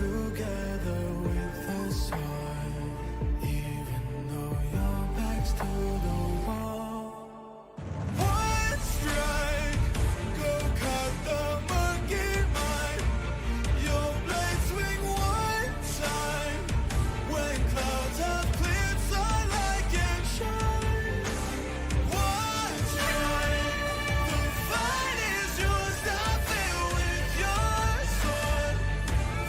together with the sun, even though your back's to the wall. One strike, go cut the monkey mind. Your blade swing one time. When clouds have cleared, sunlight can shine. One strike, the fight is yours. Stop it with your sword.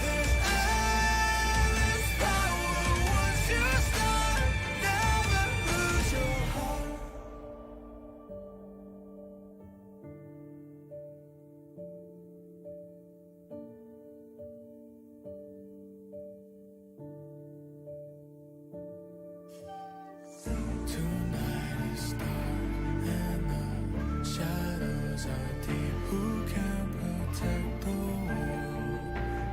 There's endless power once you start. Never lose your heart. Tonight is dark and the shadows are deep. Who can protect the world?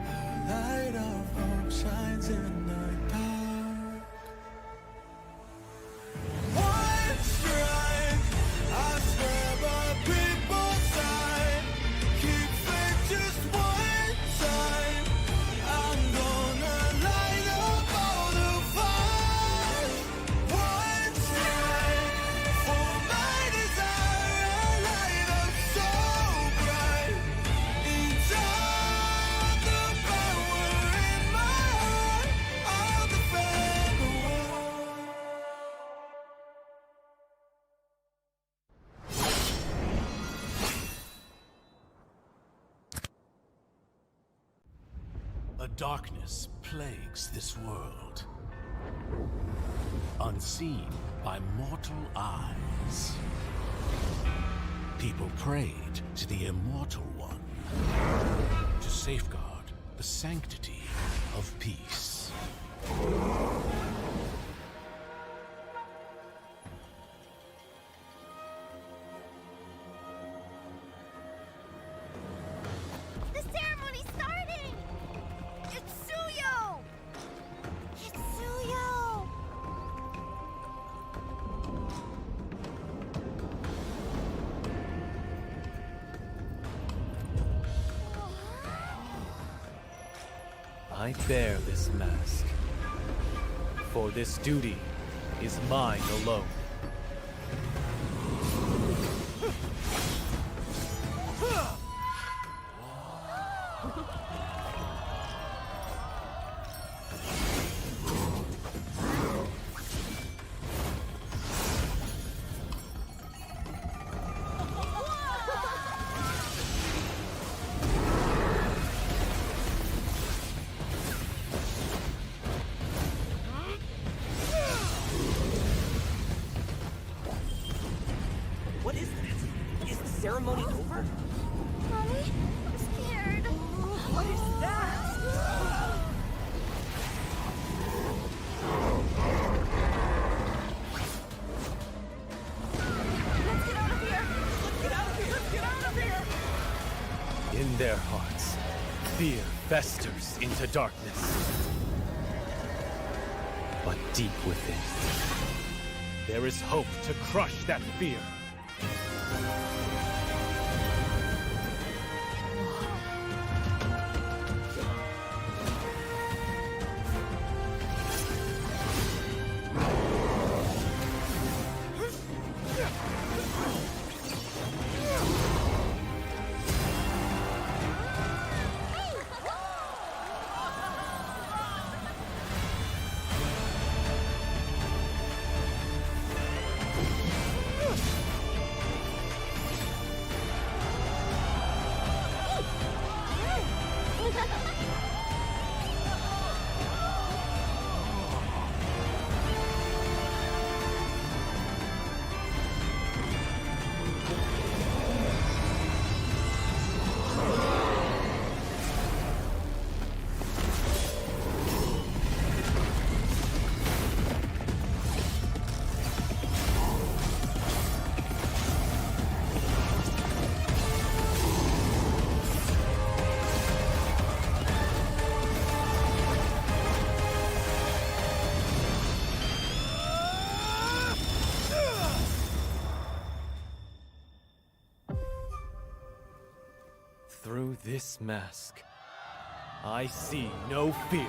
A light of hope shines in the dark. One strike, I swear by people's side. Keep faith just one time. I'm gonna light up all the fire. One strike for my desire, a light up so bright. Each of the power in my heart, I'll defend the world. A darkness plagues this world, unseen by mortal eyes. People prayed to the Immortal One to safeguard the sanctity of peace. The ceremony's starting! It's Suyo! It's Suyo! I bear this mask, for this duty is mine alone. What is that? Is the ceremony over? Mommy, I'm scared. What is that? Let's get out of here! Let's get out of here! Let's get out of here! In their hearts, fear festers into darkness. But deep within, there is hope to crush that fear. Through this mask, I see no fear.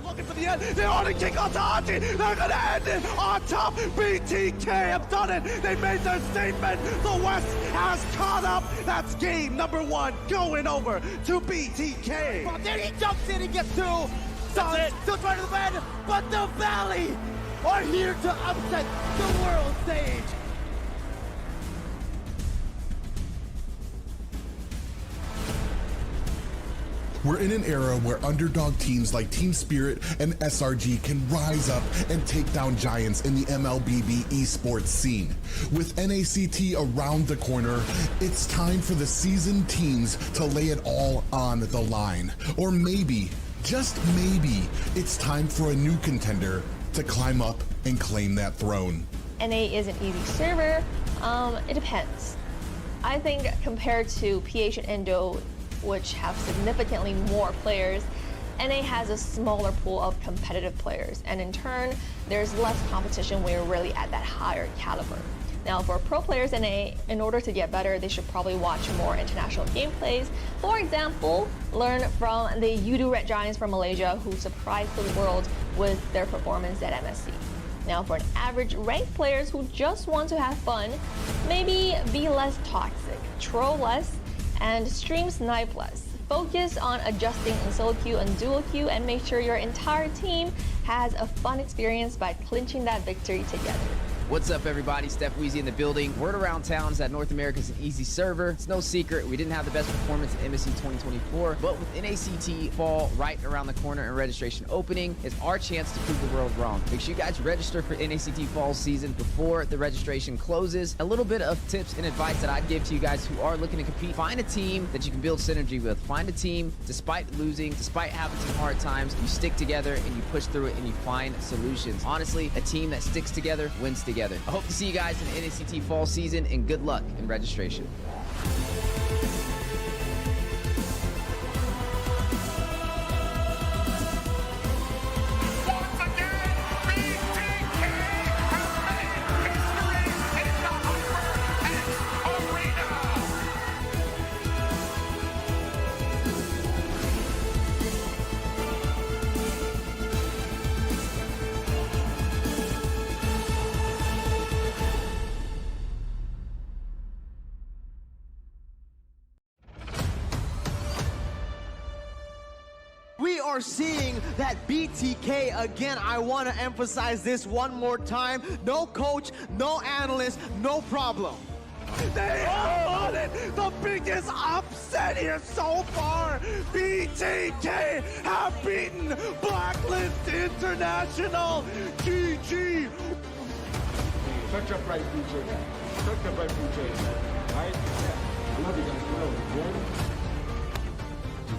Looking for the end. They already kick off to Auntie. They're gonna end it on top. BTK have done it. They made their statement. The West has caught up. That's game number 1 going over to BTK. Oh, there he jumps in and gets 2. That's it. Still trying to defend, but the Valley are here to upset the world stage. We're in an era where underdog teams like Team Spirit and SRG can rise up and take down giants in the MLBB esports scene. With NACT around the corner, it's time for the seasoned teams to lay it all on the line. Or maybe, just maybe, it's time for a new contender to climb up and claim that throne. NA is an easy server. It depends. I think compared to PH and Indo, which have significantly more players, NA has a smaller pool of competitive players, and in turn, there's less competition when you're really at that higher caliber. Now, for pro players in NA, in order to get better, they should probably watch more international gameplays. For example, learn from the Yudu Red Giants from Malaysia, who surprised the world with their performance at MSC. Now, for an average ranked players who just want to have fun, maybe be less toxic, troll less, and stream snipe less. Focus on adjusting in solo queue and dual queue, and make sure your entire team has a fun experience by clinching that victory together. What's up, everybody? Steph Weezy in the building. Word around town is that North America is an easy server. It's no secret we didn't have the best performance in MSC 2024, but with NACT Fall right around the corner and registration opening, it's our chance to prove the world wrong. Make sure you guys register for NACT Fall season before the registration closes. A little bit of tips and advice that I'd give to you guys who are looking to compete. Find a team that you can build synergy with. Find a team, despite losing, despite having some hard times, you stick together and you push through it and you find solutions. Honestly, a team that sticks together wins together. I hope to see you guys in the NACT Fall season, and good luck in registration. are seeing that BTK again. I want to emphasize this one more time. No coach, no analyst, no problem. They have won it! The biggest upset here so far! BTK have beaten Blacklist International! GG! Touch up right, BJ. Touch up right, BJ. Alright? I love you guys. Good.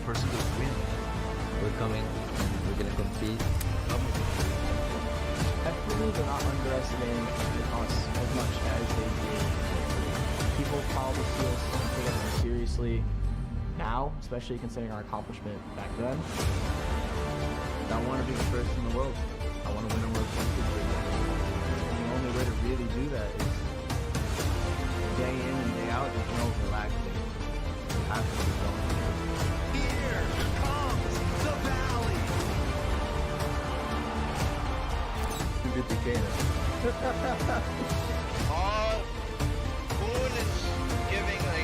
2% of win. We're coming. We're gonna compete. Definitely, they're not underestimating us as much as they did. People probably see us and take us more seriously now, especially considering our accomplishment back then. I want to be the first in the world. I want to win a world championship. And the only way to really do that is day in and day out. There's no relaxing. You have to be going. Here comes the Valley! Boone is giving a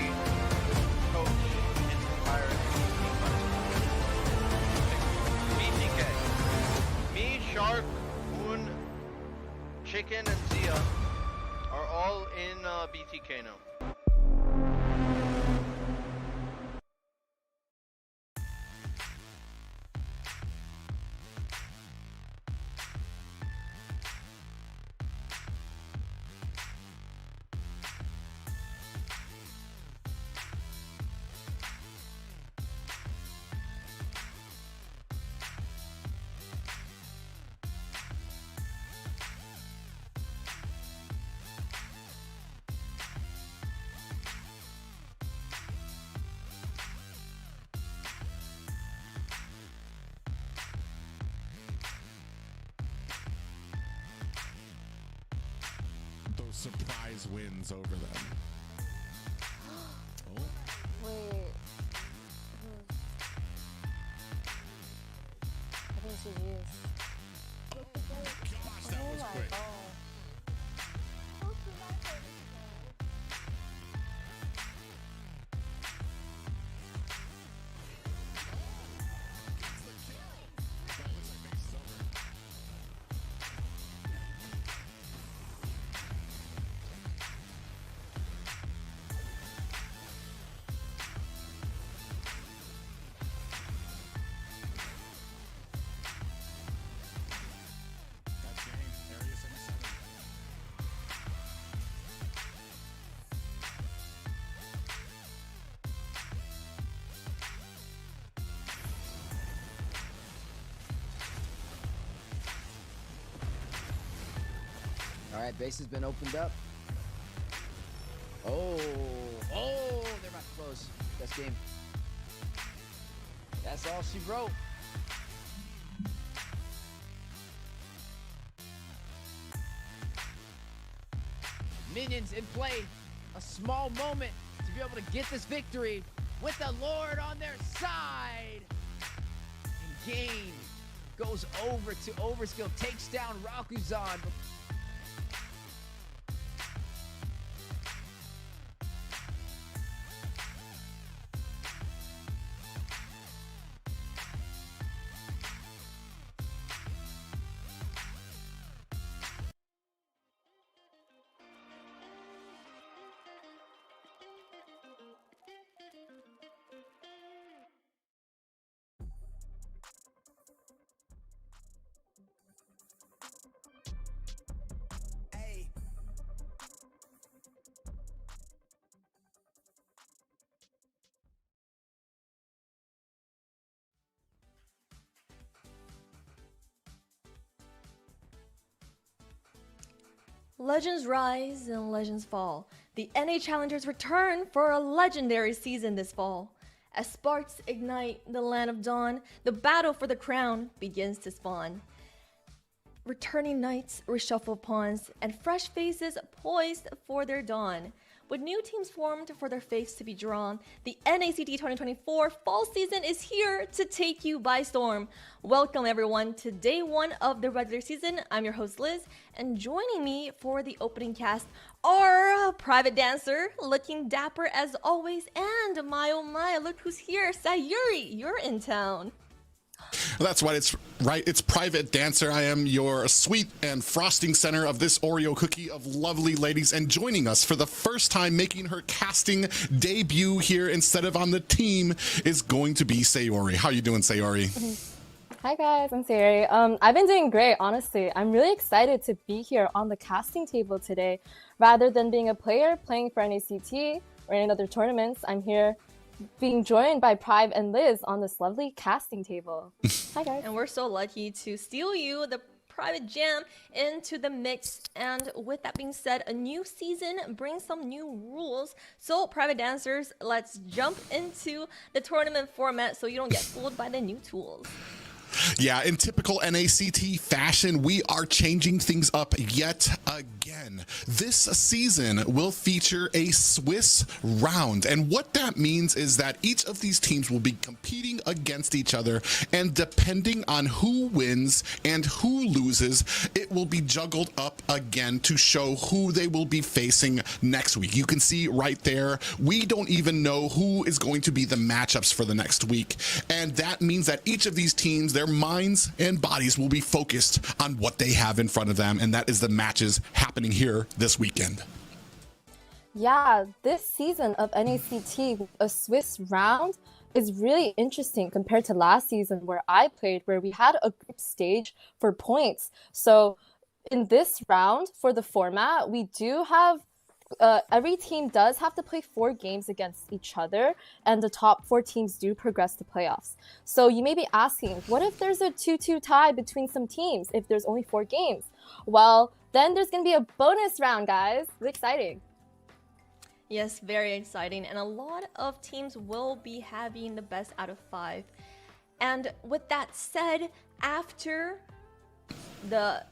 coach inspired BTK. Me, Shark, Boone, Chicken, and Zia are all in BTK now. Those surprise wins over them. Oh. Wait. I think she's used. Gosh, that was quick. All right, base has been opened up. Oh, they're about to close. Best game. That's all she wrote. Minions in play. A small moment to be able to get this victory with the Lord on their side. And game goes over to Overskill, takes down Rakuzan. Legends rise and legends fall. The NA Challengers return for a legendary season this fall. As sparks ignite the land of dawn, the battle for the crown begins to spawn. Returning knights reshuffle pawns, and fresh faces poised for their dawn. With new teams formed for their fates to be drawn, the NACT 2024 fall season is here to take you by storm. Welcome everyone to day one of the regular season. I'm your host Liz, and joining me for the opening cast are Private Dancer, looking dapper as always, and my oh my, look who's here, Sayuri, you're in town. That's right. It's Private Dancer. I am your sweet and frosting center of this Oreo cookie of lovely ladies, and joining us for the first time making her casting debut here instead of on the team is going to be Sayori. How you doing, Sayori? Hi guys, I'm Sayori. I've been doing great, honestly. I'm really excited to be here on the casting table today. Rather than being a player playing for NACT or in other tournaments, I'm here being joined by Prive and Liz on this lovely casting table. Hi guys. And we're so lucky to steal you, the private jam, into the mix. And with that being said, a new season brings some new rules. So private dancers, let's jump into the tournament format so you don't get fooled by the new tools. Yeah, in typical NACT fashion, we are changing things up yet again. This season will feature a Swiss round, and what that means is that each of these teams will be competing against each other, and depending on who wins and who loses, it will be juggled up again to show who they will be facing next week. You can see right there, we don't even know who is going to be the matchups for the next week, and that means that each of these teams, their minds and bodies will be focused on what they have in front of them, and that is the matches happening here this weekend. Yeah, this season of NACT, a Swiss round, is really interesting compared to last season where I played, where we had a group stage for points. So in this round, for the format, we do have every team does have to play 4 games against each other, and the top 4 teams do progress to playoffs. So you may be asking, what if there's a 2-2 tie between some teams if there's only 4 games? Well, then there's going to be a bonus round, guys. It's exciting. Yes, very exciting. And a lot of teams will be having the best out of 5. And with that said, after the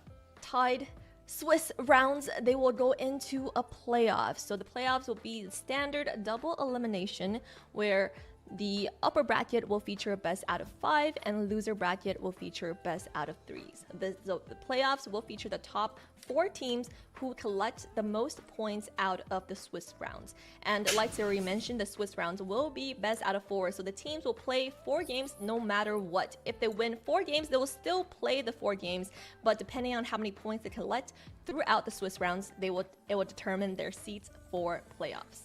tied Swiss rounds, they will go into a playoff. So the playoffs will be standard double elimination, where the upper bracket will feature best out of 5 and loser bracket will feature best out of 3s. The playoffs will feature the top 4 teams who collect the most points out of the Swiss rounds. And like Sayori mentioned, the Swiss rounds will be best out of 4. So the teams will play 4 games no matter what. If they win 4 games, they will still play the 4 games. But depending on how many points they collect throughout the Swiss rounds, it will determine their seats for playoffs.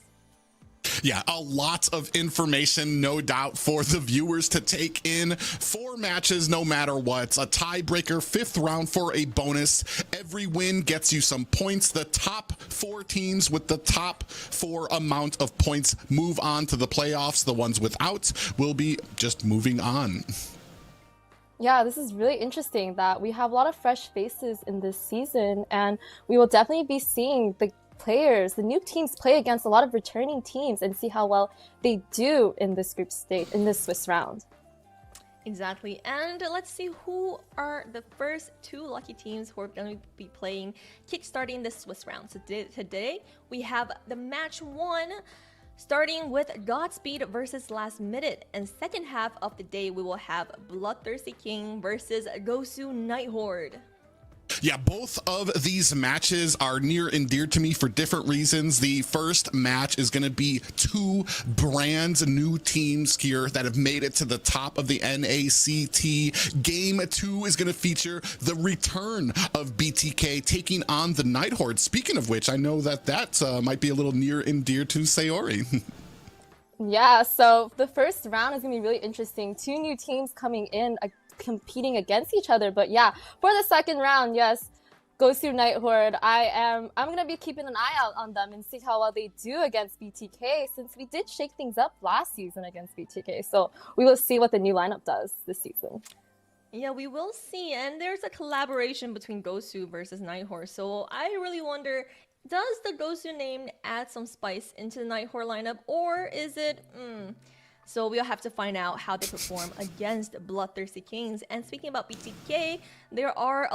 Yeah, a lot of information, no doubt, for the viewers to take in. 4 matches, no matter what. A tiebreaker, 5th round for a bonus. Every win gets you some points. The top 4 teams with the top 4 amount of points move on to the playoffs. The ones without will be just moving on. Yeah, this is really interesting that we have a lot of fresh faces in this season, and we will definitely be seeing the new teams play against a lot of returning teams and see how well they do in this group stage, in this Swiss round. Exactly. And let's see who are the first 2 lucky teams who are going to be playing, kickstarting this Swiss round. So today we have the match 1, starting with Godspeed versus Last Minute. And second half of the day, we will have BloodThirstyKings versus GOSU Night Horde. Yeah, both of these matches are near and dear to me for different reasons. The first match is going to be 2 brand new teams here that have made it to the top of the NACT. Game 2 is going to feature the return of BTK taking on the Night Horde. Speaking of which, I know that might be a little near and dear to Sayori. Yeah, so the first round is going to be really interesting. 2 new teams coming in, competing against each other. But yeah, for the second round, yes, GOSU Night Horde, I'm gonna be keeping an eye out on them and see how well they do against BTK, since we did shake things up last season against BTK. So we will see what the new lineup does this season. Yeah, we will see. And there's a collaboration between GOSU versus Night Horde. So I really wonder, does the GOSU name add some spice into the Night Horde lineup, or is it So we'll have to find out how they perform against BloodThirstyKings. And speaking about BTK, there are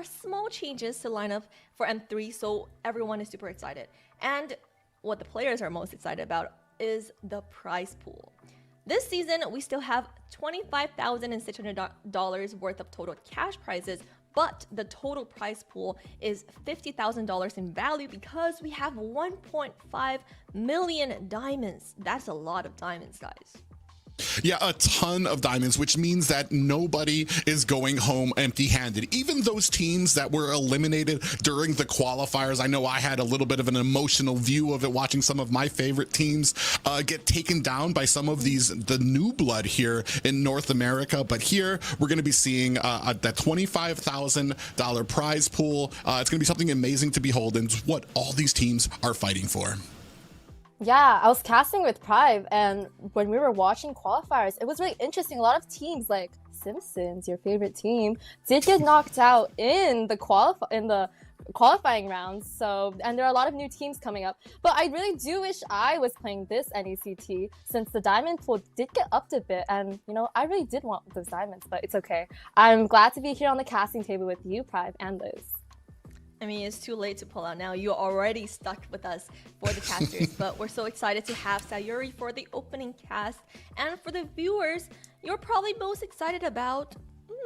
small changes to lineup for M3, so everyone is super excited. And what the players are most excited about is the prize pool. This season, we still have $25,600 worth of total cash prizes, but the total prize pool is $50,000 in value because we have 1.5 million diamonds. That's a lot of diamonds, guys. Yeah, a ton of diamonds, which means that nobody is going home empty-handed. Even those teams that were eliminated during the qualifiers, I know I had a little bit of an emotional view of it, watching some of my favorite teams get taken down by some of the new blood here in North America. But here, we're going to be seeing that $25,000 prize pool. It's going to be something amazing to behold, and it's what all these teams are fighting for. Yeah, I was casting with Prive, and when we were watching qualifiers, it was really interesting. A lot of teams like Simpsons, your favorite team, did get knocked out in the qualifying rounds. So, and there are a lot of new teams coming up. But I really do wish I was playing this NACT, since the diamond pool did get upped a bit, and you know, I really did want those diamonds, but it's okay. I'm glad to be here on the casting table with you, Prive, and Liz. I mean, it's too late to pull out now. You're already stuck with us for the casters, but we're so excited to have Sayuri for the opening cast. And for the viewers, you're probably most excited about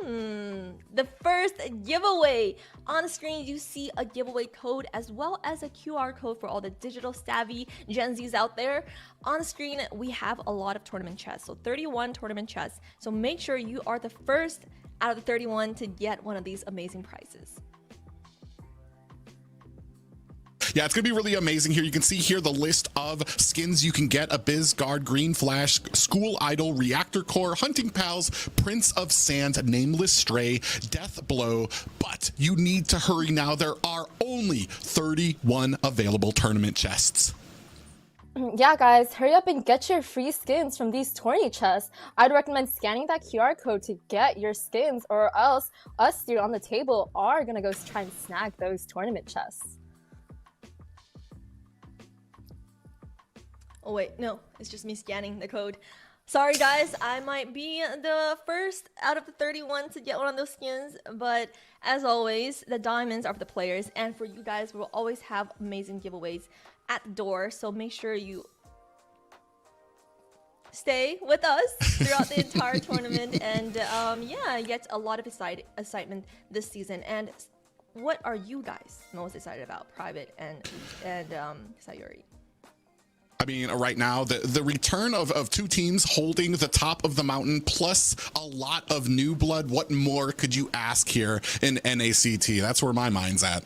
the first giveaway. On the screen, you see a giveaway code as well as a QR code for all the digital savvy Gen Zs out there. On the screen, we have a lot of tournament chests, so 31 tournament chests. So make sure you are the first out of the 31 to get one of these amazing prizes. Yeah, it's going to be really amazing here. You can see here the list of skins you can get: Abyss Guard, Green Flash, School Idol, Reactor Core, Hunting Pals, Prince of Sand, Nameless Stray, Death Blow. But you need to hurry now. There are only 31 available tournament chests. Yeah, guys, hurry up and get your free skins from these tourney chests. I'd recommend scanning that QR code to get your skins, or else us here on the table are going to go try and snag those tournament chests. Oh wait, no, it's just me scanning the code. Sorry guys, I might be the first out of the 31 to get one of those skins, but as always, the diamonds are for the players, and for you guys, we'll always have amazing giveaways at the door, so make sure you stay with us throughout the entire tournament, and yeah, get a lot of excitement this season. And what are you guys most excited about, Private and Sayuri? I mean, right now, the return of two teams holding the top of the mountain, plus a lot of new blood. What more could you ask here in NACT? That's where my mind's at.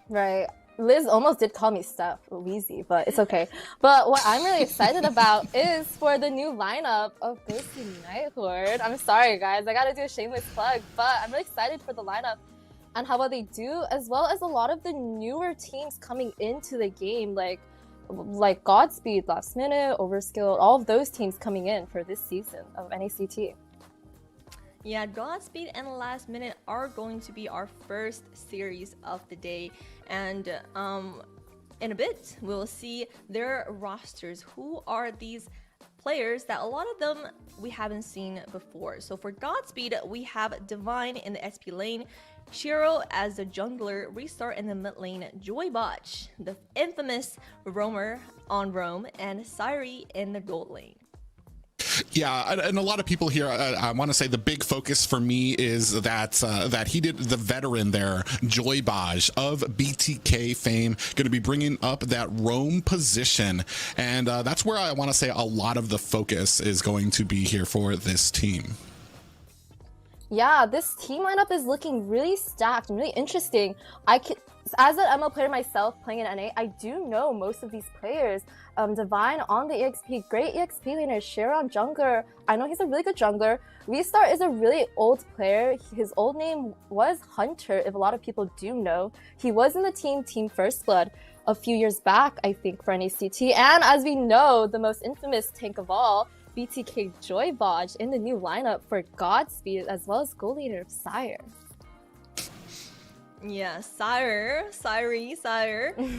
Right. Liz almost did call me Steph Weezy, but it's okay. But what I'm really excited about is for the new lineup of GOSU Night Horde. I'm sorry, guys. I gotta do a shameless plug, but I'm really excited for the lineup and how well they do, as well as a lot of the newer teams coming into the game, like Godspeed, Last Minute, Overskill, all of those teams coming in for this season of NACT. Yeah, Godspeed and Last Minute are going to be our first series of the day, and in a bit we'll see their rosters. Who are these players that a lot of them we haven't seen before? So for Godspeed, we have Divine in the SP lane, Shiro as the jungler, Restart in the mid lane, JoyBoj, the infamous roamer on roam, and Sayuri in the gold lane. Yeah, and a lot of people here, I want to say the big focus for me is that he did the veteran there, JoyBoj of BTK fame, going to be bringing up that roam position, and that's where I want to say a lot of the focus is going to be here for this team. Yeah, this team lineup is looking really stacked and really interesting. As an ML player myself playing in NA, I do know most of these players. Divine on the EXP, great EXP laner. Sharon jungler, I know he's a really good jungler. Restart is a really old player. His old name was Hunter, if a lot of people do know. He was in the Team First Blood a few years back, I think, for NACT. And as we know, the most infamous tank of all, BTK JoyBoj in the new lineup for Godspeed, as well as goal leader Sire. Yeah, Sire.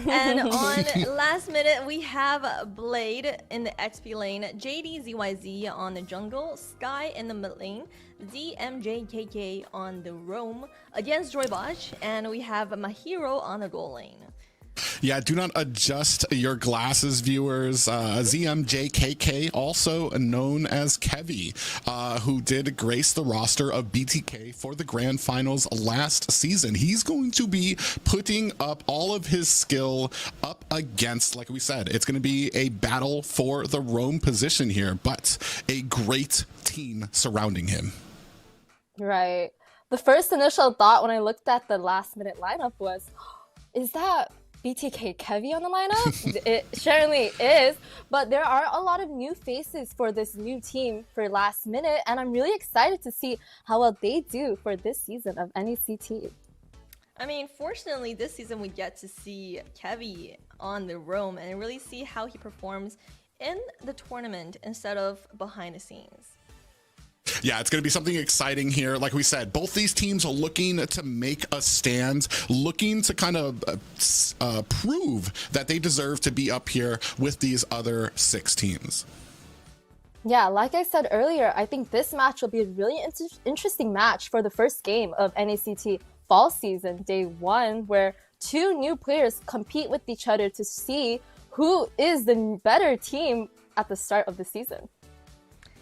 And on Last Minute, we have Blade in the XP lane, JDZYZ on the jungle, Sky in the mid lane, ZMJKK on the roam against JoyBoj, and we have Mahiro on the goal lane. Yeah, do not adjust your glasses, viewers. ZMJKK, also known as Kevy, who did grace the roster of BTK for the grand finals last season. He's going to be putting up all of his skill up against, like we said, it's going to be a battle for the roam position here, but a great team surrounding him. Right. The first initial thought when I looked at the last minute lineup was, is that BTK Kevy on the lineup? It certainly is, but there are a lot of new faces for this new team for last minute, and I'm really excited to see how well they do for this season of NACT. I mean, fortunately, this season we get to see Kevy on the roam and really see how he performs in the tournament instead of behind the scenes. Yeah, it's going to be something exciting here. Like we said, both these teams are looking to make a stand, looking to kind of prove that they deserve to be up here with these other 6 teams. Yeah, like I said earlier, I think this match will be a really interesting match for the first game of NACT Fall Season, Day 1, where 2 new players compete with each other to see who is the better team at the start of the season.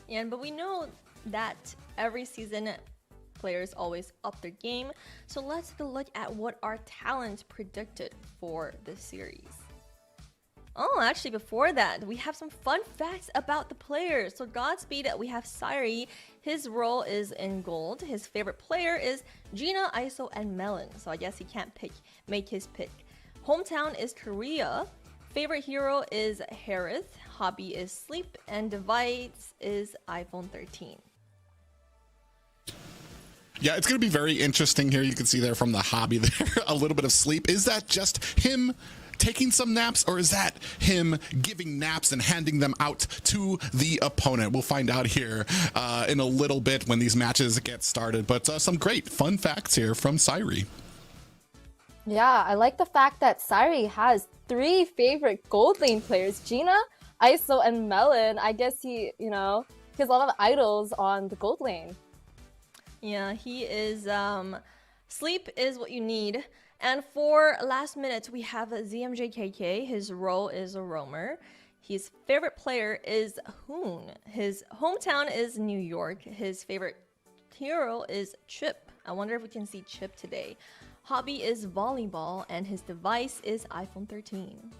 Yeah, but we know that every season players always up their game, so let's take a look at what our talent predicted for this series. Oh, actually before that, we have some fun facts about the players. So Godspeed, we have Sairi. His role is in gold. His favorite player is Gina, ISO, and Melon, so I guess he can't make his pick. Hometown is Korea. Favorite hero is Harith. Hobby is Sleep, and device is iPhone 13. Yeah, it's going to be very interesting here. You can see there from the hobby there, a little bit of sleep. Is that just him taking some naps, or is that him giving naps and handing them out to the opponent? We'll find out here in a little bit when these matches get started. But some great fun facts here from Sairi. Yeah, I like the fact that Sairi has 3 favorite gold lane players, Gina, ISO, and Melon. I guess he has a lot of idols on the gold lane. Yeah, he is, sleep is what you need. And for last minute, we have ZMJKK. His role is a roamer. His favorite player is Hoon. His hometown is New York. His favorite hero is Chip. I wonder if we can see Chip today. Hobby is volleyball, and his device is iPhone 13.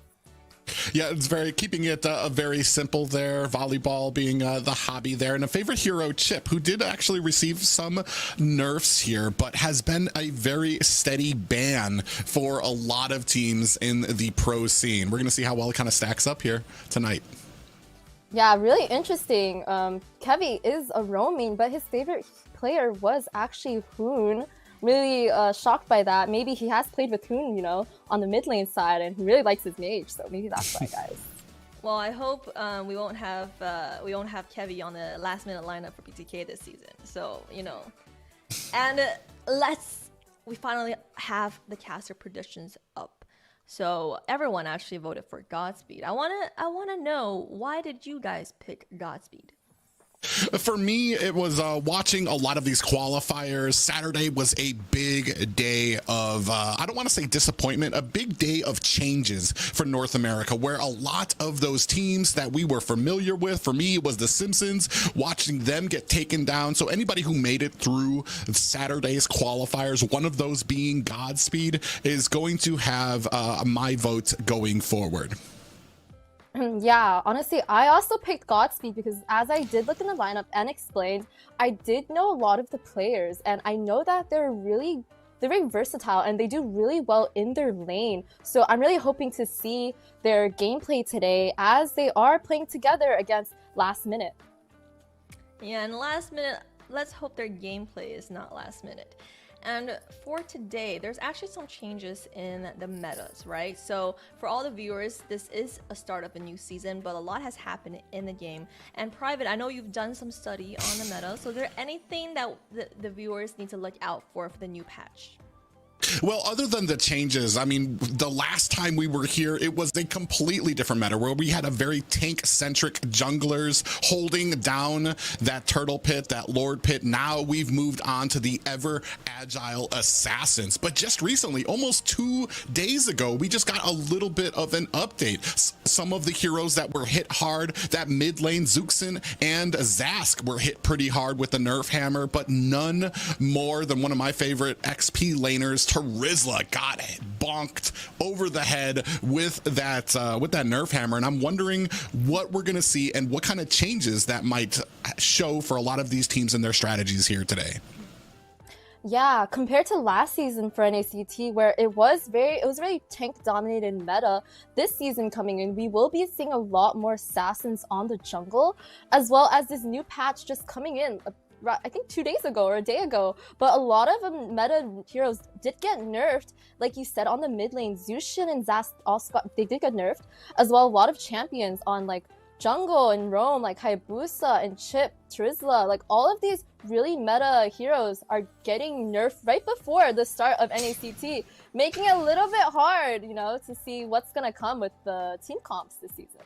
Yeah, it's keeping it very simple there. Volleyball being the hobby there, and a favorite hero, Chip, who did actually receive some nerfs here, but has been a very steady ban for a lot of teams in the pro scene. We're going to see how well it kind of stacks up here tonight. Yeah, really interesting. Kevy is a roaming, but his favorite player was actually Hoon. Really shocked by that. Maybe he has played with Hoon, on the mid lane side, and he really likes his mage, so maybe that's why, guys. Well, I hope we won't have Kevy on the last minute lineup for BTK this season. So and we finally have the caster predictions up. So everyone actually voted for Godspeed. I wanna know, why did you guys pick Godspeed? For me, it was watching a lot of these qualifiers. Saturday was a big day of, I don't want to say disappointment, a big day of changes for North America, where a lot of those teams that we were familiar with, for me, it was the Simpsons, watching them get taken down. So anybody who made it through Saturday's qualifiers, one of those being Godspeed, is going to have my vote going forward. Yeah, honestly, I also picked Godspeed because as I did look in the lineup and explained, I did know a lot of the players, and I know that they're very versatile and they do really well in their lane. So I'm really hoping to see their gameplay today as they are playing together against Last Minute. Yeah, and Last Minute, let's hope their gameplay is not Last Minute. And for today, there's actually some changes in the metas, right? So for all the viewers, this is a start of a new season, but a lot has happened in the game. And Private, I know you've done some study on the meta, so is there anything that the viewers need to look out for the new patch? Well, other than the changes, I mean, the last time we were here, it was a completely different meta where we had a very tank-centric junglers holding down that turtle pit, that lord pit. Now we've moved on to the ever-agile assassins. But just recently, almost 2 days ago, we just got a little bit of an update. Some of the heroes that were hit hard, that mid lane, Zuxin and Zask, were hit pretty hard with the nerf hammer, but none more than one of my favorite XP laners, Terizla, got bonked over the head with that nerf hammer. And I'm wondering what we're going to see and what kind of changes that might show for a lot of these teams and their strategies here today. Yeah, compared to last season for NACT, where it was very tank dominated meta, this season coming in, we will be seeing a lot more assassins on the jungle, as well as this new patch just coming in, I think 2 days ago or a day ago. But a lot of meta heroes did get nerfed, like you said, on the mid lane. Zushin and Zast also they did get nerfed, as well. A lot of champions on like jungle and roam, like Hayabusa and Chip, Terizla, like all of these really meta heroes are getting nerfed right before the start of NACT, making it a little bit hard, you know, to see what's gonna come with the team comps this season.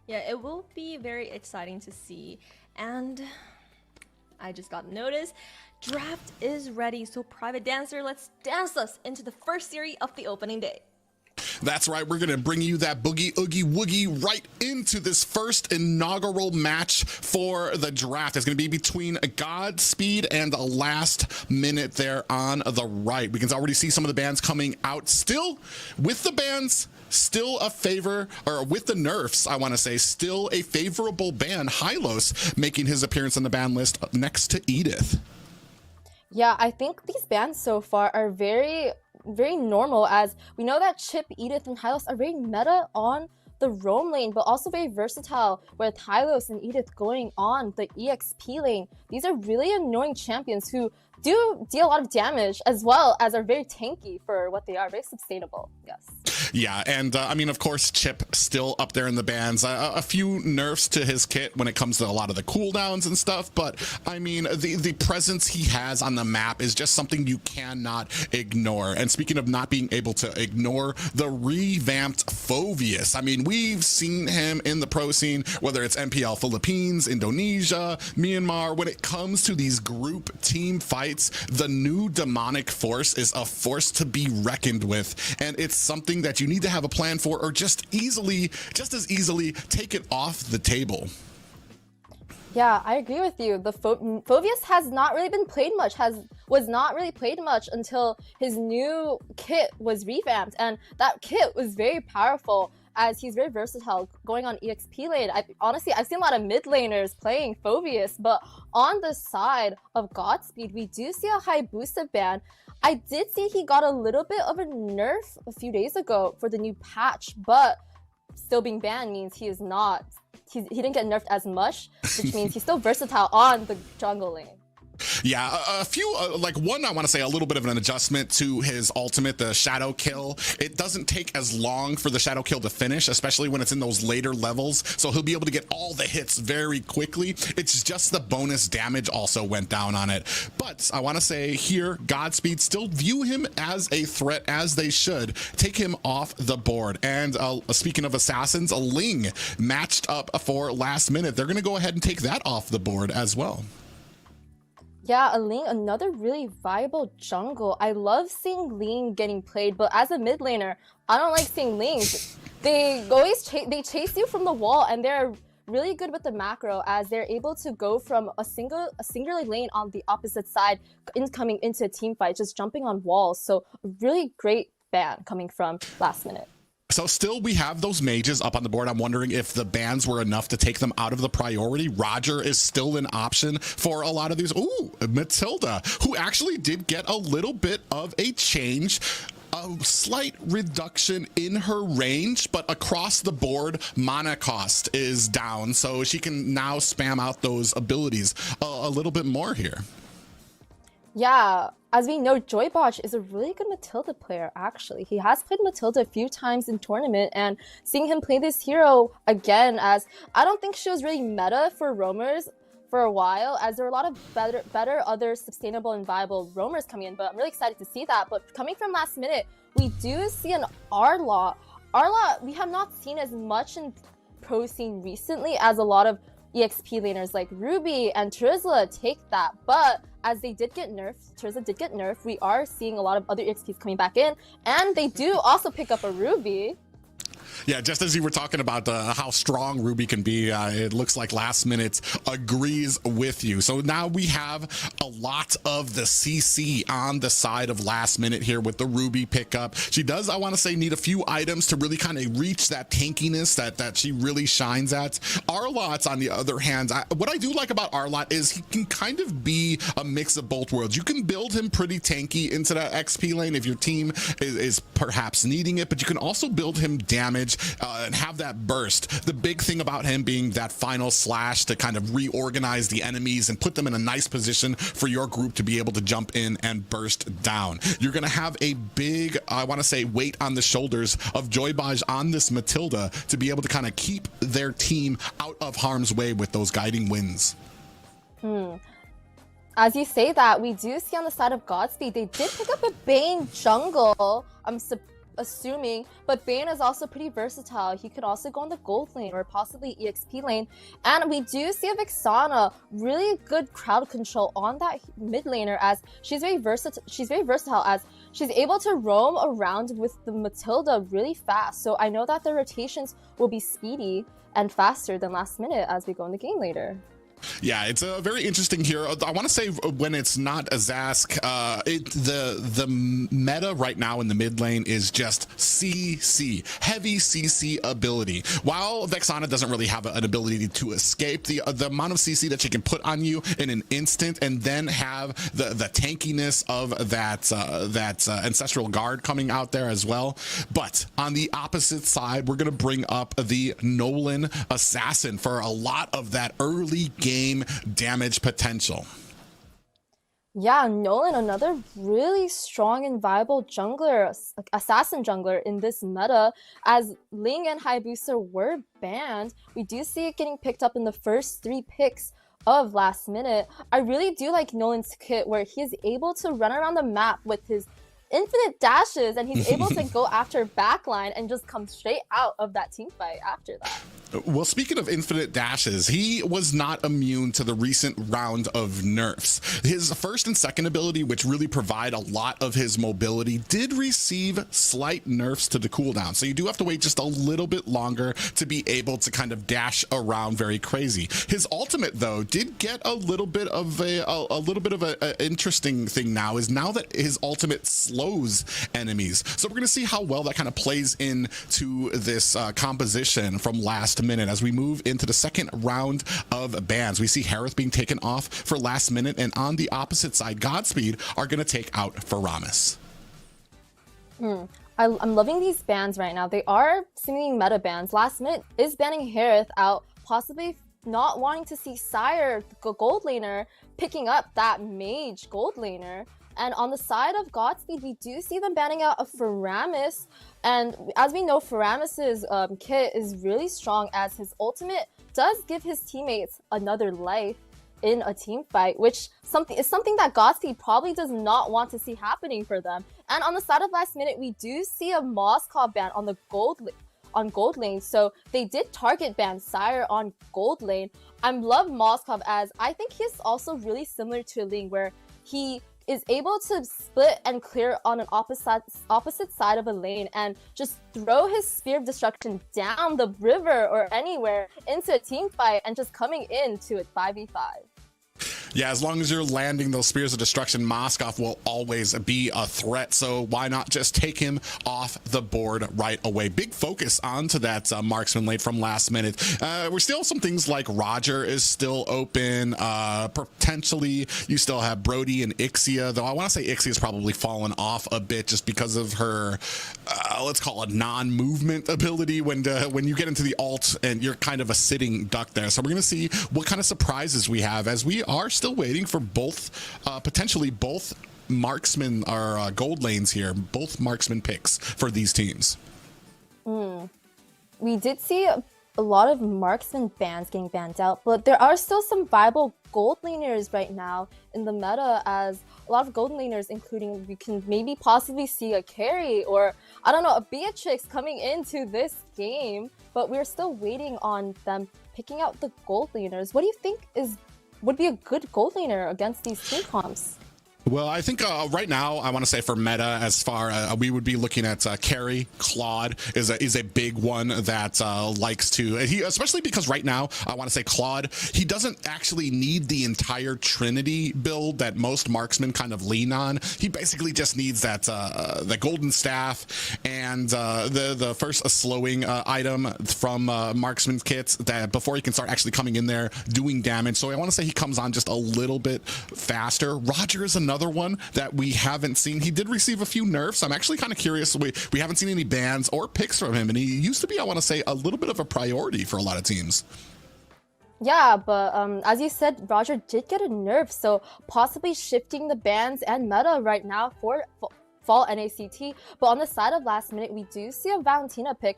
Yeah, it will be very exciting to see. And I just got notice, draft is ready, so Private Dancer, let's dance us into the first series of the opening day. That's right, we're gonna bring you that boogie oogie woogie right into this first inaugural match for the draft. It's gonna be between Godspeed and the Last Minute there on the right. We can already see some of the bans coming out. Still, with the bans, still a favor, or with the nerfs, I want to say, still a favorable ban. Hylos making his appearance on the ban list next to Edith. Yeah, I think these bans so far are very normal, as we know that Chip, Edith, and Hylos are very meta on the roam lane, but also very versatile with Hylos and Edith going on the EXP lane. These are really annoying champions who do deal a lot of damage, as well as are very tanky for what they are, very sustainable. Yes. Yeah, and I mean, of course, Chip still up there in the bans. A few nerfs to his kit when it comes to a lot of the cooldowns and stuff, but I mean, the presence he has on the map is just something you cannot ignore. And speaking of not being able to ignore, the revamped Phoveus. I mean, we've seen him in the pro scene, whether it's MPL Philippines, Indonesia, Myanmar. When it comes to these group team fights, the new demonic force is a force to be reckoned with, and it's something that you need to have a plan for, or just as easily take it off the table. Yeah, I agree with you. The Phoveus has not really been played much, was not really played much until his new kit was revamped, and that kit was very powerful, as he's very versatile going on EXP lane. Honestly, I've seen a lot of mid laners playing Phoveus, but on the side of Godspeed, we do see a Hayabusa ban. I did see he got a little bit of a nerf a few days ago for the new patch, but still being banned means he didn't get nerfed as much, which means he's still versatile on the jungle lane. Yeah, a few, like one, I want to say a little bit of an adjustment to his ultimate, the shadow kill. It doesn't take as long for the shadow kill to finish, especially when it's in those later levels. So he'll be able to get all the hits very quickly. It's just the bonus damage also went down on it. But I want to say here, Godspeed still view him as a threat, as they should. Take him off the board. And speaking of assassins, a Ling matched up for Last Minute. They're going to go ahead and take that off the board as well. Yeah, a Ling, another really viable jungle. I love seeing Ling getting played, but as a mid laner, I don't like seeing Lings. They always chase you from the wall, and they're really good with the macro, as they're able to go from a singular lane on the opposite side, coming into a team fight, just jumping on walls. So a really great ban coming from Last Minute. So still, we have those mages up on the board. I'm wondering if the bans were enough to take them out of the priority. Roger is still an option for a lot of these. Ooh, Matilda, who actually did get a little bit of a change. A slight reduction in her range, but across the board, mana cost is down. So she can now spam out those abilities a little bit more here. Yeah, as we know, JoyBoj is a really good Matilda player, actually. He has played Matilda a few times in tournament, and seeing him play this hero again, as I don't think she was really meta for roamers for a while, as there are a lot of better other sustainable and viable roamers coming in, but I'm really excited to see that. But coming from last minute, we do see an Arlot. Arlot, we have not seen as much in pro scene recently as a lot of EXP laners like Ruby and Terizla take that, but as they did get nerfed, Terizla did get nerfed, we are seeing a lot of other EXPs coming back in, and they do also pick up a Ruby. Yeah, just as you were talking about how strong Ruby can be, it looks like Last Minute agrees with you. So now we have a lot of the CC on the side of Last Minute here with the Ruby pickup. She does, I want to say, need a few items to really kind of reach that tankiness that she really shines at. Arlot's, on the other hand, what I do like about Arlot is he can kind of be a mix of both worlds. You can build him pretty tanky into that XP lane if your team is perhaps needing it, but you can also build him damage and have that burst. The big thing about him being that final slash to kind of reorganize the enemies and put them in a nice position for your group to be able to jump in and burst down. You're going to have a big, I want to say, weight on the shoulders of JoyBoj on this Matilda to be able to kind of keep their team out of harm's way with those guiding winds. As you say that, we do see on the side of Godspeed, they did pick up a Bane jungle, I'm assuming, but Bane is also pretty versatile. He could also go on the gold lane or possibly EXP lane. And we do see a Vexana, really good crowd control on that mid laner, as she's very versatile as she's able to roam around with the Matilda really fast. So I know that the rotations will be speedy and faster than Last Minute as we go in the game later. Yeah, it's a very interesting here. I want to say when it's not a Zask, the meta right now in the mid lane is just CC, heavy CC ability. While Vexana doesn't really have an ability to escape, the amount of CC that she can put on you in an instant, and then have the tankiness of that ancestral guard coming out there as well. But on the opposite side, we're gonna bring up the Nolan Assassin for a lot of that early game damage potential. Yeah, Nolan, another really strong and viable jungler, assassin jungler in this meta. As Ling and Hayabusa were banned, we do see it getting picked up in the first 3 picks of Last Minute. I really do like Nolan's kit where he is able to run around the map with his infinite dashes, and he's able to go after backline and just come straight out of that team fight after that. Well, speaking of infinite dashes, he was not immune to the recent round of nerfs. His first and second ability, which really provide a lot of his mobility, did receive slight nerfs to the cooldown. So you do have to wait just a little bit longer to be able to kind of dash around very crazy. His ultimate, though, did get a little bit of an interesting thing now, is now that his ultimate slows enemies. So we're going to see how well that kind of plays into this composition from Last Minute. As we move into the second round of bans, we see Harith being taken off for Last Minute, and on the opposite side, Godspeed are going to take out Faramis. I'm loving these bans right now. They are seemingly meta bans. Last Minute is banning Harith out, possibly not wanting to see Sire, the gold laner, picking up that mage gold laner. And on the side of Godspeed, we do see them banning out a Faramis. And as we know, Faramis's kit is really strong, as his ultimate does give his teammates another life in a team fight, which is something that Godspeed probably does not want to see happening for them. And on the side of Last Minute, we do see a Moskov ban on the gold lane. So they did target ban Sire on gold lane. I love Moskov, as I think he's also really similar to Ling, where he is able to split and clear on an opposite side of a lane and just throw his Spear of Destruction down the river or anywhere into a team fight and just coming into a 5v5. Yeah, as long as you're landing those Spears of Destruction, Moskov will always be a threat. So why not just take him off the board right away? Big focus onto that marksman lane from Last Minute. We're still some things like Roger is still open. Potentially, you still have Brody and Ixia, though I want to say Ixia's probably fallen off a bit just because of her, let's call it non-movement ability when you get into the ult and you're kind of a sitting duck there. So we're going to see what kind of surprises we have, as we are still waiting for both, potentially both marksman or gold lanes here, both marksman picks for these teams. We did see a lot of marksman bans getting banned out, but there are still some viable gold laners right now in the meta, as a lot of gold laners, including we can maybe possibly see a carry or, I don't know, a Beatrix coming into this game, but we're still waiting on them picking out the gold laners. What do you think would be a good gold laner against these team comps? Well, I think right now, I want to say for meta, as far we would be looking at Carry. Claude is a big one that likes to, especially because right now, I want to say Claude, he doesn't actually need the entire Trinity build that most marksmen kind of lean on. He basically just needs that the golden staff and the first slowing item from marksman kits that before he can start actually coming in there doing damage. So I want to say he comes on just a little bit faster. Roger is another one that we haven't seen. He did receive a few nerfs. I'm actually kind of curious. We haven't seen any bans or picks from him, and he used to be, I want to say, a little bit of a priority for a lot of teams. Yeah, but as you said, Roger did get a nerf, so possibly shifting the bans and meta right now for fall NACT. But on the side of last minute, we do see a Valentina pick.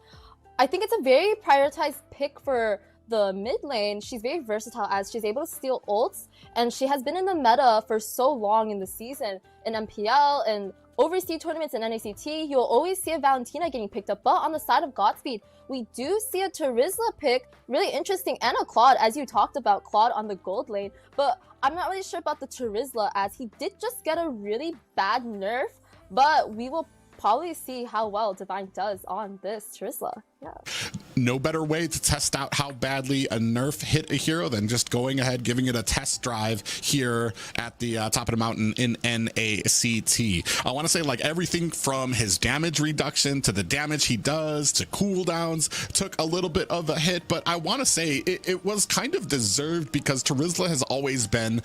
I think it's a very prioritized pick for the mid lane. She's very versatile as she's able to steal ults, and she has been in the meta for so long in the season. In MPL and overseas tournaments and NACT, you'll always see a Valentina getting picked up. But on the side of Godspeed, we do see a Terizla pick, really interesting, and a Claude, as you talked about, Claude on the gold lane. But I'm not really sure about the Terizla, as he did just get a really bad nerf, but we will probably see how well Divine does on this Terizla. Yeah. No better way to test out how badly a nerf hit a hero than just going ahead, giving it a test drive here at the top of the mountain in NACT. I want to say, like, everything from his damage reduction to the damage he does to cooldowns took a little bit of a hit, but I want to say it was kind of deserved because Terizla has always been,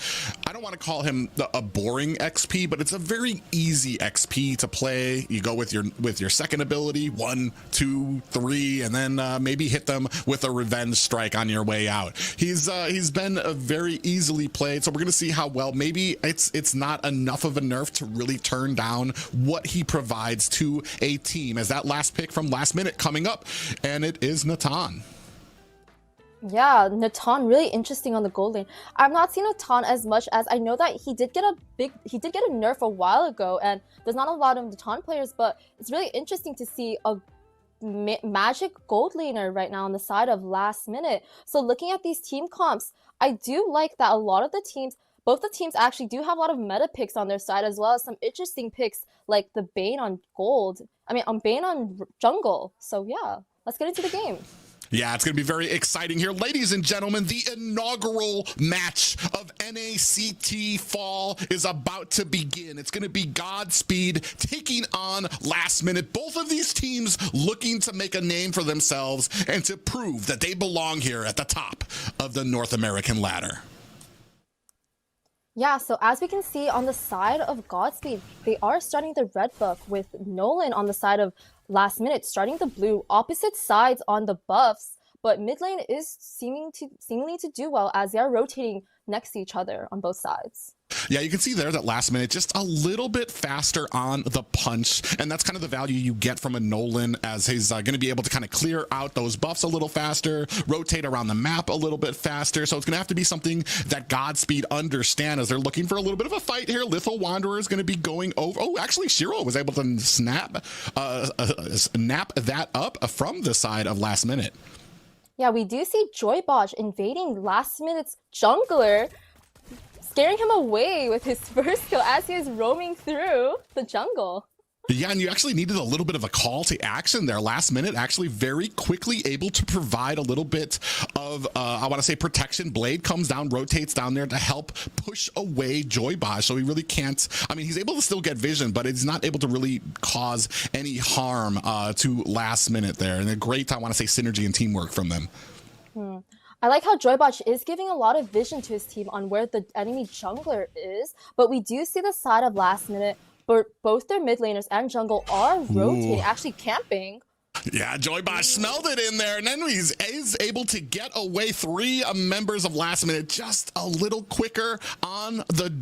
I don't want to call him a boring XP, but it's a very easy XP to play. You go with your second ability, 1, 2, 3, and then maybe hit them with a revenge strike on your way out. He's been very easily played, so we're gonna see how well. Maybe it's not enough of a nerf to really turn down what he provides to a team, as that last pick from last minute coming up, and it is Natan. Yeah, Natan really interesting on the gold lane. I've not seen Natan as much, as I know that he did get a nerf a while ago, and there's not a lot of Natan players, but it's really interesting to see a magic gold laner right now on the side of last minute. So looking at these team comps, I do like that a lot of the teams, both the teams actually do have a lot of meta picks on their side, as well as some interesting picks like the Bane on gold. Bane on jungle. So yeah, let's get into the game. Yeah, it's going to be very exciting here. Ladies and gentlemen, the inaugural match of NACT Fall is about to begin. It's going to be Godspeed taking on Last Minute. Both of these teams looking to make a name for themselves and to prove that they belong here at the top of the North American ladder. Yeah, so as we can see on the side of Godspeed, they are starting the red buff with Nolan on the side of Last Minute starting the blue. Opposite sides on the buffs, but mid lane is seemingly to do well as they are rotating next to each other on both sides. Yeah, you can see there that Last Minute just a little bit faster on the punch, and that's kind of the value you get from a Nolan, as he's going to be able to kind of clear out those buffs a little faster, rotate around the map a little bit faster. So it's going to have to be something that Godspeed understand as they're looking for a little bit of a fight here. Lethal Wanderer is going to be going over. Oh, actually, Shiro was able to snap that up from the side of Last Minute. Yeah, we do see JoyBoj invading Last Minute's jungler, scaring him away with his first kill as he is roaming through the jungle. Yeah, and you actually needed a little bit of a call to action there. Last Minute actually very quickly able to provide a little bit of, I want to say, protection. Blade comes down, rotates down there to help push away JoyBoj. So he really can't, he's able to still get vision, but he's not able to really cause any harm to Last Minute there. And a great, I want to say, synergy and teamwork from them. I like how JoyBoj is giving a lot of vision to his team on where the enemy jungler is, but we do see the side of Last Minute, but both their mid laners and jungle are rotating, actually camping. Yeah, JoyBoj smelled it in there, and then he's able to get away 3 members of Last Minute just a little quicker on the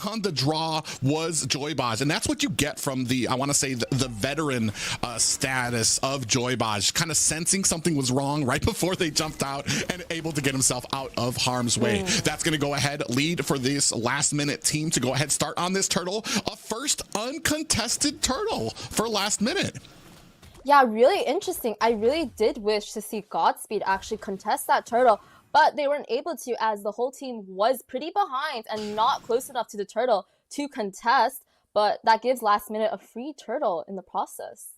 on the draw was JoyBoj, and that's what you get from the, I want to say, the veteran status of JoyBoj, kind of sensing something was wrong right before they jumped out and able to get himself out of harm's way. That's going to go ahead, lead for this last minute team to go ahead, start on this turtle, a first uncontested turtle for last minute. Yeah, really interesting. I really did wish to see Godspeed actually contest that turtle, but they weren't able to, as the whole team was pretty behind and not close enough to the turtle to contest, but that gives last minute a free turtle in the process.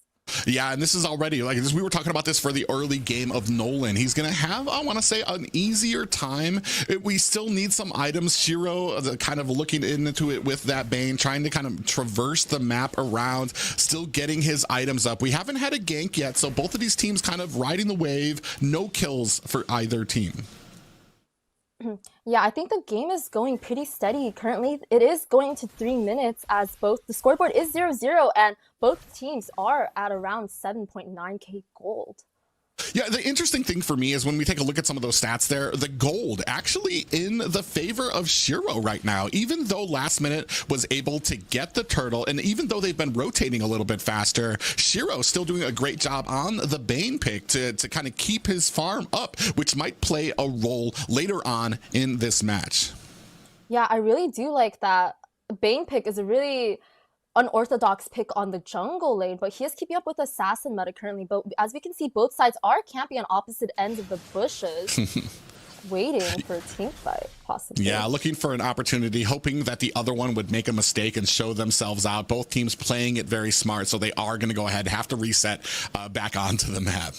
Yeah, and this is already, like we were talking about this for the early game of Nolan. He's going to have, I want to say, an easier time. We still need some items. Shiro kind of looking into it with that Bane, trying to kind of traverse the map around, still getting his items up. We haven't had a gank yet, so both of these teams kind of riding the wave. No kills for either team. Yeah, I think the game is going pretty steady. Currently, it is going to 3 minutes as both the scoreboard is 0-0 and both teams are at around 7.9k gold. Yeah, the interesting thing for me is when we take a look at some of those stats there, the gold actually in the favor of Shiro right now, even though last minute was able to get the turtle, and even though they've been rotating a little bit faster, Shiro still doing a great job on the Bane pick to kind of keep his farm up, which might play a role later on in this match. Yeah, I really do like that. Bane pick is a really unorthodox pick on the jungle lane, but he is keeping up with assassin meta currently. But as we can see, both sides are camping on opposite ends of the bushes, waiting for a team fight, possibly. Yeah, looking for an opportunity, hoping that the other one would make a mistake and show themselves out. Both teams playing it very smart, so they are going to go ahead, have to reset back onto the map.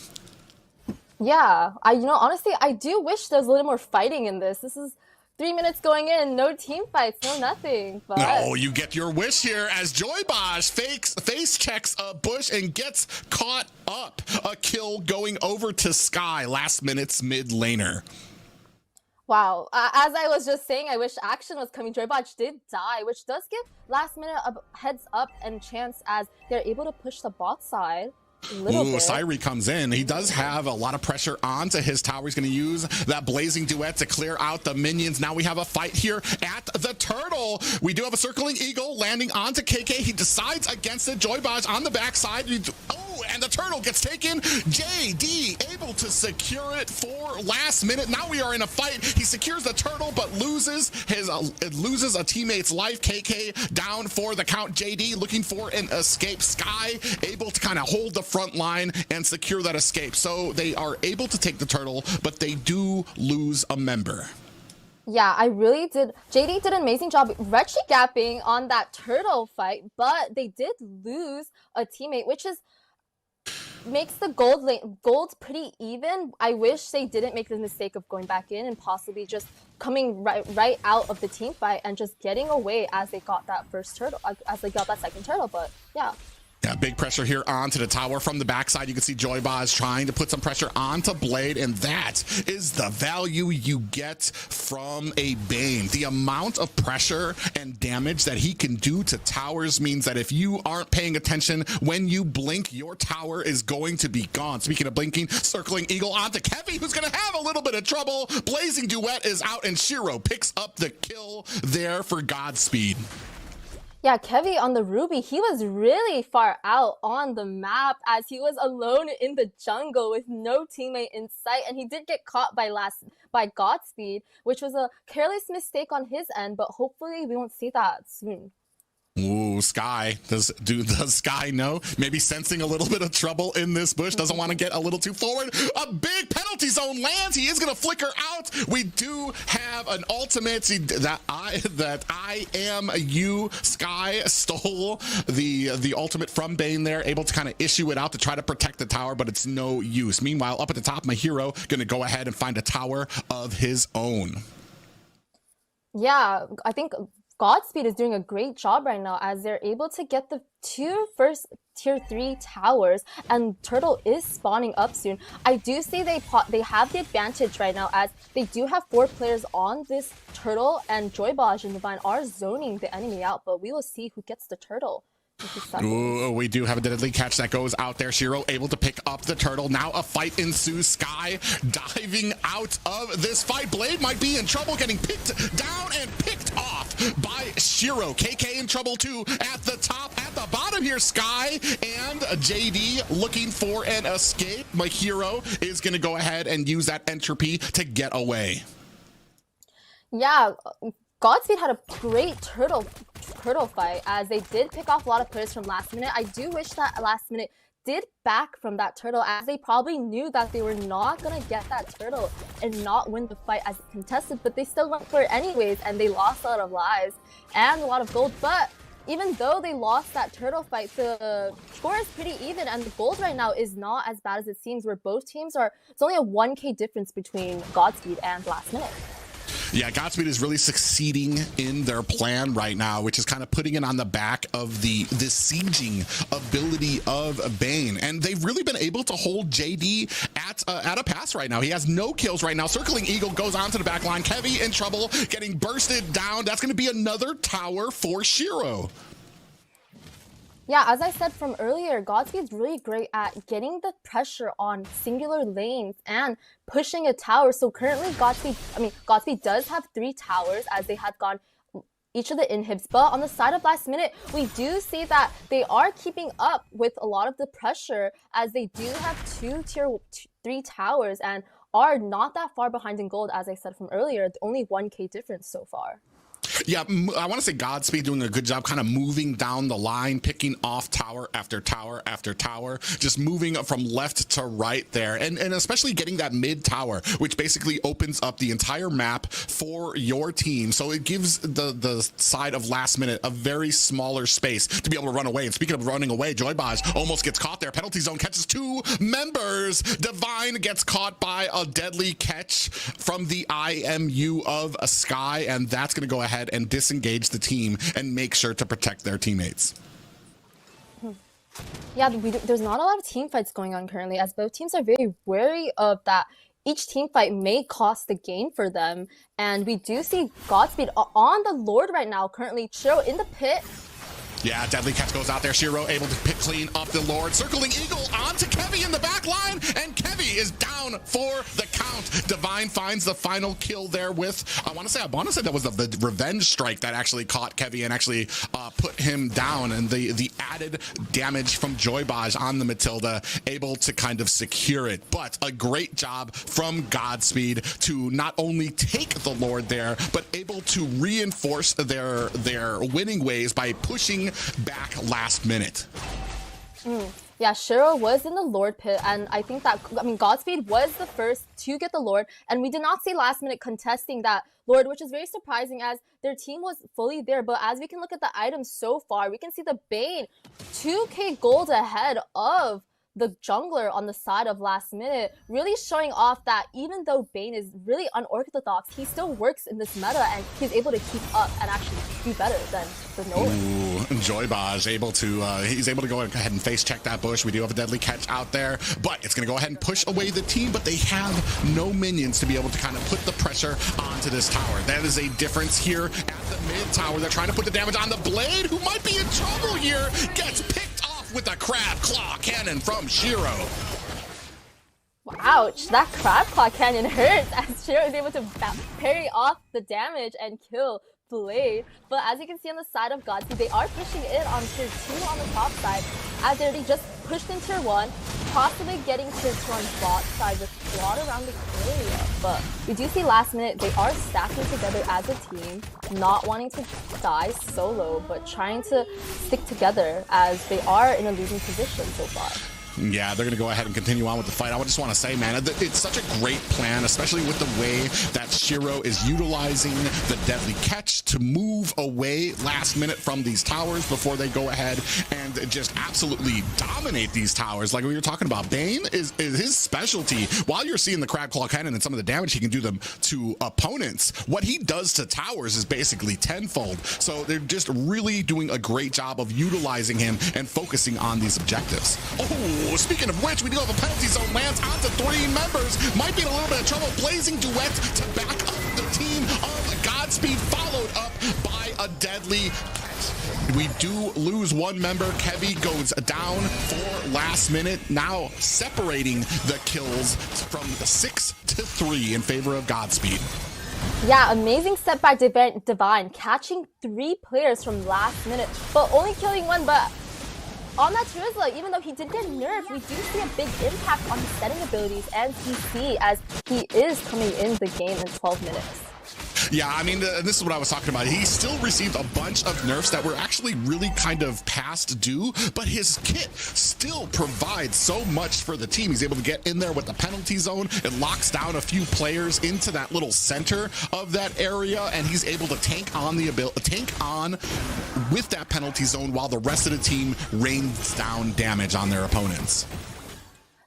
Yeah, honestly, I do wish there was a little more fighting in this. This is 3 minutes going in, no team fights, no nothing. But no, you get your wish here as JoyBoj face checks a bush and gets caught up. A kill going over to Sky, last minute's mid laner. Wow, as I was just saying, I wish action was coming. JoyBoj did die, which does give last minute a heads up and chance as they're able to push the bot side. Ooh, Syrie comes in. He does have a lot of pressure onto his tower. He's going to use that blazing duet to clear out the minions. Now we have a fight here at the turtle. We do have a circling eagle landing onto KK. He decides against it. JoyBoj on the backside. Oh, and the turtle gets taken. JD able to secure it for last minute. Now we are in a fight. He secures the turtle, but loses a teammate's life. KK down for the count. JD looking for an escape. Sky able to kind of hold the front line and secure that escape. So they are able to take the turtle, but they do lose a member. Yeah, I really did. JD did an amazing job retry gapping on that turtle fight, but they did lose a teammate, which makes the gold pretty even. I wish they didn't make the mistake of going back in and possibly just coming right out of the team fight and just getting away as they got that first turtle, as they got that second turtle. But yeah. Yeah, big pressure here onto the tower from the backside. You can see JoyBoj trying to put some pressure onto Blade, and that is the value you get from a Bane. The amount of pressure and damage that he can do to towers means that if you aren't paying attention, when you blink, your tower is going to be gone. Speaking of blinking, circling eagle onto Kevy, who's going to have a little bit of trouble. Blazing duet is out, and Shiro picks up the kill there for Godspeed. Yeah, Kevy on the Ruby, he was really far out on the map as he was alone in the jungle with no teammate in sight, and he did get caught by Godspeed, which was a careless mistake on his end, but hopefully we won't see that soon. Ooh, Sky. Does Sky know? Maybe sensing a little bit of trouble in this bush. Doesn't want to get a little too forward. A big penalty zone lands. He is going to flicker out. We do have an ultimate that I am you. Sky stole the ultimate from Bane there, able to kind of issue it out to try to protect the tower, but it's no use. Meanwhile, up at the top, my hero going to go ahead and find a tower of his own. Yeah, I think Godspeed is doing a great job right now as they're able to get the two first tier 3 towers, and turtle is spawning up soon. I do see they have the advantage right now as they do have 4 players on this turtle, and JoyBoj and Divine are zoning the enemy out, but we will see who gets the turtle. Ooh, we do have a deadly catch that goes out there. Shiro able to pick up the turtle. Now a fight ensues. Sky diving out of this fight. Blade might be in trouble, getting picked down and picked off by Shiro. KK in trouble too at the top. At the bottom here, Sky and JD looking for an escape. My hero is going to go ahead and use that entropy to get away. Yeah, Godspeed had a great turtle fight as they did pick off a lot of players from last minute. I do wish that last minute did back from that turtle, as they probably knew that they were not gonna get that turtle and not win the fight as contested, but they still went for it anyways, and they lost a lot of lives and a lot of gold. But even though they lost that turtle fight, the score is pretty even, and the gold right now is not as bad as it seems, where both teams are, it's only a 1k difference between Godspeed and last minute. Yeah, Godspeed is really succeeding in their plan right now, which is kind of putting it on the back of the sieging ability of Bane. And they've really been able to hold JD at a pass right now. He has no kills right now. Circling Eagle goes onto the back line. Kevy in trouble, getting bursted down. That's going to be another tower for Shiro. Yeah, as I said from earlier, Godspeed's really great at getting the pressure on singular lanes and pushing a tower. So currently Godspeed does have 3 towers, as they had gone each of the inhibs. But on the side of last minute, we do see that they are keeping up with a lot of the pressure, as they do have 2 tier 3 towers and are not that far behind in gold, as I said from earlier, only 1k difference so far. Yeah, I want to say Godspeed doing a good job kind of moving down the line, picking off tower after tower after tower, just moving from left to right there, and especially getting that mid tower, which basically opens up the entire map for your team. So it gives the side of last minute a very smaller space to be able to run away. And speaking of running away, JoyBoj almost gets caught there. Penalty zone catches 2 members. Divine gets caught by a deadly catch from the IMU of a Sky, and that's going to go ahead and disengage the team and make sure to protect their teammates. Yeah, there's not a lot of team fights going on currently, as both teams are very wary of that each team fight may cost the game for them. And we do see Godspeed on the Lord right now, currently Shiro in the pit. Yeah, deadly catch goes out there. Shiro able to pick clean up the Lord. Circling Eagle onto Kevy in the back line, and Kevy is down for the count. Divine finds the final kill there with, I want to say that was the revenge strike that actually caught Kevy and actually put him down, and the added damage from JoyBoj on the Matilda, able to kind of secure it. But a great job from Godspeed to not only take the Lord there, but able to reinforce their winning ways by pushing back last minute. Yeah, Shiro was in the Lord pit, and I think that, Godspeed was the first to get the Lord, and we did not see last minute contesting that Lord, which is very surprising, as their team was fully there. But as we can look at the items so far, we can see the Bane 2k gold ahead of the jungler on the side of last minute, really showing off that even though Bane is really unorthodox, he still works in this meta, and he's able to keep up and actually do better than the Nolan. Ooh, JoyBoj able to he's able to go ahead and face check that bush. We do have a deadly catch out there, but it's gonna go ahead and push away the team, but they have no minions to be able to kind of put the pressure onto this tower. That is a difference here at the mid tower. They're trying to put the damage on the Blade, who might be in trouble here, gets picked off with a crab claw cannon from Shiro. Ouch, that crab claw cannon hurts, as Shiro is able to parry off the damage and kill Blade. But as you can see on the side of Godspeed, they are pushing it on tier 2 on the top side, as they already just pushed in tier 1, possibly getting tier 2 on bot side with Claude around the area. But we do see last minute, they are stacking together as a team, not wanting to die solo, but trying to stick together, as they are in a losing position so far. Yeah, they're going to go ahead and continue on with the fight. I just want to say, man, it's such a great plan, especially with the way that Shiro is utilizing the deadly catch to move away last minute from these towers before they go ahead and just absolutely dominate these towers. Like we were talking about, Bane is his specialty. While you're seeing the crab claw cannon and some of the damage he can do them to opponents, what he does to towers is basically tenfold. So they're just really doing a great job of utilizing him and focusing on these objectives. Oh, speaking of which, we do have a penalty zone lands onto 3 members. Might be in a little bit of trouble. Blazing Duet to back up the team of Godspeed, followed up by a deadly catch. We do lose 1 member. Kevy goes down for last minute, now separating the kills from 6 to 3 in favor of Godspeed. Yeah, amazing set by Divine, catching 3 players from last minute, but only killing 1. But on that Charizla, even though he did get nerfed, we do see a big impact on his setting abilities and CC as he is coming in the game in 12 minutes. Yeah, I mean, this is what I was talking about. He still received a bunch of nerfs that were actually really kind of past due, but his kit still provides so much for the team. He's able to get in there with the penalty zone. It locks down a few players into that little center of that area, and he's able to tank on with that penalty zone while the rest of the team rains down damage on their opponents.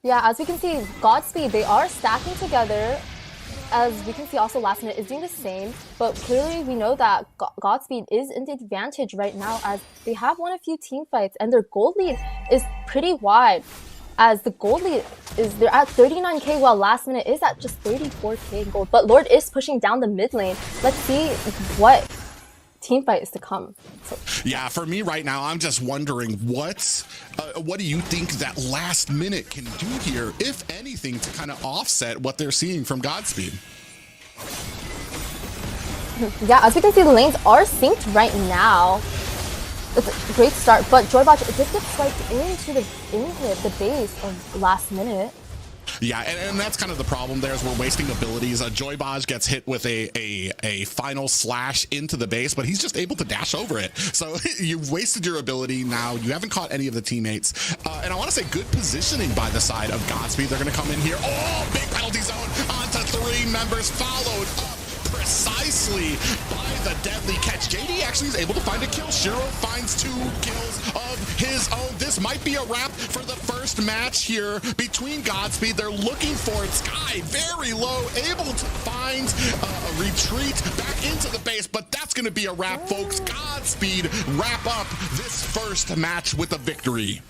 Yeah, as we can see, Godspeed, they are stacking together. As we can see, also last minute is doing the same, but clearly we know that Godspeed is in the advantage right now as they have won a few team fights and their gold lead is pretty wide. As the gold lead is, they're at 39k while last minute is at just 34k in gold. But Lord is pushing down the mid lane. Let's see what team fight is to come. Yeah, for me right now, I'm just wondering what do you think that last minute can do here, if anything, to kind of offset what they're seeing from Godspeed? Yeah, as we can see, the lanes are synced right now. It's a great start, but JoyBoj did get swiped into the base of last minute. Yeah, and that's kind of the problem there, is we're wasting abilities. JoyBoj gets hit with a final slash into the base, but he's just able to dash over it. So you've wasted your ability now. You haven't caught any of the teammates. And I want to say good positioning by the side of Godspeed. They're going to come in here. Oh, big penalty zone onto 3 members, followed up precisely by the deadly catch. JD actually is able to find a kill. Shiro finds 2 kills of his own. This might be a wrap for the first match here between Godspeed. They're looking for it. Sky very low, able to find a retreat back into the base, but that's going to be a wrap, folks. Godspeed wrap up this first match with a victory.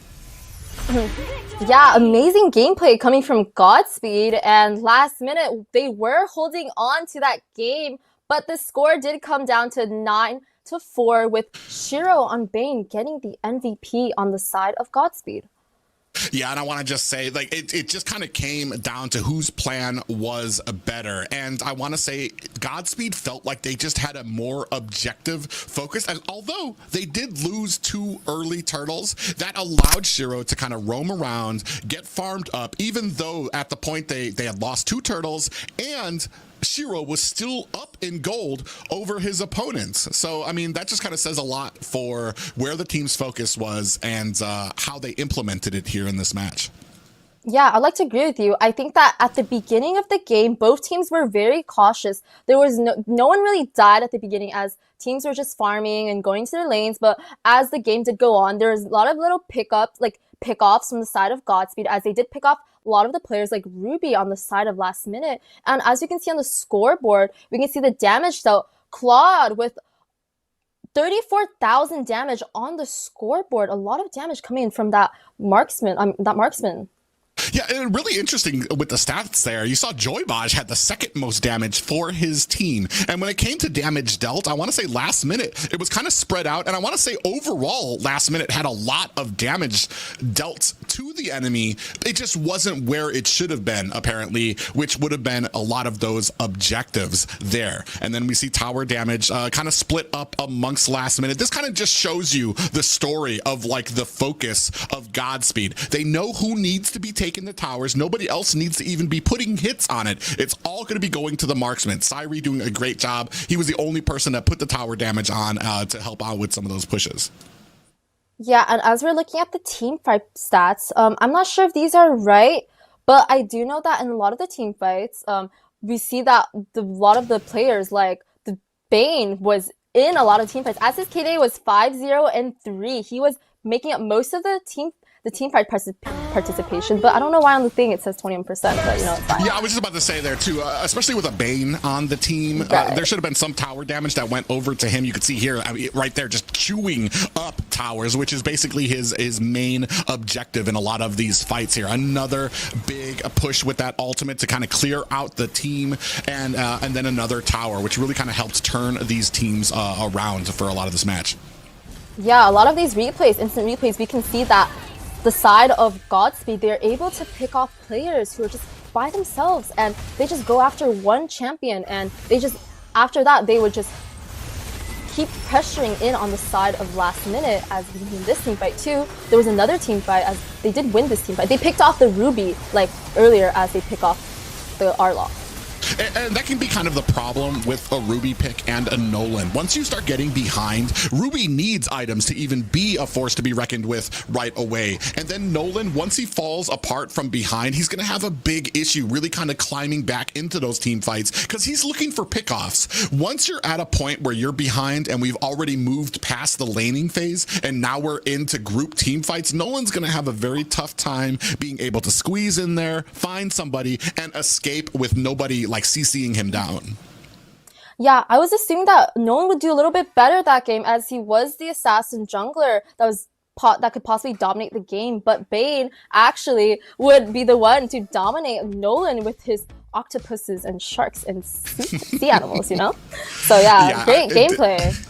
Yeah, amazing gameplay coming from Godspeed, and last minute they were holding on to that game, but the score did come down to 9-4 with Shiro on Bane getting the MVP on the side of Godspeed. Yeah, and I want to just say, like, it just kind of came down to whose plan was better. And I want to say Godspeed felt like they just had a more objective focus. And although they did lose 2 early turtles, that allowed Shiro to kind of roam around, get farmed up, even though at the point they had lost 2 turtles and Shiro was still up in gold over his opponents. So, I mean, that just kind of says a lot for where the team's focus was and how they implemented it here in this match. Yeah, I'd like to agree with you. I think that at the beginning of the game, both teams were very cautious. There was no one really died at the beginning as teams were just farming and going to their lanes. But as the game did go on, there was a lot of little pickoffs from the side of Godspeed as they did pick off a lot of the players like Ruby on the side of last minute. And as you can see on the scoreboard, we can see the damage dealt. Claude with 34,000 damage on the scoreboard. A lot of damage coming in from that marksman. Yeah, and really interesting with the stats there. You saw JoyBoj had the 2nd most damage for his team. And when it came to damage dealt, I want to say last minute, it was kind of spread out. And I want to say overall, last minute had a lot of damage dealt to the enemy. It just wasn't where it should have been, apparently, which would have been a lot of those objectives there. And then we see tower damage kind of split up amongst last minute. This kind of just shows you the story of like the focus of Godspeed. They know who needs to be taking the towers. Nobody else needs to even be putting hits on it. It's all going to be going to the marksman. Sairi doing a great job. He was the only person that put the tower damage on to help out with some of those pushes. Yeah, and as we're looking at the team fight stats, I'm not sure if these are right, but I do know that in a lot of the team fights, we see that a lot of the players, like the Bane, was in a lot of team fights. As his KD was 5-0 and 3, he was making up most of the team fight participation, but I don't know why on the thing it says 21%, but you know, it's fine. Yeah, I was just about to say there too, especially with a Bane on the team, there should have been some tower damage that went over to him. You could see here, I mean, right there, just chewing up towers, which is basically his main objective in a lot of these fights here. Another big push with that ultimate to kind of clear out the team, and then another tower, which really kind of helped turn these teams around for a lot of this match. Yeah, a lot of these replays, instant replays, we can see that the side of Godspeed, they're able to pick off players who are just by themselves and they just go after one champion and they just after that, they would just keep pressuring in on the side of last minute. As in this team fight too, there was another team fight as they did win this team fight. They picked off the Ruby like earlier as they pick off the Arlock. And that can be kind of the problem with a Ruby pick and a Nolan. Once you start getting behind, Ruby needs items to even be a force to be reckoned with right away. And then Nolan, once he falls apart from behind, he's going to have a big issue really kind of climbing back into those team fights because he's looking for pickoffs. Once you're at a point where you're behind and we've already moved past the laning phase and now we're into group team fights, Nolan's going to have a very tough time being able to squeeze in there, find somebody, and escape with nobody like CCing him down. Yeah, I was assuming that Nolan would do a little bit better that game as he was the assassin jungler that could possibly dominate the game, but Bane actually would be the one to dominate Nolan with his octopuses and sharks and sea animals, you know? So yeah, great gameplay.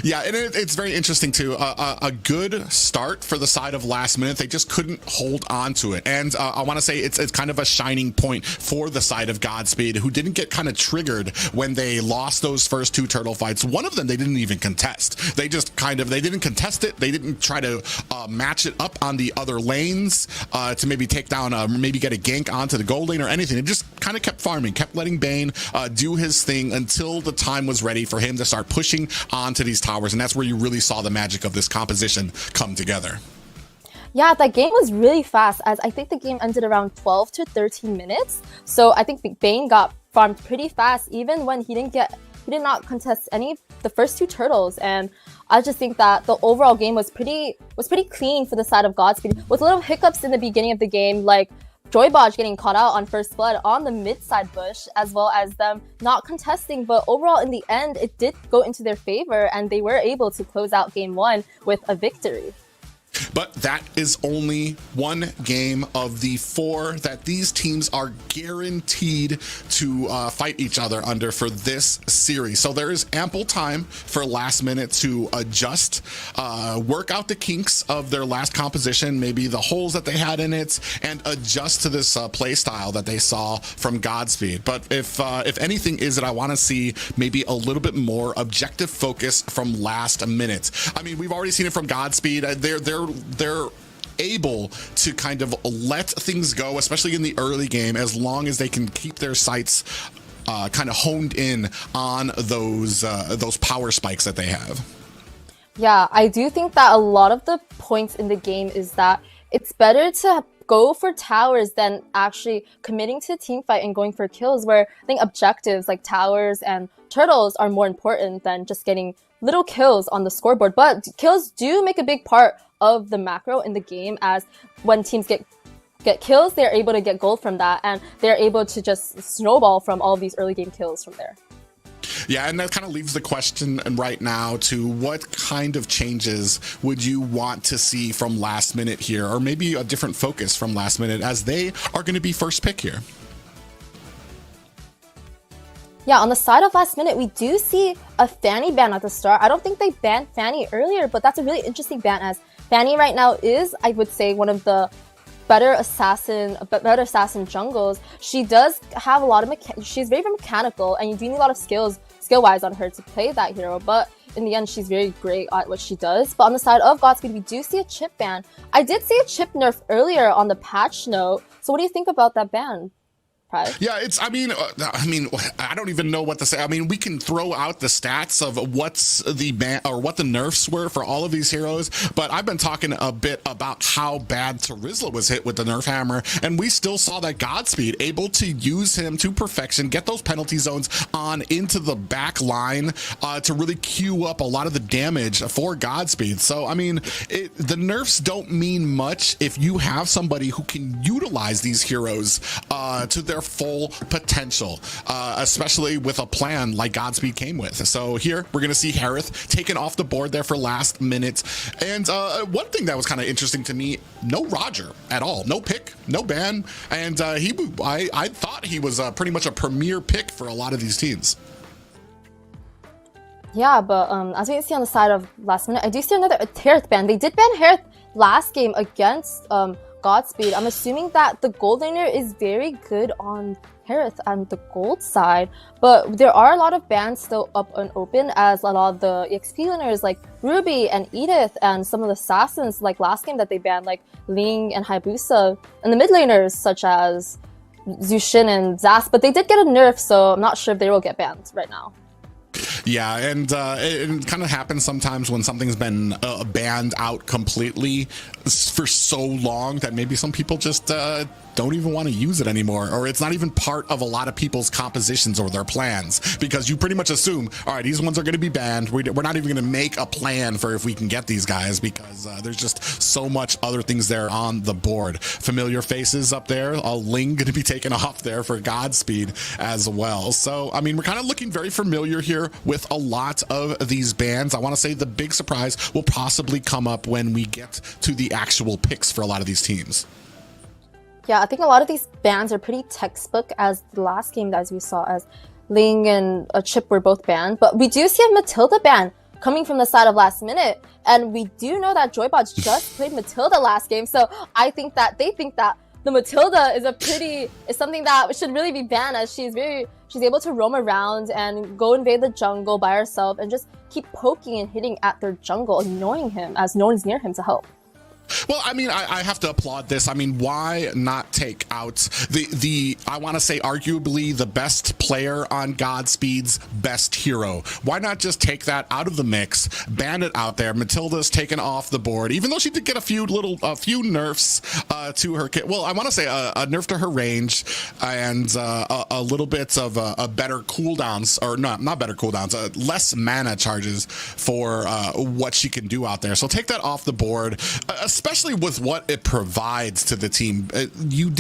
Yeah, and it's very interesting too. A good start for the side of last minute. They just couldn't hold on to it. And I want to say it's kind of a shining point for the side of Godspeed, who didn't get kind of triggered when they lost those first two turtle fights. One of them they didn't even contest. They just they didn't contest it. They didn't try to match it up on the other lanes to maybe take down, maybe get a gank onto the gold lane or anything. It just kind of kept farming, kept letting Bane do his thing until the time was ready for him to start pushing onto these towers, and that's where you really saw the magic of this composition come together. Yeah, that game was really fast, as I think the game ended around 12 to 13 minutes. So I think Bane got farmed pretty fast, even when he did not contest any of the first two turtles. And I just think that the overall game was pretty clean for the side of Godspeed, with little hiccups in the beginning of the game, like JoyBoj getting caught out on first blood on the mid-side bush, as well as them not contesting. But overall, in the end, it did go into their favor, and they were able to close out game one with a victory. But that is only one game of the four that these teams are guaranteed to fight each other under for this series. So there is ample time for last minute to adjust, work out the kinks of their last composition, maybe the holes that they had in it, and adjust to this play style that they saw from Godspeed. But if anything is it, I want to see maybe a little bit more objective focus from last minute. I mean, we've already seen it from Godspeed. They're able to kind of let things go, especially in the early game, as long as they can keep their sights kind of honed in on those power spikes that they have. Yeah, I do think that a lot of the points in the game is that it's better to go for towers than actually committing to a team fight and going for kills, where I think objectives like towers and turtles are more important than just getting little kills on the scoreboard. But kills do make a big part of the macro in the game, as when teams get kills, they're able to get gold from that, and they're able to just snowball from all of these early game kills from there. Yeah, and that kind of leaves the question right now to what kind of changes would you want to see from last minute here, or maybe a different focus from last minute, as they are going to be first pick here. Yeah, on the side of last minute, we do see a Fanny ban at the start. I don't think they banned Fanny earlier, but that's a really interesting ban, as Fanny right now is, I would say, one of the better assassin jungles. She does have a lot of she's very mechanical, and you do need a lot of skill-wise on her to play that hero, but in the end, she's very great at what she does. But on the side of Godspeed, we do see a chip ban. I did see a chip nerf earlier on the patch note, so what do you think about that ban? Yeah, I mean, I don't even know what to say. I mean, we can throw out the stats of what's the ban or what the nerfs were for all of these heroes, but I've been talking a bit about how bad Terizla was hit with the nerf hammer, and we still saw that Godspeed able to use him to perfection, get those penalty zones on into the back line to really queue up a lot of the damage for Godspeed. So, I mean, the nerfs don't mean much if you have somebody who can utilize these heroes to their full potential, especially with a plan like Godspeed came with. So here we're going to see Harith taken off the board there for last minute. And one thing that was kind of interesting to me, no Roger at all, no pick, no ban. And I thought he was pretty much a premier pick for a lot of these teams. Yeah, but as we can see on the side of last minute, I do see another Harith ban. They did ban Harith last game against Godspeed, I'm assuming that the gold laner is very good on Harith and the gold side, but there are a lot of bans still up and open, as a lot of the EXP laners like Ruby and Edith and some of the assassins like last game that they banned, like Ling and Hayabusa, and the mid laners such as Zushin and Zas, but they did get a nerf, so I'm not sure if they will get banned right now. Yeah, and it kind of happens sometimes when something's been banned out completely for so long that maybe some people just don't even want to use it anymore, or it's not even part of a lot of people's compositions or their plans, because you pretty much assume, all right, these ones are going to be banned. We're not even going to make a plan for if we can get these guys, because there's just so much other things there on the board. Familiar faces up there, a Ling going to be taken off there for Godspeed as well. So, I mean, we're kind of looking very familiar here with a lot of these bans. I want to say the big surprise will possibly come up when we get to the actual picks for a lot of these teams. Yeah, I think a lot of these bans are pretty textbook, as the last game as we saw, as Ling and Chip were both banned. But we do see a Matilda ban coming from the side of last minute. And we do know that JoyBoj just played Matilda last game. So I think that they think that the Matilda is something that should really be banned, as she's able to roam around and go invade the jungle by herself and just keep poking and hitting at their jungle, annoying him as no one's near him to help. Well, I mean, I have to applaud this. I mean, why not take out the I want to say arguably the best player on Godspeed's best hero? Why not just take that out of the mix, ban it out there? Matilda's taken off the board, even though she did get a few nerfs to her kit. Well, I want to say a nerf to her range and a little bit of a better cooldowns, or not better cooldowns, less mana charges for what she can do out there. So take that off the board. Especially with what it provides to the team. You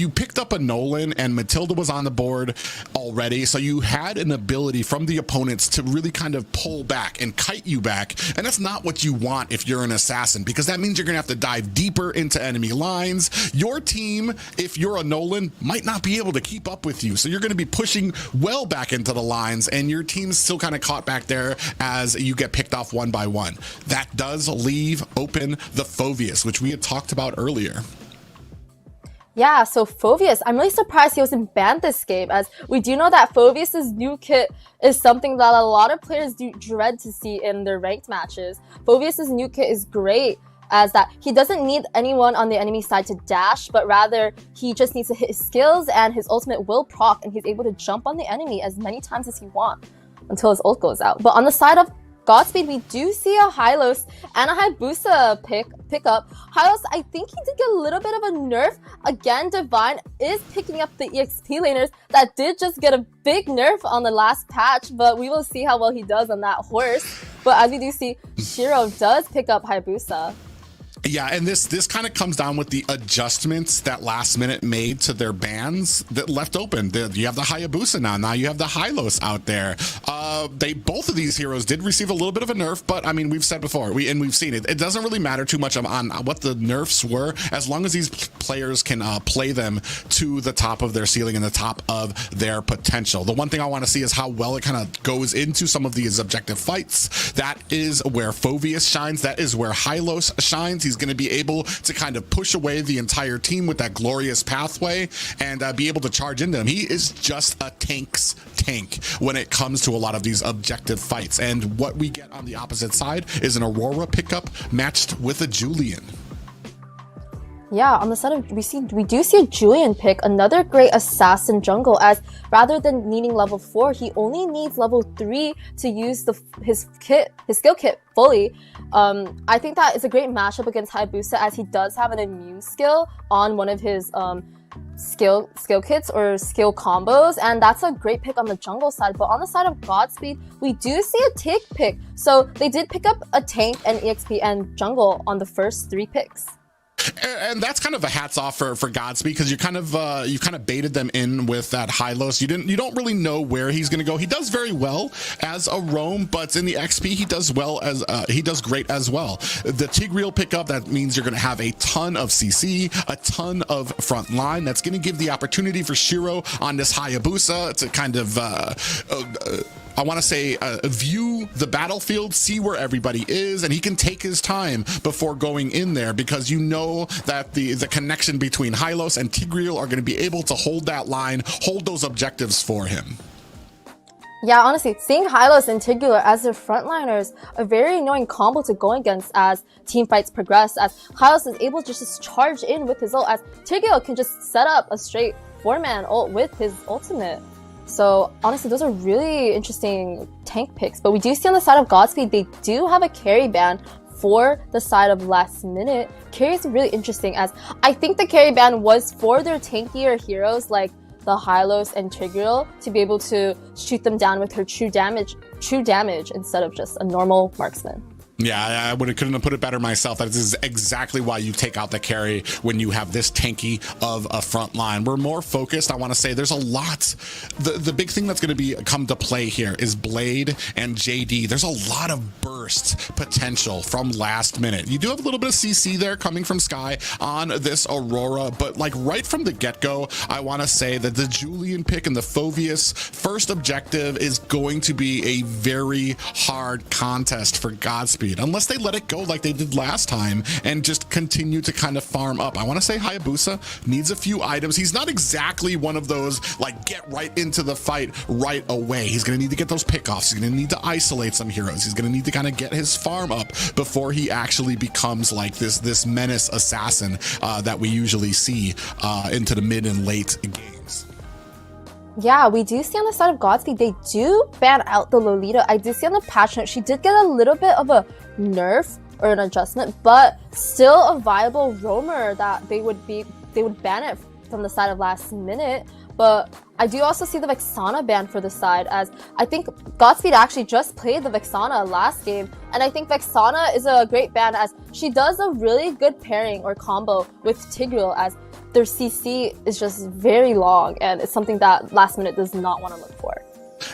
picked up a Nolan and Matilda was on the board already, so you had an ability from the opponents to really kind of pull back and kite you back, and that's not what you want if you're an assassin, because that means you're gonna have to dive deeper into enemy lines. Your team, if you're a Nolan, might not be able to keep up with you, so you're gonna be pushing well back into the lines, and your team's still kind of caught back there as you get picked off one by one. That does leave open the Phoveus, which we had talked about earlier. Yeah, so Phoveus, I'm really surprised he wasn't banned this game, as we do know that Phoveus's new kit is something that a lot of players do dread to see in their ranked matches. Phoveus's new kit is great, as that he doesn't need anyone on the enemy side to dash, but rather he just needs to hit his skills and his ultimate will proc, and he's able to jump on the enemy as many times as he wants until his ult goes out. But on the side of Godspeed, we do see a Hylos and a Hayabusa pick up. Hylos, I think he did get a little bit of a nerf. Again, Divine is picking up the EXP laners that did just get a big nerf on the last patch, but we will see how well he does on that horse. But as we do see, Shiro does pick up Hayabusa. Yeah, and this kind of comes down with the adjustments that last minute made to their bans that left open. You have the Hayabusa now you have the Hylos out there. Both of these heroes did receive a little bit of a nerf, but I mean, we've said before, we've seen it. It doesn't really matter too much on what the nerfs were, as long as these players can play them to the top of their ceiling and the top of their potential. The one thing I want to see is how well it kind of goes into some of these objective fights. That is where Phoveus shines. That is where Hylos shines. He's going to be able to kind of push away the entire team with that glorious pathway and be able to charge into them. He is just a tank's tank when it comes to a lot of these objective fights. And what we get on the opposite side is an Aurora pickup matched with a Julian. Yeah, on the side of we do see a Julian pick, another great assassin jungle, as rather than needing level 4, he only needs level 3 to use his skill kit fully. I think that is a great matchup against Hayabusa, as he does have an immune skill on one of his skill kits or skill combos, and that's a great pick on the jungle side. But on the side of Godspeed, we do see a tank pick, so they did pick up a tank and EXP and jungle on the first 3 picks. And that's kind of a hats off for Godspeed, because you kind of baited them in with that Hylos. You don't really know where he's going to go. He does very well as a roam, but in the XP he does great as well. The Tigreal pickup, that means you're going to have a ton of CC, a ton of front line. That's going to give the opportunity for Shiro on this Hayabusa to kind of I want to say, view the battlefield, see where everybody is, and he can take his time before going in there, because you know that the connection between Hylos and Tigreal are going to be able to hold that line, hold those objectives for him. Yeah, honestly, seeing Hylos and Tigreal as their frontliners, a very annoying combo to go against as team fights progress, as Hylos is able to just charge in with his ult, as Tigreal can just set up a straight 4-man ult with his ultimate. So honestly, those are really interesting tank picks. But we do see on the side of Godspeed, they do have a carry ban for the side of last minute. Carry is really interesting, as I think the carry ban was for their tankier heroes like the Hylos and Tigreal to be able to shoot them down with her true damage instead of just a normal marksman. Yeah, couldn't have put it better myself. That is exactly why you take out the carry when you have this tanky of a front line. We're more focused. I want to say there's a lot. The big thing that's going to come to play here is Blade and JD. There's a lot of burst potential from last minute. You do have a little bit of CC there coming from Sky on this Aurora, but like right from the get-go, I want to say that the Julian pick and the Phoveus first objective is going to be a very hard contest for Godspeed, unless they let it go like they did last time and just continue to kind of farm up. I want to say Hayabusa needs a few items. He's not exactly one of those like get right into the fight right away. He's going to need to get those pickoffs. He's going to need to isolate some heroes. He's going to need to kind of get his farm up before he actually becomes like this menace assassin that we usually see into the mid and late games. Yeah, we do see on the side of Godspeed, they do ban out the Lolita. I did see on the patch note, she did get a little bit of a nerf or an adjustment, but still a viable roamer that they would ban it from the side of last minute. But I do also see the Vexana ban for the side, as I think Godspeed actually just played the Vexana last game, and I think Vexana is a great ban as she does a really good pairing or combo with Tigreal, as their CC is just very long, and it's something that last minute does not want to look for.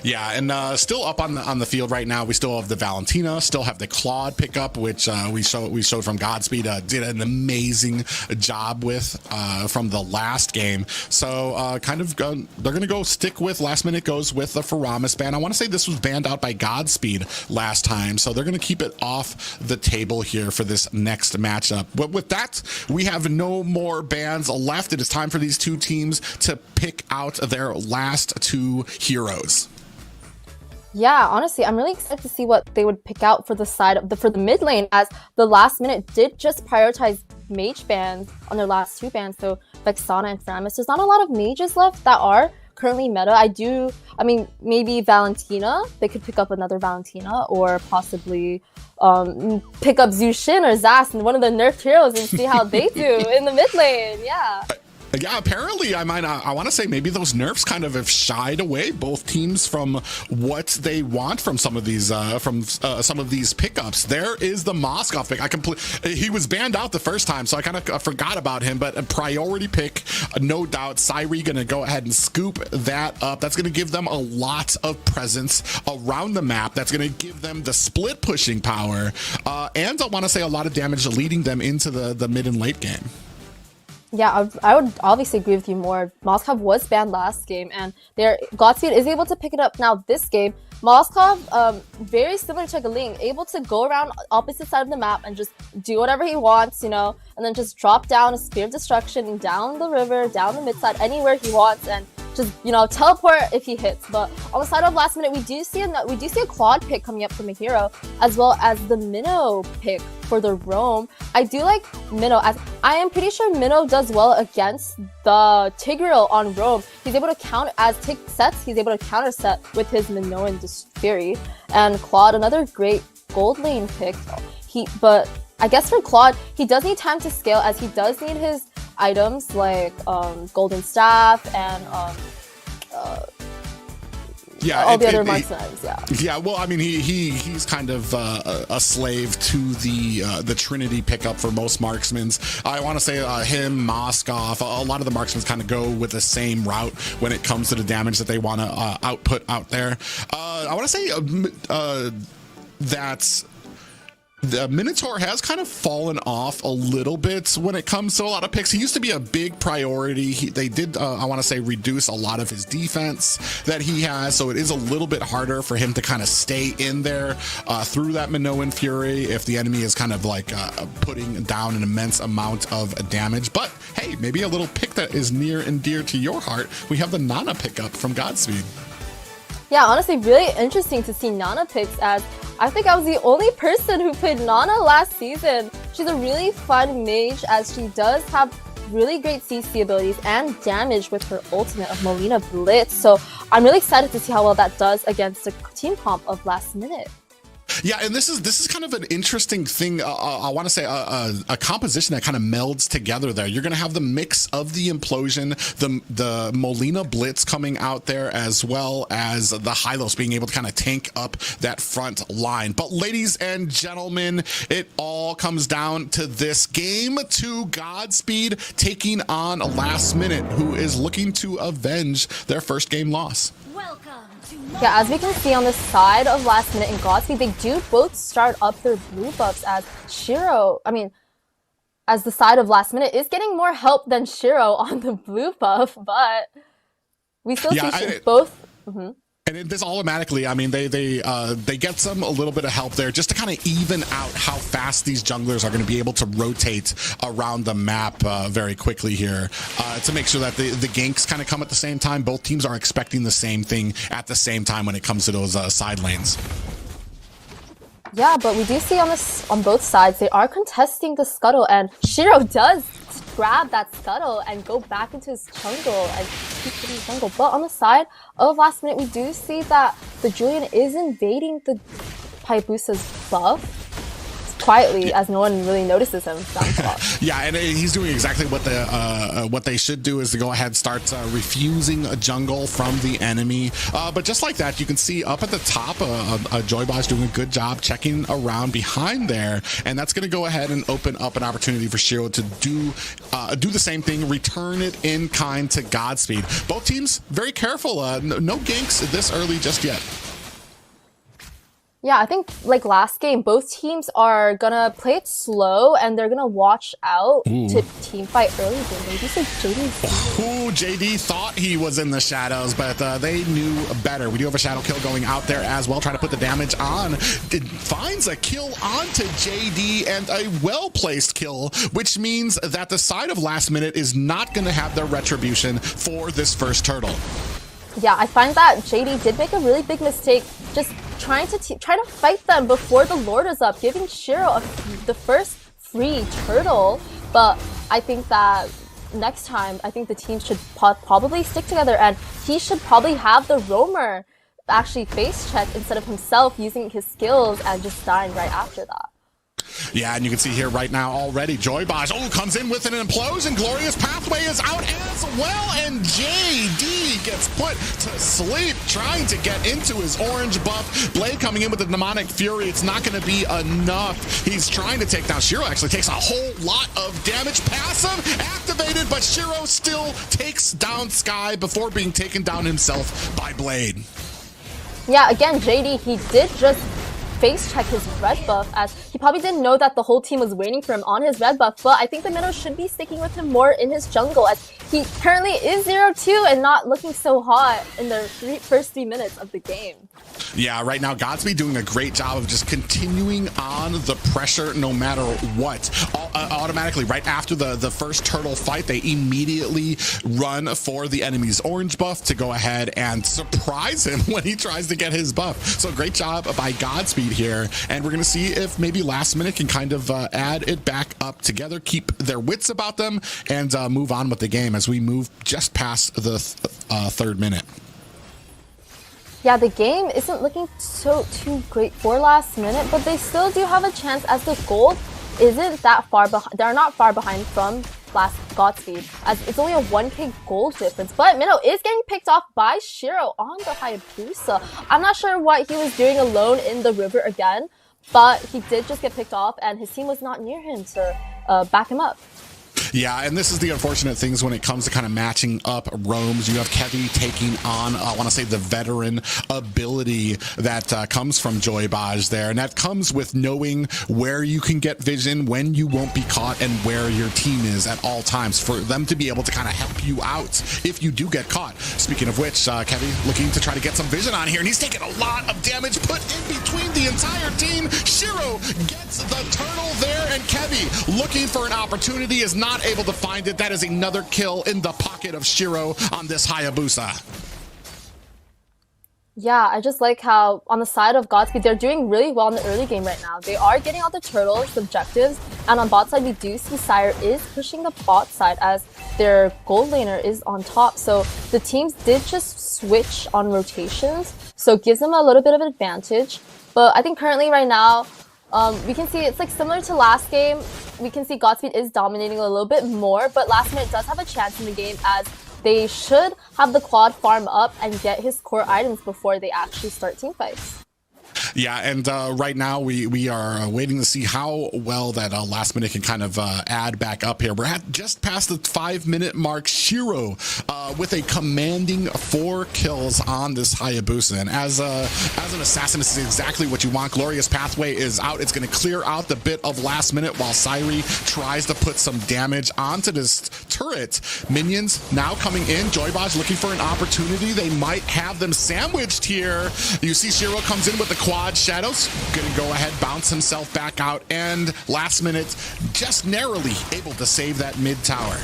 Yeah, and still up on the field right now, we still have the Valentina, still have the Claude pickup, which we showed from Godspeed, did an amazing job with from the last game. So they're gonna go stick with last minute goes with the Faramis ban. I want to say this was banned out by Godspeed last time, so they're gonna keep it off the table here for this next matchup. But with that, we have no more bans left. It is time for these two teams to pick out their last two heroes. Yeah, honestly, I'm really excited to see what they would pick out for the side of for the mid lane, as the last minute did just prioritize mage bans on their last two bans. So Vexana and Faramis. There's not a lot of mages left that are currently meta. I mean, maybe Valentina. They could pick up another Valentina, or possibly pick up Zushin or Zas and one of the nerfed heroes and see how they do in the mid lane. Yeah. Yeah, apparently I want to say maybe those nerfs kind of have shied away both teams from what they want from some of these pickups. There is the Moskov pick. He was banned out the first time, so I kind of forgot about him, but a priority pick, no doubt. Sairi gonna go ahead and scoop that up. That's gonna give them a lot of presence around the map. That's gonna give them the split pushing power, and I want to say a lot of damage leading them into the mid and late game. Yeah, I would obviously agree with you more. Moskov was banned last game, and Godspeed is able to pick it up now this game. Moskov, very similar to Galing, able to go around opposite side of the map and just do whatever he wants, you know, and then just drop down a Spear of Destruction down the river, down the mid side, anywhere he wants, and just, you know, teleport if he hits. But on the side of last minute, we do see a Claude pick coming up from a hero, as well as the Minnow pick for the Roam. I do like Minnow, as I am pretty sure Minnow does well against the Tigreal on Roam. He's able to counter, as Tig sets, he's able to counter set with his Minoan Fury. And Claude, another great gold lane pick. But I guess for Claude, he does need time to scale, as he does need his items like Golden Staff and all the other marksmans. Yeah, well, I mean, he's kind of a slave to the Trinity pickup for most marksmen. I want to say him, Moskov, a lot of the marksmen kind of go with the same route when it comes to the damage that they want to output out there. I want to say that The Minotaur has kind of fallen off a little bit when it comes to a lot of picks. He used to be a big priority. They did, I want to say, reduce a lot of his defense that he has, so it is a little bit harder for him to kind of stay in there through that Minoan Fury if the enemy is kind of like putting down an immense amount of damage. But hey, maybe a little pick that is near and dear to your heart. We have the Nana pickup from Godspeed. Yeah, honestly, really interesting to see Nana picks, as I think I was the only person who played Nana last season. She's a really fun mage, as she does have really great CC abilities and damage with her ultimate of Molina Blitz. So I'm really excited to see how well that does against the team comp of Last Minute. Yeah, and this is kind of an interesting thing. I want to say a composition that kind of melds together there. You're going to have the mix of the Implosion, the Molina Blitz coming out there, as well as the Hylos being able to kind of tank up that front line. But ladies and gentlemen, it all comes down to this. Game 2, Godspeed taking on Last Minute, who is looking to avenge their first game loss. Yeah, as we can see on the side of Last Minute and Godspeed, they do both start up their blue buffs, as as the side of Last Minute is getting more help than Shiro on the blue buff, but we still see both. And this automatically, I mean, they get a little bit of help there just to kind of even out how fast these junglers are going to be able to rotate around the map very quickly here to make sure that the ganks kind of come at the same time. Both teams are expecting the same thing at the same time when it comes to those side lanes. Yeah, but we do see on both sides, they are contesting the scuttle, and Shiro does grab that scuttle and go back into his jungle and keep hitting the jungle. But on the side of Last Minute, we do see that the Julian is invading the Hayabusa's buff quietly, as no one really notices him. Yeah, and he's doing exactly what they should do, is to go ahead and start refusing a jungle from the enemy. But just like that, you can see up at the top, JoyBoj doing a good job checking around behind there, and that's going to go ahead and open up an opportunity for Shiro to do the same thing, return it in kind to Godspeed. Both teams very careful. No ganks this early just yet. Yeah, I think like last game, both teams are gonna play it slow and they're gonna watch out to team fight early. Maybe say JD. JD thought he was in the shadows, but they knew better. We do have a shadow kill going out there as well, trying to put the damage on. It finds a kill onto JD, and a well-placed kill, which means that the side of Last Minute is not gonna have their retribution for this first turtle. Yeah, I find that JD did make a really big mistake just trying to fight them before the Lord is up, giving Shiro the first free turtle. But I think that next time, I think the team should probably stick together, and he should probably have the roamer actually face check instead of himself using his skills and just dying right after that. Yeah, and you can see here right now already, JoyBoj, comes in with an implosion. Glorious Pathway is out as well, and JD gets put to sleep trying to get into his orange buff. Blade coming in with the Mnemonic Fury. It's not going to be enough. He's trying to take down Shiro. Actually takes a whole lot of damage. Passive activated, but Shiro still takes down Sky before being taken down himself by Blade. Yeah, again, JD, he did just face check his red buff, as he probably didn't know that the whole team was waiting for him on his red buff, but I think the Minnow should be sticking with him more in his jungle, as he currently is 0-2 and not looking so hot in the first 3 minutes of the game. Yeah, right now Godspeed doing a great job of just continuing on the pressure no matter what. Automatically, right after the first turtle fight, they immediately run for the enemy's orange buff to go ahead and surprise him when he tries to get his buff. So great job by Godspeed here, and we're going to see if maybe Last Minute can kind of add it back up together, keep their wits about them, and move on with the game as we move just past the third minute. Yeah, the game isn't looking too great for Last Minute, but they still do have a chance, as the gold isn't that far behind. They're not far behind from Godspeed, as it's only a 1k gold difference. But Minnow is getting picked off by Shiro on the Hayabusa. I'm not sure what he was doing alone in the river again, but he did just get picked off, and his team was not near him to back him up. Yeah, and this is the unfortunate things when it comes to kind of matching up roams. You have Kevy taking on, I want to say, the veteran ability that comes from JoyBoj there, and that comes with knowing where you can get vision, when you won't be caught, and where your team is at all times for them to be able to kind of help you out if you do get caught. Speaking of which, Kevy looking to try to get some vision on here, and he's taking a lot of damage put in between the entire team. Shiro gets the turtle there, and Kevy looking for an opportunity is not able to find it. That is another kill in the pocket of Shiro on this Hayabusa. Yeah, I just like how on the side of Godspeed, they're doing really well in the early game right now. They are getting all the turtles, the objectives, and on bot side, we do see Sire is pushing the bot side as their gold laner is on top. So the teams did just switch on rotations, so it gives them a little bit of an advantage. But I think currently right now, we can see it's like similar to last game. We can see Godspeed is dominating a little bit more, but Last Minute does have a chance in the game as they should have the Quad farm up and get his core items before they actually start team fights. Yeah, and right now we are waiting to see how well that Last Minute can kind of add back up here. We're at just past the 5-minute mark. Shiro with a commanding 4 kills on this Hayabusa, and as an assassin, this is exactly what you want. Glorious Pathway is out. It's going to clear out the bit of Last Minute while Sairi tries to put some damage onto this turret. Minions now coming in. JoyBoj looking for an opportunity. They might have them sandwiched here. You see Shiro comes in with the Quad Shadows, gonna go ahead, bounce himself back out, and Last Minute just narrowly able to save that mid tower.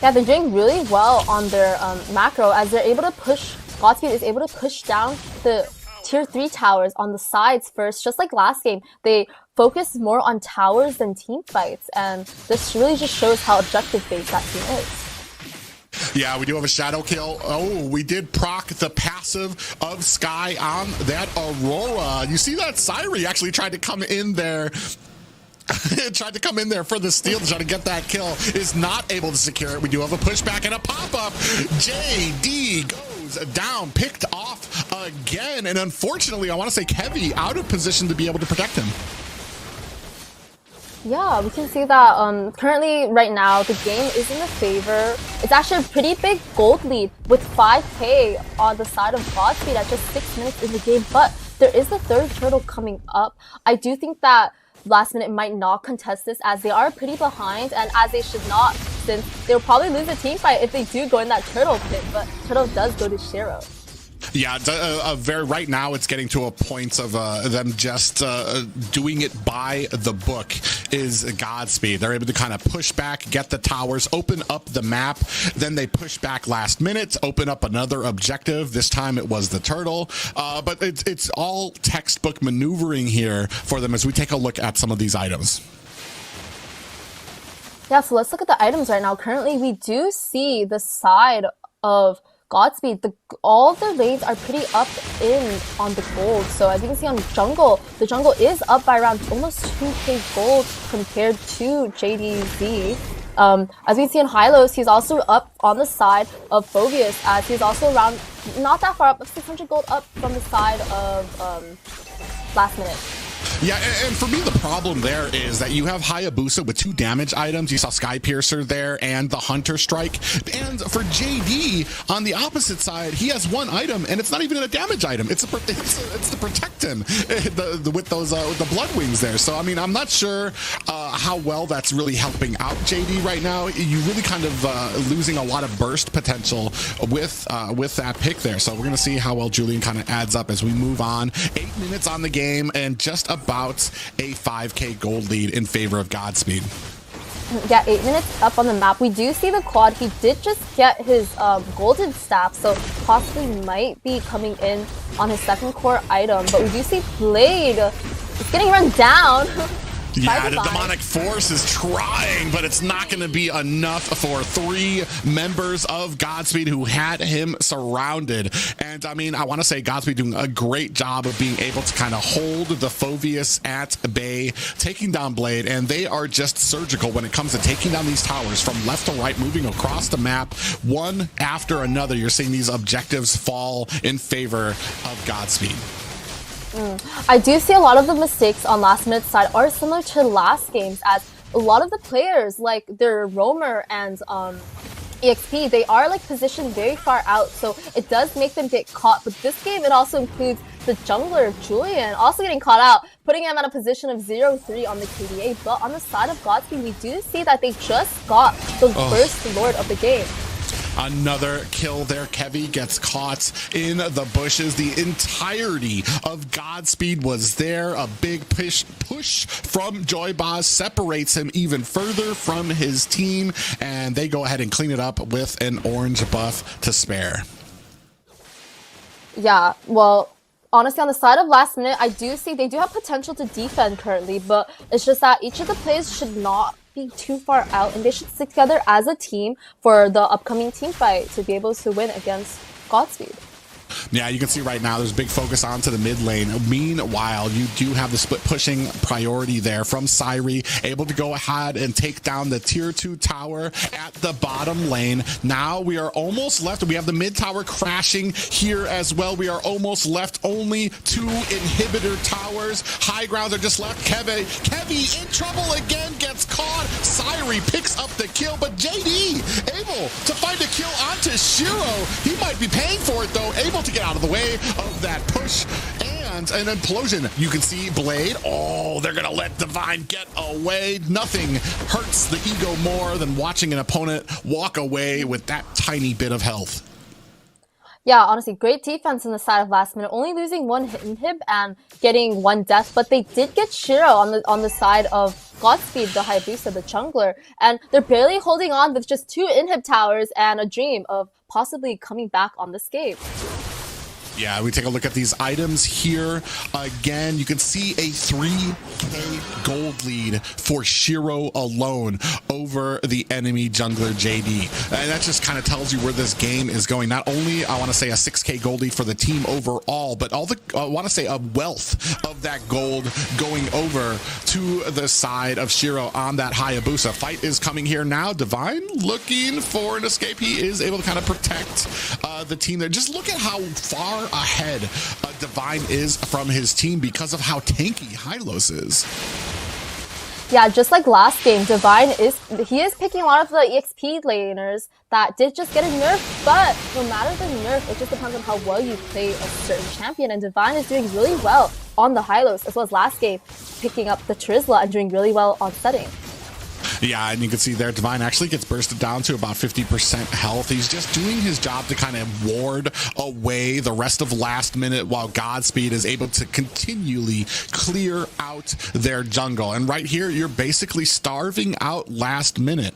Yeah, they're doing really well on their macro as they're able to push, Godspeed is able to push down the tier 3 towers on the sides first, just like last game. They focus more on towers than team fights, and this really just shows how objective-based that team is. Yeah, we do have a shadow kill. Oh, we did proc the passive of Sky on that Aurora. You see that Sairi actually tried to come in there. Tried to come in there for the steal to try to get that kill. Is not able to secure it. We do have a pushback and a pop-up. JD goes down, picked off again. And unfortunately, I want to say Kevy out of position to be able to protect him. Yeah, we can see that currently right now the game is in the favor. It's actually a pretty big gold lead with 5k on the side of Godspeed at just 6 minutes in the game, but there is the third turtle coming up. I do think that Last Minute might not contest this as they are pretty behind, and as they should not, since they'll probably lose a team fight if they do go in that turtle pit, but turtle does go to Shiro. Yeah, right now it's getting to a point of them just doing it by the book is Godspeed. They're able to kind of push back, get the towers, open up the map, then they push back Last Minute, open up another objective. This time it was the turtle, but it's all textbook maneuvering here for them as we take a look at some of these items. Yeah, so let's look at the items right now. Currently, we do see the side of Godspeed, all the lanes are pretty up in on the gold. So as you can see on jungle, the jungle is up by around almost 2k gold compared to JDZ. As we see in Hylos, he's also up on the side of Phoveus as he's also around, not that far up, 600 gold up from the side of Last Minute. Yeah, and for me, the problem there is that you have Hayabusa with 2 damage items. You saw Sky Piercer there and the Hunter Strike. And for JD, on the opposite side, he has 1 item, and it's not even a damage item. It's to protect him with those the Blood Wings there. So, I mean, I'm not sure how well that's really helping out JD right now. You really kind of losing a lot of burst potential with that pick there. So we're going to see how well Julian kind of adds up as we move on. 8 minutes on the game and just about a 5k gold lead in favor of Godspeed. Yeah, 8 minutes up on the map. We do see the Quad. He did just get his golden staff, so possibly might be coming in on his second core item. But we do see Blade. It's getting run down. Yeah, the demonic force is trying, but it's not going to be enough for 3 members of Godspeed who had him surrounded. And I mean, I want to say Godspeed doing a great job of being able to kind of hold the Phoveus at bay, taking down Blade, and they are just surgical when it comes to taking down these towers from left to right, moving across the map, one after another. You're seeing these objectives fall in favor of Godspeed. I do see a lot of the mistakes on Last Minute's side are similar to last games as a lot of the players, like their roamer and EXP, they are like positioned very far out, so it does make them get caught. But this game, it also includes the jungler Julian also getting caught out, putting him at a position of 0-3 on the KDA. But on the side of Godspeed, we do see that they just got the first Lord of the game. Another kill there. Kevy gets caught in the bushes. The entirety of Godspeed was there. A big push from JoyBoj separates him even further from his team, and they go ahead and clean it up with an orange buff to spare. Yeah, well, honestly, on the side of last minute, I do see they do have potential to defend currently, but it's just that each of the players should not be too far out, and they should stick together as a team for the upcoming team fight to be able to win against Godspeed. Yeah, you can see right now there's big focus onto the mid lane. Meanwhile, you do have the split pushing priority there from Syri, able to go ahead and take down the tier 2 tower at the bottom lane. Now we are almost left. We have the mid tower crashing here as well. We are almost left only 2 inhibitor towers. High grounds are just left. Kevy in trouble again, gets caught. Syri picks up the kill, but JD able to find a kill onto Shiro. He might be paying for it though, able to get out of the way of that push, and an implosion. You can see Blade. Oh, they're gonna let Divine get away. Nothing hurts the ego more than watching an opponent walk away with that tiny bit of health. Yeah, honestly, great defense on the side of last minute, only losing 1 hit inhib and getting 1 death, but they did get Shiro on the side of Godspeed, the Hayabusa, the jungler, and they're barely holding on with just 2 inhib towers and a dream of possibly coming back on this game. Yeah, we take a look at these items here. Again, you can see a 3k gold lead for Shiro alone over the enemy jungler JD. And that just kind of tells you where this game is going. Not only, I want to say, a 6k gold lead for the team overall, but all the, I want to say, a wealth of that gold going over to the side of Shiro on that Hayabusa. Fight is coming here now. Divine looking for an escape. He is able to kind of protect the team there. Just look at how far ahead Divine is from his team because of how tanky Hylos is. Yeah, just like last game, Divine is picking a lot of the EXP laners that did just get a nerf, but no matter the nerf, it just depends on how well you play a certain champion, and Divine is doing really well on the Hylos, as well as last game, picking up the Trizla and doing really well on setting. Yeah, and you can see there, Divine actually gets bursted down to about 50% health. He's just doing his job to kind of ward away the rest of last minute while Godspeed is able to continually clear out their jungle. And right here, you're basically starving out last minute.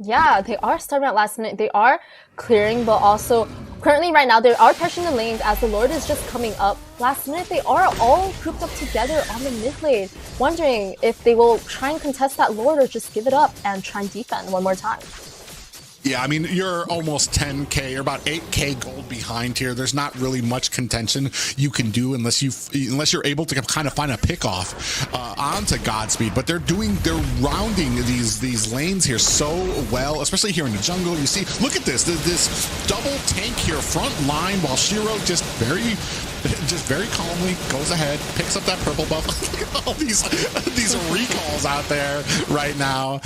Yeah, they are starting at last minute. They are clearing, but also currently right now they are pressuring the lanes as the Lord is just coming up. Last minute, they are all grouped up together on the mid lane, wondering if they will try and contest that Lord or just give it up and try and defend one more time. Yeah, I mean, you're almost 10k, you're about 8k gold behind here. There's not really much contention you can do unless you're able to kind of find a pick off onto Godspeed. But they're rounding these lanes here so well, especially here in the jungle. You see, look at this double tank here, front line, while Shiro just very calmly goes ahead, picks up that purple buff. All these recalls out there right now,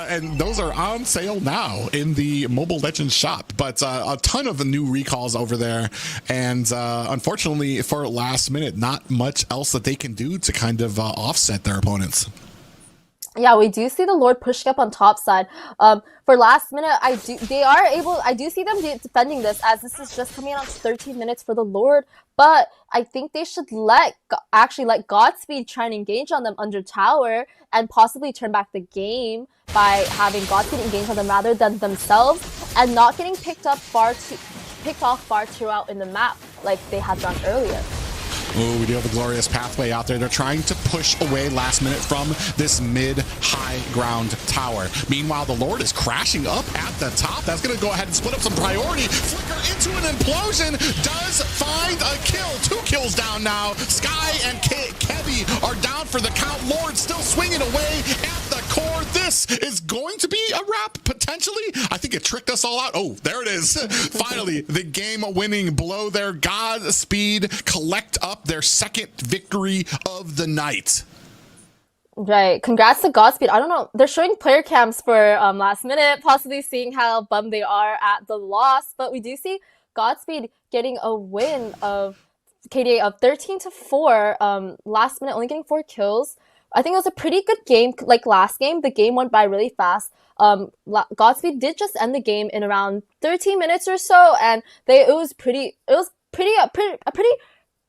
and those are on sale now in the Mobile Legends shop. But a ton of new recalls over there, and unfortunately for last minute, not much else that they can do to kind of offset their opponents. Yeah, we do see the Lord pushing up on top side. For last minute, I do see them defending this, as this is just coming out on 13 minutes for the Lord. But I think they should actually let Godspeed try and engage on them under tower and possibly turn back the game by having Godspeed engage on them rather than themselves and not getting picked off far too out in the map like they had done earlier. Oh, we do have a glorious pathway out there. They're trying to push away last minute from this mid-high ground tower. Meanwhile, the Lord is crashing up at the top. That's going to go ahead and split up some priority. Flicker into an implosion. Does find a kill. 2 kills down now. Sky and Kevy are down for the count. Lord still swinging away at the core. This is going to be a wrap, potentially. I think it tricked us all out. Oh, there it is. Finally, the game-winning blow there. Godspeed collect up their second victory of the night. Right. Congrats to Godspeed. I don't know. They're showing player cams for last minute, possibly seeing how bummed they are at the loss. But we do see Godspeed getting a win of KDA of 13-4. Last minute, only getting 4 kills. I think it was a pretty good game. Like last game, the game went by really fast. Godspeed did just end the game in around 13 minutes or so, and it was a pretty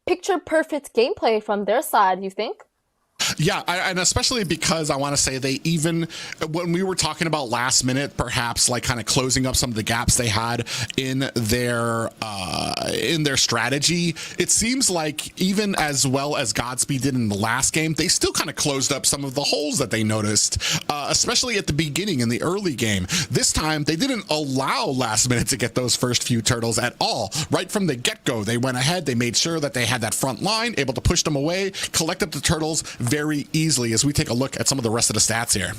picture perfect gameplay from their side. You think? Yeah, and especially because I want to say they even, when we were talking about last minute, perhaps like kind of closing up some of the gaps they had in their strategy, it seems like even as well as Godspeed did in the last game, they still kind of closed up some of the holes that they noticed, especially at the beginning in the early game. This time, they didn't allow last minute to get those first few turtles at all. Right from the get-go, they went ahead, they made sure that they had that front line, able to push them away, collect up the turtles very easily as we take a look at some of the rest of the stats here.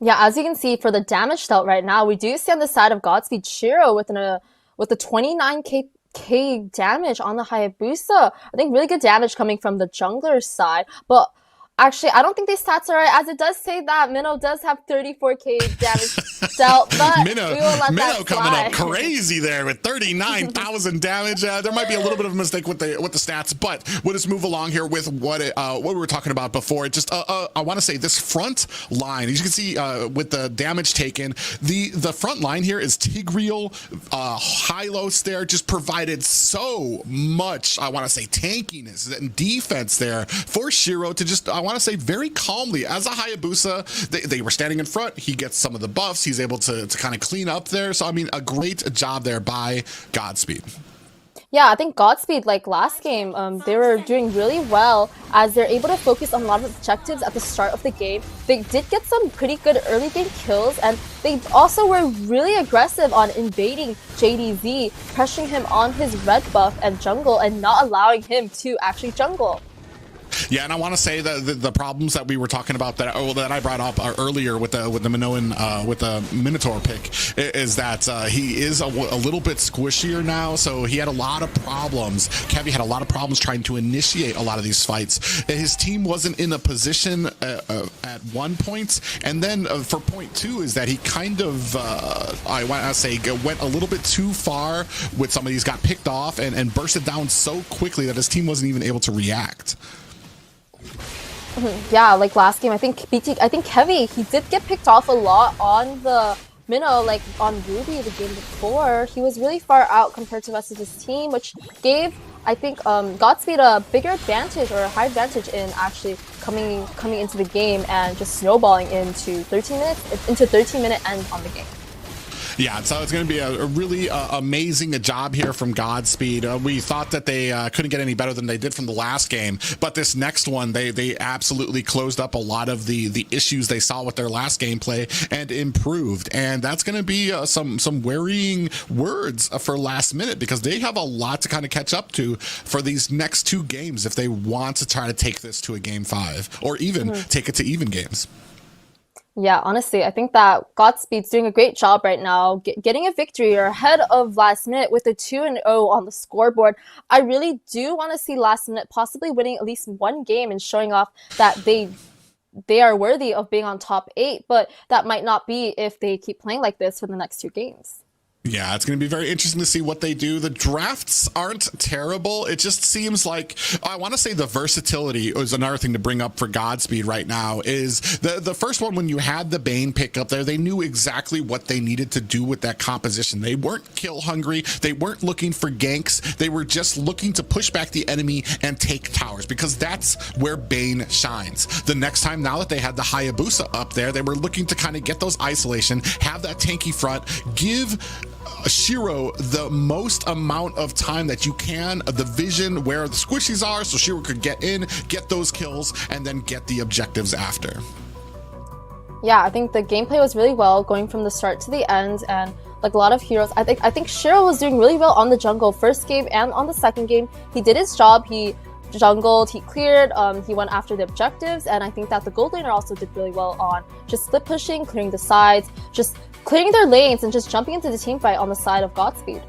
Yeah, as you can see for the damage dealt right now, we do see on the side of Godspeed Shiro with a 29k damage on the Hayabusa. I think really good damage coming from the jungler side, but actually, I don't think these stats are right, as it does say that Minnow does have 34k damage dealt, but Minnow, we will let Minnow that coming slide. up crazy there with 39,000 damage. There might be a little bit of a mistake with the stats, but we'll just move along here with what we were talking about before. Just I want to say this front line, as you can see with the damage taken, the front line here is Tigreal, Hylos there, just provided so much, I want to say, tankiness and defense there for Shiro to just, I want to say, very calmly, as a Hayabusa, they were standing in front. He gets some of the buffs. He's able to kind of clean up there. So, I mean, a great job there by Godspeed. Yeah, I think Godspeed, like last game, they were doing really well as they're able to focus on a lot of objectives at the start of the game. They did get some pretty good early game kills, and they also were really aggressive on invading JDZ, pressuring him on his red buff and jungle and not allowing him to actually jungle. Yeah, and I want to say that the problems that we were talking about that I brought up earlier with the Minoan with the Minotaur pick is that he is a little bit squishier now. So he had a lot of problems. Kevy had a lot of problems trying to initiate a lot of these fights. His team wasn't in a position at one point, and then for point two is that he kind of I want to say went a little bit too far with some of these, got picked off and bursted down so quickly that his team wasn't even able to react. Yeah, like last game, I think Kevy, he did get picked off a lot on the Minnow, like on Ruby the game before. He was really far out compared to the rest of his team, which gave, I think, Godspeed a bigger advantage, or a high advantage in actually coming into the game and just snowballing into 13-minute end on the game. Yeah, so it's going to be a really amazing job here from Godspeed. We thought that they couldn't get any better than they did from the last game, but this next one, they absolutely closed up a lot of the issues they saw with their last gameplay and improved. And that's going to be some worrying words for last minute, because they have a lot to kind of catch up to for these next two games if they want to try to take this to a game 5 or even take it to even games. Yeah, honestly, I think that Godspeed's doing a great job right now, getting a victory or ahead of last minute with a 2-0 on the scoreboard. I really do want to see last minute possibly winning at least one game and showing off that they are worthy of being on top 8, but that might not be if they keep playing like this for the next 2 games. Yeah, it's going to be very interesting to see what they do. The drafts aren't terrible. It just seems like, I want to say the versatility is another thing to bring up for Godspeed right now. Is the first one, when you had the Bane pick up there, they knew exactly what they needed to do with that composition. They weren't kill hungry. They weren't looking for ganks. They were just looking to push back the enemy and take towers, because that's where Bane shines. The next time, now that they had the Hayabusa up there, they were looking to kind of get those isolation, have that tanky front, give Shiro the most amount of time that you can, the vision where the squishies are, so Shiro could get in, get those kills, and then get the objectives after. Yeah, I think the gameplay was really well going from the start to the end, and like a lot of heroes, I think Shiro was doing really well on the jungle first game and on the second game. He did his job. He jungled, he cleared, he went after the objectives, and I think that the gold laner also did really well on just split pushing, clearing the sides, just clearing their lanes and just jumping into the team fight on the side of Godspeed.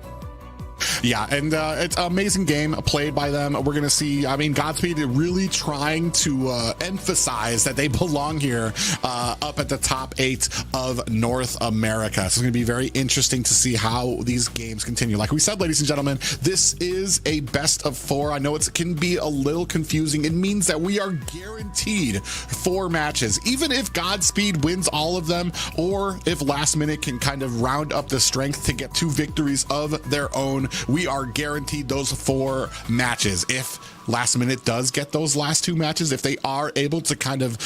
Yeah, and it's an amazing game played by them. We're going to see, I mean, Godspeed really trying to emphasize that they belong here up at the top 8 of North America. So it's going to be very interesting to see how these games continue. Like we said, ladies and gentlemen, this is a best of 4. I know it can be a little confusing. It means that we are guaranteed 4 matches, even if Godspeed wins all of them, or if Last Minute can kind of round up the strength to get 2 victories of their own. We are guaranteed those 4 matches. If Last Minute does get those last 2 matches, if they are able to kind of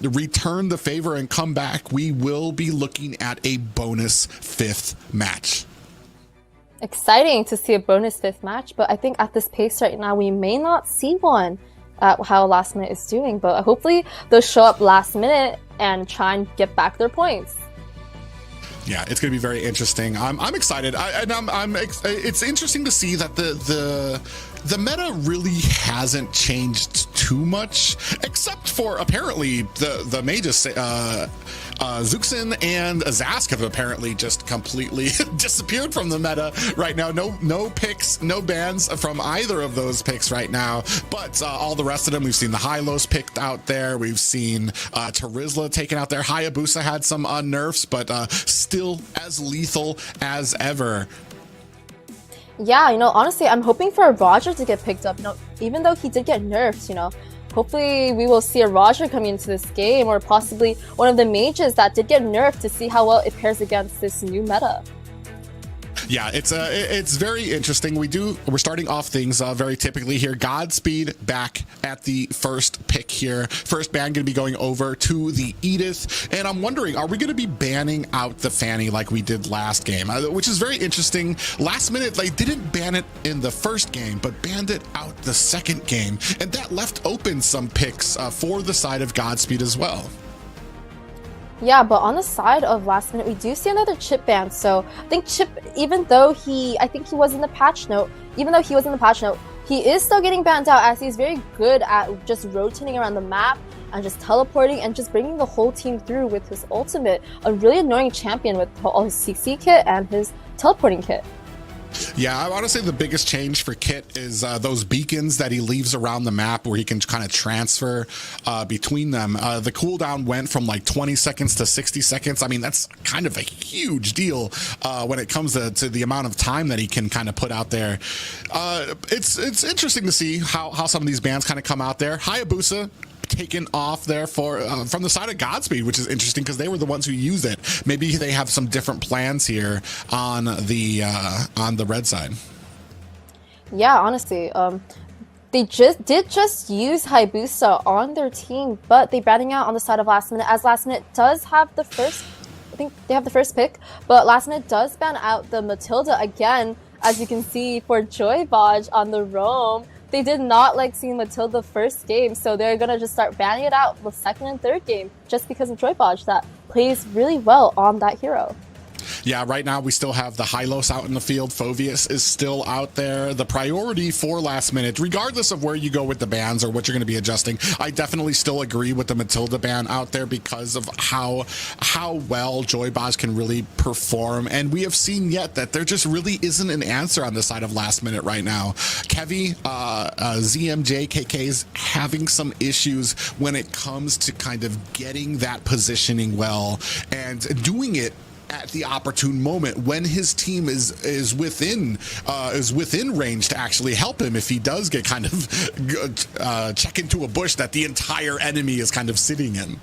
return the favor and come back, we will be looking at a bonus 5th match. Exciting to see a bonus 5th match, but I think at this pace right now, we may not see one at how Last Minute is doing, but hopefully they'll show up last minute and try and get back their points. Yeah, it's going to be very interesting. I'm excited. It's interesting to see that the meta really hasn't changed too much, except for apparently the mages, Zuxin and Azask have apparently just completely disappeared from the meta right now. No picks, no bans from either of those picks right now, but all the rest of them, we've seen the Hylos picked out there. We've seen Terizla taken out there. Hayabusa had some nerfs, but still as lethal as ever. Yeah, you know, honestly, I'm hoping for a Roger to get picked up. You know, even though he did get nerfed, you know, hopefully we will see a Roger coming into this game, or possibly one of the mages that did get nerfed, to see how well it pairs against this new meta. Yeah, it's very interesting. We're starting off things very typically here. Godspeed back at the first pick here. First ban going to be going over to the Edith, and I'm wondering, are we going to be banning out the Fanny like we did last game? Which is very interesting. Last minute, they didn't ban it in the first game, but banned it out the second game, and that left open some picks for the side of Godspeed as well. Yeah, but on the side of Last Minute, we do see another Chip ban. So I think Chip, even though I think he was in the patch note, he is still getting banned out, as he's very good at just rotating around the map and just teleporting and just bringing the whole team through with his ultimate. A really annoying champion with all his CC kit and his teleporting kit. Yeah, I want to say the biggest change for Kit is those beacons that he leaves around the map where he can kind of transfer between them. The cooldown went from like 20 seconds to 60 seconds. I mean, that's kind of a huge deal when it comes to the amount of time that he can kind of put out there. It's interesting to see how some of these bans kind of come out there. Hayabusa taken off there from the side of Godspeed, which is interesting because they were the ones who use it. Maybe they have some different plans here on the red side. Yeah, honestly, they did just use Hayabusa on their team, but they banning out on the side of Last Minute, as Last Minute does have the first. I think they have the first pick, but Last Minute does ban out the Matilda again, as you can see for JoyBoj on the roam. They did not like seeing Matilda first game, so they're gonna just start banning it out the second and third game, just because of JoyBoj that plays really well on that hero. Yeah, right now we still have the Hylos out in the field. Phoveus is still out there. The priority for Last Minute, regardless of where you go with the bans or what you're going to be adjusting, I definitely still agree with the Matilda ban out there because of how well JoyBoj can really perform. And we have seen yet that there just really isn't an answer on the side of Last Minute right now. Kevy, ZMJ, KK's having some issues when it comes to kind of getting that positioning well and doing it at the opportune moment when his team is within range to actually help him if he does get kind of check into a bush that the entire enemy is kind of sitting in.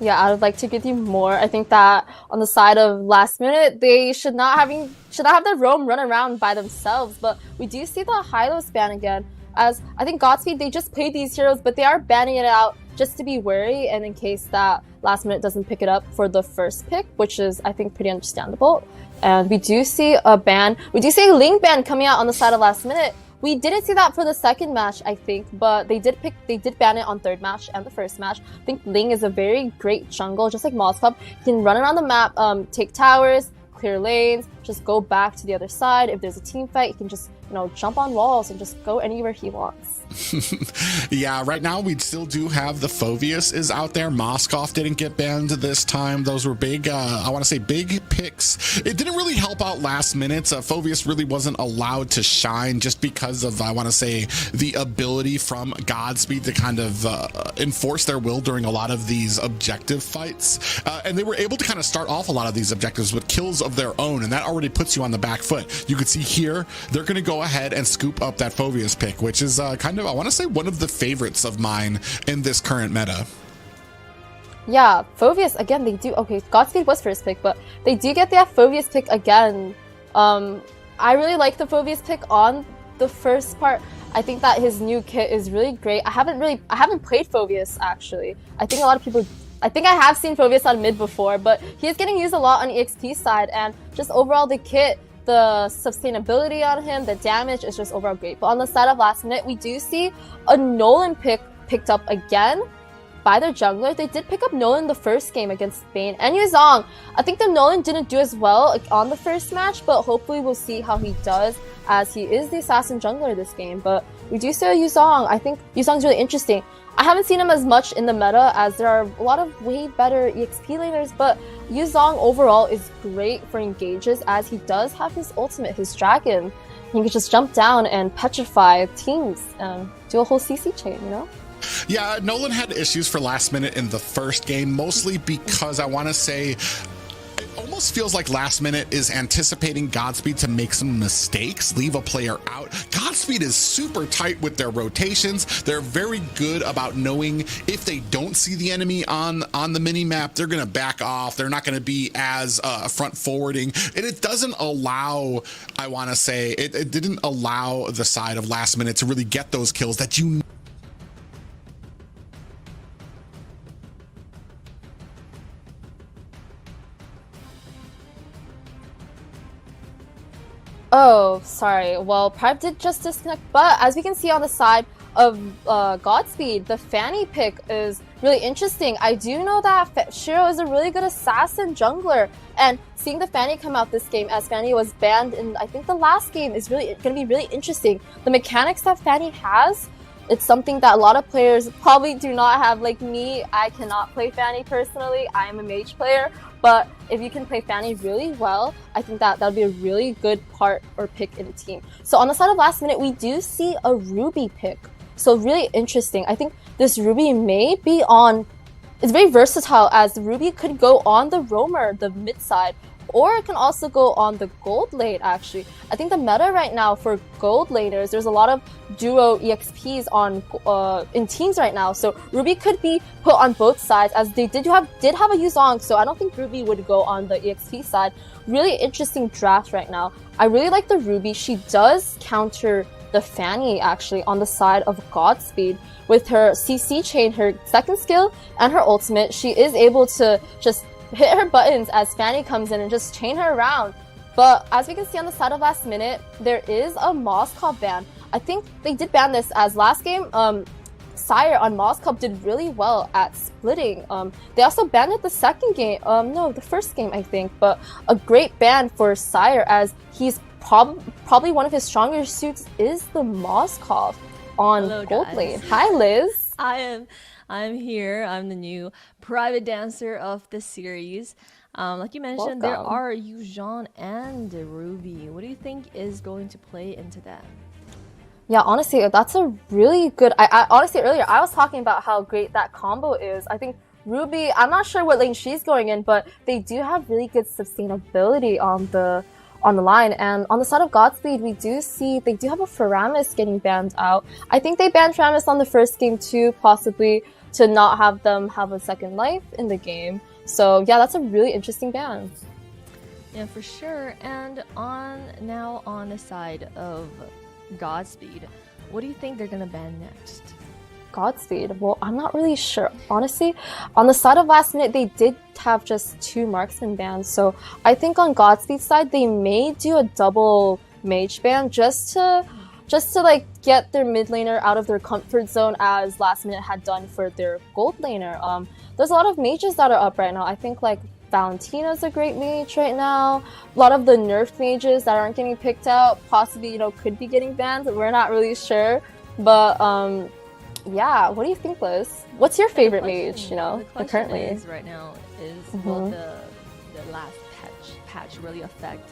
Yeah, I would like to give you more. I think that on the side of Last Minute, they should not have their roam run around by themselves, but we do see the Hylos ban again, as I think Godspeed, they just played these heroes, but they are banning it out just to be wary and in case that Last Minute doesn't pick it up for the first pick, which is, I think, pretty understandable. And we do see a Ling ban coming out on the side of Last Minute. We didn't see that for the second match, I think, but they did ban it on third match and the first match. I think Ling is a very great jungle, just like Moz Club. He can run around the map, take towers, clear lanes, just go back to the other side. If there's a team fight, he can just, you know, jump on walls and just go anywhere he wants. Yeah, right now we still do have the Phoveus is out there. Moskov didn't get banned this time. Those were big, I want to say big picks. It didn't really help out last minute. Phoveus really wasn't allowed to shine just because of, I want to say, the ability from Godspeed to kind of enforce their will during a lot of these objective fights. And they were able to kind of start off a lot of these objectives with kills of their own, and that already puts you on the back foot. You can see here, they're going to go ahead and scoop up that Phoveus pick, which is kind of, I want to say, one of the favorites of mine in this current meta. Yeah, Phoveus, again, they do, okay, Godspeed was first pick, but they do get that Phoveus pick again. I really like the Phoveus pick on the first part. I think that his new kit is really great. I haven't played Phoveus, actually. I think a lot of people, I think I have seen Phoveus on mid before, but he is getting used a lot on EXP side, and just overall the kit, the sustainability on him, the damage is just overall great. But on the side of last minute, we do see a Nolan picked up again by their jungler. They did pick up Nolan the first game against Bane and Yuzong. I think the Nolan didn't do as well on the first match, but hopefully we'll see how he does, as he is the assassin jungler this game. But we do see a Yuzong. I think Yuzong's really interesting. I haven't seen him as much in the meta, as there are a lot of way better EXP laners, but Yuzong overall is great for engages, as he does have his ultimate, his dragon. He can just jump down and petrify teams and do a whole CC chain, you know? Yeah, Nolan had issues for last minute in the first game, mostly because I want to say it almost feels like last minute is anticipating Godspeed to make some mistakes, leave a player out. Godspeed is super tight with their rotations. They're very good about knowing if they don't see the enemy on the mini map, they're going to back off. They're not going to be as front forwarding. And it doesn't allow, I want to say, it didn't allow the side of last minute to really get those kills that you Oh, sorry. Well, Prime did just disconnect, but as we can see on the side of Godspeed, the Fanny pick is really interesting. I do know that Shiro is a really good assassin jungler, and seeing the Fanny come out this game, as Fanny was banned in, I think, the last game, is really going to be really interesting. The mechanics that Fanny has, it's something that a lot of players probably do not have. Like me, I cannot play Fanny personally. I am a mage player. But if you can play Fanny really well, I think that would be a really good part or pick in a team. So on the side of last minute, we do see a Ruby pick. So really interesting. I think this Ruby may be on, it's very versatile, as Ruby could go on the roamer, the mid side, or it can also go on the gold lane, actually. I think the meta right now for gold laners, there's a lot of duo EXPs on in teams right now. So Ruby could be put on both sides, as they did have a Yuzong, so I don't think Ruby would go on the EXP side. Really interesting draft right now. I really like the Ruby. She does counter the Fanny, actually, on the side of Godspeed. With her CC chain, her second skill, and her ultimate, she is able to just hit her buttons as Fanny comes in and just chain her around. But as we can see on the side of last minute, there is a Moskov ban. I think they did ban this, as last game, Sire on Moskov did really well at splitting. They also banned it the second game, no, the first game, I think. But a great ban for Sire, as he's probably one of his stronger suits is the Moskov on Hello, gold guys. lane. Hi, Liz. I'm here. I'm the new private dancer of the series. Like you mentioned, there Welcome. are Yuzong and Ruby. What do you think is going to play into that? Yeah, honestly, that's a really good. I honestly, earlier I was talking about how great that combo is. I think Ruby, I'm not sure what lane she's going in, but they do have really good sustainability on the line. And on the side of Godspeed, we do see they do have a Faramis getting banned out. I think they banned Faramis on the first game too, possibly to not have them have a second life in the game. So yeah, that's a really interesting ban. Yeah, for sure. And now on the side of Godspeed, what do you think they're gonna ban next? Godspeed? Well, I'm not really sure. Honestly, on the side of last minute, they did have just 2 marksman bans. So I think on Godspeed's side, they may do a double mage ban just to like get their mid laner out of their comfort zone, as last minute had done for their gold laner. There's a lot of mages that are up right now. I think like Valentina's a great mage right now. A lot of the nerfed mages that aren't getting picked out possibly, you know, could be getting banned. We're not really sure. But yeah, what do you think, Liz? What's your favorite mage, you know, currently? Is right now is will the last patch really affect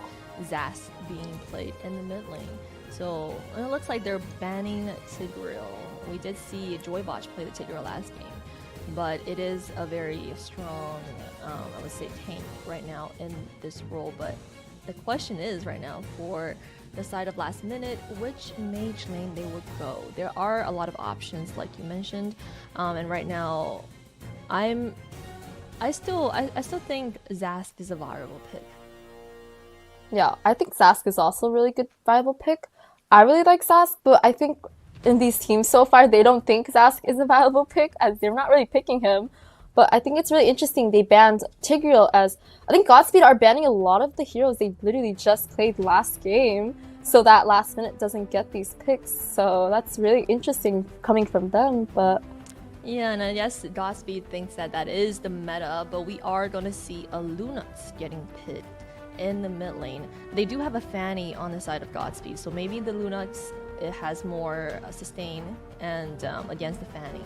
Zas being played in the mid lane? So it looks like they're banning Tigreal. We did see JoyBoj play the Tigreal last game, but it is a very strong, I would say, tank right now in this role. But the question is right now for the side of last minute, which mage lane they would go. There are a lot of options, like you mentioned, and right now, I still think Zask is a viable pick. Yeah, I think Zask is also a really good viable pick. I really like Zask, but I think in these teams so far, they don't think Zask is a viable pick, as they're not really picking him. But I think it's really interesting they banned Tigreal, as I think Godspeed are banning a lot of the heroes they literally just played last game, so that last minute doesn't get these picks. So that's really interesting coming from them, but... Yeah, and yes, Godspeed thinks that that is the meta, but we are going to see a Lunox getting picked in the mid lane. They do have a Fanny on the side of Godspeed, so maybe the Lunox, it has more sustain and against the Fanny.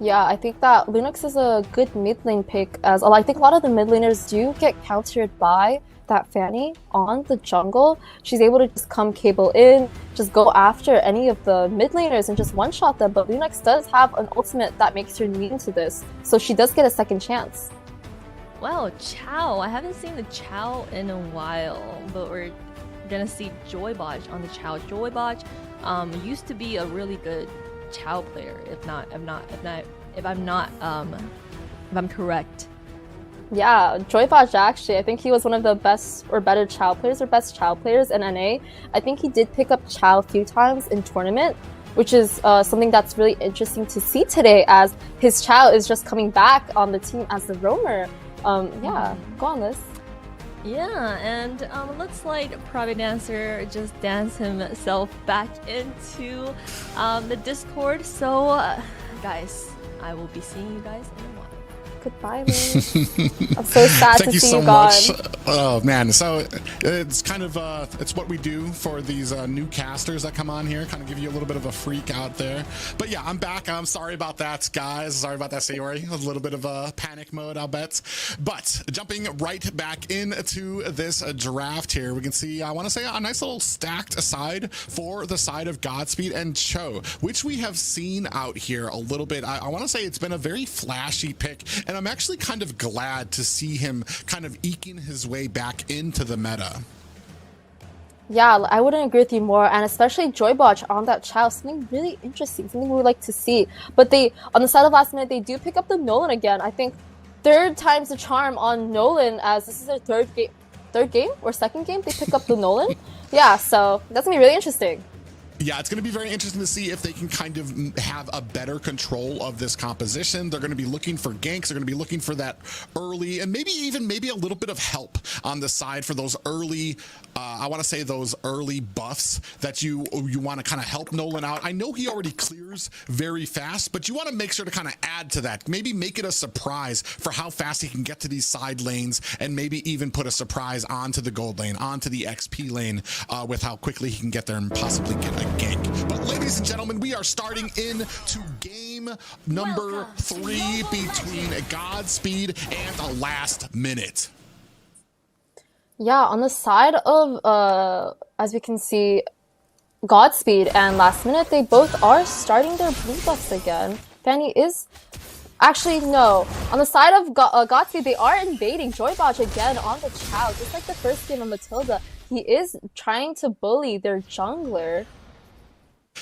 Yeah, I think that Lunox is a good mid lane pick, as I think a lot of the mid laners do get countered by that Fanny on the jungle. She's able to just come cable in, just go after any of the mid laners and just one-shot them, but Lunox does have an ultimate that makes her immune to this, so she does get a second chance. Wow, Chow. I haven't seen the Chow in a while, but we're gonna see JoyBoj on the Chow. JoyBoj used to be a really good Chow player, if I'm correct. Yeah, JoyBoj actually, I think he was one of the best or better Chow players or best Chow players in NA. I think he did pick up Chow a few times in tournament, which is something that's really interesting to see today, as his Chow is just coming back on the team as the roamer. Yeah, go on, Liz. Yeah, and it looks like Private Dancer just danced himself back into the Discord. So, guys, I will be seeing you guys in a while. Goodbye, Liz. I'm so sad Thank to you see so you gone. much. Oh man, so it's kind of it's what we do for these new casters that come on here, kind of give you a little bit of a freak out there. But yeah, I'm back. I'm sorry about that, guys. Sorry about that, Sayori. A little bit of a panic mode, I'll bet. But jumping right back into this draft here, we can see, I want to say, a nice little stacked side for the side of Godspeed and Cho, which we have seen out here a little bit. I want to say it's been a very flashy pick, and I'm actually kind of glad to see him kind of eking his way back into the meta. Yeah, I wouldn't agree with you more, and especially JoyBoj on that Chow, something really interesting, something we would like to see. But they, on the side of last minute, they do pick up the Nolan again. I think third time's the charm on Nolan, as this is their third game or second game they pick up the Nolan. Yeah, so that's gonna be really interesting. Yeah, it's going to be very interesting to see if they can kind of have a better control of this composition. They're going to be looking for ganks. They're going to be looking for that early, and maybe a little bit of help on the side for those early, I want to say those early buffs that you want to kind of help Nolan out. I know he already clears very fast, but you want to make sure to kind of add to that. Maybe make it a surprise for how fast he can get to these side lanes, and maybe even put a surprise onto the gold lane, onto the XP lane, with how quickly he can get there and possibly get a gank. But ladies and gentlemen, we are starting into game number 3 between Godspeed and the last minute. Yeah, on the side of, as we can see, Godspeed and last minute, they both are starting their blue buffs again. Fanny is... Actually, no. On the side of Godspeed, they are invading JoyBoj again on the Chow. Just like the first game of Matilda, he is trying to bully their jungler.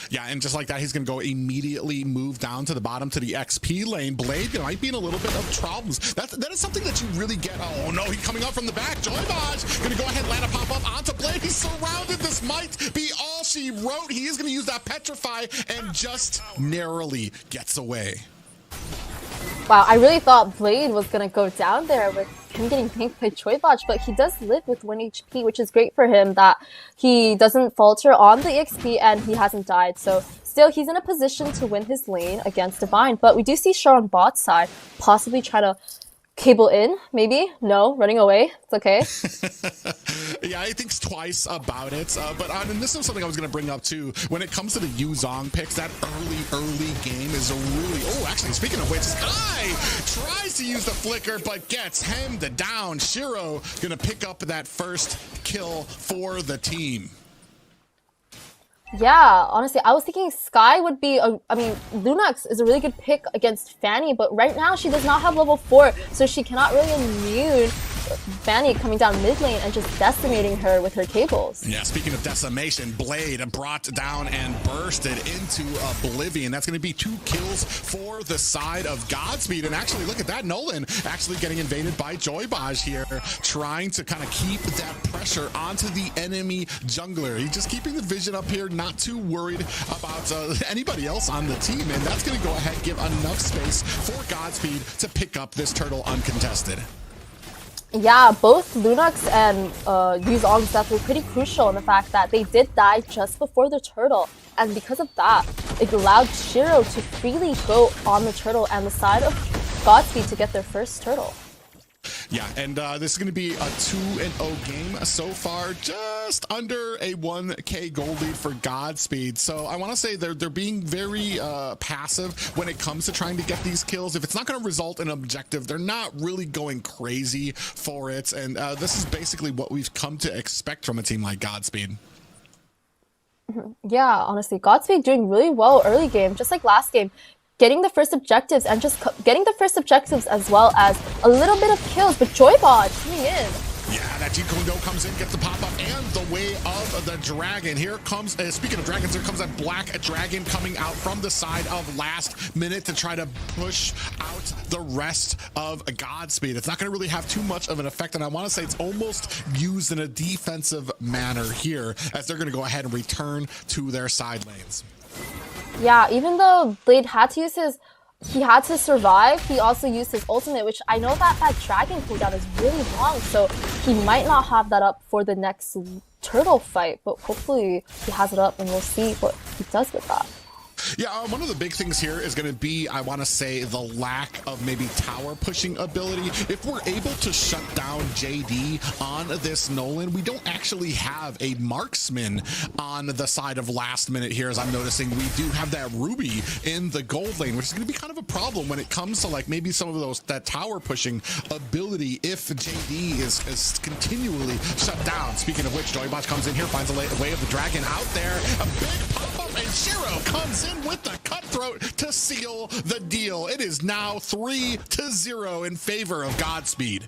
Yeah, and just like that, he's going to go immediately move down to the bottom to the XP lane. Blade might be in a little bit of problems. That is something that you really get. Oh no, he's coming up from the back. JoyBoj going to go ahead and land a pop-up onto Blade. He's surrounded. This might be all she wrote. He is going to use that Petrify and just narrowly gets away. Wow, I really thought Blade was going to go down there with him getting tanked by JoyBoj, but he does live with 1 HP, which is great for him, that he doesn't falter on the XP and he hasn't died. So still, he's in a position to win his lane against Divine, but we do see Shaw on bot side possibly try to cable in, maybe? No, running away. It's okay. Yeah, he thinks twice about it. And this is something I was going to bring up too. When it comes to the Yuzong picks, that early game is a really... Oh, actually, speaking of which, Sky tries to use the flicker, but gets hemmed down. Shiro going to pick up that first kill for the team. Yeah, honestly, I was thinking Sky would be Lunox is a really good pick against Fanny, but right now she does not have level 4, so she cannot really immune Fanny coming down mid lane and just decimating her with her cables. Yeah, speaking of decimation, Blade brought down and bursted into oblivion. That's going to be 2 kills for the side of Godspeed. And actually, look at that, Nolan actually getting invaded by JoyBoj here, trying to kind of keep that pressure onto the enemy jungler. He's just keeping the vision up here, not too worried about anybody else on the team. And that's going to go ahead and give enough space for Godspeed to pick up this turtle uncontested. Yeah, both Lunox and Yuzong's death were pretty crucial in the fact that they did die just before the turtle. And because of that, it allowed Shiro to freely go on the turtle and the side of Godspeed to get their first turtle. Yeah, and this is going to be a 2-0 game so far, just under a 1K gold lead for Godspeed. So I want to say they're being very passive when it comes to trying to get these kills. If it's not going to result in an objective, they're not really going crazy for it. And this is basically what we've come to expect from a team like Godspeed. Yeah, honestly, Godspeed doing really well early game, just like last game. Getting the first objectives and just getting the first objectives as well as a little bit of kills, but JoyBoj coming in. Yeah, that Jikundo comes in, gets the pop-up and the way of the dragon. Here comes, speaking of dragons, here comes a black dragon coming out from the side of last minute to try to push out the rest of Godspeed. It's not going to really have too much of an effect, and I want to say it's almost used in a defensive manner here as they're going to go ahead and return to their side lanes. Yeah, even though Blade had to use he had to survive, he also used his ultimate, which I know that dragon cooldown is really long, so he might not have that up for the next turtle fight, but hopefully he has it up and we'll see what he does with that. Yeah, one of the big things here is going to be, I want to say, the lack of maybe tower pushing ability. If we're able to shut down JD on this Nolan, we don't actually have a marksman on the side of last minute here. As I'm noticing, we do have that Ruby in the gold lane, which is going to be kind of a problem when it comes to like maybe some of that tower pushing ability if JD is continually shut down. Speaking of which, JoyBoj comes in here, finds a way of the dragon out there. A big pop-up, and Shiro comes in with the cutthroat to seal the deal. It is now 3-0 in favor of Godspeed.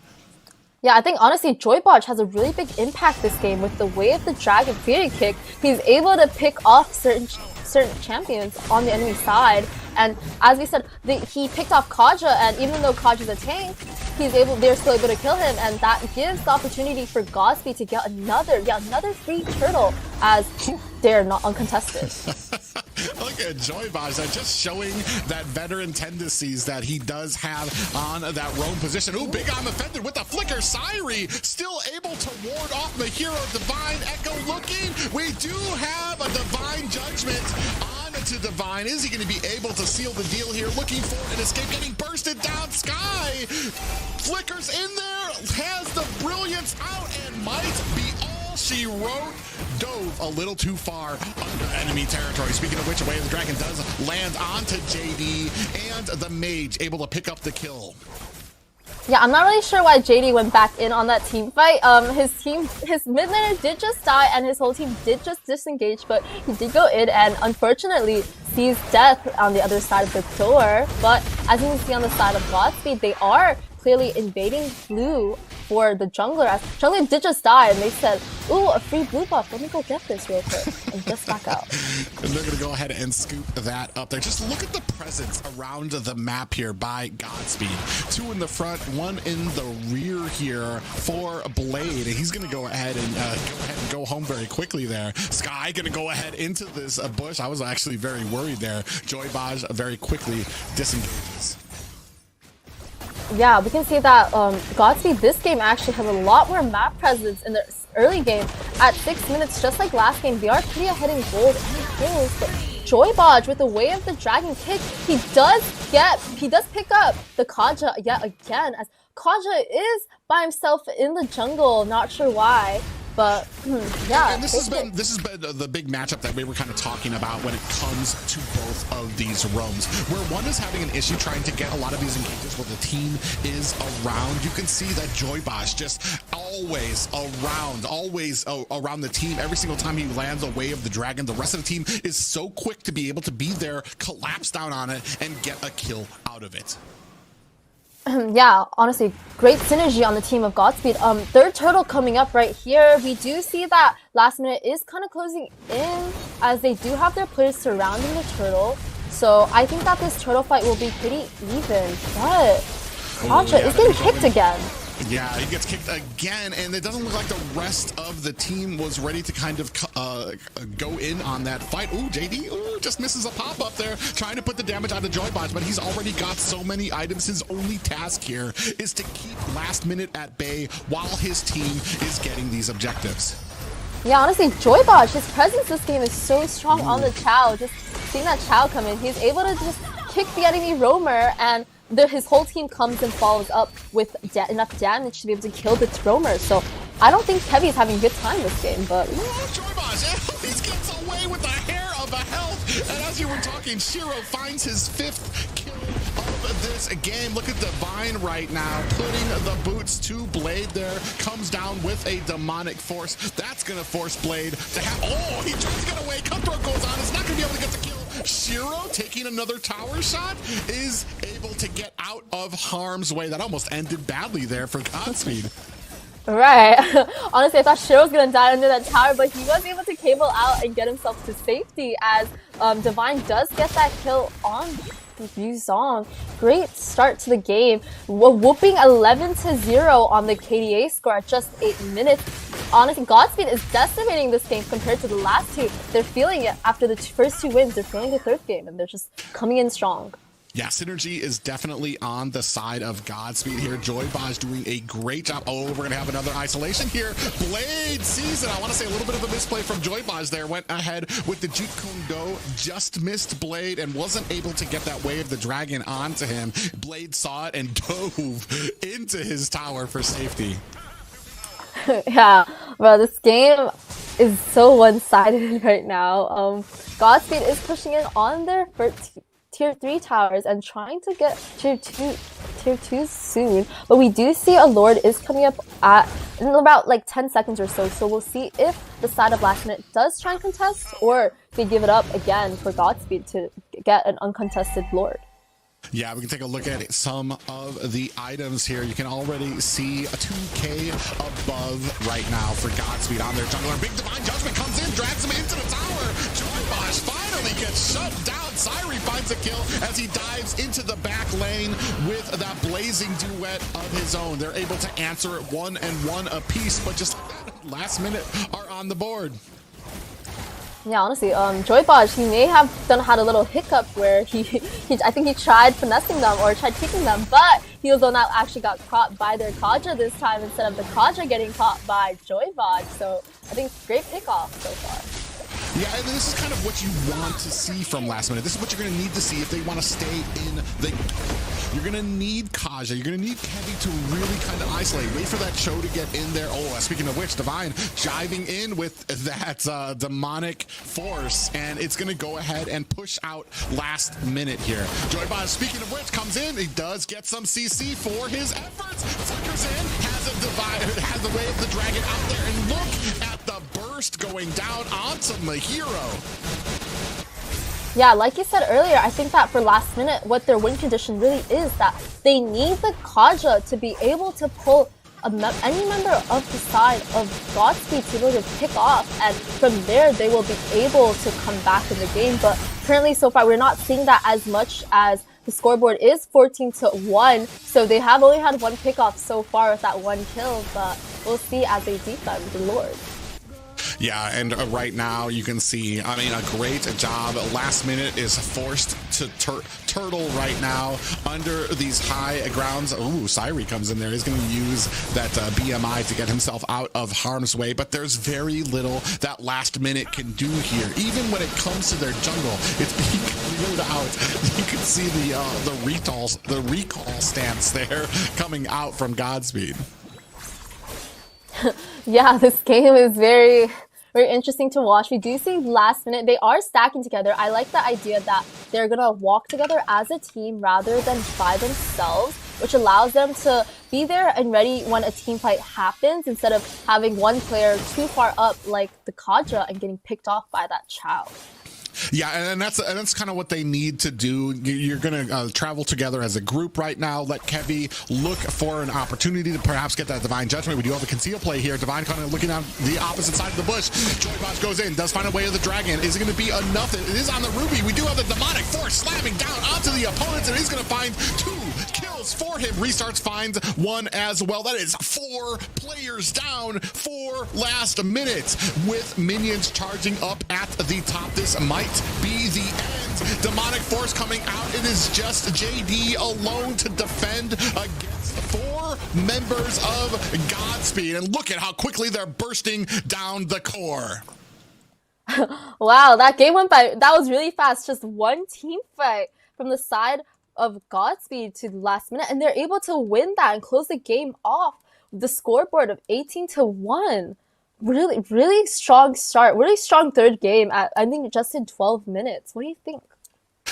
Yeah, I think honestly JoyBoj has a really big impact this game with the way of the dragon fearing kick. He's able to pick off certain champions on the enemy side, and as we said, he picked off Kaja, and even though Kaja's a tank, they're still able to kill him, and that gives the opportunity for Godspeed to get another free turtle as they're not uncontested. Look at JoyBoj just showing that veteran tendencies that he does have on that roam position. Ooh, Big Arm offended with the flicker. Syri still able to ward off the hero. Divine Echo looking. We do have a Divine Judgment on to Divine. Is he going to be able to seal the deal here? Looking for an escape, getting bursted down. Sky flickers in there, has the brilliance out, and might be all she wrote. Dove a little too far under enemy territory. Speaking of which, Way of the Dragon does land onto JD, and the mage able to pick up the kill. Yeah, I'm not really sure why JD went back in on that team fight. His mid laner did just die and his whole team did just disengage, but he did go in and unfortunately sees death on the other side of the door. But as you can see on the side of Godspeed, they are clearly invading blue for the jungler, as jungler did just die and they said, ooh, a free blue buff, let me go get this real quick, and just back out. And they're going to go ahead and scoop that up there. Just look at the presence around the map here by Godspeed. 2 in the front, 1 in the rear here for Blade. And he's going to go ahead and go home very quickly there. Sky going to go ahead into this bush. I was actually very worried there. JoyBoj very quickly disengages. Yeah, we can see that Godspeed this game actually has a lot more map presence in the early game. At 6 minutes, just like last game, they are pretty ahead in gold and kills. But JoyBoj with the way of the dragon kick, he does pick up the Kaja yet again as Kaja is by himself in the jungle, not sure why. But yeah, and this has been the big matchup that we were kind of talking about when it comes to both of these roams, where one is having an issue trying to get a lot of these engagements where the team is around. You can see that JoyBoj just always around the team. Every single time he lands a wave of the dragon, the rest of the team is so quick to be able to be there, collapse down on it, and get a kill out of it. Yeah, honestly, great synergy on the team of Godspeed. Third turtle coming up right here. We do see that last minute is kind of closing in as they do have their players surrounding the turtle. So I think that this turtle fight will be pretty even. But Kaja is getting kicked again. Yeah, he gets kicked again, and it doesn't look like the rest of the team was ready to kind of go in on that fight. Ooh, JD just misses a pop-up there, trying to put the damage on the JoyBoj, but he's already got so many items. His only task here is to keep last minute at bay while his team is getting these objectives. Yeah, honestly, JoyBoj, his presence this game is so strong on the Chow. Just seeing that Chow come in, he's able to just kick the enemy roamer, and his whole team comes and follows up with enough damage to be able to kill the roamer. So I don't think Kevy's having a good time this game, but JoyBoj, he gets away with a hair of a health. And as you were talking, Shiro finds his 5th kill of this game. Look at Divine right now, putting the boots to Blade there, comes down with a demonic force. That's gonna force Blade to have, oh, he tries to get away, Cutthroat goes on, it's not gonna be able to get the kill. Shiro, taking another tower shot, is able to get out of harm's way. That almost ended badly there for Godspeed. Right. Honestly, I thought Shiro was gonna die under that tower, but he was able to cable out and get himself to safety as Divine does get that kill on Yuzong. Great start to the game. Whooping 11-0 on the KDA score at just 8 minutes. Honestly, Godspeed is decimating this game compared to the last two. They're feeling it after the first 2 wins. They're feeling the 3rd game, and they're just coming in strong. Yeah, synergy is definitely on the side of Godspeed here. JoyBoj doing a great job. Oh, we're going to have another isolation here. Blade sees it. I want to say a little bit of a misplay from JoyBoj there. Went ahead with the Jeet Kune Do, just missed Blade and wasn't able to get that wave of the dragon onto him. Blade saw it and dove into his tower for safety. Yeah, bro, this game is so one-sided right now. Godspeed is pushing in on their Tier 3 towers and trying to get Tier 2 soon. But we do see a Lord is coming up in about like 10 seconds or so. So we'll see if the side of last minute does try and contest, or they give it up again for Godspeed to get an uncontested Lord. Yeah, we can take a look at some of the items here. You can already see a 2K above right now for Godspeed on their jungler. Big Divine Judgment comes in, drags him into the tower. JoyBoj finally gets shut down. Syri finds a kill as he dives into the back lane with that blazing duet of his own. They're able to answer it 1-1 apiece, but just last minute are on the board. Yeah, honestly, JoyBoj, he may have had a little hiccup where I think he tried finessing them or tried kicking them, but he also now actually got caught by their Kaja this time instead of the Kaja getting caught by JoyBoj. So I think great pickoff so far. Yeah, and this is kind of what you want to see from last minute. This is what you're going to need to see if they want to stay in the... You're going to need Kaja. You're going to need Kevy to really kind of isolate. Wait for that Cho to get in there. Oh, speaking of which, Divine jiving in with that demonic force, and it's going to go ahead and push out last minute here. JoyBoj, speaking of which, comes in. He does get some CC for his efforts. Flickers in, has the way of the dragon out there, and look at the burst going down onto Mahiro. Yeah, like you said earlier, I think that for last minute, what their win condition really is that they need the Kaja to be able to pull any member of the side of Godspeed to be able to pick off, and from there they will be able to come back in the game. But currently so far we're not seeing that as much, as the scoreboard is 14-1, so they have only had 1 pickoff so far with that 1 kill, but we'll see as they defend the Lord. Yeah, and right now you can see, I mean, a great job. Last minute is forced to turtle right now under these high grounds. Ooh, Syri comes in there. He's going to use that BMI to get himself out of harm's way, but there's very little that last minute can do here. Even when it comes to their jungle, it's being cleared out. You can see the recall stance there coming out from Godspeed. Yeah, this game is very interesting to watch. We do see last minute, they are stacking together. I like the idea that they're gonna walk together as a team rather than by themselves, which allows them to be there and ready when a team fight happens instead of having one player too far up like the Kaja and getting picked off by that Chow. Yeah, and that's kind of what they need to do. You're going to travel together as a group right now. Let Kevy look for an opportunity to perhaps get that Divine Judgment. We do have a conceal play here. Divine kind of looking on the opposite side of the bush. JoyBoj goes in, does find a way of the dragon. Is it going to be enough? It is on the Ruby. We do have the Demonic Force slamming down onto the opponents, and he's going to find 2 kills for him. Restarts, finds 1 as well. That is 4 players down for last minute with minions charging up at the top. This might be the end. Demonic Force coming out. It is just JD alone to defend against 4 members of Godspeed. And look at how quickly they're bursting down the core. Wow, that game went by. That was really fast. Just one team fight from the side of Godspeed to the last minute. And they're able to win that and close the game off with the scoreboard of 18-1. Really strong start. Really strong third game at, I think, just in 12 minutes. What do you think?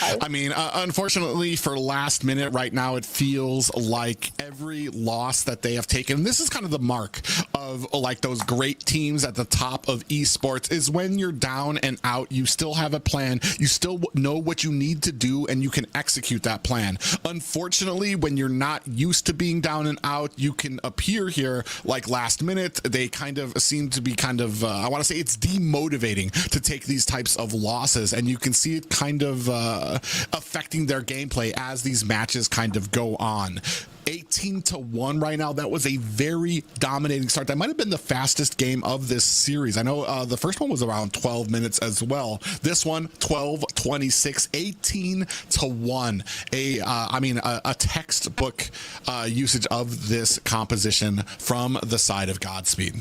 I mean, unfortunately for last minute right now, it feels like every loss that they have taken, this is kind of the mark of like those great teams at the top of esports, is when you're down and out, you still have a plan, you still know what you need to do, and you can execute that plan. Unfortunately, when you're not used to being down and out, you can appear here like last minute. They kind of seem to be kind of, I want to say it's demotivating to take these types of losses, and you can see it kind of affecting their gameplay as these matches kind of go on. 18-1 right now. That was a very dominating start. That might have been the fastest game of this series. I know the first one was around 12 minutes as well. This one 12-26, 18-1. A textbook usage of this composition from the side of Godspeed.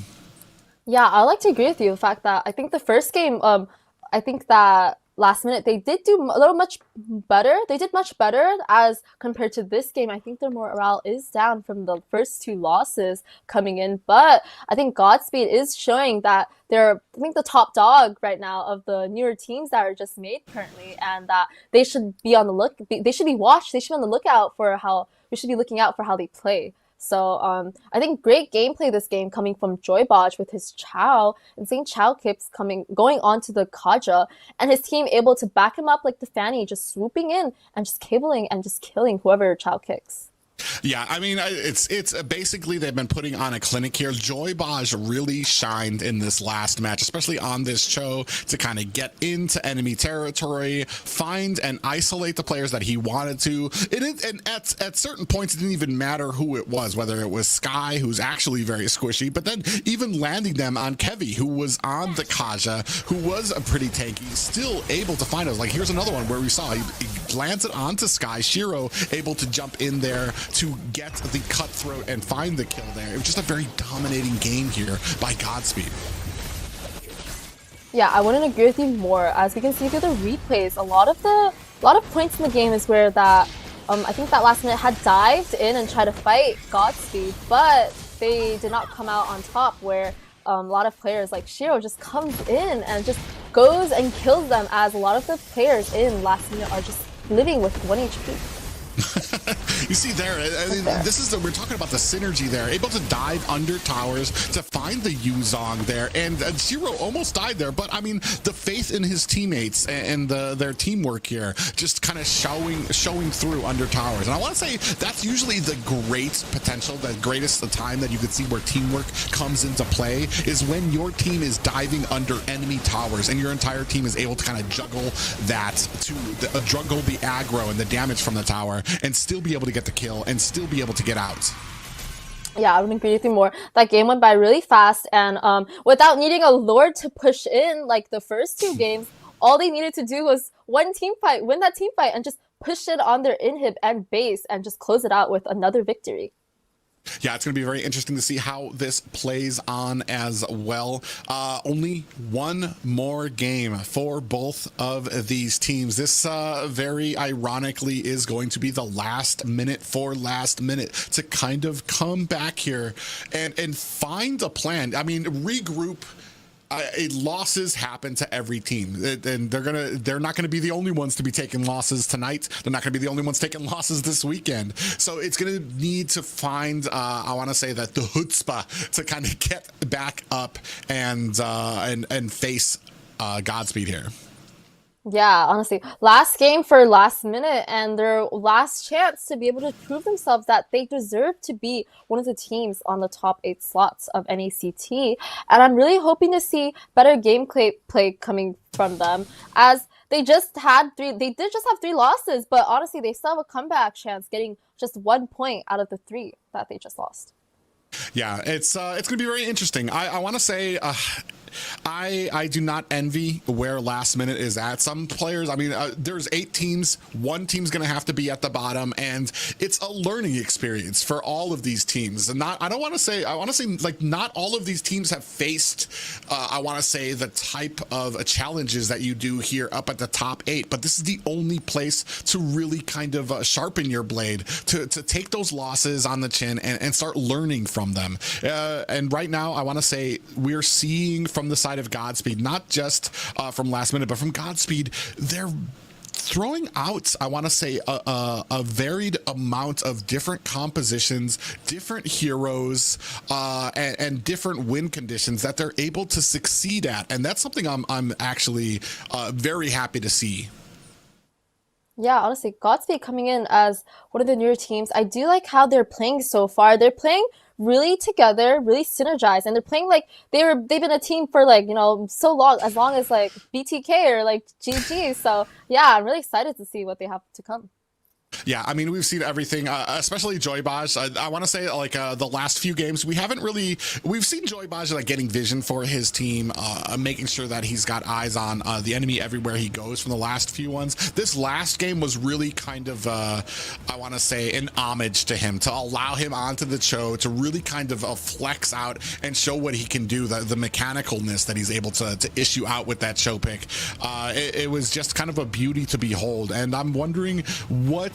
Yeah, I like to agree with you. The fact that I think the first game, I think that last minute they did do a little much better. They did much better as compared to this game. I think their morale is down from the first 2 losses coming in, but I think Godspeed is showing that they're, I think, the top dog right now of the newer teams that are just made currently, and that they should be on the look. They should be watched. They should be on the lookout for how we should be looking out for how they play. So I think great gameplay this game coming from JoyBoj with his Chow. Insane Chow keeps going on to the Kaja, and his team able to back him up like the Fanny, just swooping in and just cabling and just killing whoever Chow kicks. Yeah, I mean, it's basically they've been putting on a clinic here. JoyBoj really shined in this last match, especially on this show, to kind of get into enemy territory, find and isolate the players that he wanted to. And at certain points, it didn't even matter who it was, whether it was Sky, who's actually very squishy, but then even landing them on Kevy, who was on the Kaja, who was a pretty tanky, still able to find us. Like, here's another one where we saw he lands it onto Sky. Shiro able to jump in there to get the cutthroat and find the kill there. It was just a very dominating game here by Godspeed. Yeah, I wouldn't agree with you more. As we can see through the replays, a lot of points in the game is where that I think that last minute had dived in and tried to fight Godspeed, but they did not come out on top, where a lot of players like Shiro just comes in and just goes and kills them, as a lot of the players in last minute are just living with 1 HP. You see there, I mean, this is we're talking about the synergy there. Able to dive under towers to find the Yuzong there, and Shiro almost died there, but I mean, the faith in his teammates and their teamwork here just kind of showing through under towers. And I want to say that's usually the great potential, the greatest time that you could see where teamwork comes into play, is when your team is diving under enemy towers and your entire team is able to kind of juggle that, to juggle the aggro and the damage from the tower, and still be able to get the kill and still be able to get out. Yeah, I would agree with you more. That game went by really fast, and without needing a Lord to push in like the first 2 games, all they needed to do was one team fight, win that team fight, and just push it on their inhib and base and just close it out with another victory. Yeah, it's going to be very interesting to see how this plays on as well. Only one more game for both of these teams. This very ironically is going to be the last minute for last minute to kind of come back here and find a plan. I mean, regroup. Losses happen to every team, and they're not gonna be the only ones to be taking losses tonight. They're not gonna be the only ones taking losses this weekend. So it's gonna need to find, I want to say that the chutzpah to kind of get back up and face Godspeed here. Yeah, honestly, last game for last minute and their last chance to be able to prove themselves that they deserve to be one of the teams on the top 8 slots of NACT. And I'm really hoping to see better play coming from them, as they just had they did just have 3 losses, but honestly, they still have a comeback chance, getting just 1 point out of the 3 that they just lost. Yeah, it's going to be very interesting. I want to say I do not envy where last minute is at. Some players, I mean, there's 8 teams. One team's going to have to be at the bottom, and it's a learning experience for all of these teams. And I want to say like not all of these teams have faced, I want to say, the type of challenges that you do here up at the top 8. But this is the only place to really kind of sharpen your blade, to take those losses on the chin and start learning from them. And right now, I want to say we're seeing from the side of Godspeed, not just from last minute, but from Godspeed, they're throwing out, I want to say, a varied amount of different compositions, different heroes, and different win conditions that they're able to succeed at. And that's something I'm actually very happy to see. Yeah, honestly, Godspeed coming in as one of the newer teams, I do like how they're playing so far. They're playing really together, really synergized, and they're playing like they've been a team for like, you know, so long, as long as like BTK or like GG. So yeah, I'm really excited to see what they have to come. Yeah, I mean, we've seen everything, especially JoyBoj. I want to say, like, the last few games, we've seen JoyBoj like getting vision for his team, making sure that he's got eyes on the enemy everywhere he goes from the last few ones. This last game was really kind of, I want to say, an homage to him, to allow him onto the show, to really kind of flex out and show what he can do, the mechanicalness that he's able to issue out with that show pick. It was just kind of a beauty to behold, and I'm wondering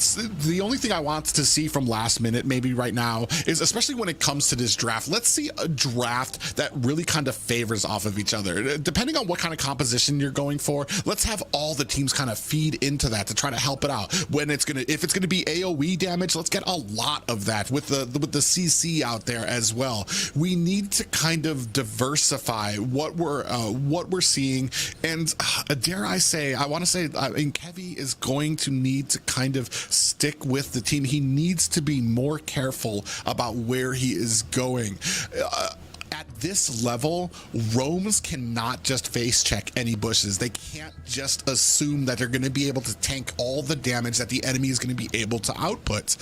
the only thing I want to see from last minute maybe right now is, especially when it comes to this draft, let's see a draft that really kind of favors off of each other. Depending on what kind of composition you're going for, let's have all the teams kind of feed into that to try to help it out. If it's gonna be AoE damage, let's get a lot of that with the CC out there as well. We need to kind of diversify what we're seeing, and dare I say, I want to say, I mean, Kevy is going to need to kind of stick with the team. He needs to be more careful about where he is going. At this level, roams cannot just face check any bushes. They can't just assume that they're going to be able to tank all the damage that the enemy is going to be able to output,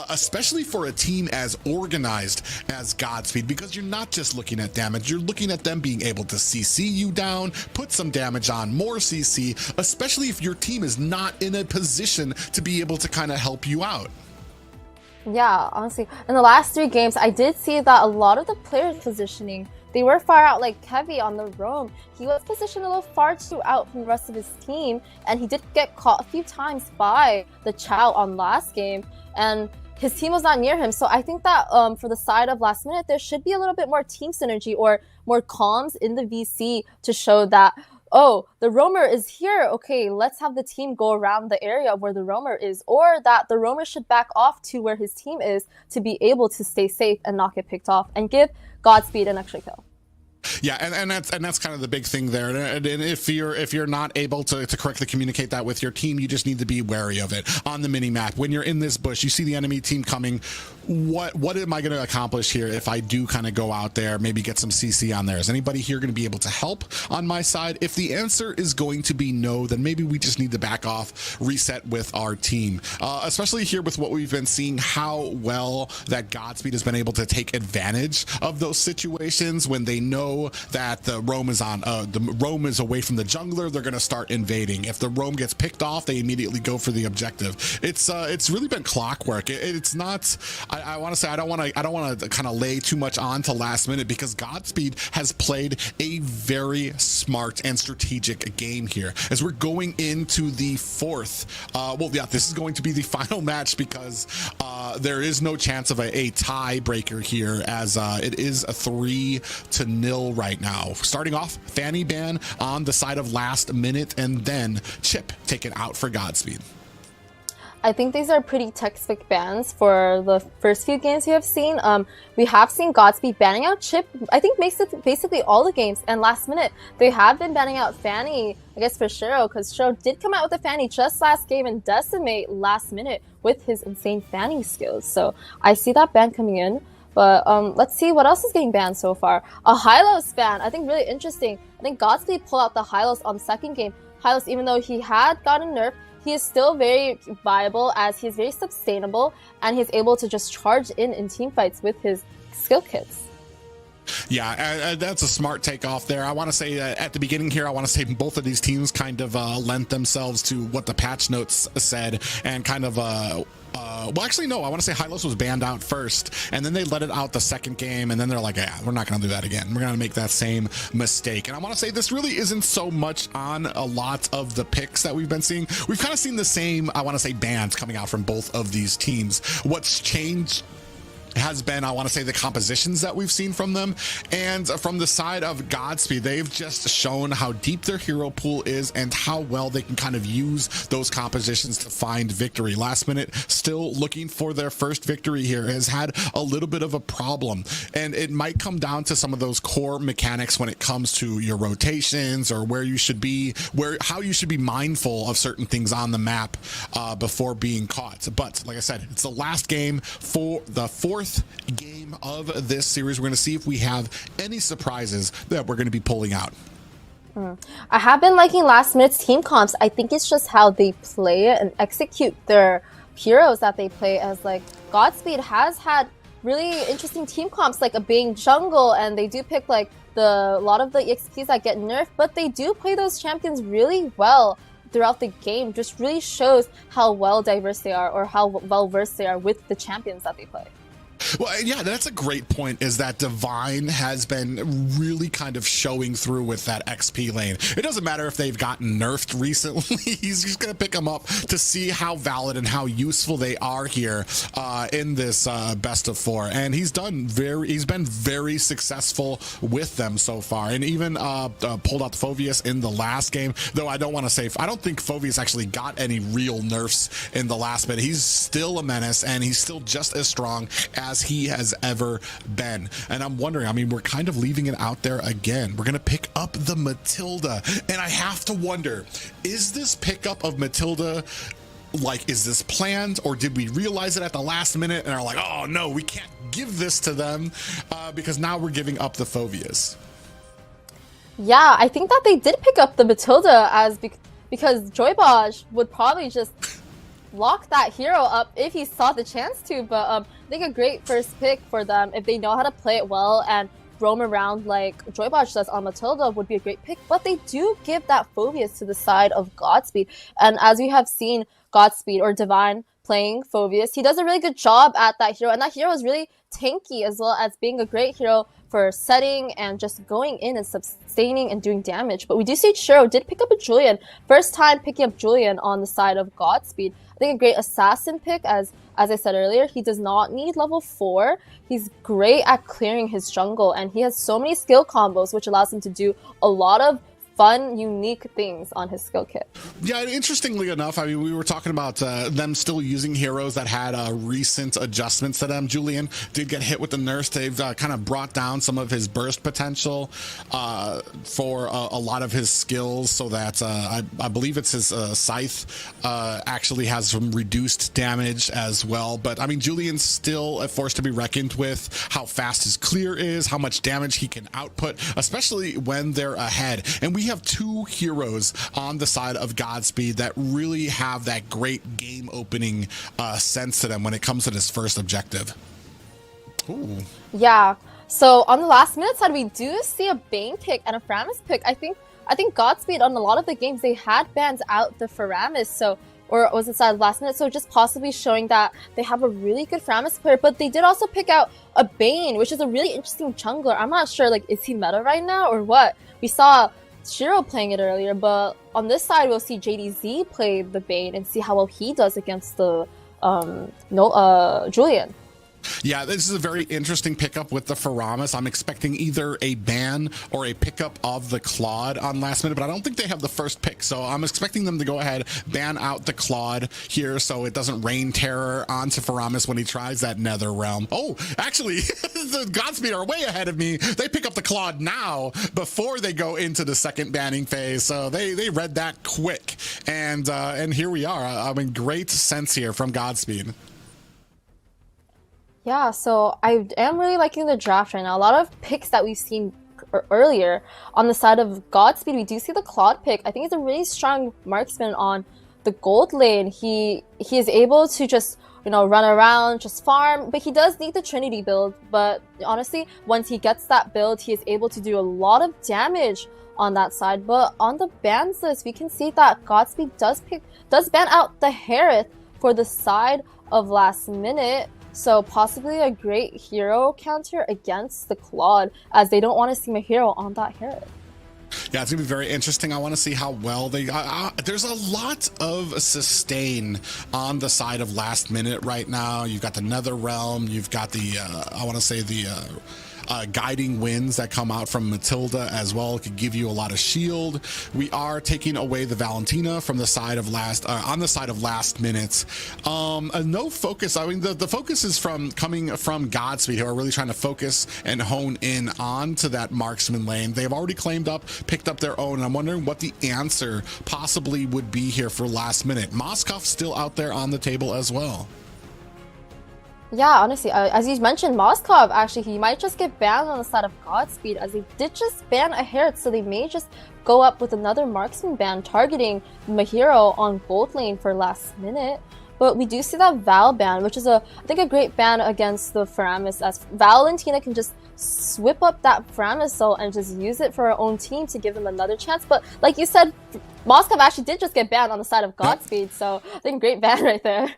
especially for a team as organized as Godspeed, because you're not just looking at damage, you're looking at them being able to CC you down, put some damage on, more CC, especially if your team is not in a position to be able to kind of help you out. Yeah, honestly, in the last 3 games, I did see that a lot of the players positioning, they were far out. Like Kevy on the roam, he was positioned a little far too out from the rest of his team, and he did get caught a few times by the Chow on last game, and his team was not near him. So I think that for the side of last minute, there should be a little bit more team synergy or more comms in the VC to show that, oh, the roamer is here. Okay, let's have the team go around the area where the roamer is, or that the roamer should back off to where his team is to be able to stay safe and not get picked off and give Godspeed an extra kill. Yeah, and that's kind of the big thing there. And if you're not able to correctly communicate that with your team, you just need to be wary of it on the mini map. When you're in this bush, you see the enemy team coming. What am I going to accomplish here if I do kind of go out there, maybe get some CC on there? Is anybody here going to be able to help on my side? If the answer is going to be no, then maybe we just need to back off, reset with our team. Especially here with what we've been seeing, how well that Godspeed has been able to take advantage of those situations when they know know that the roam is on, the roam is away from the jungler, they're going to start invading. If the roam gets picked off, they immediately go for the objective. It's really been clockwork. It's not. I want to say I don't want to kind of lay too much on to last minute, because Godspeed has played a very smart and strategic game here as we're going into the fourth. This is going to be the final match, because there is no chance of a tiebreaker here, as it is a 3-0 right now. Starting off, Fanny ban on the side of last minute, and then Chip taken out for Godspeed. I think these are pretty textbook bans for the first few games we have seen. We have seen Godspeed banning out Chip, I think basically all the games, and last minute they have been banning out Fanny, I guess for Shiro, because Shiro did come out with a Fanny just last game and decimate last minute with his insane Fanny skills. So I see that ban coming in. But let's see what else is getting banned so far. A Hylos ban, I think really interesting. I think Godspeed pulled out the Hylos on the second game. Hylos, even though he had gotten nerfed, he is still very viable, as he's very sustainable, and he's able to just charge in team fights with his skill kits. Yeah, that's a smart takeoff there. I want to say at the beginning here, I want to say both of these teams kind of lent themselves to what the patch notes said, and kind of well, actually, no, I want to say Hylos was banned out first, and then they let it out the second game, and then they're like, yeah, we're not going to do that again. We're going to make that same mistake. And I want to say this really isn't so much on a lot of the picks that we've been seeing. We've kind of seen the same, I want to say, bans coming out from both of these teams. What's changed has been, I want to say, the compositions that we've seen from them. And from the side of Godspeed, they've just shown how deep their hero pool is and how well they can kind of use those compositions to find victory. Last minute, still looking for their first victory here, has had a little bit of a problem, and it might come down to some of those core mechanics when it comes to your rotations, or where you should be, how you should be mindful of certain things on the map before being caught. But like I said, it's the last game for the fourth game of this series. We're going to see if we have any surprises that we're going to be pulling out. I have been liking last minute's team comps. I think it's just how they play it and execute their heroes that they play, as like Godspeed has had really interesting team comps, like a being jungle, and they do pick like a lot of the EXPs that get nerfed, but they do play those champions really well throughout the game. Just really shows how well diverse they are, or how well versed they are with the champions that they play. Well, yeah, that's a great point, is that Divine has been really kind of showing through with that XP lane. It doesn't matter if they've gotten nerfed recently. He's just going to pick them up to see how valid and how useful they are here in this best of 4. And he's been very successful with them so far, and even pulled out Phoveus in the last game, though I don't think Phoveus actually got any real nerfs in the last bit. He's still a menace, and he's still just as strong as he has ever been. And I'm wondering, I mean, we're kind of leaving it out there again. We're going to pick up the Matilda, and I have to wonder, is this pickup of Matilda, like, is this planned, or did we realize it at the last minute and are like, oh no, we can't give this to them because now we're giving up the Phoveus? Yeah, I think that they did pick up the Matilda because JoyBoj would probably just lock that hero up if he saw the chance to. But I think a great first pick for them, if they know how to play it well and roam around like JoyBoj does on Matilda, would be a great pick. But they do give that Phoveus to the side of Godspeed, and as we have seen Godspeed or Divine playing Phoveus, he does a really good job at that hero, and that hero is really tanky, as well as being a great hero for setting and just going in and sustaining and doing damage. But we do see Shiro did pick up a Julian, first time picking up Julian on the side of Godspeed. I think a great assassin pick, as I said earlier. He does not need level 4. He's great at clearing his jungle, and he has so many skill combos, which allows him to do a lot of fun, unique things on his skill kit. Yeah, interestingly enough, I mean, we were talking about them still using heroes that had recent adjustments to them. Julian did get hit with the nerfs. They've kind of brought down some of his burst potential for a lot of his skills, so that I believe it's his scythe actually has some reduced damage as well. But I mean, Julian's still a force to be reckoned with. How fast his clear is, how much damage he can output, especially when they're ahead. And we have 2 heroes on the side of Godspeed that really have that great game opening sense to them when it comes to this first objective. Ooh. Yeah. So on the last minute side, we do see a Bane pick and a Faramis pick. I think Godspeed on a lot of the games they had bans out the Faramis, so or was it side last minute, so just possibly showing that they have a really good Faramis player. But they did also pick out a Bane, which is a really interesting jungler. I'm not sure, like, is he meta right now or what? We saw Shiro playing it earlier, but on this side we'll see JDZ play the Bane and see how well he does against the Julian. Yeah, this is a very interesting pickup with the Faramis. I'm expecting either a ban or a pickup of the Claude on last minute, but I don't think they have the first pick. So I'm expecting them to go ahead, ban out the Claude here so it doesn't rain terror onto Faramis when he tries that Nether Realm. Oh, actually, the Godspeed are way ahead of me. They pick up the Claude now before they go into the second banning phase. So they read that quick. And here we are. I mean, great sense here from Godspeed. Yeah, so I am really liking the draft right now. A lot of picks that we've seen earlier on the side of Godspeed, we do see the Claude pick. I think he's a really strong marksman on the gold lane. He is able to just, you know, run around, just farm, but he does need the Trinity build. But honestly, once he gets that build, he is able to do a lot of damage on that side. But on the bans list, we can see that Godspeed does ban out the Harith for the side of last minute. So possibly a great hero counter against the Claude, as they don't want to see my hero on that Harith. Yeah, it's gonna be very interesting. I want to see how well they. There's a lot of sustain on the side of last minute right now. You've got the Nether Realm. You've got the. I want to say the. Guiding winds that come out from Matilda as well. It could give you a lot of shield. We are taking away the Valentina from the side of last on the side of last minutes. No focus. I mean, the focus is coming from Godspeed, who are really trying to focus and hone in on to that marksman lane. They've already picked up their own, and I'm wondering what the answer possibly would be here for last minute. Moskov still out there on the table as well. Yeah, honestly, as you mentioned, Moskov, actually, he might just get banned on the side of Godspeed, as they did just ban a Harith, so they may just go up with another marksman ban targeting Mahiro on gold lane for last minute. But we do see that Val ban, which is I think a great ban against the Faramis, as Valentina can just whip up that Faramis ult and just use it for her own team to give them another chance. But like you said, Moskov actually did just get banned on the side of Godspeed, so I think great ban right there.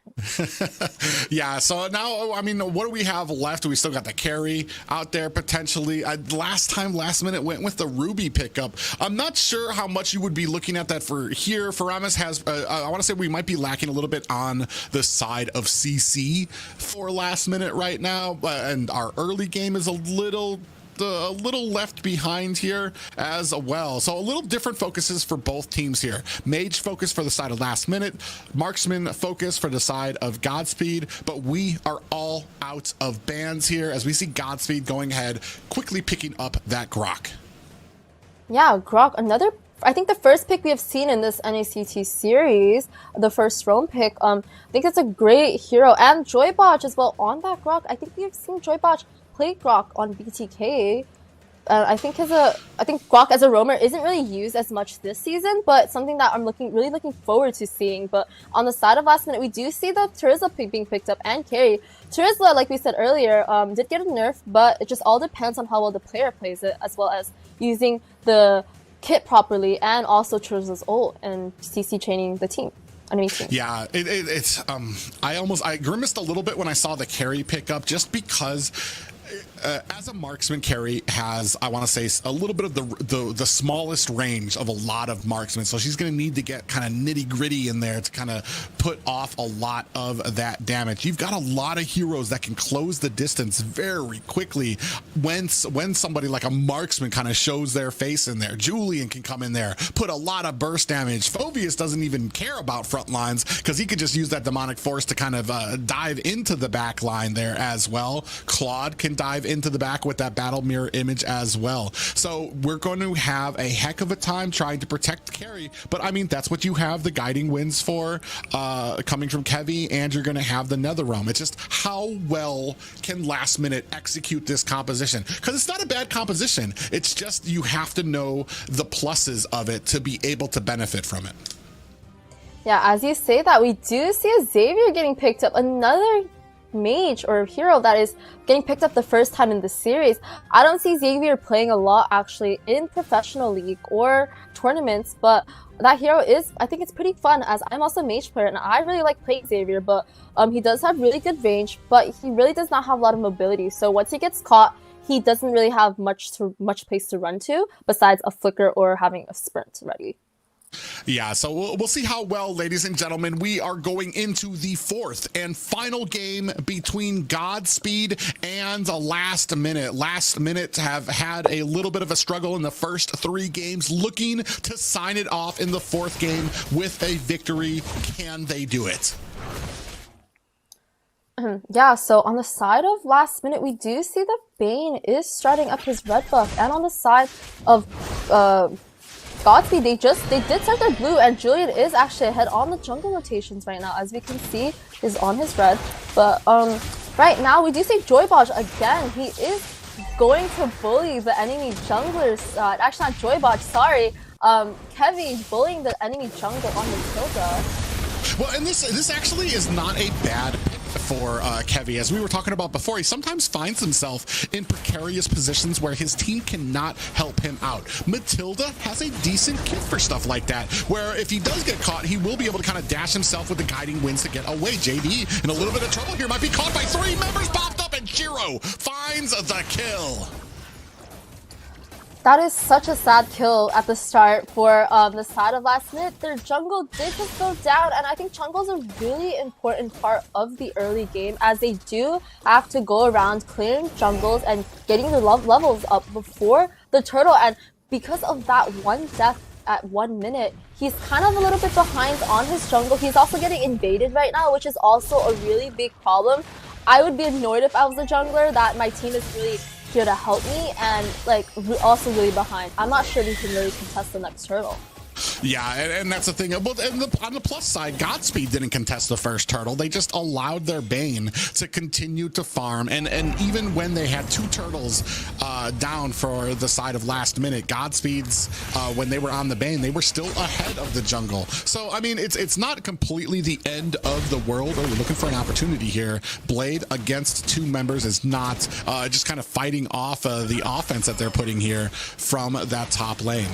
Yeah, so now, I mean, what do we have left? We still got the carry out there potentially. Last minute went with the Ruby pickup. I'm not sure how much you would be looking at that for here. Faramis has, I want to say we might be lacking a little bit on the side of CC for last minute right now, and our early game is a little left behind here as well. So a little different focuses for both teams here. Mage focus for the side of last minute, marksman focus for the side of Godspeed, but we are all out of bans here as we see Godspeed going ahead, quickly picking up that Grok. Yeah, Grok, I think the first pick we have seen in this NACT series, the first roam pick, I think it's a great hero, and JoyBoj as well on that Grok. I think we have seen JoyBoj play Grok on BTK. I think Grok as a roamer isn't really used as much this season, but something that I'm really looking forward to seeing. But on the side of last minute, we do see the Terizla pick being picked up and carry. Terizla, like we said earlier, did get a nerf, but it just all depends on how well the player plays it, as well as using the kit properly, and also Terizla's ult and CC training the team. Yeah, it's I grimaced a little bit when I saw the carry pickup, just because as a marksman, carry has, I want to say, a little bit of the smallest range of a lot of marksmen. So she's going to need to get kind of nitty gritty in there to kind of put off a lot of that damage. You've got a lot of heroes that can close the distance very quickly when somebody like a marksman kind of shows their face in there. Julian can come in there, put a lot of burst damage. Phobius doesn't even care about front lines because he could just use that demonic force to kind of dive into the back line there as well. Claude can dive into the back with that battle mirror image as well. So we're going to have a heck of a time trying to protect carry, but I mean, that's what you have the guiding winds for, coming from Kevy, and you're going to have the Nether Realm. It's just how well can last minute execute this composition, because it's not a bad composition. It's just you have to know the pluses of it to be able to benefit from it. Yeah, as you say that, we do see a Xavier getting picked up, another mage or hero that is getting picked up the first time in the series. I don't see Xavier playing a lot actually in professional league or tournaments, but that hero is, I think it's pretty fun, as I'm also a mage player and I really like playing Xavier, but he does have really good range, but he really does not have a lot of mobility. So once he gets caught, he doesn't really have much place to run to besides a flicker or having a sprint ready. Yeah, so we'll see how well, ladies and gentlemen, we are going into the fourth and final game between Godspeed and Last Minute. Last Minute have had a little bit of a struggle in the first 3 games, looking to sign it off in the fourth game with a victory. Can they do it? Yeah, so on the side of Last Minute, we do see that Bane is starting up his red buff, and on the side of Godspeed, they did start their blue, and Julian is actually ahead on the jungle rotations right now, as we can see is on his red. But right now we do see JoyBoj again. He is going to bully the enemy junglers. Actually not JoyBoj, sorry. Kevin bullying the enemy jungle on Matilda. Well, and this actually is not a bad pick for Kevy. As we were talking about before, he sometimes finds himself in precarious positions where his team cannot help him out. Matilda has a decent kit for stuff like that, where if he does get caught, he will be able to kind of dash himself with the guiding winds to get away. JD in a little bit of trouble here, might be caught by 3 members, popped up, and Shiro finds the kill. That is such a sad kill at the start for the side of Last Minute. Their jungle did just go down, and I think jungle is a really important part of the early game, as they do have to go around clearing jungles and getting their levels up before the turtle. And because of that one death at 1 minute, he's kind of a little bit behind on his jungle. He's also getting invaded right now, which is also a really big problem. I would be annoyed if I was a jungler that my team is really here to help me and like also really behind. I'm not sure we can really contest the next turtle. Yeah, and that's the thing. Well, and on the plus side, Godspeed didn't contest the first turtle. They just allowed their Bane to continue to farm. And even when they had 2 turtles down for the side of Last Minute, Godspeed's, when they were on the Bane, they were still ahead of the jungle. So, I mean, it's not completely the end of the world. We're looking for an opportunity here. Blade against 2 members is not just kind of fighting off the offense that they're putting here from that top lane.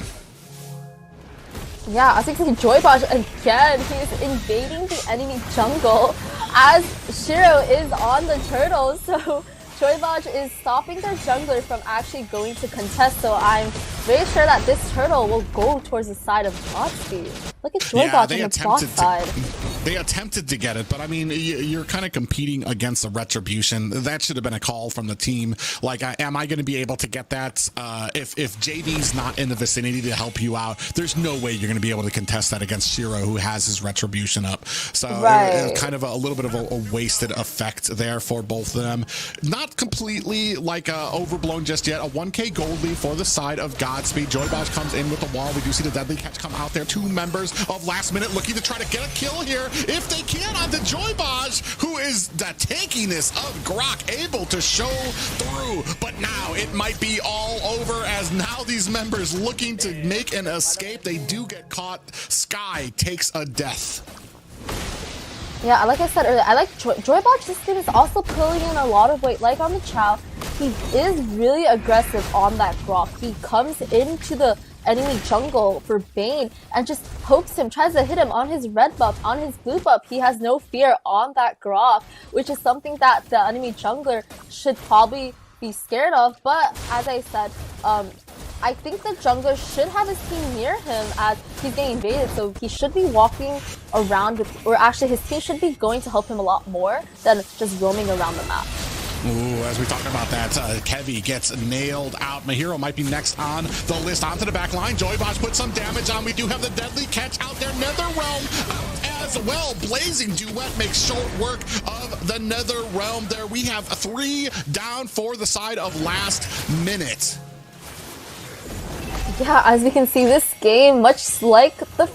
Yeah, I think JoyBoj again, he's invading the enemy jungle as Shiro is on the turtle, so JoyBoj is stopping their jungler from actually going to contest, so I'm very sure that this turtle will go towards the side of Godspeed. Look at JoyBoj on the bot side. They attempted to get it, but I mean, you're kind of competing against a retribution. That should have been a call from the team. Like, am I going to be able to get that? If JD's not in the vicinity to help you out, there's no way you're going to be able to contest that against Shiro, who has his retribution up. So it's kind of a little bit of a wasted effect there for both of them. Not completely like overblown just yet. A 1K gold lead for the side of Godspeed. JoyBoj comes in with the wall. We do see the deadly catch come out there. 2 members of Last Minute looking to try to get a kill here if they can on the JoyBoj, who is the tankiness of Grok, able to show through. But now it might be all over, as now these members looking to make an escape. They do get caught. Sky takes a death. Yeah, like I said earlier, I like JoyBoj. This game is also pulling in a lot of weight. Like on the Chow, he is really aggressive on that Grok. He comes into the enemy jungle for Bane and just pokes him, tries to hit him on his red buff, on his blue buff. He has no fear on that Grok, which is something that the enemy jungler should probably be scared of. But as I said, I think the jungler should have his team near him as he's getting invaded, so he should be walking around with, or actually his team should be going to help him a lot more than just roaming around the map. Ooh, as we talk about that, Kevy gets nailed out. Mahiro might be next on the list. Onto the back line. JoyBoj put some damage on. We do have the deadly catch out there. Netherrealm out as well. Blazing Duet makes short work of the Netherrealm there. We have 3 down for the side of Last Minute. Yeah, as we can see, this game, much like the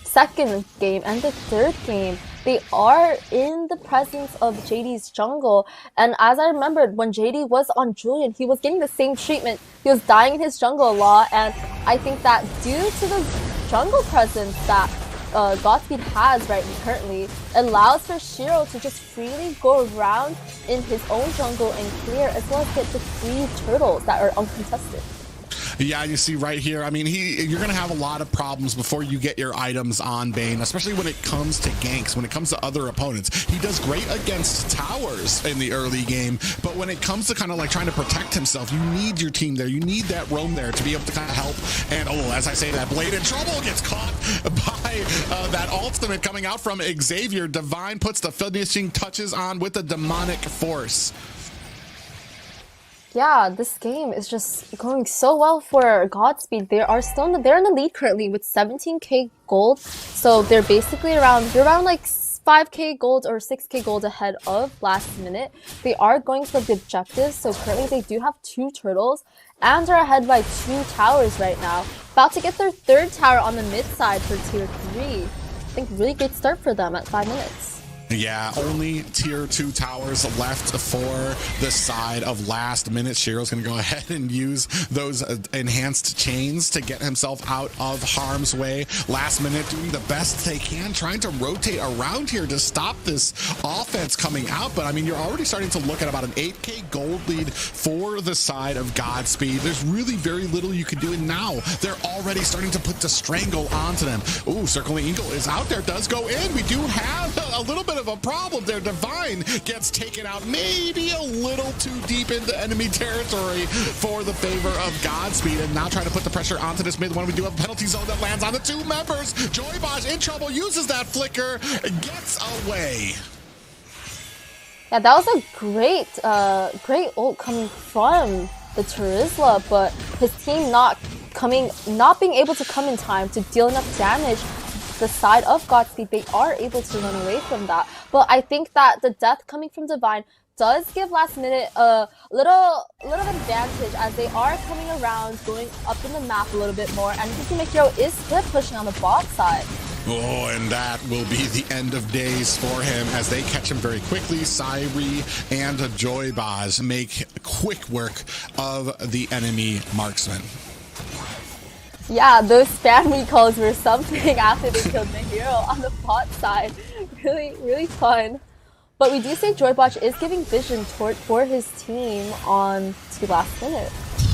second game and the third game, they are in the presence of JD's jungle. And as I remembered, when JD was on Julian, he was getting the same treatment. He was dying in his jungle a lot, and I think that due to the jungle presence that Godspeed has currently allows for Shiro to just freely go around in his own jungle and clear, as well as get the 3 turtles that are uncontested. Yeah, you see right here, I mean, you're going to have a lot of problems before you get your items on Bane, especially when it comes to ganks, when it comes to other opponents. He does great against towers in the early game, but when it comes to kind of like trying to protect himself, you need your team there. You need that roam there to be able to kind of help. And, oh, as I say, that Blade in trouble gets caught by that ultimate coming out from Xavier. Divine puts the finishing touches on with the demonic force. Yeah, this game is just going so well for Godspeed. They're in the lead currently with 17k gold. So they're basically around like 5k gold or 6k gold ahead of last minute. They are going for the objectives. So currently they do have 2 turtles and are ahead by 2 towers right now. About to get their 3rd tower on the mid side for tier 3. I think really good start for them at 5 minutes. Yeah, only tier 2 towers left for the side of last minute. Shiro's going to go ahead and use those enhanced chains to get himself out of harm's way. Last minute doing the best they can, trying to rotate around here to stop this offense coming out. But I mean, you're already starting to look at about an 8k gold lead for the side of Godspeed. There's really very little you can do. And now they're already starting to put the strangle onto them. Ooh, Circling Eagle is out there, does go in. We do have a little bit of a problem there. Divine gets taken out maybe a little too deep into enemy territory for the favor of Godspeed, and now trying to put the pressure onto this mid one. We do have a penalty zone that lands on the 2 members. JoyBoj in trouble, uses that flicker, gets away. Yeah, that was a great ult coming from the Terizla, but his team not being able to come in time to deal enough damage. The side of Godspeed, they are able to run away from that. But I think that the death coming from Divine does give last minute a little advantage, as they are coming around, going up in the map a little bit more, and Team Hero is split pushing on the bot side. Oh, and that will be the end of days for him as they catch him very quickly. Sairi and JoyBoj make quick work of the enemy marksman. Yeah, those spam recalls were something after they killed the hero on the bot side. Really fun. But we do say JoyBoj is giving vision for his team on to last minute.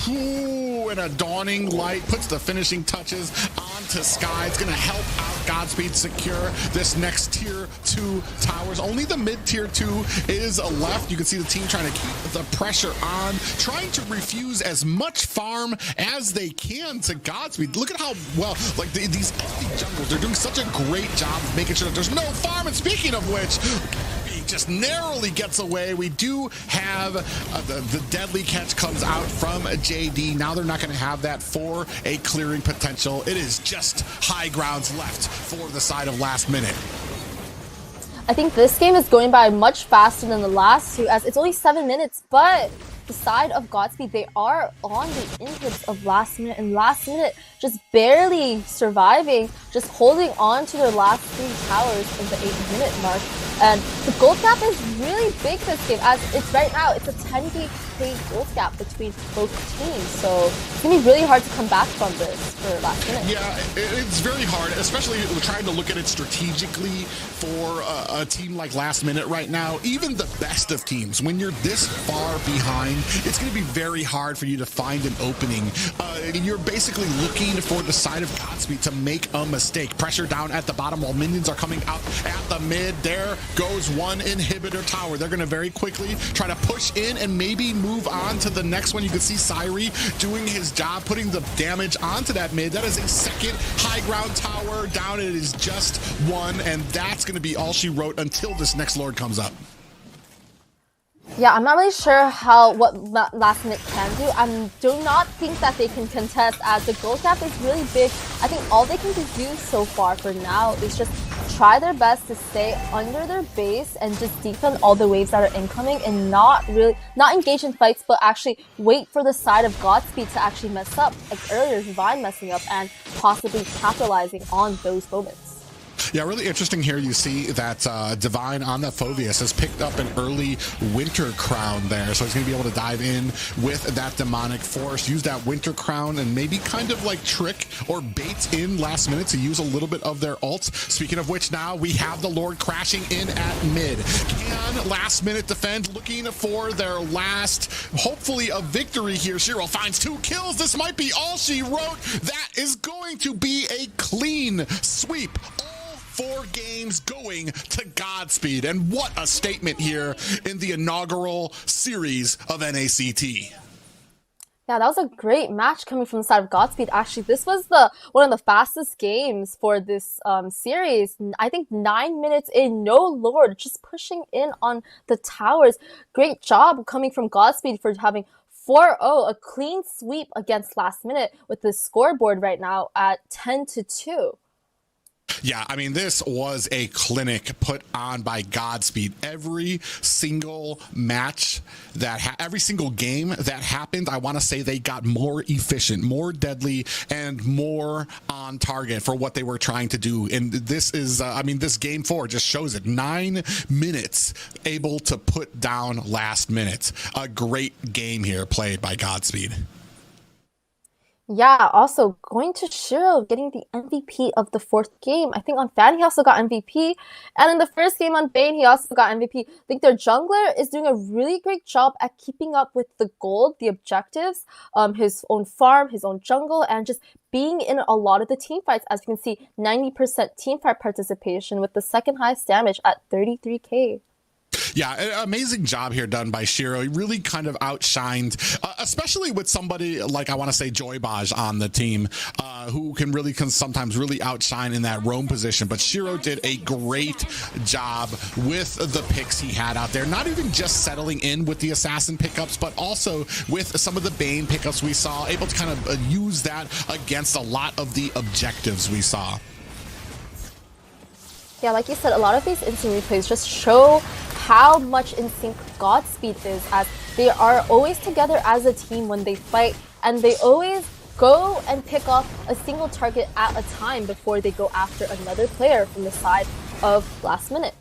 Ooh, and a dawning light puts the finishing touches onto Sky. It's going to help out Godspeed secure this next tier 2 towers. Only the mid tier 2 is left. You can see the team trying to keep the pressure on, trying to refuse as much farm as they can to Godspeed. Look at how well, like these empty jungles, they're doing such a great job of making sure that there's no farm. And speaking of which, just narrowly gets away. We do have the deadly catch comes out from JD. Now they're not going to have that for a clearing potential. It is just high grounds left for the side of last minute. I think this game is going by much faster than the last 2, as it's only 7 minutes, but the side of Godspeed, they are on the inputs of last minute, and last minute just barely surviving, just holding on to their last 3 towers in the 8-minute mark. And the gold gap is really big this game, as it's right now, it's a 10k gold gap between both teams. So it's going to be really hard to come back from this for last minute. Yeah, it's very hard, especially trying to look at it strategically for a team like last minute right now. Even the best of teams, when you're this far behind, it's going to be very hard for you to find an opening. You're basically looking for the side of Godspeed to make a mistake. Pressure down at the bottom while minions are coming out at the mid. There goes one inhibitor tower. They're going to very quickly try to push in and maybe move on to the next one. You can see Sairi doing his job, putting the damage onto that mid. That is a 2nd high ground tower down. It is just 1, and that's going to be all she wrote until this next Lord comes up. Yeah, I'm not really sure what last minute can do. I do not think that they can contest, as the gold gap is really big. I think all they can do so far for now is just try their best to stay under their base and just defend all the waves that are incoming, and not engage in fights, but actually wait for the side of Godspeed to actually mess up, like earlier Divine messing up and possibly capitalizing on those moments. Yeah, really interesting here. You see that Divine on that Phoveus has picked up an early Winter Crown there. So he's going to be able to dive in with that Demonic Force, use that Winter Crown, and maybe kind of like trick or bait in last minute to use a little bit of their ults. Speaking of which, now we have the Lord crashing in at mid. Can last minute defend, looking for their last, hopefully a victory here. Shiro finds 2 kills. This might be all she wrote. That is going to be a clean sweep. All 4 games going to Godspeed. And what a statement here in the inaugural series of NACT. Yeah, that was a great match coming from the side of Godspeed. Actually, this was one of the fastest games for this series. I think 9 minutes in, no Lord, just pushing in on the towers. Great job coming from Godspeed for having 4-0, a clean sweep against last minute with the scoreboard right now at 10-2. Yeah, I mean, this was a clinic put on by Godspeed. Every single match every single game that happened, I want to say they got more efficient, more deadly, and more on target for what they were trying to do. And this is, I mean, this game 4 just shows it. 9 minutes able to put down last minute. A great game here played by Godspeed. Yeah, also going to Shiro, getting the MVP of the 4th game. I think on Fan he also got MVP. And in the first game on Bane, he also got MVP. I think their jungler is doing a really great job at keeping up with the gold, the objectives, his own farm, his own jungle, and just being in a lot of the team fights. As you can see, 90% team fight participation with the second highest damage at 33k. Yeah, amazing job here done by Shiro. He really kind of outshined, especially with somebody like, I want to say, JoyBoj on the team, who can sometimes really outshine in that roam position. But Shiro did a great job with the picks he had out there, not even just settling in with the assassin pickups, but also with some of the Bane pickups we saw, able to kind of use that against a lot of the objectives we saw. Yeah, like you said, a lot of these instant replays just show how much in sync Godspeed is, as they are always together as a team when they fight, and they always go and pick off a single target at a time before they go after another player from the side of last minute.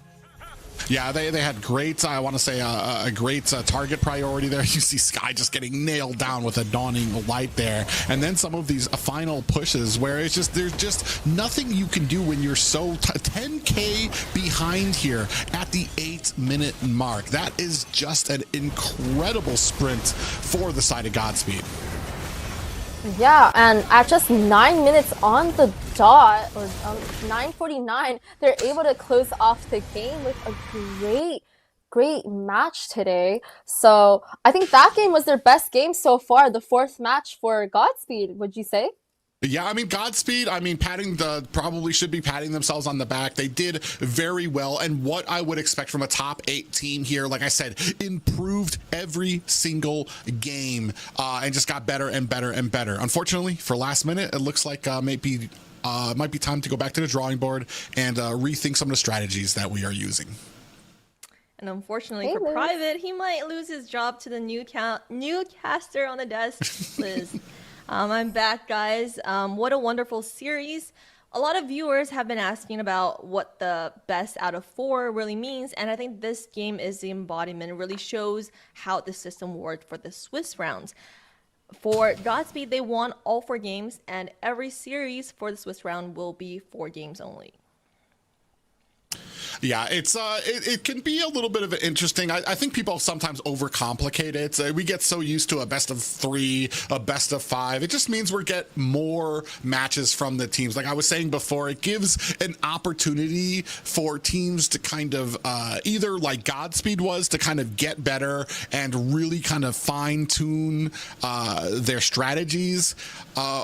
Yeah, they had great, I want to say, a great target priority there. You see Sky just getting nailed down with a dawning light there. And then some of these final pushes where it's just, there's just nothing you can do when you're so 10k behind here at the 8-minute mark. That is just an incredible sprint for the side of Godspeed. Yeah, and at just 9 minutes on the dot, or 9:49, they're able to close off the game with a great match today. So I think that game was their best game so far, the 4th match for Godspeed, would you say? Yeah, I mean, Godspeed, probably should be patting themselves on the back. They did very well, and what I would expect from a top 8 team here, like I said, improved every single game and just got better and better and better. Unfortunately, for last minute, it looks like it might be time to go back to the drawing board and rethink some of the strategies that we are using. And unfortunately for Private, he might lose his job to the new caster on the desk, Liz. I'm back, guys. What a wonderful series. A lot of viewers have been asking about what the best out of 4 really means, and I think this game is the embodiment. It really shows how the system worked for the Swiss rounds. For Godspeed, they won all 4 games, and every series for the Swiss round will be 4 games only. Yeah, it can be a little bit of an interesting. I think people sometimes overcomplicate it. We get so used to a best of 3, a best of 5. It just means we get more matches from the teams. Like I was saying before, it gives an opportunity for teams to kind of either like Godspeed was to kind of get better and really kind of fine tune their strategies,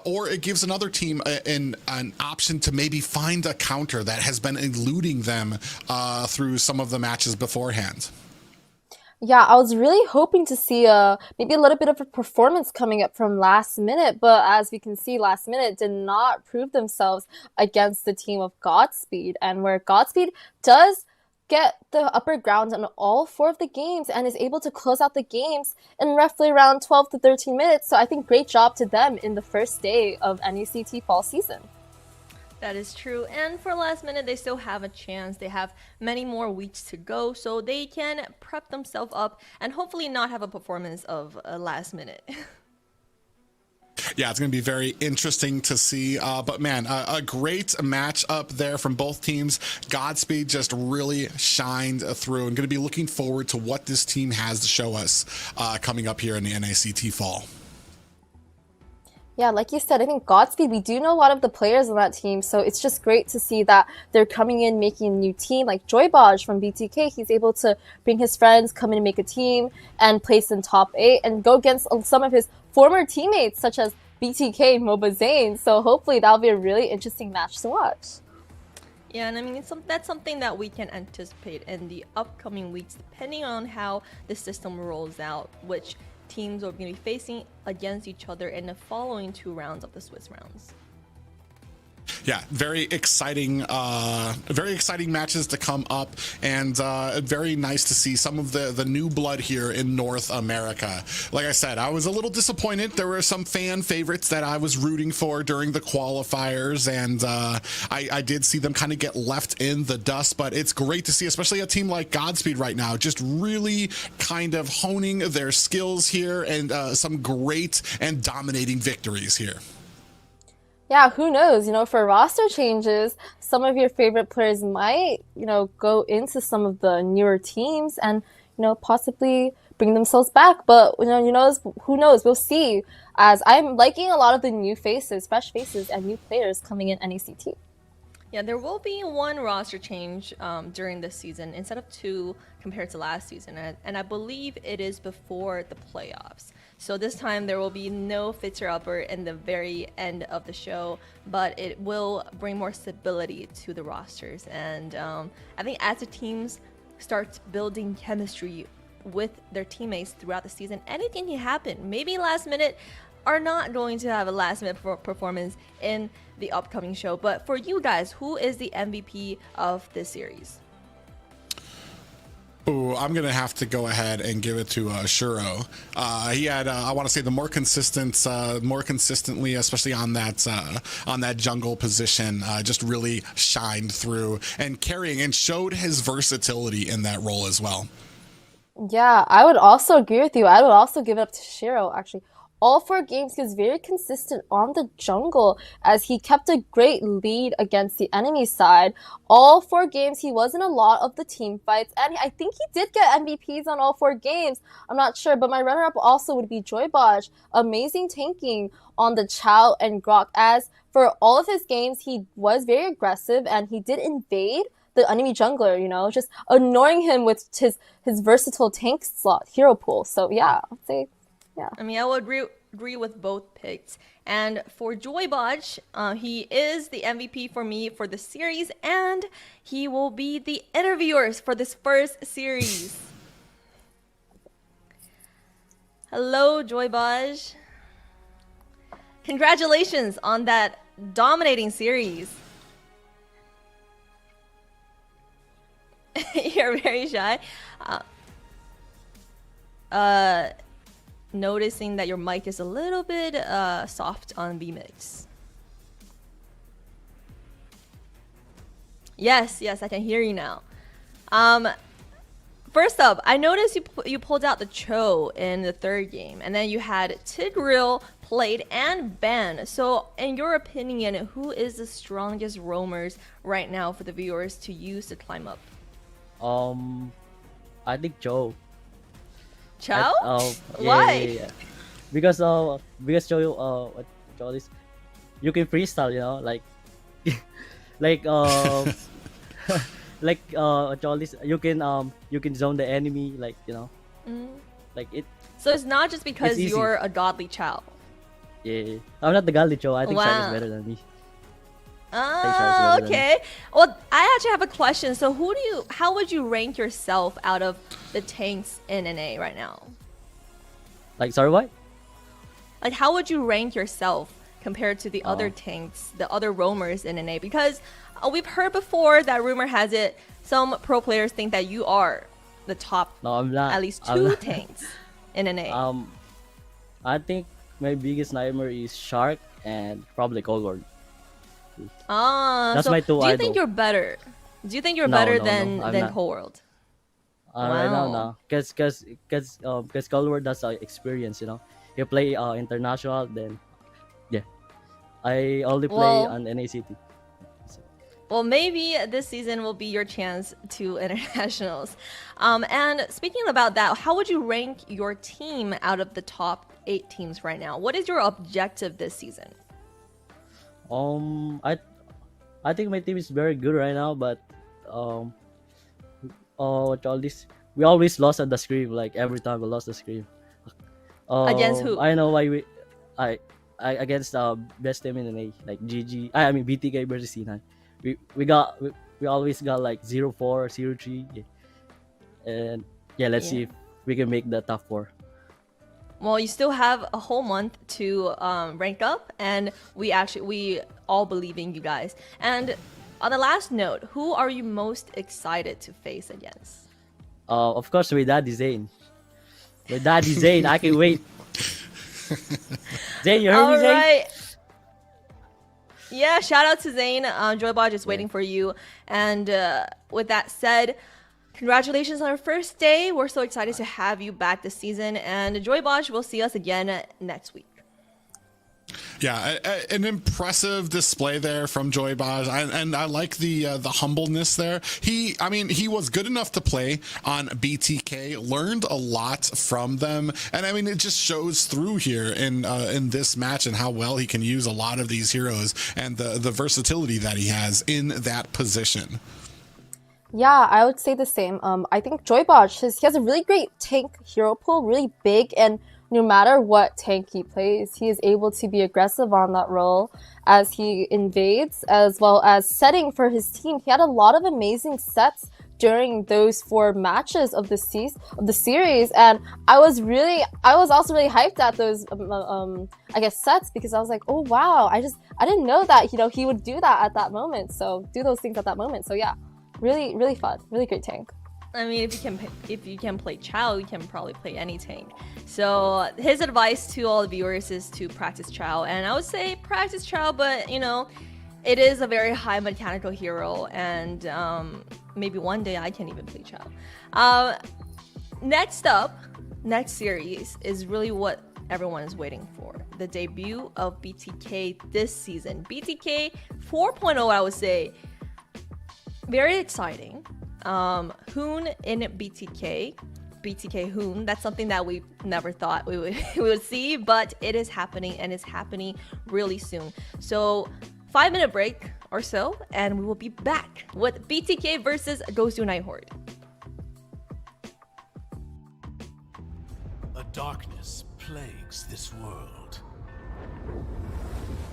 or it gives another team an option to maybe find a counter that has been eluding them through some of the matches beforehand. Yeah, I was really hoping to see maybe a little bit of a performance coming up from last minute, but as we can see, last minute did not prove themselves against the team of Godspeed, and where Godspeed does get the upper ground on all 4 of the games and is able to close out the games in roughly around 12 to 13 minutes. So I think great job to them in the first day of NACT fall season. That is true. And for last minute, they still have a chance. They have many more weeks to go, so they can prep themselves up and hopefully not have a performance of a last minute. Yeah, it's going to be very interesting to see. But man, a great match up there from both teams. Godspeed just really shined through, and going to be looking forward to what this team has to show us coming up here in the NACT Fall. Yeah, like you said, I think Godspeed, we do know a lot of the players on that team, so it's just great to see that they're coming in, making a new team. Like JoyBoj from BTK, he's able to bring his friends, come in and make a team, and place in top 8, and go against some of his former teammates, such as BTK and MobaZane. So hopefully that'll be a really interesting match to watch. Yeah, and I mean, that's something that we can anticipate in the upcoming weeks, depending on how the system rolls out, which teams are going to be facing against each other in the following 2 rounds of the Swiss rounds. Yeah, very exciting matches to come up, and very nice to see some of the new blood here in North America. Like I said, I was a little disappointed. There were some fan favorites that I was rooting for during the qualifiers, and I did see them kind of get left in the dust, but it's great to see, especially a team like Godspeed right now, just really kind of honing their skills here, and some great and dominating victories here. Yeah, who knows? You know, for roster changes, some of your favorite players might, you know, go into some of the newer teams and, you know, possibly bring themselves back. But, you know, who knows? We'll see. As I'm liking a lot of the new faces, fresh faces, and new players coming in NACT. Yeah, there will be 1 roster change during this season instead of 2 compared to last season. And I believe it is before the playoffs. So this time there will be no fixer-upper in the very end of the show, but it will bring more stability to the rosters. And I think as the teams start building chemistry with their teammates throughout the season, anything can happen. Maybe last minute are not going to have a last minute performance in the upcoming show. But for you guys, who is the MVP of this series? Ooh, I'm gonna have to go ahead and give it to Shuro. He had, I want to say, the more consistently, especially on that jungle position, just really shined through and carrying and showed his versatility in that role as well. Yeah, I would also agree with you. I would also give it up to Shiro, actually. All 4 games, he was very consistent on the jungle as he kept a great lead against the enemy side. All 4 games, he was in a lot of the team fights, and I think he did get MVPs on all 4 games. I'm not sure, but my runner-up also would be JoyBoj. Amazing tanking on the Chow and Grok, as for all of his games, he was very aggressive, and he did invade the enemy jungler, you know, just annoying him with his versatile tank slot, hero pool. So yeah, I'd say... yeah. I mean, I would agree with both picks. And for JoyBoj, he is the MVP for me for the series, and he will be the interviewers for this first series. Hello, JoyBoj. Congratulations on that dominating series. You're very shy. Noticing that your mic is a little bit soft on VMix. Yes, I can hear you now. First up, I noticed you pulled out the Cho in the 3rd game, and then you had Tigreal played and banned. So, in your opinion, who is the strongest roamers right now for the viewers to use to climb up? I think Cho. Chow? Why? Yeah. Because Cho, this, you can freestyle, you know, like Cho, this, you can zone the enemy, like, you know, like it. So it's not just because you're a godly Chow. Yeah, I'm not the godly Cho. I think Shark is better than me. Oh, okay. Well, I actually have a question. So how would you rank yourself out of the tanks in NA right now? Like, sorry, what? Like, how would you rank yourself compared to the other tanks, the other roamers in NA? Because we've heard before that rumor has it, some pro players think that you are the top, no, I'm not. At least 2 tanks in NA. I think my biggest nightmare is Shark and probably Cold War. NACT. That's so my two do you think you're better? Do you think you're better than Whole World? Right now, no. Because Cold War does experience, you know. You play international, then yeah. I only play on NACT. Well, maybe this season will be your chance to internationals. And speaking about that, how would you rank your team out of the top 8 teams right now? What is your objective this season? I think my team is very good right now, but what all this, we always lost at the scrim. Like every time we lost the scrim. Against who? I know why I against best team in the NA, like GG. I mean BTK versus C9. We always got like 0-4, 0-3, yeah. And yeah, let's see if we can make the top 4. Well, you still have a whole month to rank up, and we all believe in you guys. And on the last note, who are you most excited to face against? Of course, with Daddy Zane. With Daddy Zane, I can wait. Zane, you heard me, Zane? All right. Yeah, shout out to Zane. JoyBoj is waiting for you. And with that said, congratulations on our first day. We're so excited to have you back this season. And JoyBoj will see us again next week. Yeah, an impressive display there from JoyBoj, and I like the humbleness there. He was good enough to play on BTK, learned a lot from them, and I mean it just shows through here in this match and how well he can use a lot of these heroes and the versatility that he has in that position. Yeah, I would say the same. I think JoyBoj, he has a really great tank hero pool, really big, and no matter what tank he plays, he is able to be aggressive on that role as he invades, as well as setting for his team. He had a lot of amazing sets during those 4 matches of the series, and I was also really hyped at those I guess sets, because I was like, oh wow, I didn't know that he would do that at that moment. So do those things at that moment. So yeah, really really fun, really great tank. I mean, if you can play Chao, you can probably play any tank. So his advice to all the viewers is to practice Chao, and I would say practice Chao, but it is a very high mechanical hero, and maybe one day I can even play Chao. Next up, next series is really what everyone is waiting for. The debut of BTK this season. BTK 4.0, I would say. Very exciting. Hoon in BTK Hoon. That's something that we never thought we would see, but it is happening, and it's happening really soon. So 5-minute break or so, and we will be back with BTK versus GOSU Night Horde. A darkness plagues this world,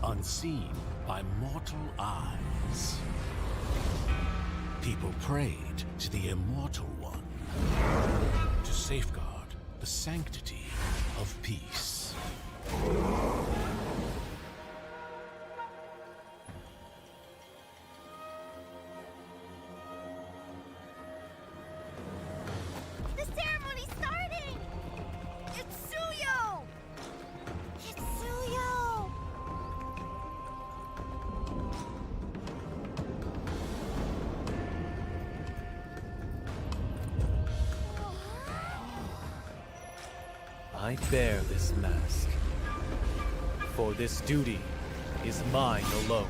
unseen by mortal eyes. People prayed to the Immortal One to safeguard the sanctity of peace. The ceremony's starting! It's Suyo! It's Suyo! I bear this mask, for this duty is mine alone.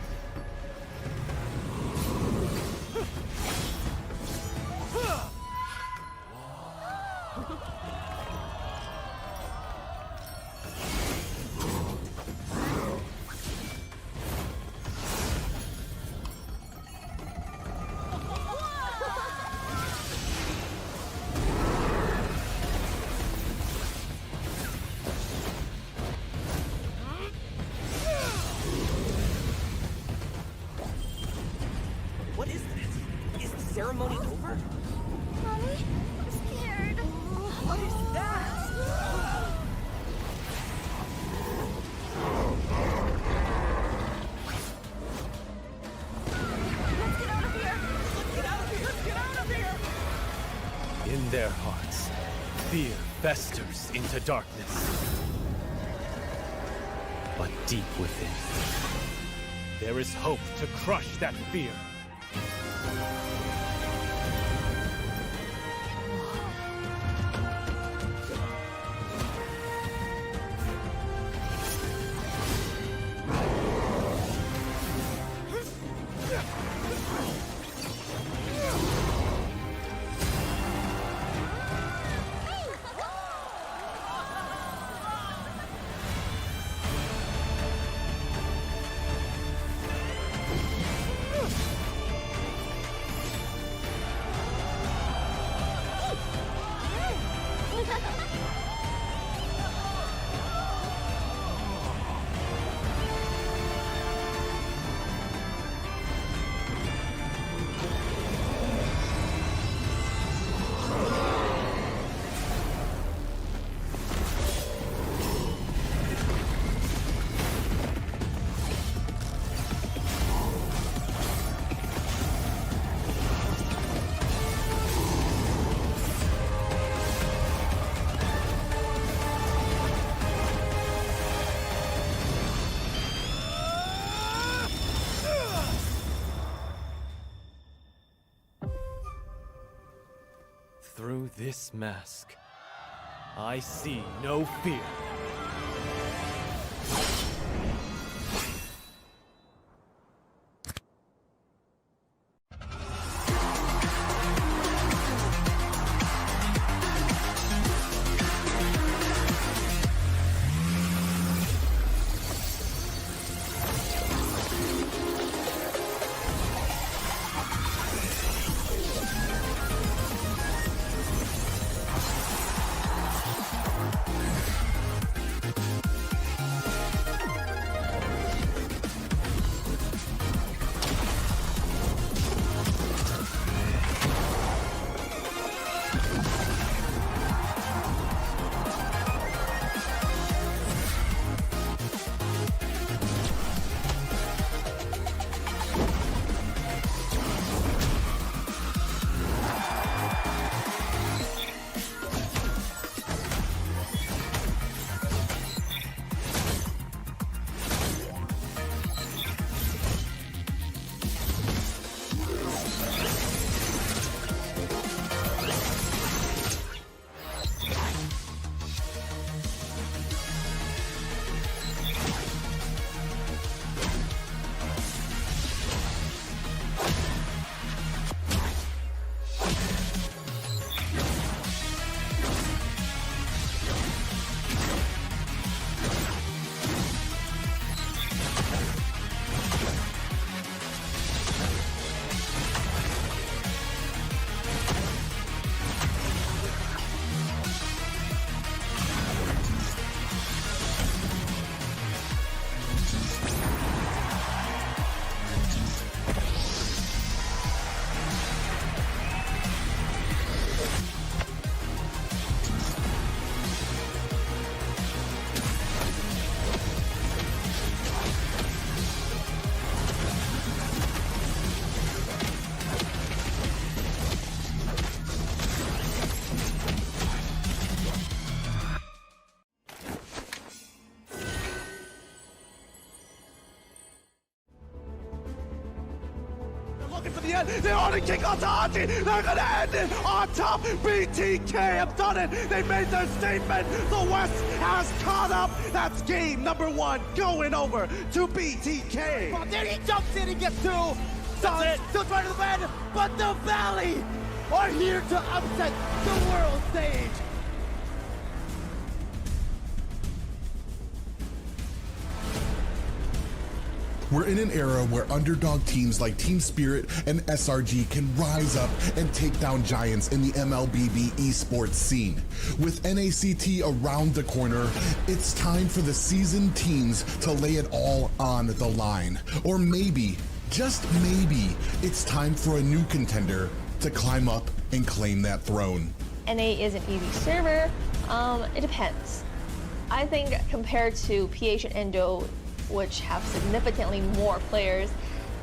Ceremony over? Mommy, I'm scared. What is that? Let's get out of here! Let's get out of here! Let's get out of here! In their hearts, fear festers into darkness. But deep within, There is hope to crush that fear. Through this mask, I see no fear. Looking for the end. They already kick out to Haji. They're gonna end it on top. BTK have done it. They made their statement. The West has caught up. That's game number 1 going over to BTK. Oh, there he jumps in and gets through. Still trying to win, but the Valley are here to upset the world stage. We're in an era where underdog teams like Team Spirit and SRG can rise up and take down giants in the MLBB esports scene. With NACT around the corner, it's time for the seasoned teams to lay it all on the line. Or maybe, just maybe, it's time for a new contender to climb up and claim that throne. NA is an easy server. It depends. I think compared to PH and Endo, which have significantly more players,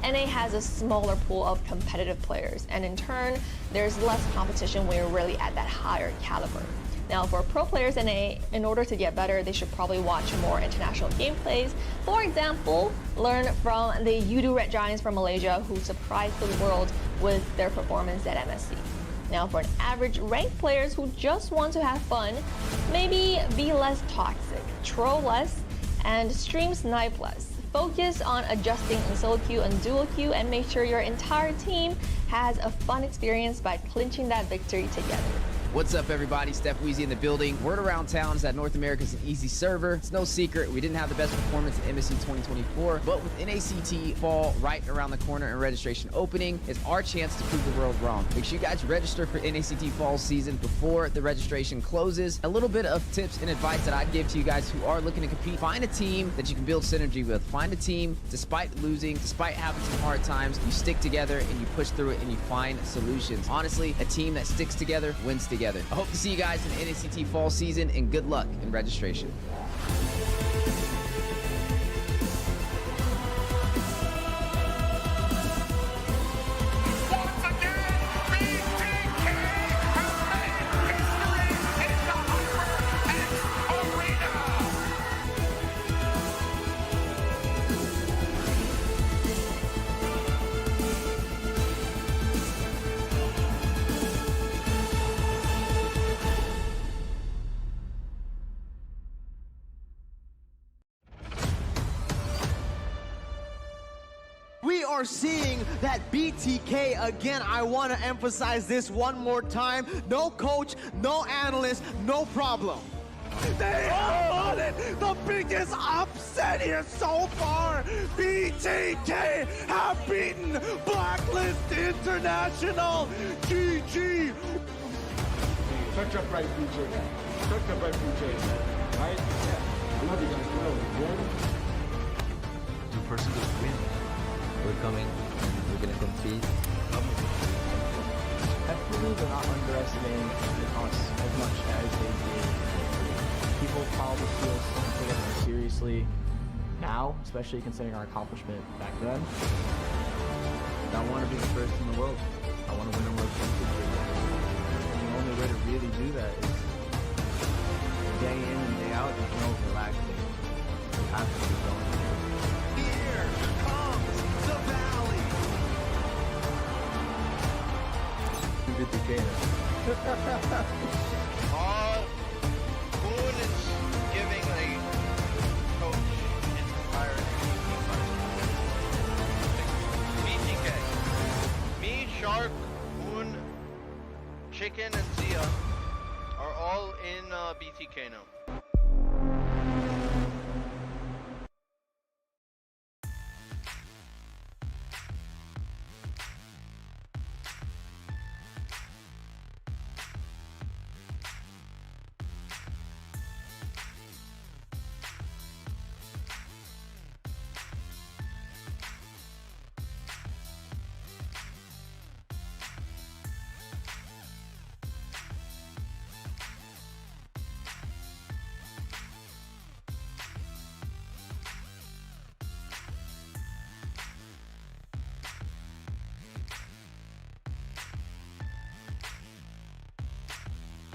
NA has a smaller pool of competitive players, and in turn, there's less competition when you're really at that higher caliber. Now, for pro players in order to get better, they should probably watch more international gameplays. For example, learn from the Yudu Red Giants from Malaysia who surprised the world with their performance at MSC. Now, for an average ranked players who just want to have fun, maybe be less toxic, troll less, and stream snipe less. Focus on adjusting in solo queue and dual queue and make sure your entire team has a fun experience by clinching that victory together. What's up, everybody? Steph Weezy in the building. Word around town is that North America is an easy server. It's no secret we didn't have the best performance in MSC 2024, but with NACT Fall right around the corner and registration opening, it's our chance to prove the world wrong. Make sure you guys register for NACT Fall season before the registration closes. A little bit of tips and advice that I'd give to you guys who are looking to compete. Find a team that you can build synergy with. Find a team, despite losing, despite having some hard times, you stick together and you push through it and you find solutions. Honestly, a team that sticks together wins together. I hope to see you guys in NACT Fall season, and good luck in registration. We are seeing that BTK again. I want to emphasize this one more time. No coach, no analyst, no problem. They are on it! The biggest upset here so far! BTK have beaten Blacklist International! GG! Touch up right, BJ. Touch up right, BJ. Right? Yeah. I love you guys. Well, Do first good win. We're coming. We're gonna compete. Definitely, they're not underestimating us as much as they did. People probably feel take us more seriously now, especially considering our accomplishment back then. I want to be the first in the world. I want to win a world championship. And the only way to really do that is day in and day out. There's no relaxing. You have to keep going. Here comes the valley! Boone is giving a coach inspired BTK. Me, Shark, Boone, Chicken, and Zia are all in BTK now.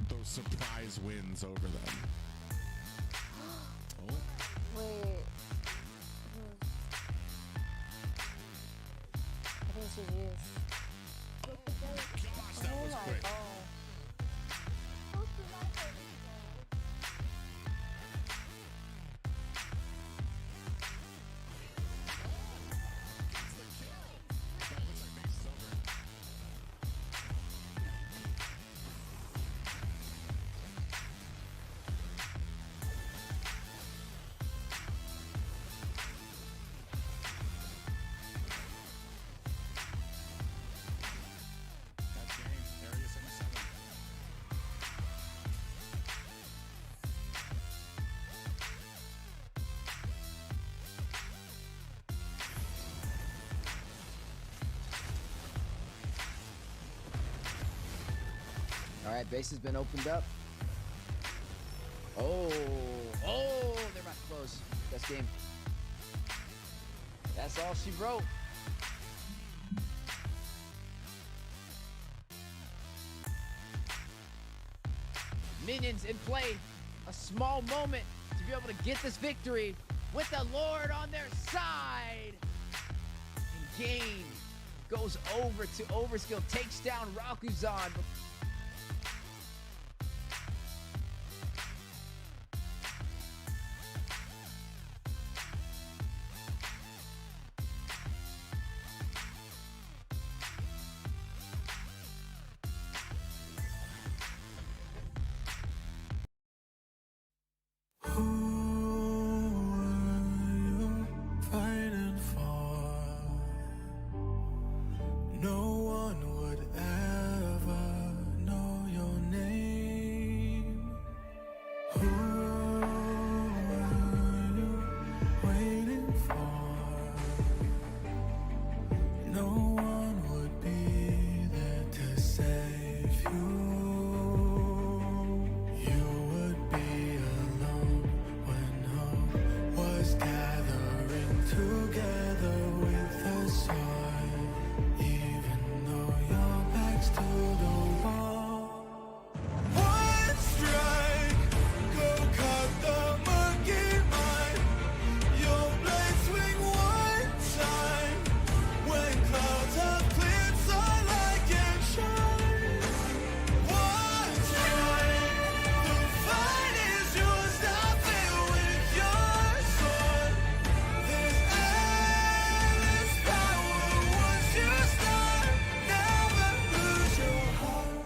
Those surprise wins over them. Oh. Wait. I think she's used. Gosh, that was quick. All right, base has been opened up. Oh, they're about to close. Best game. That's all she wrote. minions in play. A small moment to be able to get this victory with the Lord on their side. And game goes over to Overskill, takes down Rakuzan. Fighting for, no one would ever know your name. Who were you waiting for? No one would be there to save you. You would be alone when hope was gathering together with the sword, even though your back's to the wall. One strike, go cut the monkey mind. Your blade swing one time. When clouds have cleared, sunlight can shine. One strike, the fight is yours. Now feel with your sword. There's endless power once you start. Never lose your heart.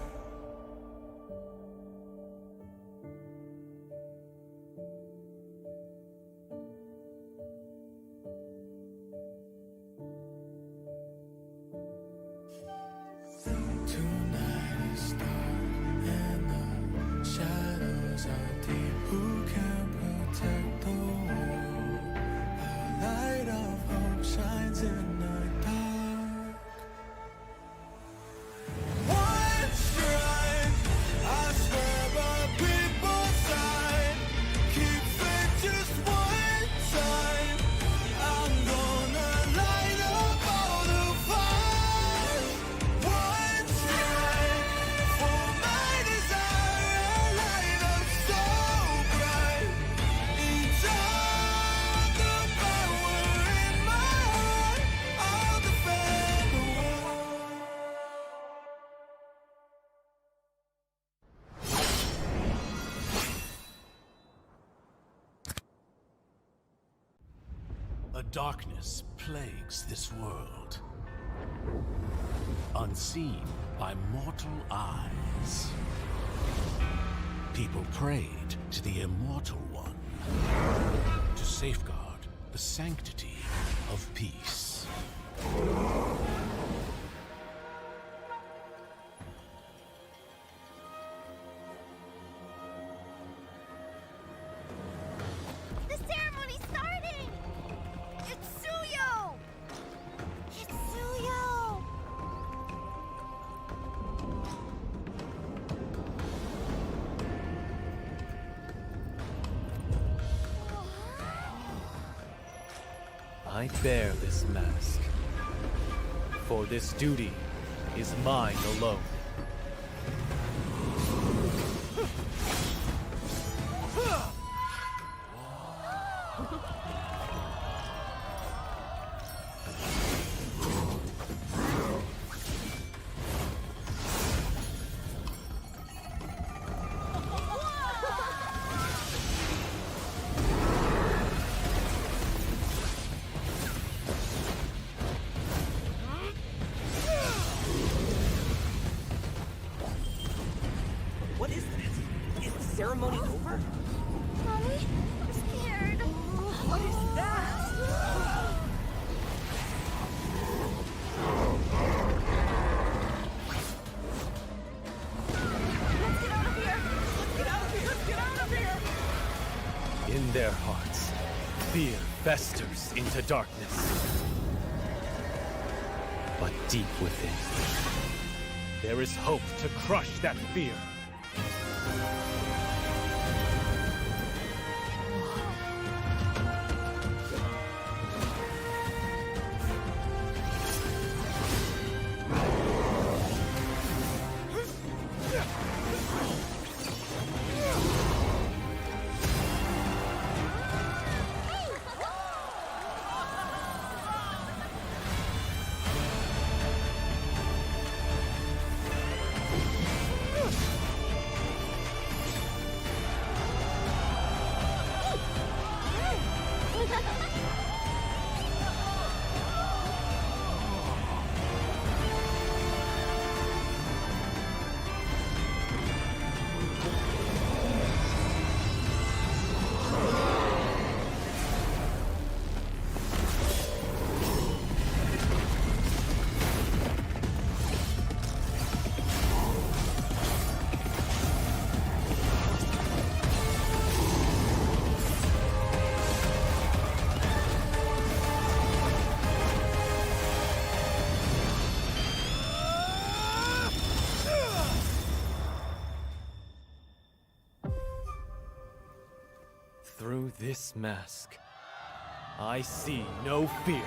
Tonight is dark and the shadows are deep. Who can protect the world? A light of hope shines in the dark. One strike, I swear by people's side. Keep faith just one time. I'm gonna light up all the fire. One strike for my desire, a light up so bright. Each of the power in my heart, I'll defend the world. A darkness plagues this world, unseen by mortal eyes. People prayed to the Immortal One to safeguard the sanctity of peace. The ceremony's starting! It's Suyo! It's Suyo! I bear this mask, for this duty is mine alone. What is this? Is the ceremony over? Mommy, I'm scared. What is that? Let's get out of here! Let's get out of here! Let's get out of here! In their hearts, fear festers into darkness. But deep within, there is hope to crush that fear. this mask, I see no fear.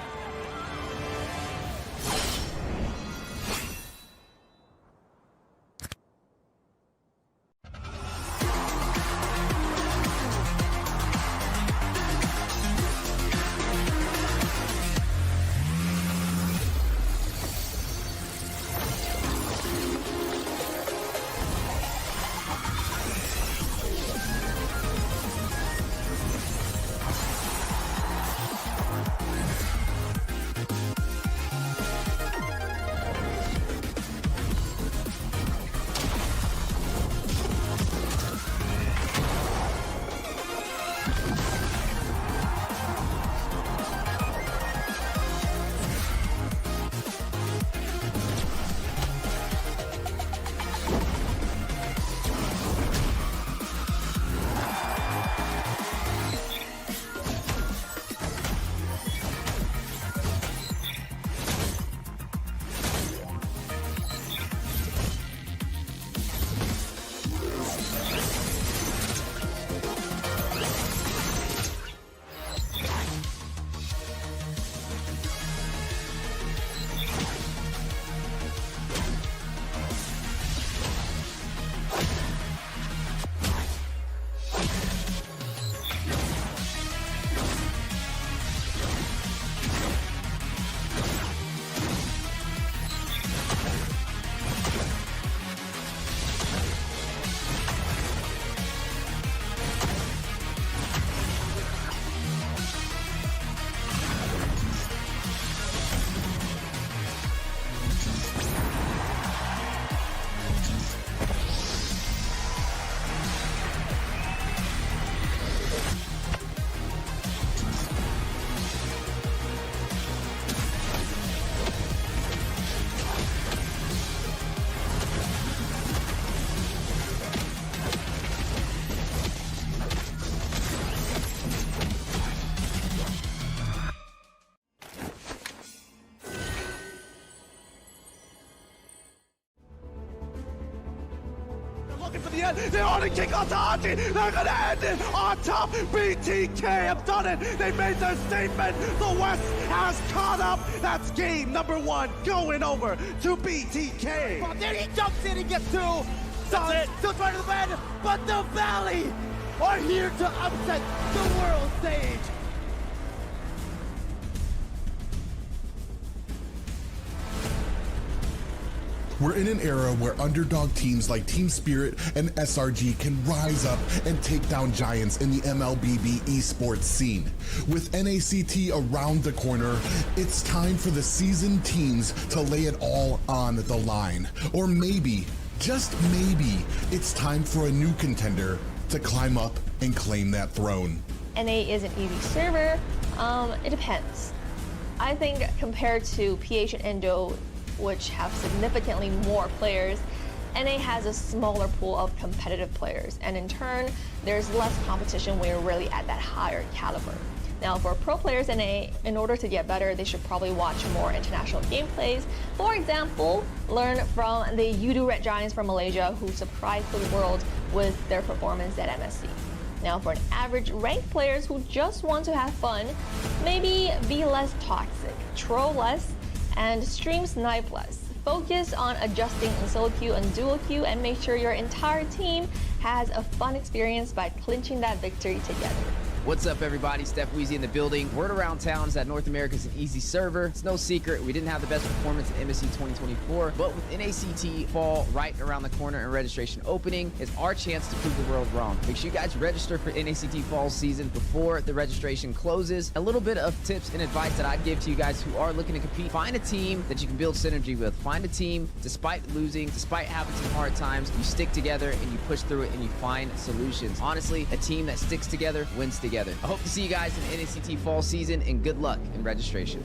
Looking for the end. They already kick off to Haji. They're gonna end it on top. BTK have done it. They made their statement. The West has caught up. That's game number 1 going over to BTK. Oh, there he jumps in and gets through. Sun still trying to defend, but the Valley are here to upset the world stage. We're in an era where underdog teams like Team Spirit and SRG can rise up and take down giants in the MLBB esports scene. With NACT around the corner, it's time for the seasoned teams to lay it all on the line. Or maybe, just maybe, it's time for a new contender to climb up and claim that throne. NA is an easy server. It depends. I think compared to PH and Endo, which have significantly more players, NA has a smaller pool of competitive players, and in turn, there's less competition when you're really at that higher caliber. Now, for pro players NA, in order to get better, they should probably watch more international gameplays. For example, learn from the Yudu Red Giants from Malaysia who surprised the world with their performance at MSC. Now, for an average ranked players who just want to have fun, maybe be less toxic, troll less, and stream snipe less. Focus on adjusting in solo queue and duo queue and make sure your entire team has a fun experience by clinching that victory together. What's up, everybody? Steph Weezy in the building. Word around town is that North America is an easy server. It's no secret we didn't have the best performance in MSC 2024, but with NACT Fall right around the corner and registration opening, it's our chance to prove the world wrong. Make sure you guys register for NACT Fall season before the registration closes. A little bit of tips and advice that I'd give to you guys who are looking to compete. Find a team that you can build synergy with. Find a team, despite losing, despite having some hard times, you stick together and you push through it and you find solutions. Honestly, a team that sticks together wins together. I hope to see you guys in NACT Fall season, and good luck in registration.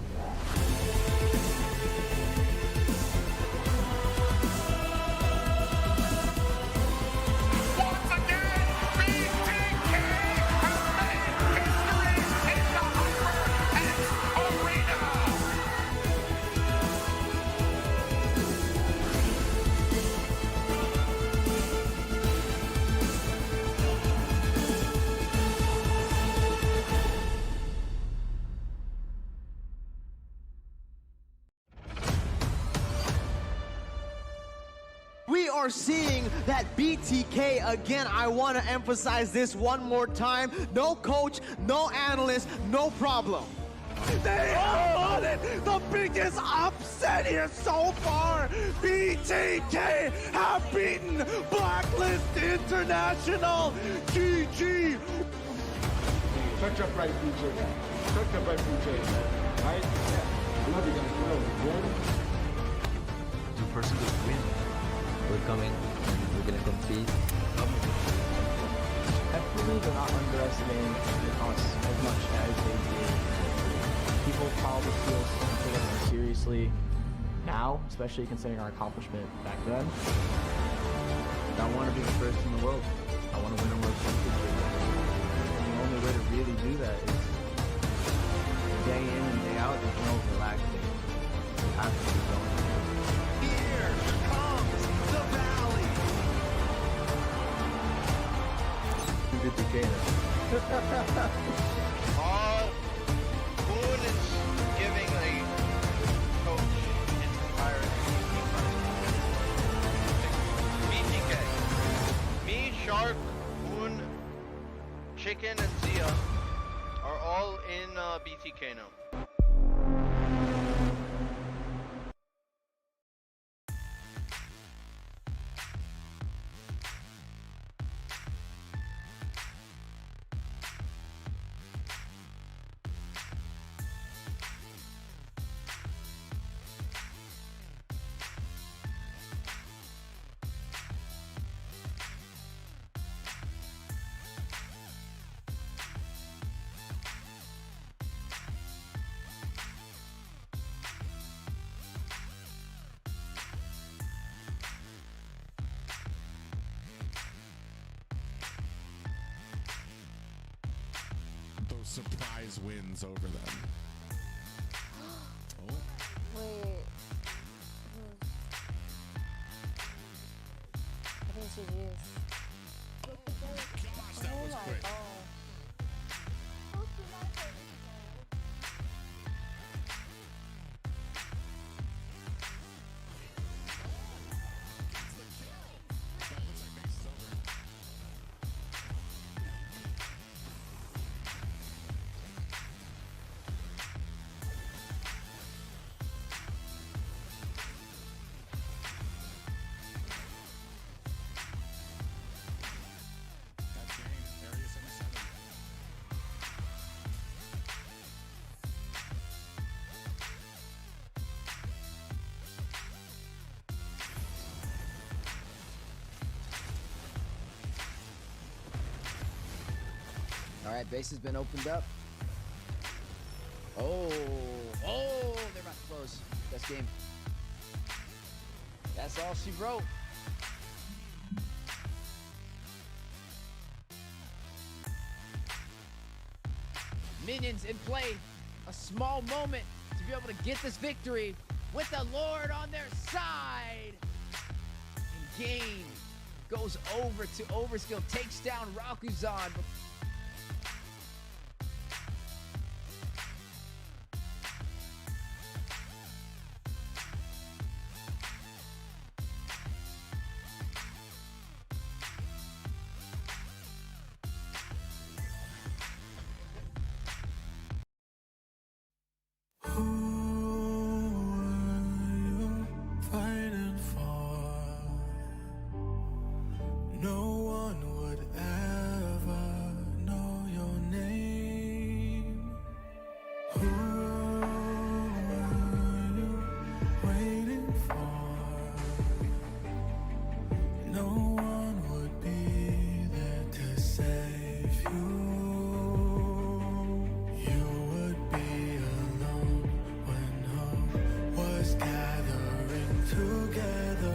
are seeing that BTK again. I want to emphasize this one more time. No coach, no analyst, no problem. They have won it! The biggest upset here so far! BTK have beaten Blacklist International! GG! Touch up right, BJ. Touch up right, BJ. Right? I love you guys. Good. Two-person just win. We're coming. We're gonna compete. Definitely, they're not underestimating us as much as they did. People probably feel take us more seriously now, especially considering our accomplishment back then. I want to be the first in the world. I want to win a world championship. And the only way to really do that is day in and day out. There's no relaxing. You have to be going. Here comes the valley! Boone is giving a coach inspired BTK. Me, Shark, Boone, Chicken, and Zia are all in BTK now. Those surprise wins over them. Oh. Wait. I think she is. Gosh, that was quick. All right, base has been opened up. Oh, they're about to close. Best game. That's all she wrote. Minions in play. A small moment to be able to get this victory with the Lord on their side. And game goes over to Overskill, takes down Rakuzan. Fighting for, no one would ever know your name. Who are you waiting for? No one would be there to save you. You would be alone when hope was gathering together.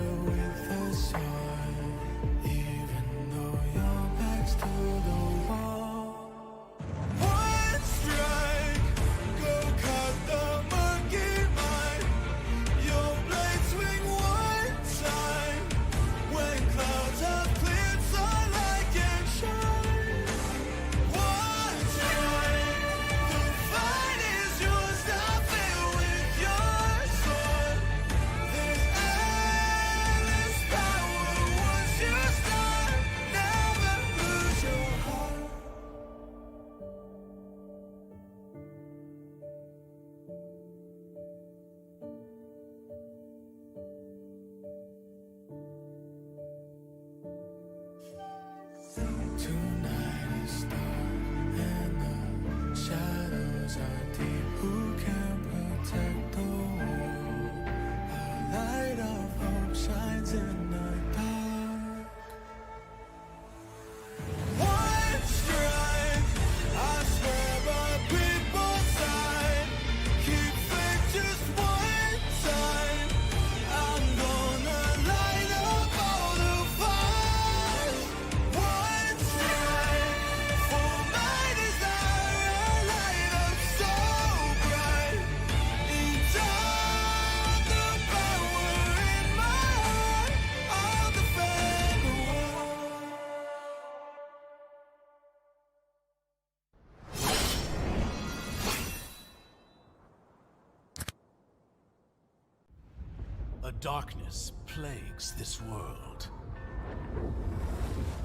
Darkness plagues this world,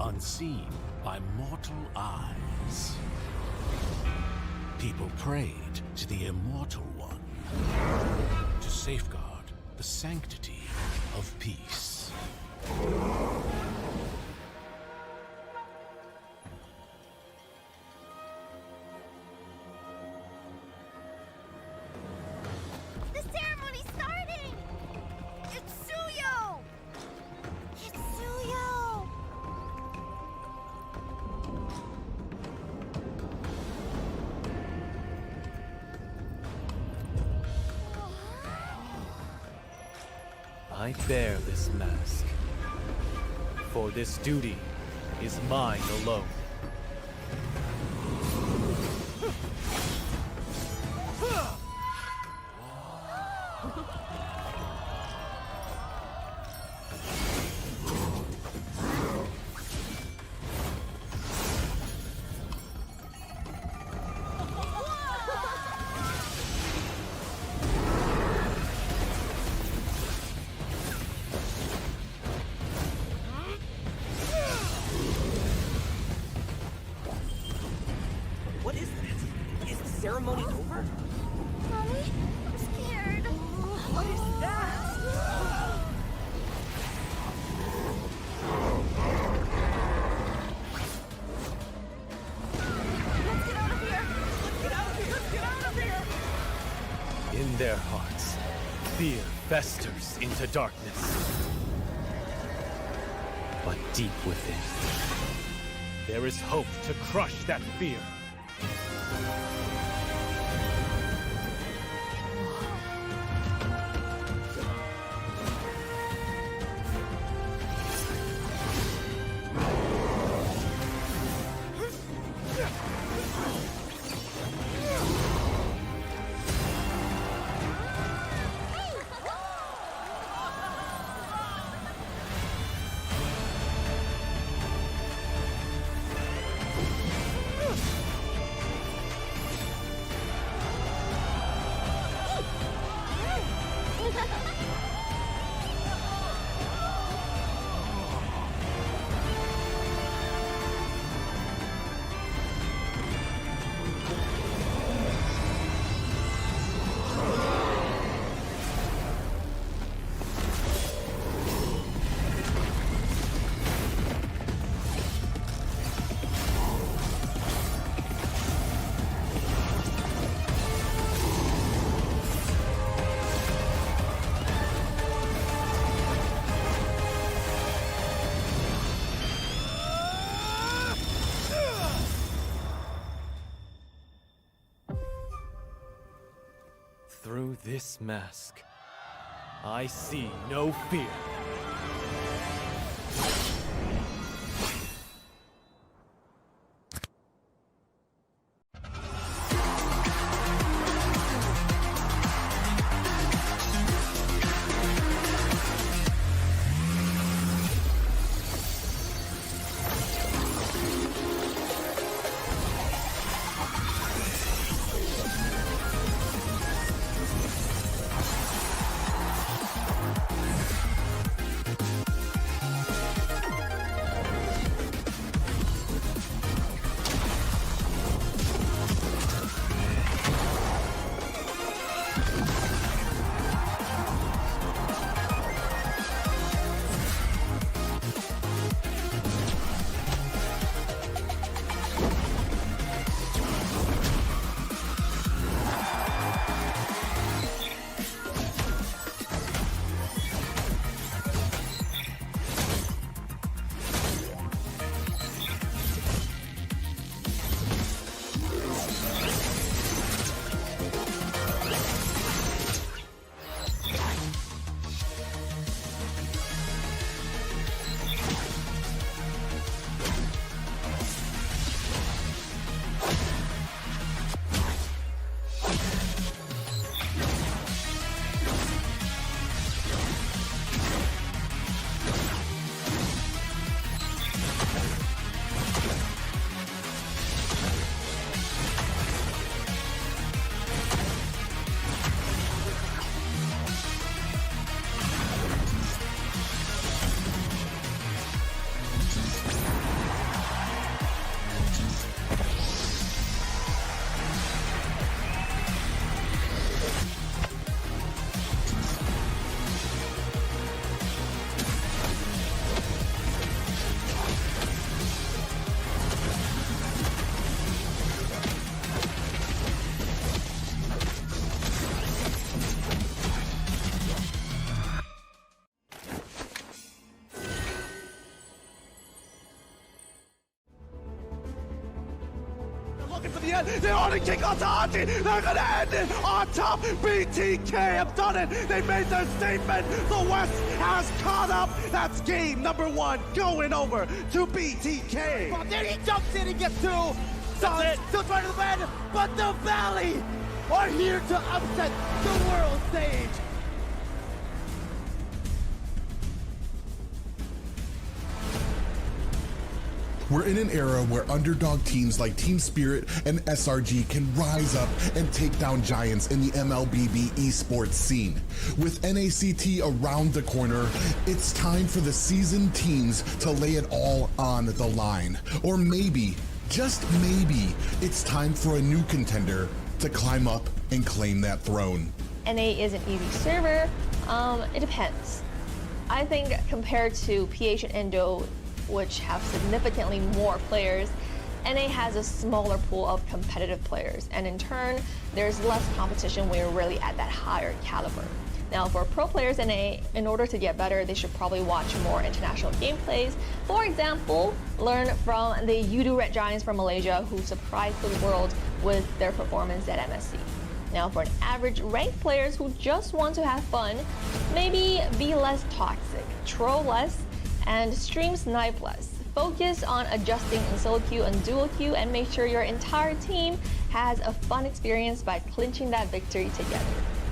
unseen by mortal eyes. People prayed to the Immortal One to safeguard the sanctity of peace. The ceremony's starting! It's Suyo! It's Suyo! I bear this mask, for this duty is mine alone. What is that? Is the ceremony over? Mommy, I'm scared. What is that? Let's get out of here! Let's get out of here! Let's get out of here! In their hearts, fear festers into darkness. But deep within, there is hope to crush that fear. Through this mask, I see no fear. looking for the end. They already kick Atahachi. They're gonna end it on top. BTK have done it. They made their statement. The West has caught up. That's game number 1 going over to BTK. Well, there he jumps in and gets through. Suns still trying to defend, but the Valley are here to upset the world stage. We're in an era where underdog teams like Team Spirit and SRG can rise up and take down giants in the MLBB esports scene. With NACT around the corner, it's time for the seasoned teams to lay it all on the line. Or maybe, just maybe, it's time for a new contender to climb up and claim that throne. NA is an easy server. It depends. I think compared to PH and Endo, which have significantly more players, NA has a smaller pool of competitive players, and in turn, there's less competition when you're really at that higher caliber. Now, for pro players in NA, in order to get better, they should probably watch more international gameplays. For example, learn from the Yudu Red Giants from Malaysia who surprised the world with their performance at MSC. Now, for an average ranked players who just want to have fun, maybe be less toxic, troll less, and stream snipe less. Focus on adjusting in solo queue and duo queue and make sure your entire team has a fun experience by clinching that victory together.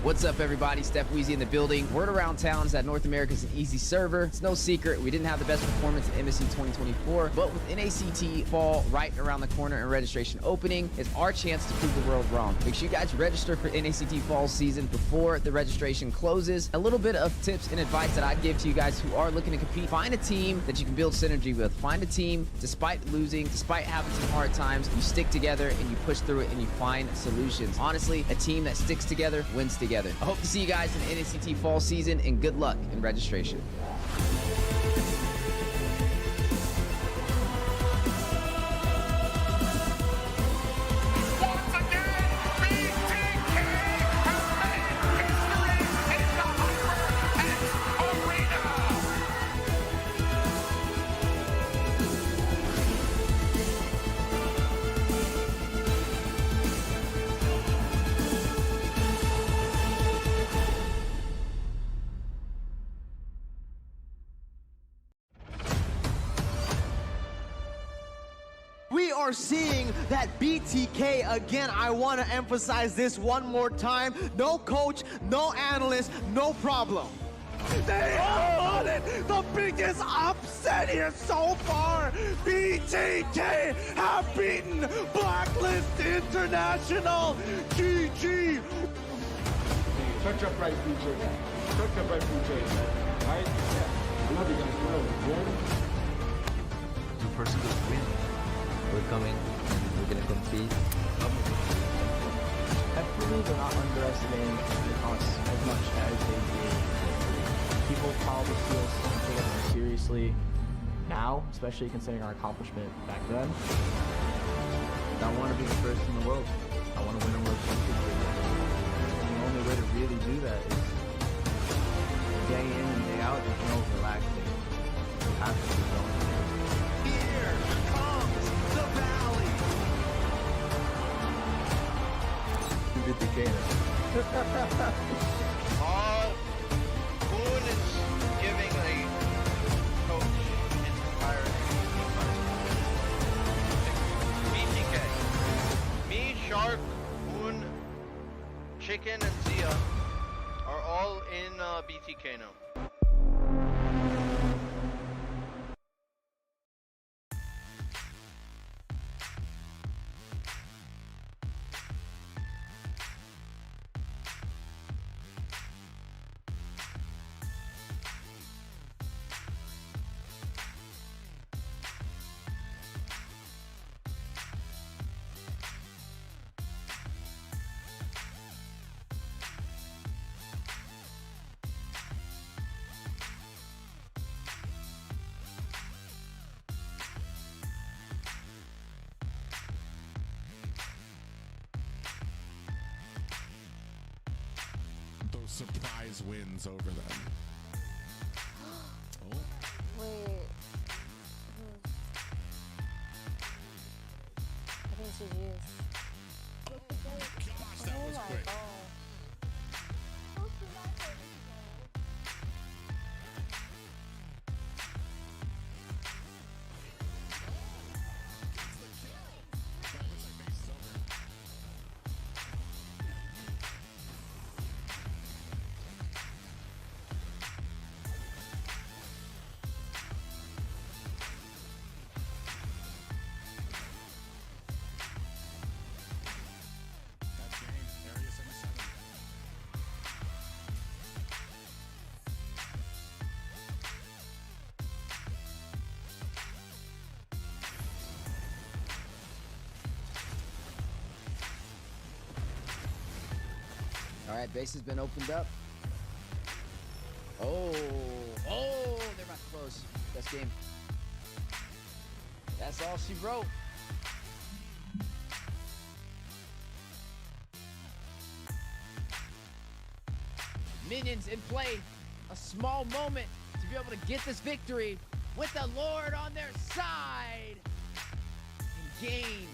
What's up, everybody? Steph Weezy in the building. Word around town is that North America is an easy server. It's no secret we didn't have the best performance in MSC 2024, but with NACT Fall right around the corner and registration opening, it's our chance to prove the world wrong. Make sure you guys register for NACT Fall season before the registration closes. A little bit of tips and advice that I'd give to you guys who are looking to compete. Find a team that you can build synergy with. Find a team, despite losing, despite having some hard times, you stick together and you push through it and you find solutions. Honestly, a team that sticks together wins together. I hope to see you guys in the NACT Fall season, and good luck in registration. We are seeing that BTK again. I want to emphasize this one more time. No coach, no analyst, no problem. They have won it! The biggest upset here so far! BTK have beaten Blacklist International! GG! Touch up right, BJ. Touch up right, BJ. Right? I love you guys. Well, The first good win. We're coming and we're gonna compete. I believe they're not underestimating us as much as they did. People probably see us and take us more seriously now, especially considering our accomplishment back then. I want to be the first in the world. I want to win a world championship. And the only way to really do that is day in and day out, there's no relaxing. You have to keep going. Here comes the Valley! Boone is giving a coach his entire BTK. Me, Shark, Boone, Chicken, and Zia are all in BTK now. Those surprise wins over them. Oh. Wait. I think it's GG's. All right, base has been opened up. Oh, they're about to close. Best game. That's all she wrote. Minions in play. A small moment to be able to get this victory with the Lord on their side. And game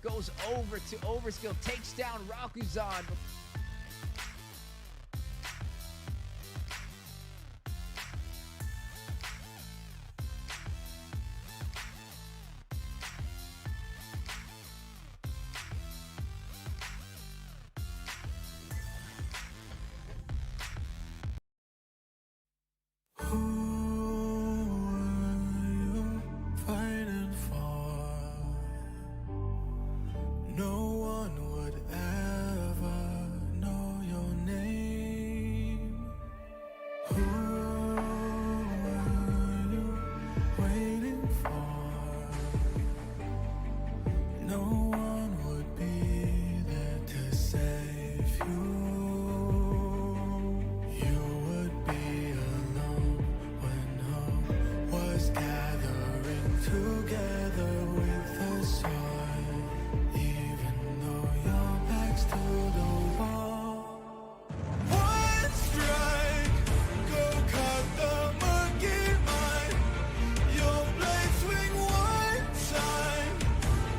goes over to Overskill, takes down Rakuzan. Fighting for, no one would ever know your name. Who are you waiting for? No one would be there to save you. You would be alone when hope was gathering together with the sun, even though your back's to the wall. One strike, go cut the monkey mind. Your blade swing one time.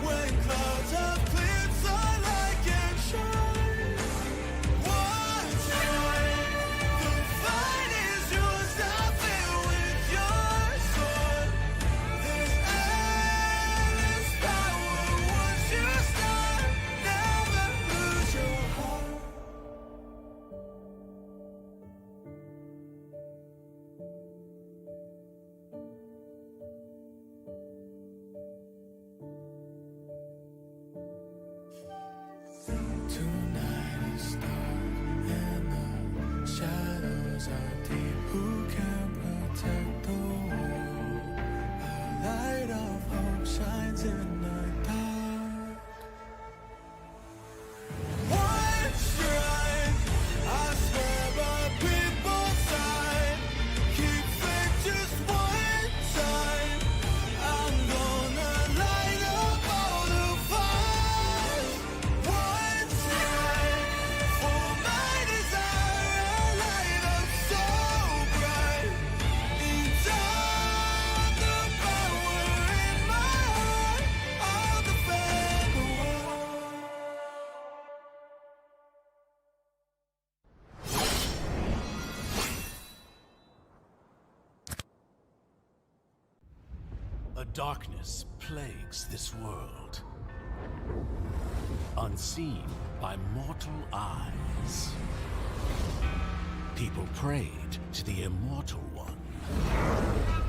When clouds have cleared, sunlight can shine. One strike, the fight is yours. Stop it with your sword. There's endless power once you start. Never lose your heart. Tonight is dark and the shadows are deep. Who can protect the world? A light of hope shines in the dark. One strike, I swear by people's side. Keep faith just one time. I'm gonna light up all the fires. One strike for my desire, a light up so bright. Each of the power in my heart, I'll defend the world. A darkness plagues this world, unseen by mortal eyes. People prayed to the Immortal One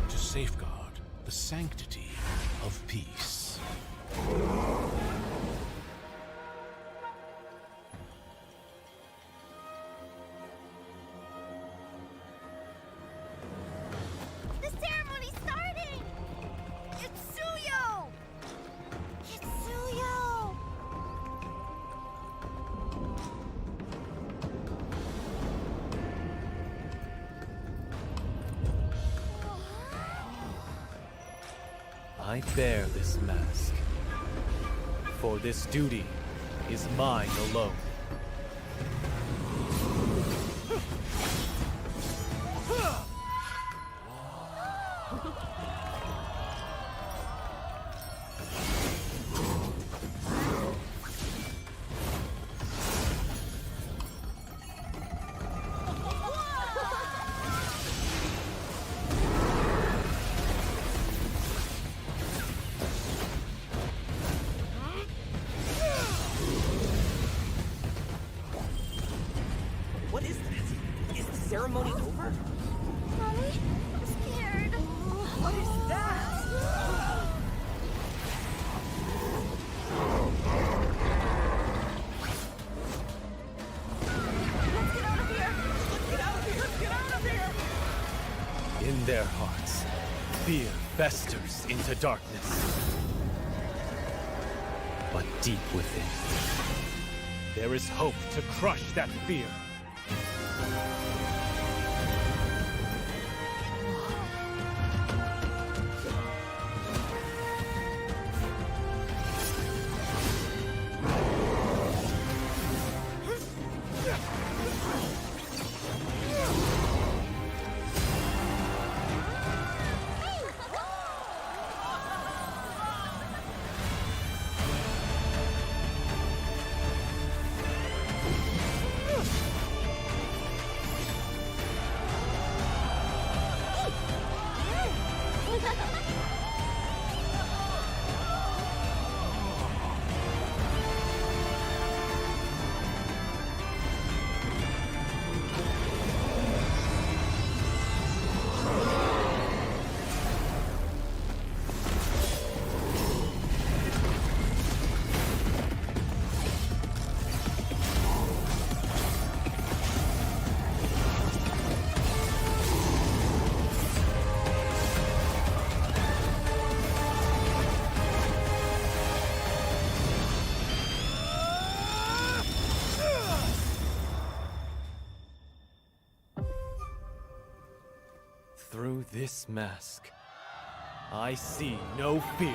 to safeguard the sanctity of peace. The ceremony's starting! It's Suyo! It's Suyo! I bear this mask, for this duty is mine alone. What is that? Is the ceremony over? Mommy, I'm scared. What is that? Let's get out of here! Let's get out of here! Let's get out of here! In their hearts, fear festers into darkness. But deep within, there is hope to crush that fear. this mask, I see no fear.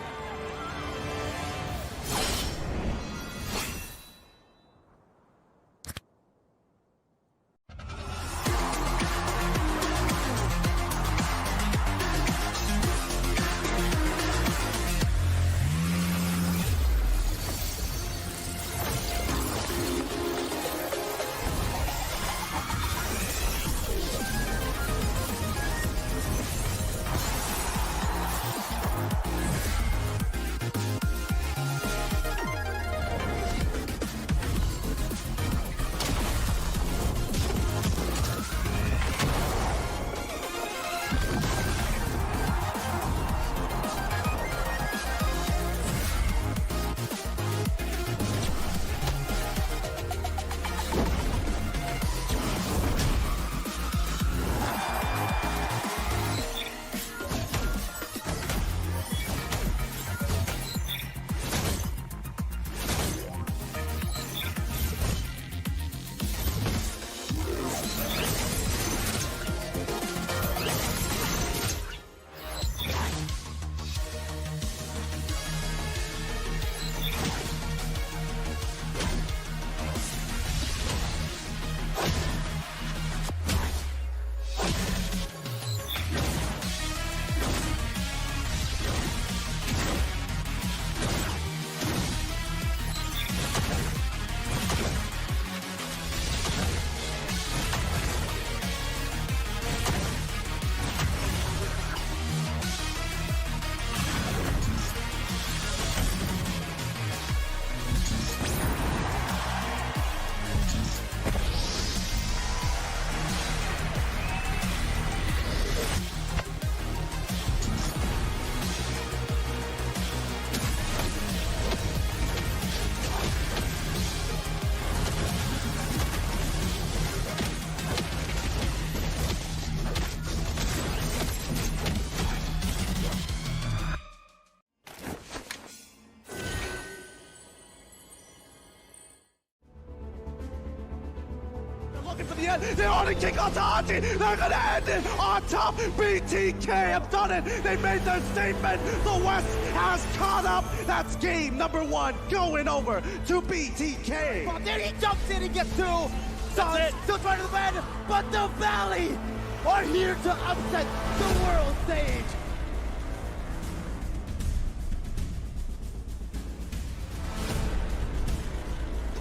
For the end, they already kick Atahachi. They're gonna end it on top. BTK have done it. They made their statement. The West has caught up. That's game number 1 going over to BTK. Oh, there he jumps in and gets through. Sun still trying to defend, but the Valley are here to upset the world stage.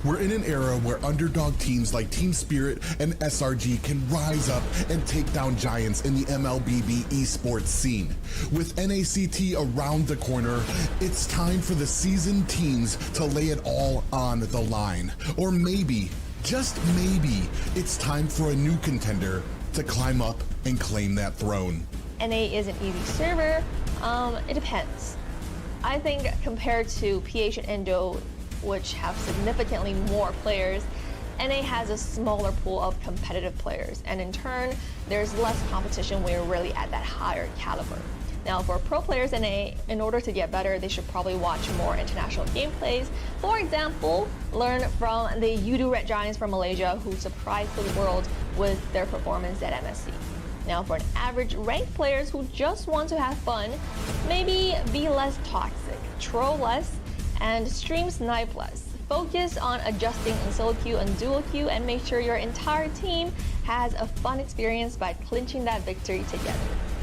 We're in an era where underdog teams like Team Spirit and SRG can rise up and take down giants in the MLBB esports scene. With NACT around the corner, it's time for the seasoned teams to lay it all on the line. Or maybe, just maybe, it's time for a new contender to climb up and claim that throne. NA is an easy server. It depends. I think compared to PH and Endo, which have significantly more players, NA has a smaller pool of competitive players, and in turn, there's less competition when you're really at that higher caliber. Now, for pro players in NA, in order to get better, they should probably watch more international gameplays. For example, learn from the Yudu Red Giants from Malaysia who surprised the world with their performance at MSC. Now, for an average ranked players who just want to have fun, maybe be less toxic, troll less, and stream snipe less. Focus on adjusting in solo queue and duo queue and make sure your entire team has a fun experience by clinching that victory together.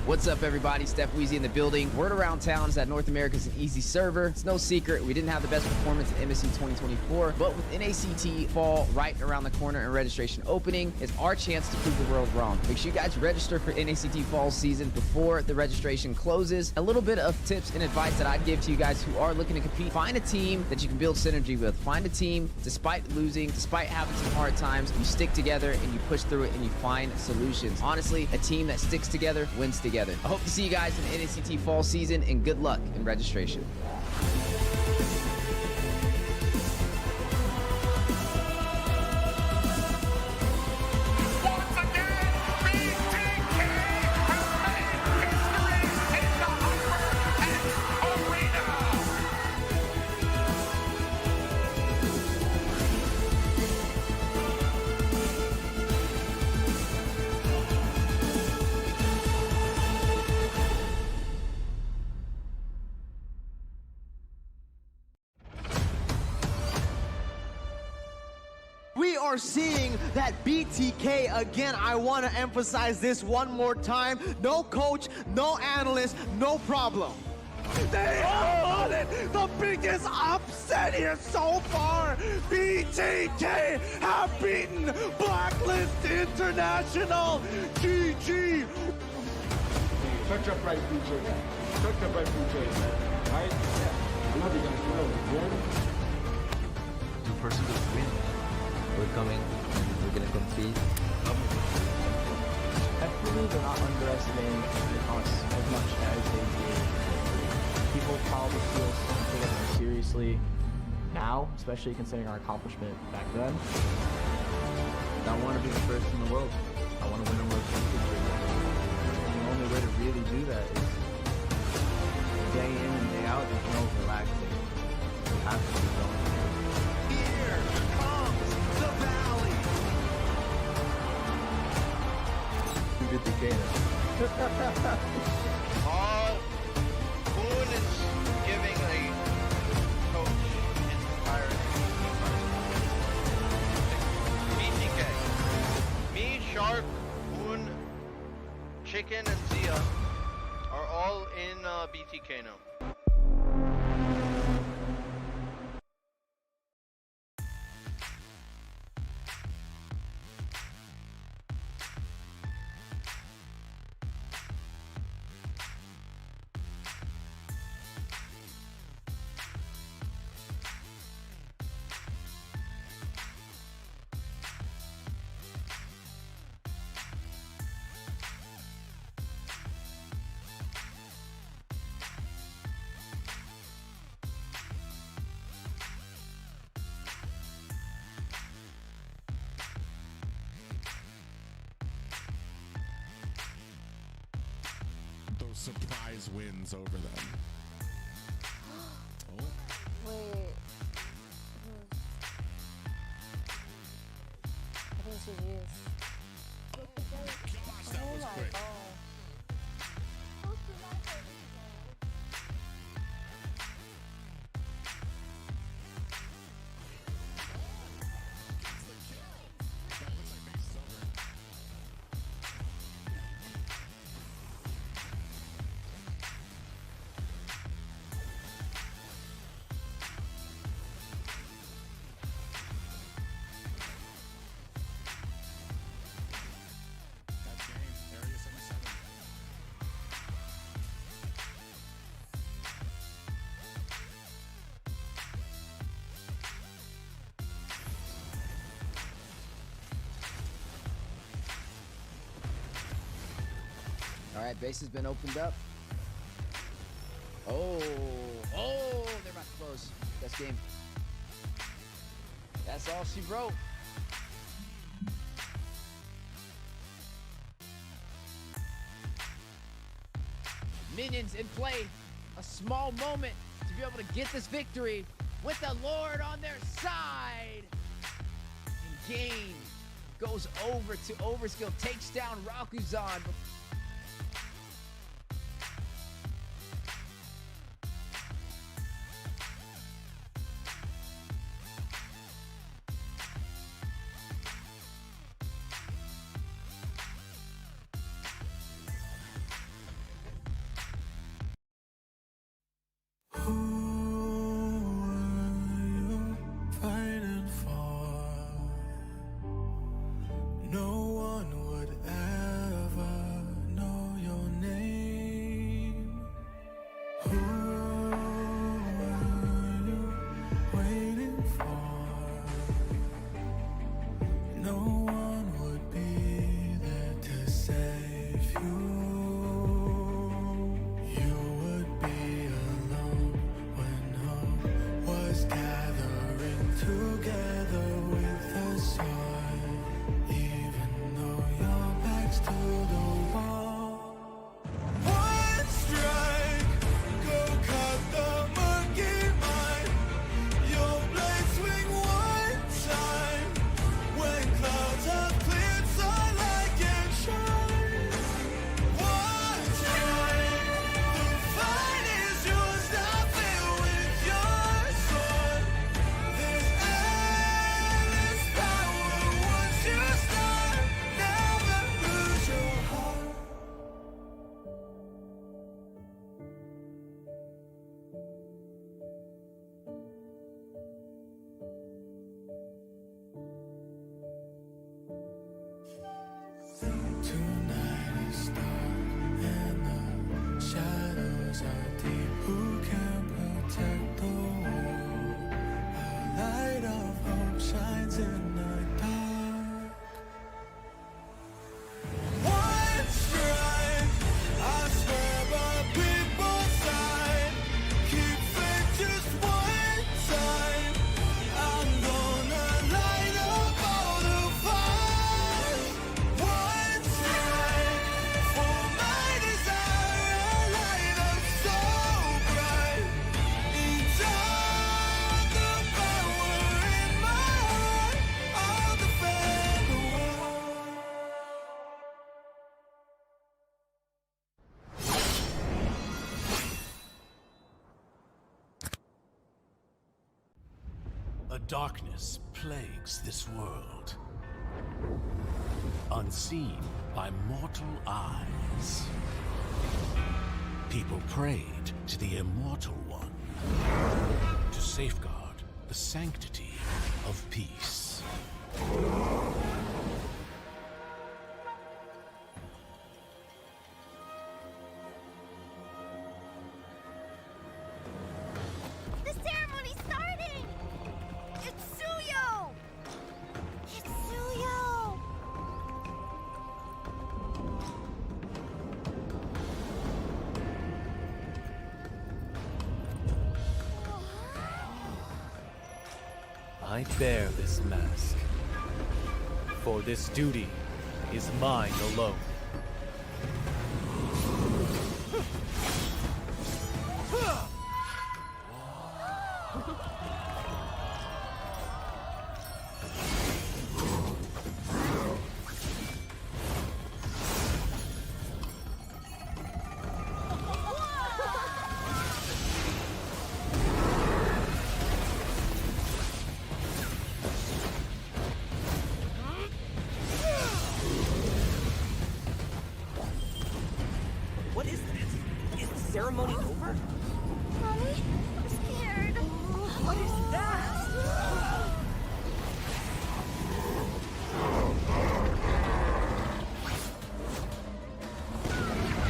What's up, everybody? Steph Weezy in the building. Word around town is that North America is an easy server. It's no secret we didn't have the best performance in MSC 2024, but with NACT Fall right around the corner and registration opening, it's our chance to prove the world wrong. Make sure you guys register for NACT Fall season before the registration closes. A little bit of tips and advice that I'd give to you guys who are looking to compete. Find a team that you can build synergy with. Find a team, despite losing, despite having some hard times, you stick together and you push through it and you find solutions. Honestly, a team that sticks together wins together. I hope to see you guys in the NACT Fall season, and good luck in registration. are seeing that BTK again. I want to emphasize this one more time. No coach, no analyst, no problem. They have it! The biggest upset here so far! BTK have beaten Blacklist International! GG! Touch up right, BJ. Touch up right, BJ. Right? I love you guys. Good? Do pursue the win. We're coming. We're gonna compete. I believe they're not underestimating us as much as they did. People probably feel take us more seriously now, especially considering our accomplishment back then. I want to be the first in the world. I want to win a world championship. The only way to really do that is day in and day out. There's no relaxing. You have to keep going. Here comes the valley! 50K now. Boone is giving a coach inspired BTK. Me, Shark, Boone, Chicken, and Zia are all in BTK now. Those surprise wins over them. Oh. Wait. I think she is. Gosh, that was quick. Alright, base has been opened up. Oh, they're about to close. Best game. That's all she wrote. Minions in play. A small moment to be able to get this victory with the Lord on their side. And game goes over to Overskill, takes down Rakuzan. Fighting for no one would ever A darkness plagues this world, unseen by mortal eyes. People prayed to the Immortal One to safeguard the sanctity of peace. The ceremony's starting! It's Suyo! It's Suyo! I bear this mask, for this duty is mine alone. What is this? Is the ceremony over? Mommy, I'm scared. What is that?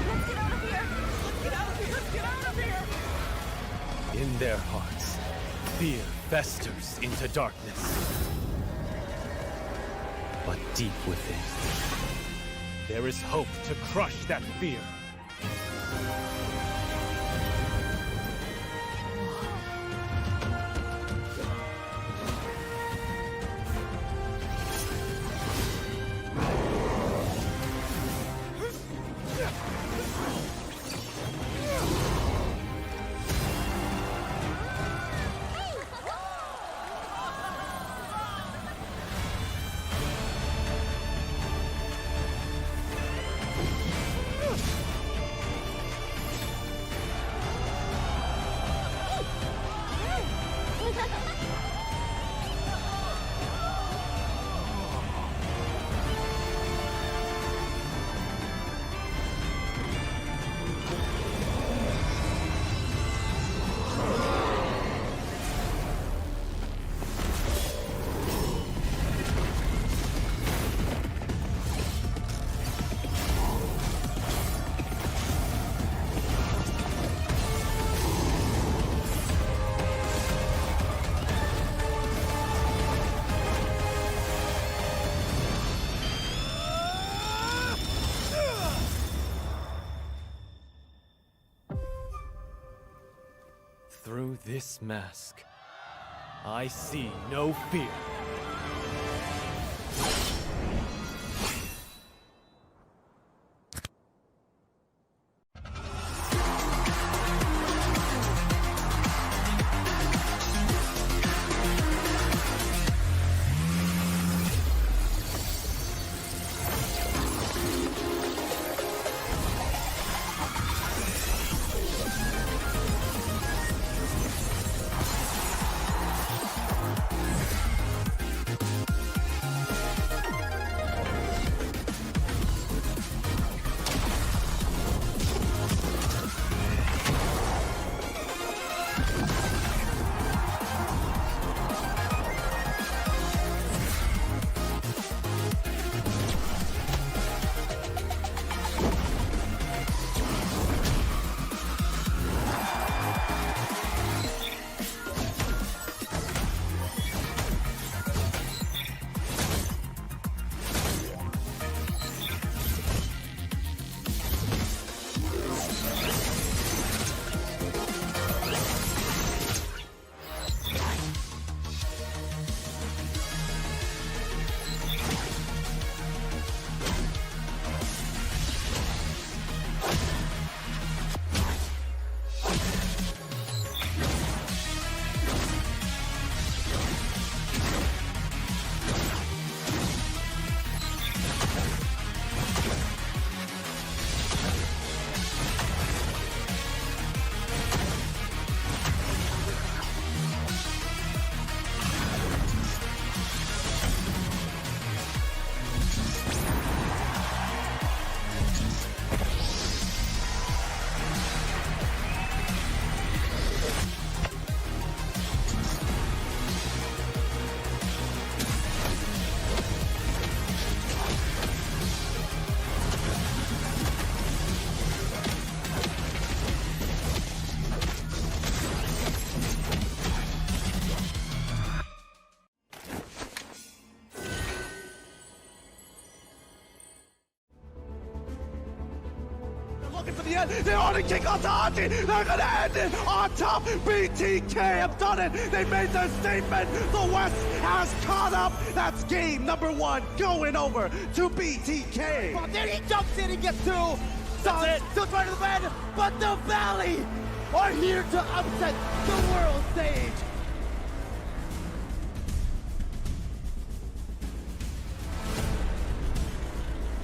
Let's get out of here! Let's get out of here! Let's get out of here! In their hearts, fear festers into darkness. But deep within, there is hope to crush that fear. Through this mask, I see no fear. done yet. They already kick off Tachi. They're gonna end it on top. BTK have done it. They made their statement. The West has caught up. That's game number 1 going over to BTK. Oh, then he jumps in and gets 2. That's it. Still trying to defend, but the Valley are here to upset the world stage.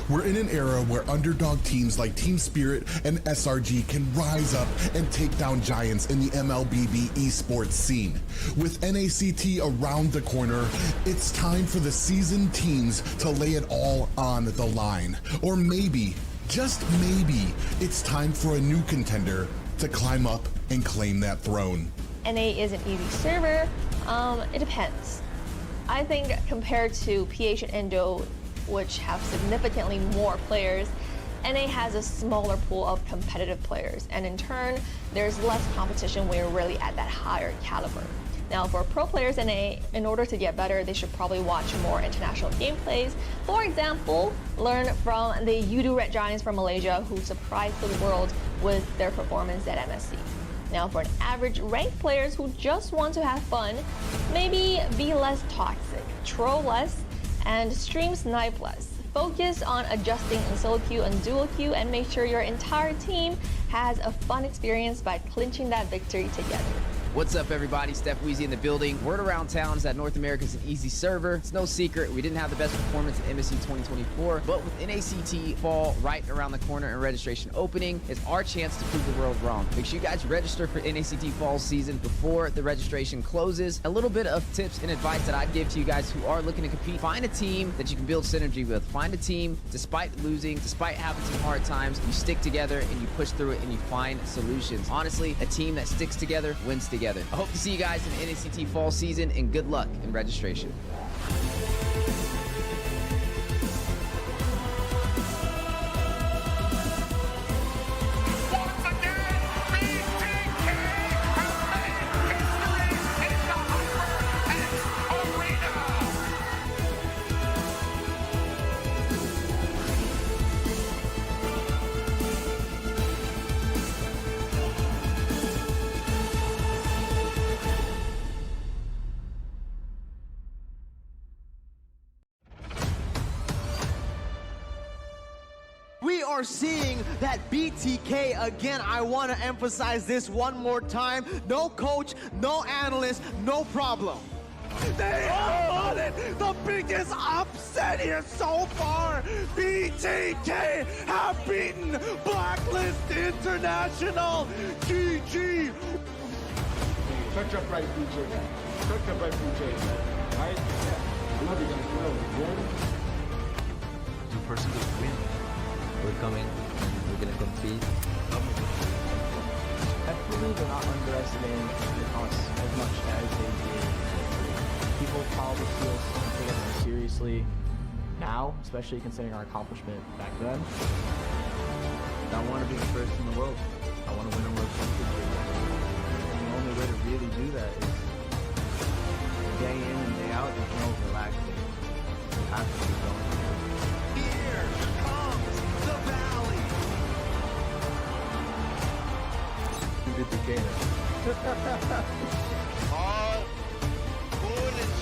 We're in an era where underdog teams like Team Spirit and SRG can rise up and take down giants in the MLBB esports scene. With NACT around the corner, it's time for the seasoned teams to lay it all on the line. Or maybe, just maybe, it's time for a new contender to climb up and claim that throne. NA is an easy server. It depends. I think compared to PH and Endo, which have significantly more players, NA has a smaller pool of competitive players, and in turn, there's less competition when you're really at that higher caliber. Now, for pro players in NA, in order to get better, they should probably watch more international gameplays. For example, learn from the Yudu Red Giants from Malaysia, who surprised the world with their performance at MSC. Now, for an average ranked players who just want to have fun, maybe be less toxic, troll less, and stream snipe less. Focus on adjusting in solo queue and dual queue, and make sure your entire team has a fun experience by clinching that victory together. What's up, everybody? Steph Weezy in the building. Word around town is that North America is an easy server. It's no secret we didn't have the best performance in MSC 2024, but with NACT Fall right around the corner and registration opening, it's our chance to prove the world wrong. Make sure you guys register for NACT Fall season before the registration closes. A little bit of tips and advice that I'd give to you guys who are looking to compete. Find a team that you can build synergy with. Find a team, despite losing, despite having some hard times, you stick together and you push through it and you find solutions. Honestly, a team that sticks together wins together. I hope to see you guys in NACT Fall season, and good luck in registration. We are seeing that BTK again. I want to emphasize this one more time. No coach, no analyst, no problem. They have it! The biggest upset here so far! BTK have beaten Blacklist International! GG! Touch up right, BJ. Touch up right, BJ. Right? I love you guys. Well, Two persons win. We're coming. We're gonna compete. I believe they're not underestimating us as much as they did. People probably feel take us more seriously now, especially considering our accomplishment back then. I want to be the first in the world. I want to win a world championship. And the only way to really do that is day in and day out. There's no relaxing. You have to keep going. Here comes the Valley! Boone is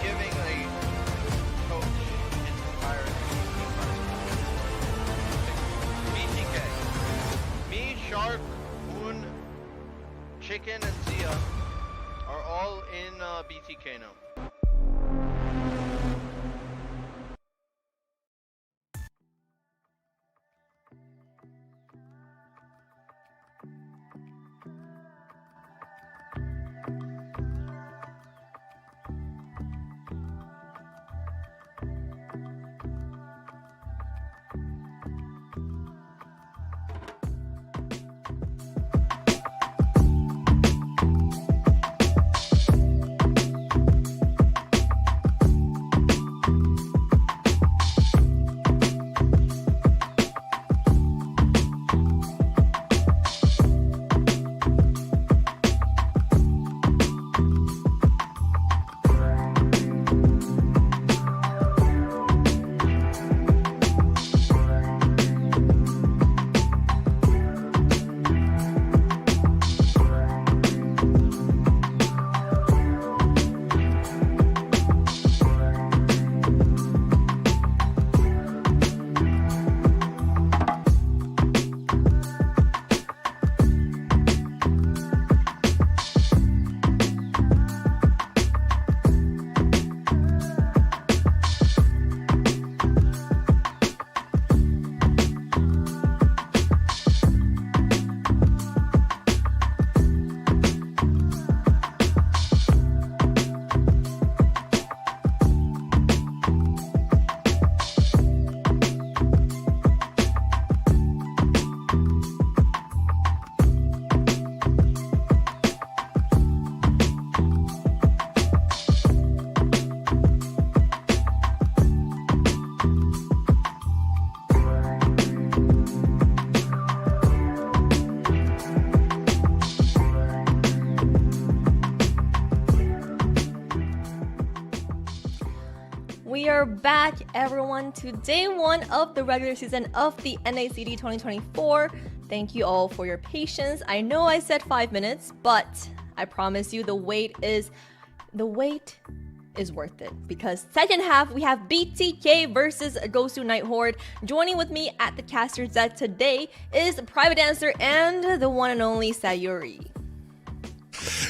giving a coach his entire BTK. Me, Shark, Boone, Chicken, and Zia are all in BTK now. are back, everyone, to day 1 of the regular season of the NACT 2024. Thank you all for your patience. I know I said 5 minutes, but I promise you the wait is worth it, because second half we have BTK versus GOSU Night Horde. Joining with me at the caster deck today is Private Dancer and the one and only Sayuri.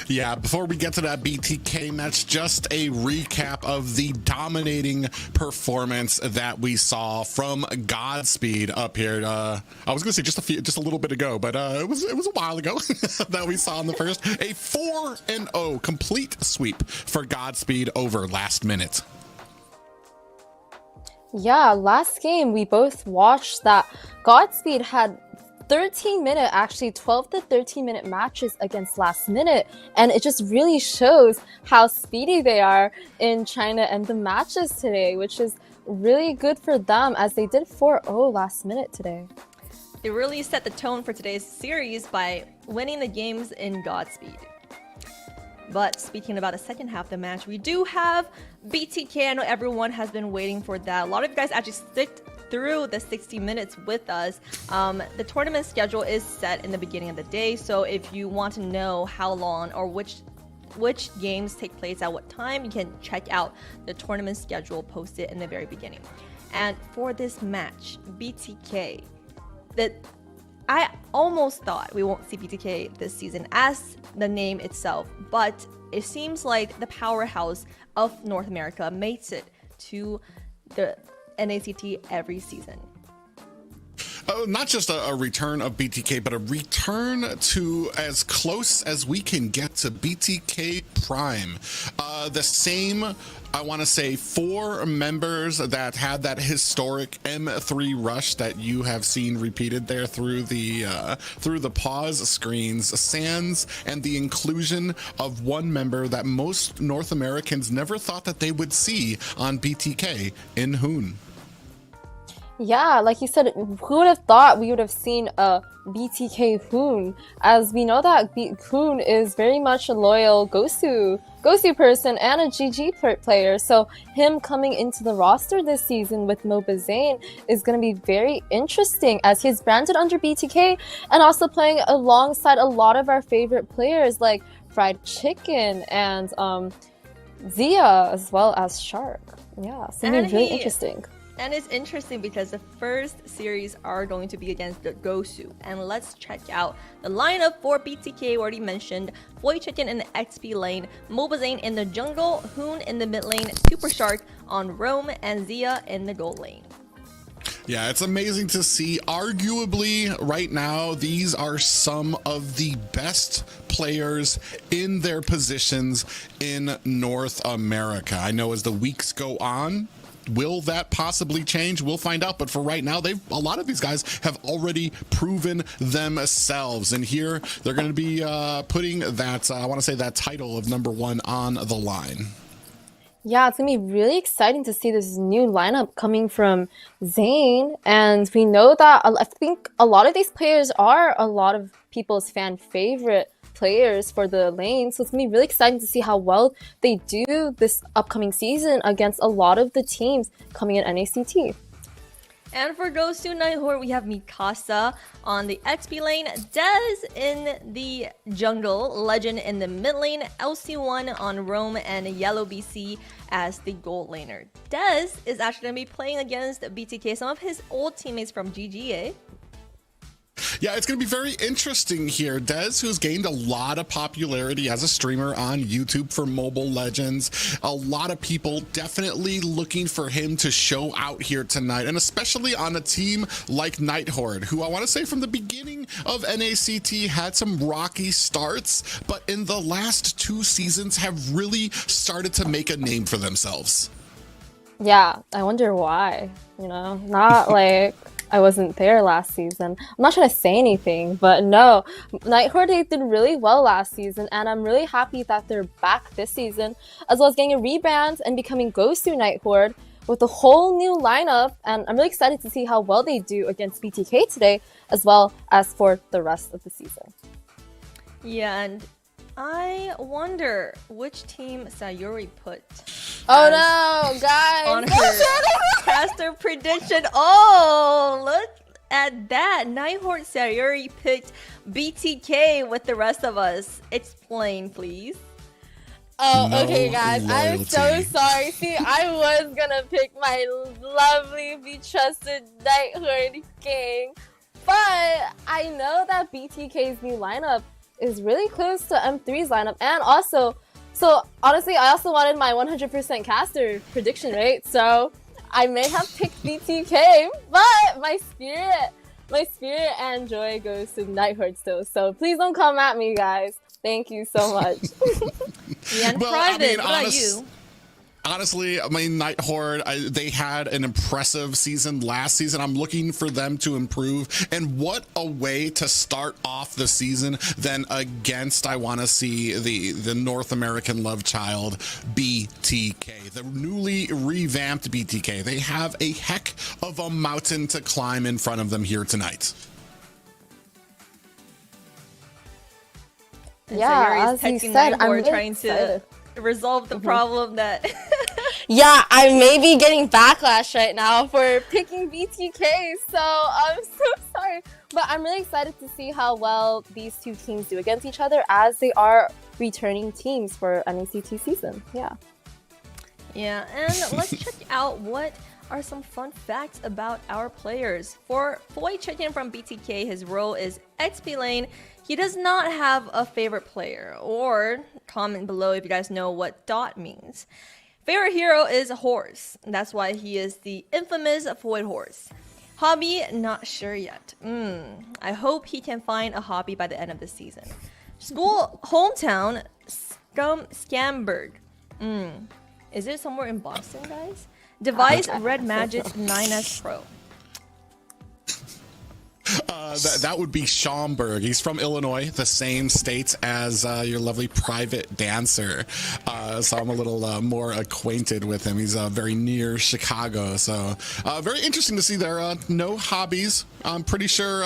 Yeah, before we get to that BTK match, just a recap of the dominating performance that we saw from Godspeed up here. I was gonna say just a little bit ago, but it was a while ago that we saw in the first. A 4-0 complete sweep for Godspeed over Last Minute. Yeah, last game we both watched that Godspeed had 12 to 13 minute matches against Last Minute, and it just really shows how speedy they are in trying to end the matches today, which is really good for them as they did 4-0 Last Minute today. They really set the tone for today's series by winning the games in Godspeed. But speaking about the second half of the match, we do have BTK. I know everyone has been waiting for that. A lot of you guys actually sticked through the 60 minutes with us. The tournament schedule is set in the beginning of the day, so if you want to know how long or which games take place at what time, you can check out the tournament schedule posted in the very beginning. And for this match, BTK, I almost thought we won't see BTK this season as the name itself, but it seems like the powerhouse of North America makes it to the NACT every season. Not just a return of BTK, but a return to as close as we can get to BTK Prime. The same, I want to say, 4 members that had that historic M3 rush that you have seen repeated there through the pause screens, sans, and the inclusion of one member that most North Americans never thought that they would see on BTK in Hoon. Yeah, like you said, who would have thought we would have seen a BTK Hoon, as we know that Hoon is very much a loyal GOSU person and a GG player, so him coming into the roster this season with MobaZane is going to be very interesting, as he's branded under BTK and also playing alongside a lot of our favorite players like Fried Chicken and Zia, as well as Shark. Yeah, so it's going to be really interesting. And it's interesting because the first series are going to be against the GOSU. And let's check out the lineup for BTK. Already mentioned Fried Chicken in the XP lane, MobaZane in the jungle, Hoon in the mid lane, Super Shark on roam, and Zia in the gold lane. Yeah, it's amazing to see. Arguably, right now, these are some of the best players in their positions in North America. I know as the weeks go on, will that possibly change? We'll find out. But for right now, a lot of these guys have already proven themselves. And here they're going to be putting that, I want to say, that title of #1 on the line. Yeah, it's going to be really exciting to see this new lineup coming from Zane. And we know that I think a lot of these players are a lot of people's fan favorite players for the lane, so it's gonna be really exciting to see how well they do this upcoming season against a lot of the teams coming in NACT. And for GOSU Night Horde, we have Mikasa on the XP lane, Dez in the jungle, Legend in the mid lane, LC1 on roam, and Yellow BC as the gold laner. Dez is actually going to be playing against BTK, some of his old teammates from GGA. Yeah, it's going to be very interesting here. Dez, who's gained a lot of popularity as a streamer on YouTube for Mobile Legends. A lot of people definitely looking for him to show out here tonight, and especially on a team like Night Horde, who I want to say from the beginning of NACT had some rocky starts, but in the last 2 seasons have really started to make a name for themselves. Yeah, I wonder why, you know, not like I wasn't there last season. I'm not trying to say anything, but no, Night Horde did really well last season, and I'm really happy that they're back this season, as well as getting a rebrand and becoming GOSU Night Horde with a whole new lineup, and I'm really excited to see how well they do against BTK today, as well as for the rest of the season. Yeah, and I wonder which team Sayuri put Oh no, guys! On her caster prediction. Oh, look at that. Nighthorn Sayuri picked BTK with the rest of us. Explain, please. Oh, No okay, guys. I'm so loyalty. sorry. See, I was gonna pick my lovely, be trusted Nighthorn King, but I know that BTK's new lineup is really close to M3's lineup, and also, so honestly, I also wanted my 100% caster prediction rate, so I may have picked BTK, but my spirit and joy goes to Nighthorn still. So please don't come at me, guys. Thank you so much. Yeah, and Well, private. I mean, what about you? honestly, I mean, Night Horde, they had an impressive season last season. I'm looking for them to improve. And what a way to start off the season than against, I want to see the North American love child, BTK, the newly revamped BTK. They have a heck of a mountain to climb in front of them here tonight. Yeah, as you said, I'm really trying excited. to resolve the problem that. Yeah, I may be getting backlash right now for picking BTK, so I'm so sorry. But I'm really excited to see how well these two teams do against each other, as they are returning teams for NACT season. Yeah. Yeah, and let's check out what are some fun facts about our players. For Foy Chicken from BTK, his role is XP lane. He does not have a favorite player, or comment below if you guys know what dot means. Favorite hero is a horse. That's why he is the infamous Void Horse. Hobby, not sure yet. I hope he can find a hobby by the end of the season. School, hometown, Scamberg. Is it somewhere in Boston, guys? Device, Red Magic 9S Pro. That would be Schaumburg. He's from Illinois, the same state as your lovely private dancer. So I'm a little more acquainted with him. He's very near Chicago. So very interesting to see there. No hobbies. I'm pretty sure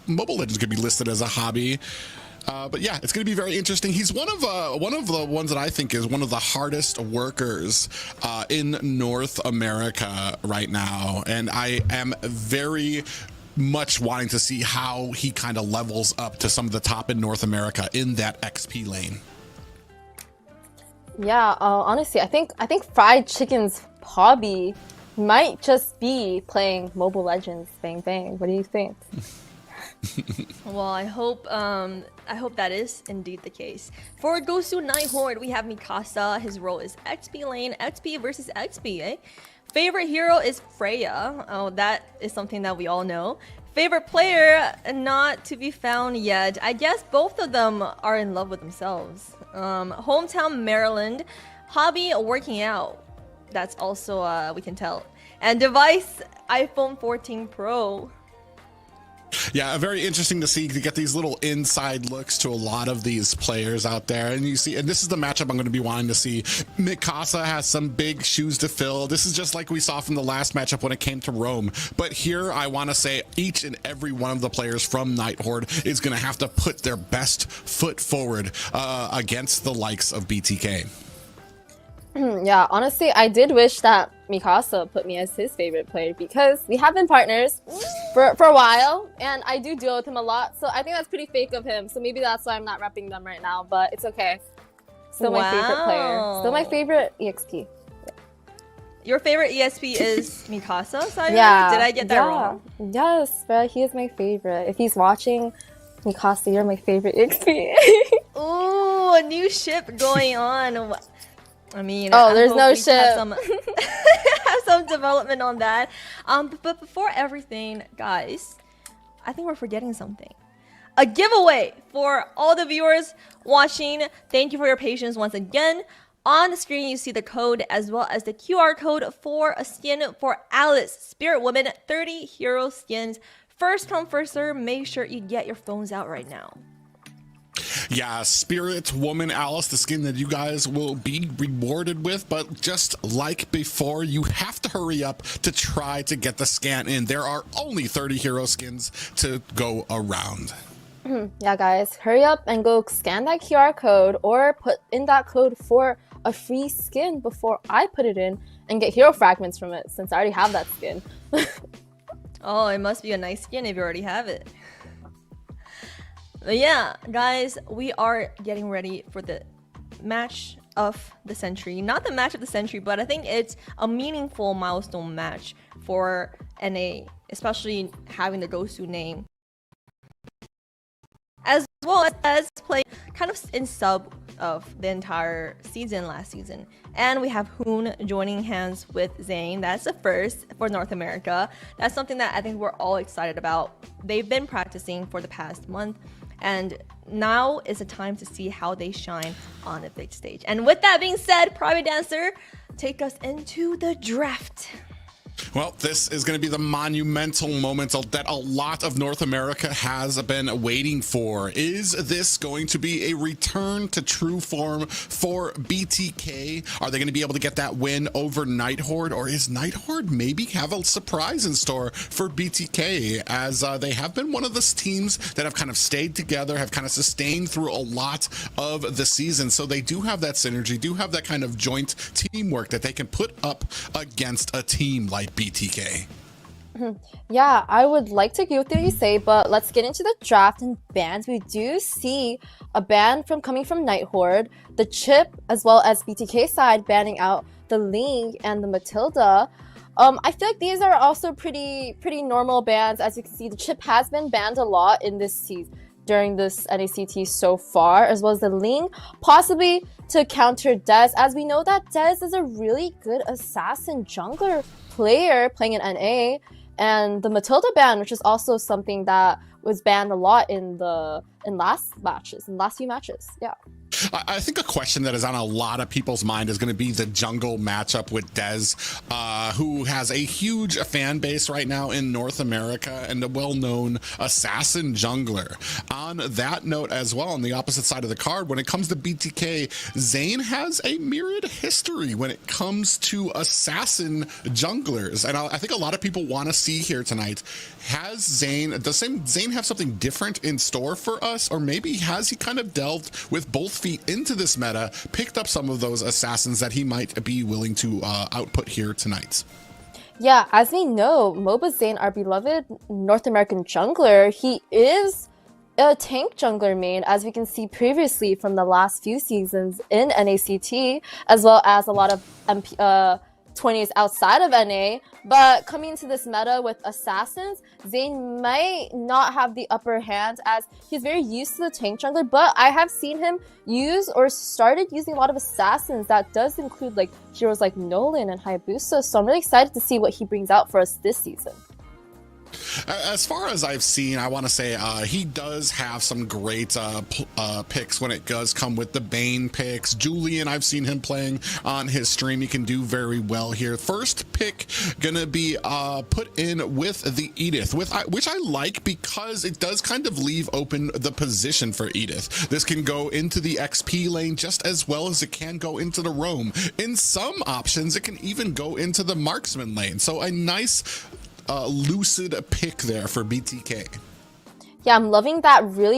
Mobile Legends could be listed as a hobby. But yeah, it's going to be very interesting. He's one of the ones that I think is one of the hardest workers in North America right now. And I am very much wanting to see how he kind of levels up to some of the top in North America in that XP lane. Yeah, honestly, I think Fried Chicken's hobby might just be playing Mobile Legends. Bang bang. What do you think? Well, I hope that is indeed the case. For GOSU Night Horde, we have Mikasa. His role is XP lane. XP versus XP, eh? Favorite hero is Freya. Oh, that is something that we all know. Favorite player, not to be found yet. I guess both of them are in love with themselves. Hometown, Maryland. Hobby, working out. That's also, we can tell. And device, iPhone 14 Pro. Yeah, very interesting to get these little inside looks to a lot of these players out there. And you see, and this is the matchup I'm going to be wanting to see. Mikasa has some big shoes to fill. This is just like we saw from the last matchup when it came to Rome. But here, I want to say each and every one of the players from Night Horde is going to have to put their best foot forward against the likes of BTK. Yeah, honestly, I did wish that Mikasa put me as his favorite player, because we have been partners for a while, and I do deal with him a lot, so I think that's pretty fake of him. So maybe that's why I'm not repping them right now, but it's okay. Still my favorite player. Still my favorite EXP. Yeah. Your favorite ESP is Mikasa, Sayuri? Yeah. Did I get that wrong? Yes, but he is my favorite. If he's watching, Mikasa, you're my favorite EXP. Ooh, a new ship going on. I mean, there's no ship. Have some development on that. But before everything, guys, I think we're forgetting something. A giveaway for all the viewers watching. Thank you for your patience once again. On the screen, you see the code as well as the QR code for a skin for Alice, Spirit Woman, 30 hero skins. First come, first serve. Make sure you get your phones out right now. Yeah, Spirit Woman Alice, the skin that you guys will be rewarded with. But just like before, you have to hurry up to try to get the scan in. There are only 30 hero skins to go around. Yeah, guys, hurry up and go scan that QR code or put in that code for a free skin before I put it in and get hero fragments from it, since I already have that skin. Oh, it must be a nice skin if you already have it. But yeah, guys, we are getting ready for the match of the century. Not the match of the century, but I think it's a meaningful milestone match for NA, especially having the GOSU name. As well as play kind of in sub of the entire season last season. And we have Hoon joining hands with Zane. That's the first for North America. That's something that I think we're all excited about. They've been practicing for the past month, and now is the time to see how they shine on a big stage. And with that being said, Private Dancer, take us into the draft. Well, this is going to be the monumental moment that a lot of North America has been waiting for. Is this going to be a return to true form for BTK? Are they going to be able to get that win over Night Horde? Or is Night Horde maybe have a surprise in store for BTK, as they have been one of the teams that have kind of stayed together, have kind of sustained through a lot of the season. So they do have that synergy, do have that kind of joint teamwork that they can put up against a team like BTK. Yeah, I would like to agree with what you say, but let's get into the draft and bans. We do see a ban coming from Night Horde, the Chip, as well as BTK side banning out the Ling and the Matilda. I feel like these are also pretty normal bans. As you can see, the Chip has been banned a lot in this season during this NACT so far, as well as the Ling, possibly to counter Dez, as we know that Dez is a really good assassin jungler player playing in NA, and the Matilda ban, which is also something that was banned a lot in last few matches. Yeah. I think a question that is on a lot of people's mind is going to be the jungle matchup with Dez, who has a huge fan base right now in North America and a well-known assassin jungler. On that note as well, on the opposite side of the card, when it comes to BTK, Zane has a myriad history when it comes to assassin junglers. And I think a lot of people want to see here tonight, does Zane have something different in store for us? Or maybe has he kind of delved with both feet into this meta, picked up some of those assassins that he might be willing to output here tonight? Yeah, as we know, MobaZane, our beloved North American jungler, he is a tank jungler main, as we can see previously from the last few seasons in NACT, as well as a lot of 20s outside of NA. But coming into this meta with assassins, Zane might not have the upper hand, as he's very used to the tank jungler, but I have seen him use or started using a lot of assassins. That does include like heroes like Nolan and Hayabusa, so I'm really excited to see what he brings out for us this season. As far as I've seen, I want to say he does have some great picks when it does come with the Bane picks. Julian, I've seen him playing on his stream. He can do very well here. First pick gonna be put in with the Edith, which I like because it does kind of leave open the position for Edith. This can go into the XP lane just as well as it can go into the roam. In some options, it can even go into the marksman lane. So a nice lucid pick there for BTK. Yeah, I'm loving that really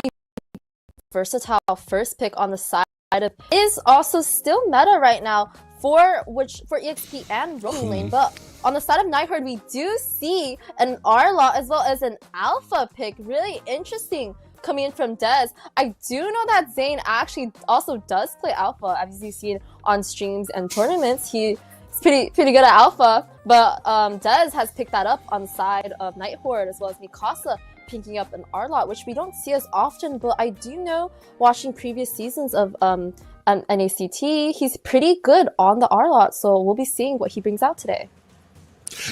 versatile first pick on the side of is also still meta right now for EXP and roaming lane. But on the side of Night Horde, we do see an Arla as well as an Alpha pick. Really interesting coming in from Dez. I do know that Zane actually also does play Alpha, as you've seen on streams and tournaments. He's pretty good at Alpha, but Dez has picked that up on the side of Night Horde, as well as Mikasa picking up an Arlot, which we don't see as often, but I do know, watching previous seasons of NACT, he's pretty good on the Arlot, so we'll be seeing what he brings out today.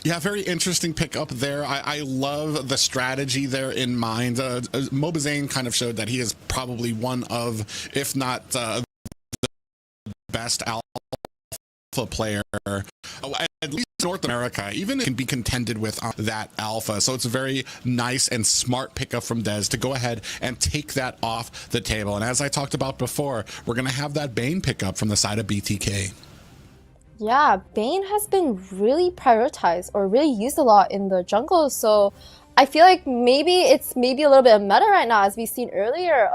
Yeah, very interesting pick up there. I love the strategy there in mind. MobaZane kind of showed that he is probably one of, if not the best Alpha player, at least North America, even can be contended with that Alpha. So it's a very nice and smart pickup from Dez to go ahead and take that off the table. And as I talked about before, we're going to have that Bane pickup from the side of BTK. Yeah, Bane has been really prioritized or really used a lot in the jungle. So I feel like maybe it's a little bit of meta right now, as we've seen earlier.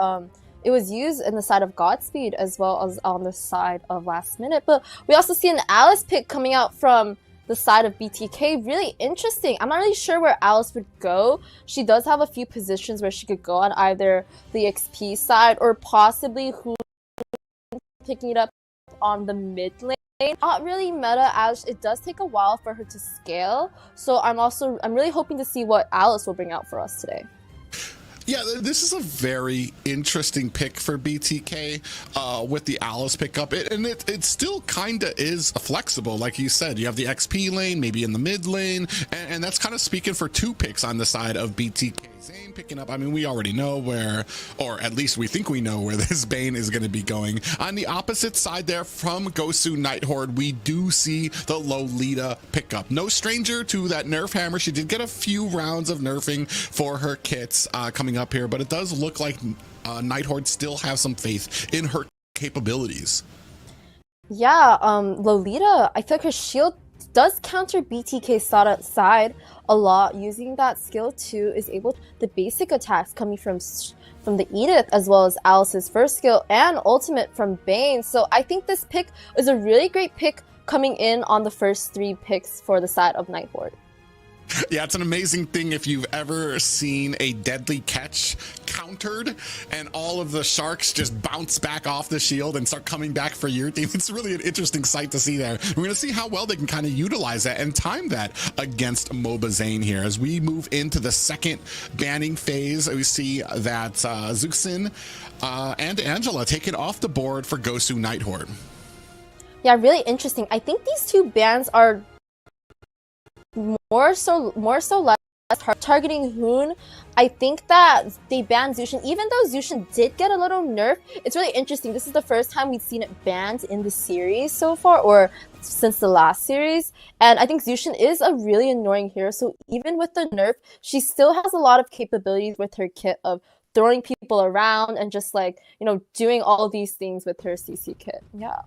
it was used in the side of Godspeed as well as on the side of Last Minute. But we also see an Alice pick coming out from the side of BTK. Really interesting. I'm not really sure where Alice would go. She does have a few positions where she could go on either the XP side or possibly who picking it up on the mid lane. Not really meta as it does take a while for her to scale. So I'm really hoping to see what Alice will bring out for us today. Yeah, this is a very interesting pick for BTK with the Alice pickup. It still kind of is flexible. Like you said, you have the XP lane, maybe in the mid lane, and that's kind of speaking for 2 picks on the side of BTK. Zane picking up, I mean, we already know where, or at least we think we know where this Bane is going to be going. On the opposite side there from GOSU Night Horde, we do see the Lolita pickup. No stranger to that nerf hammer. She did get a few rounds of nerfing for her kits coming up here, but it does look like Night Horde still have some faith in her capabilities. Yeah, Lolita, I feel like her shield does counter BTK's side a lot. Using that skill too is able the basic attacks coming from the Edith as well as Alice's first skill and ultimate from Bane. So I think this pick is a really great pick coming in on the first 3 picks for the side of Night Horde. Yeah, it's an amazing thing if you've ever seen a deadly catch countered and all of the sharks just bounce back off the shield and start coming back for your team. It's really an interesting sight to see there. We're going to see how well they can kind of utilize that and time that against MobaZane here. As we move into the second banning phase, we see that Zuxin and Angela taken off the board for GOSU Night Horde. Yeah, really interesting. I think these 2 bans are more so less targeting Hoon. I think that they banned Zushin, even though Zushin did get a little nerf. It's really interesting. This is the first time we've seen it banned in the series so far, or since the last series. And I think Zushin is a really annoying hero. So even with the nerf, she still has a lot of capabilities with her kit of throwing people around and just like, you know, doing all these things with her CC kit. Yeah.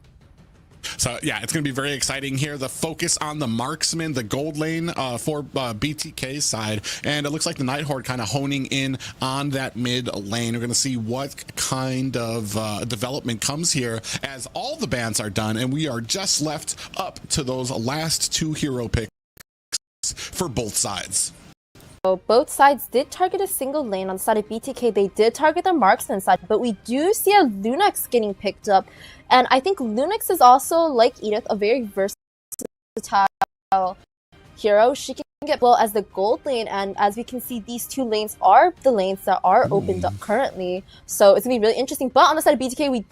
So yeah, it's going to be very exciting here. The focus on the marksman, the gold lane for BTK's side, and it looks like the Night Horde kind of honing in on that mid lane. We're going to see what kind of development comes here as all the bans are done, and we are just left up to those last 2 hero picks for both sides. So both sides did target a single lane. On the side of BTK, they did target the marksman side, but we do see a Lunax getting picked up. And I think Lunax is also, like Edith, a very versatile hero. She can get well as the gold lane, and as we can see, these 2 lanes are the lanes that are opened up currently. So it's going to be really interesting. But on the side of BTK, we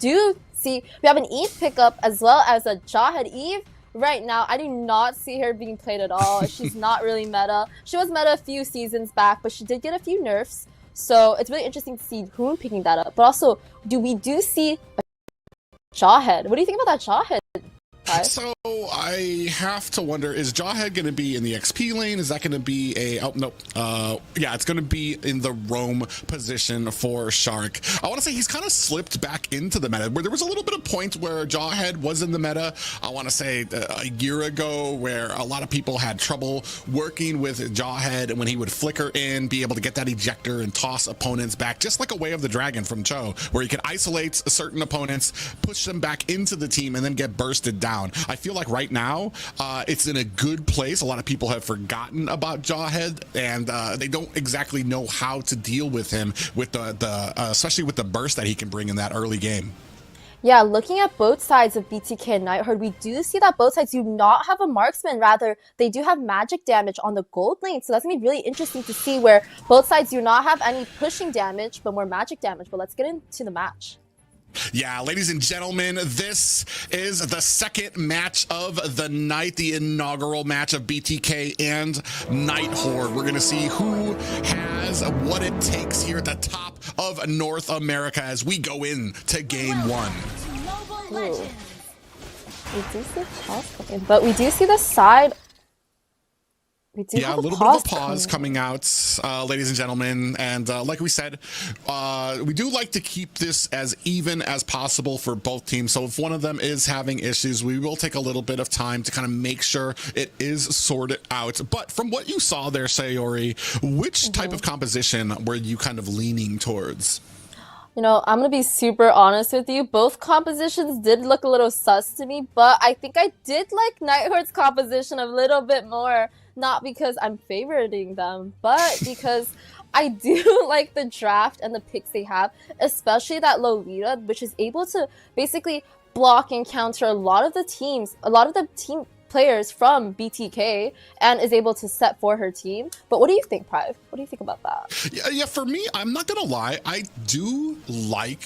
have an Eve pickup as well as a Jawhead. Eve, right now, I do not see her being played at all. She's not really meta. She was meta a few seasons back, but she did get a few nerfs. So it's really interesting to see Hoon picking that up. But also, we do see a Jawhead. What do you think about that Jawhead? So I have to wonder, is Jawhead going to be in the XP lane? Is that going to be a... Oh, nope. Yeah, it's going to be in the roam position for Shark. I want to say he's kind of slipped back into the meta, where there was a little bit of point where Jawhead was in the meta. I want to say a year ago, where a lot of people had trouble working with Jawhead when he would flicker in, be able to get that ejector and toss opponents back, just like a Way of the Dragon from Cho, where he could isolate certain opponents, push them back into the team, and then get bursted down. I feel like right now it's in a good place. A lot of people have forgotten about Jawhead, and they don't exactly know how to deal with him with the especially with the burst that he can bring in that early game. Yeah, looking at both sides of BTK and Night Horde, we do see that both sides do not have a marksman. Rather, they do have magic damage on the gold lane. So that's going to be really interesting to see where both sides do not have any pushing damage, but more magic damage. But let's get into the match. Yeah, ladies and gentlemen, this is the second match of the night, the inaugural match of BTK and Night Horde. We're going to see who has what it takes here at the top of North America as we go into game 1. Ooh. We do see a pause coming, but we do see the side. Yeah, a little bit of a pause coming out, ladies and gentlemen. And like we said, we do like to keep this as even as possible for both teams. So if one of them is having issues, we will take a little bit of time to kind of make sure it is sorted out. But from what you saw there, Sayori, which type of composition were you kind of leaning towards? You know, I'm gonna be super honest with you. Both compositions did look a little sus to me, but I think I did like Nighthorde's composition a little bit more. Not because I'm favoriting them, but because I do like the draft and the picks they have, especially that Lolita, which is able to basically block and counter a lot of the team players from BTK and is able to set for her team. But what do you think, Prive? What do you think about that? Yeah, for me, I'm not gonna lie, I do like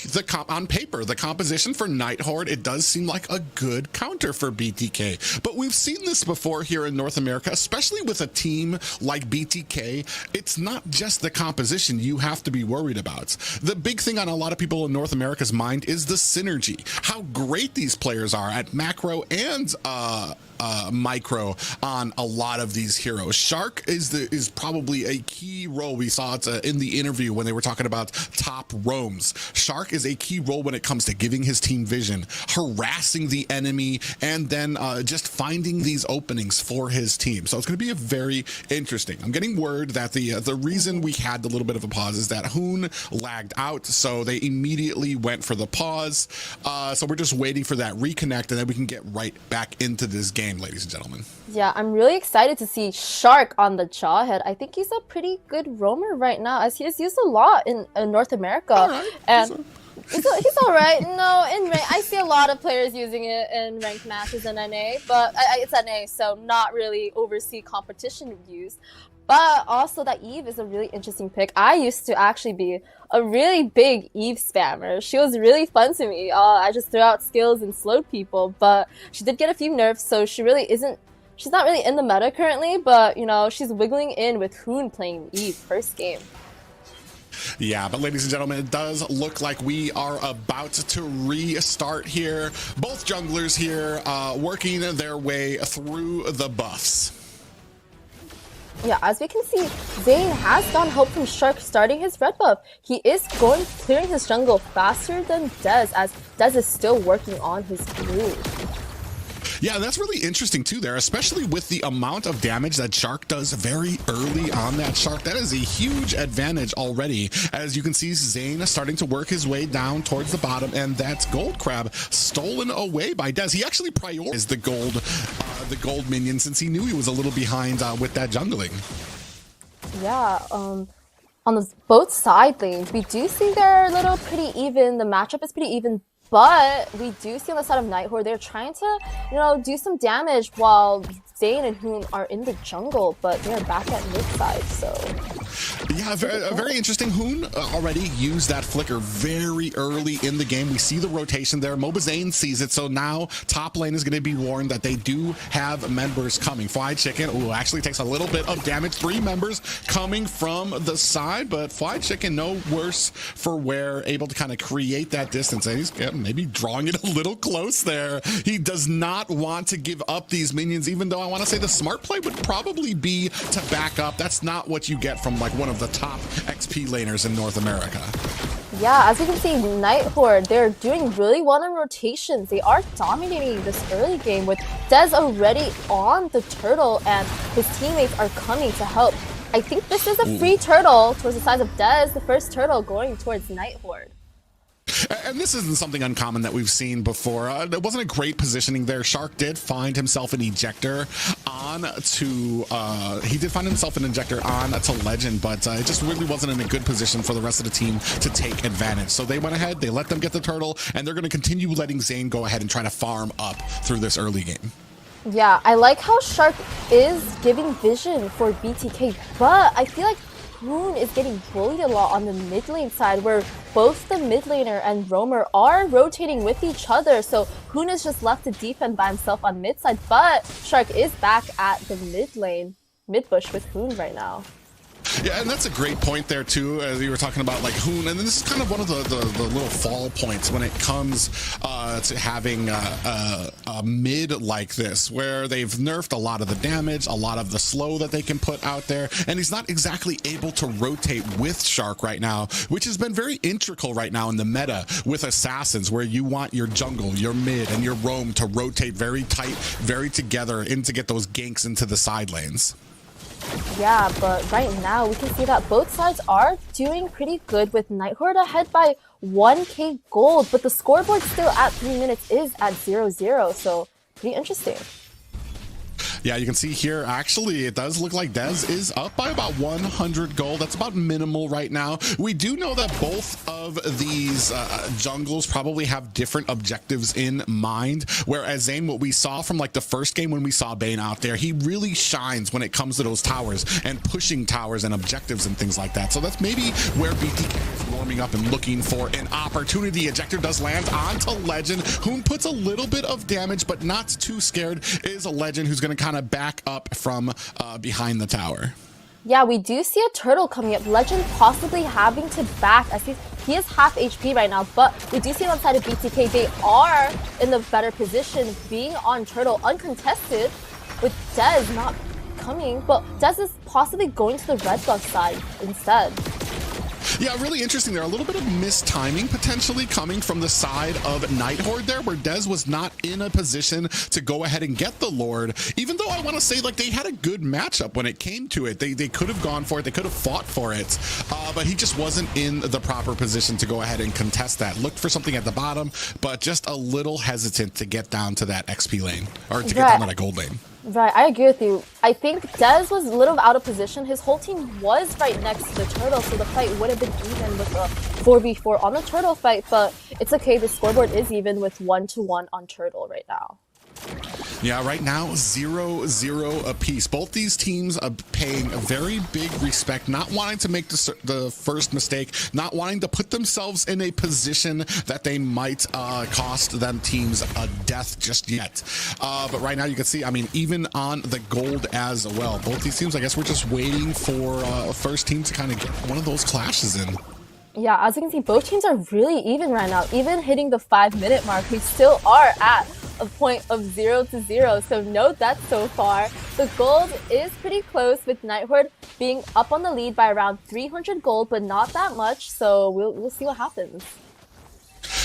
on paper, the composition for Night Horde. It does seem like a good counter for BTK, but we've seen this before here in North America, especially with a team like BTK. It's not just the composition you have to be worried about. The big thing on a lot of people in North America's mind is the synergy, how great these players are at macro and micro on a lot of these heroes. Shark is probably a key role. We saw it in the interview when they were talking about top roams. Shark is a key role when it comes to giving his team vision, harassing the enemy, and then just finding these openings for his team. So it's going to be a very interesting. I'm getting word that the reason we had the little bit of a pause is that Hoon lagged out, so they immediately went for the pause. So we're just waiting for that reconnect, and then we can get right back into this game, ladies and gentlemen. Yeah, I'm really excited to see Shark on the Jawhead. I think he's a pretty good roamer right now, as he is used a lot in North America. Right. And he's all right. No, in rank, I see a lot of players using it in ranked matches in NA, but it's NA, so not really overseas competition use. But also that Eve is a really interesting pick. I used to actually be a really big Eve spammer. She was really fun to me. I just threw out skills and slowed people, but she did get a few nerfs, so she's not really in the meta currently, but you know, she's wiggling in with Hoon playing Eve first game. Yeah, but ladies and gentlemen, it does look like we are about to restart here. Both junglers here working their way through the buffs. Yeah, as we can see, Zane has gotten help from Shark starting his red buff. He is clearing his jungle faster than Dez, as Dez is still working on his blue. Yeah, that's really interesting too there, especially with the amount of damage that Shark does very early on that Shark. That is a huge advantage already. As you can see, Zane starting to work his way down towards the bottom, and that's Gold Crab stolen away by Dez. He actually prioritized the gold minion since he knew he was a little behind with that jungling. Yeah, on both side lanes, we do see they're a little pretty even. The matchup is pretty even. But we do see on the side of Night Horde, they're trying to, you know, do some damage while Zane and Hoon are in the jungle, but they're back at mid side, so. Yeah, very interesting. Hoon already used that flicker very early in the game. We see the rotation there. MobaZane sees it, so now top lane is going to be warned that they do have members coming. Fly Chicken, ooh, actually takes a little bit of damage. 3 members coming from the side, but Fly Chicken no worse for wear, able to kind of create that distance. And he's maybe drawing it a little close there. He does not want to give up these minions, even though I want to say the smart play would probably be to back up. That's not what you get from like one of the top XP laners in North America. Yeah, as you can see, Night Horde, they're doing really well in rotations. They are dominating this early game with Dez already on the turtle, and his teammates are coming to help. I think this is a free turtle towards the size of Dez, the first turtle going towards Night Horde. And this isn't something uncommon that we've seen before. It wasn't a great positioning there. Shark did find himself an ejector on to Legend, but it just really wasn't in a good position for the rest of the team to take advantage. So they went ahead, they let them get the turtle, and they're going to continue letting Zane go ahead and try to farm up through this early game. Yeah, I like how Shark is giving vision for BTK, but I feel like Hoon is getting bullied a lot on the mid lane side, where both the mid laner and roamer are rotating with each other. So Hoon is just left to defend by himself on mid side, but Shark is back at the mid lane, mid bush with Hoon right now. Yeah, and that's a great point there too, as you were talking about like Hoon, and this is kind of one of the little fall points when it comes to having a mid like this, where they've nerfed a lot of the damage, a lot of the slow that they can put out there, and he's not exactly able to rotate with Shark right now, which has been very integral right now in the meta with assassins, where you want your jungle, your mid, and your roam to rotate very tight, very together, and to get those ganks into the side lanes. Yeah, but right now we can see that both sides are doing pretty good, with Night Horde ahead by 1k gold, but the scoreboard still at 3 minutes is at 0-0, so pretty interesting. Yeah, you can see here, actually, it does look like Dez is up by about 100 gold. That's about minimal right now. We do know that both of these jungles probably have different objectives in mind, whereas Zane, what we saw from like the first game when we saw Bane out there, he really shines when it comes to those towers and pushing towers and objectives and things like that. So that's maybe where BTK is warming up and looking for an opportunity. Ejector does land onto Legend, whom puts a little bit of damage, but not too scared, is a Legend who's going to kind of back up from behind the tower. Yeah, we do see a turtle coming up. Legend possibly having to back as he is half HP right now, but we do see on the side of BTK, they are in the better position being on turtle uncontested with Dez not coming, but Dez is possibly going to the red buff side instead. Yeah, really interesting there. A little bit of mistiming potentially coming from the side of Night Horde there, where Dez was not in a position to go ahead and get the Lord, even though I want to say like they had a good matchup when it came to it. They could have gone for it. They could have fought for it, but he just wasn't in the proper position to go ahead and contest that. Looked for something at the bottom, but just a little hesitant to get down to that XP lane, or to get down to that gold lane. Right, I agree with you. I think Dez was a little out of position. His whole team was right next to the turtle, so the fight would have been even with a 4v4 on the turtle fight, but it's okay. The scoreboard is even with 1-1 on turtle right now. Yeah, right now 0-0 apiece. Both these teams are paying a very big respect, not wanting to make the first mistake, not wanting to put themselves in a position that they might cost them teams a death just yet. But right now you can see, I mean, even on the gold as well, both these teams, I guess we're just waiting for a first team to kind of get one of those clashes in. Yeah, as you can see, both teams are really even right now. Even hitting the 5-minute mark, we still are at a point of 0-0, so no deaths so far. The gold is pretty close, with Night Horde being up on the lead by around 300 gold, but not that much, so we'll see what happens.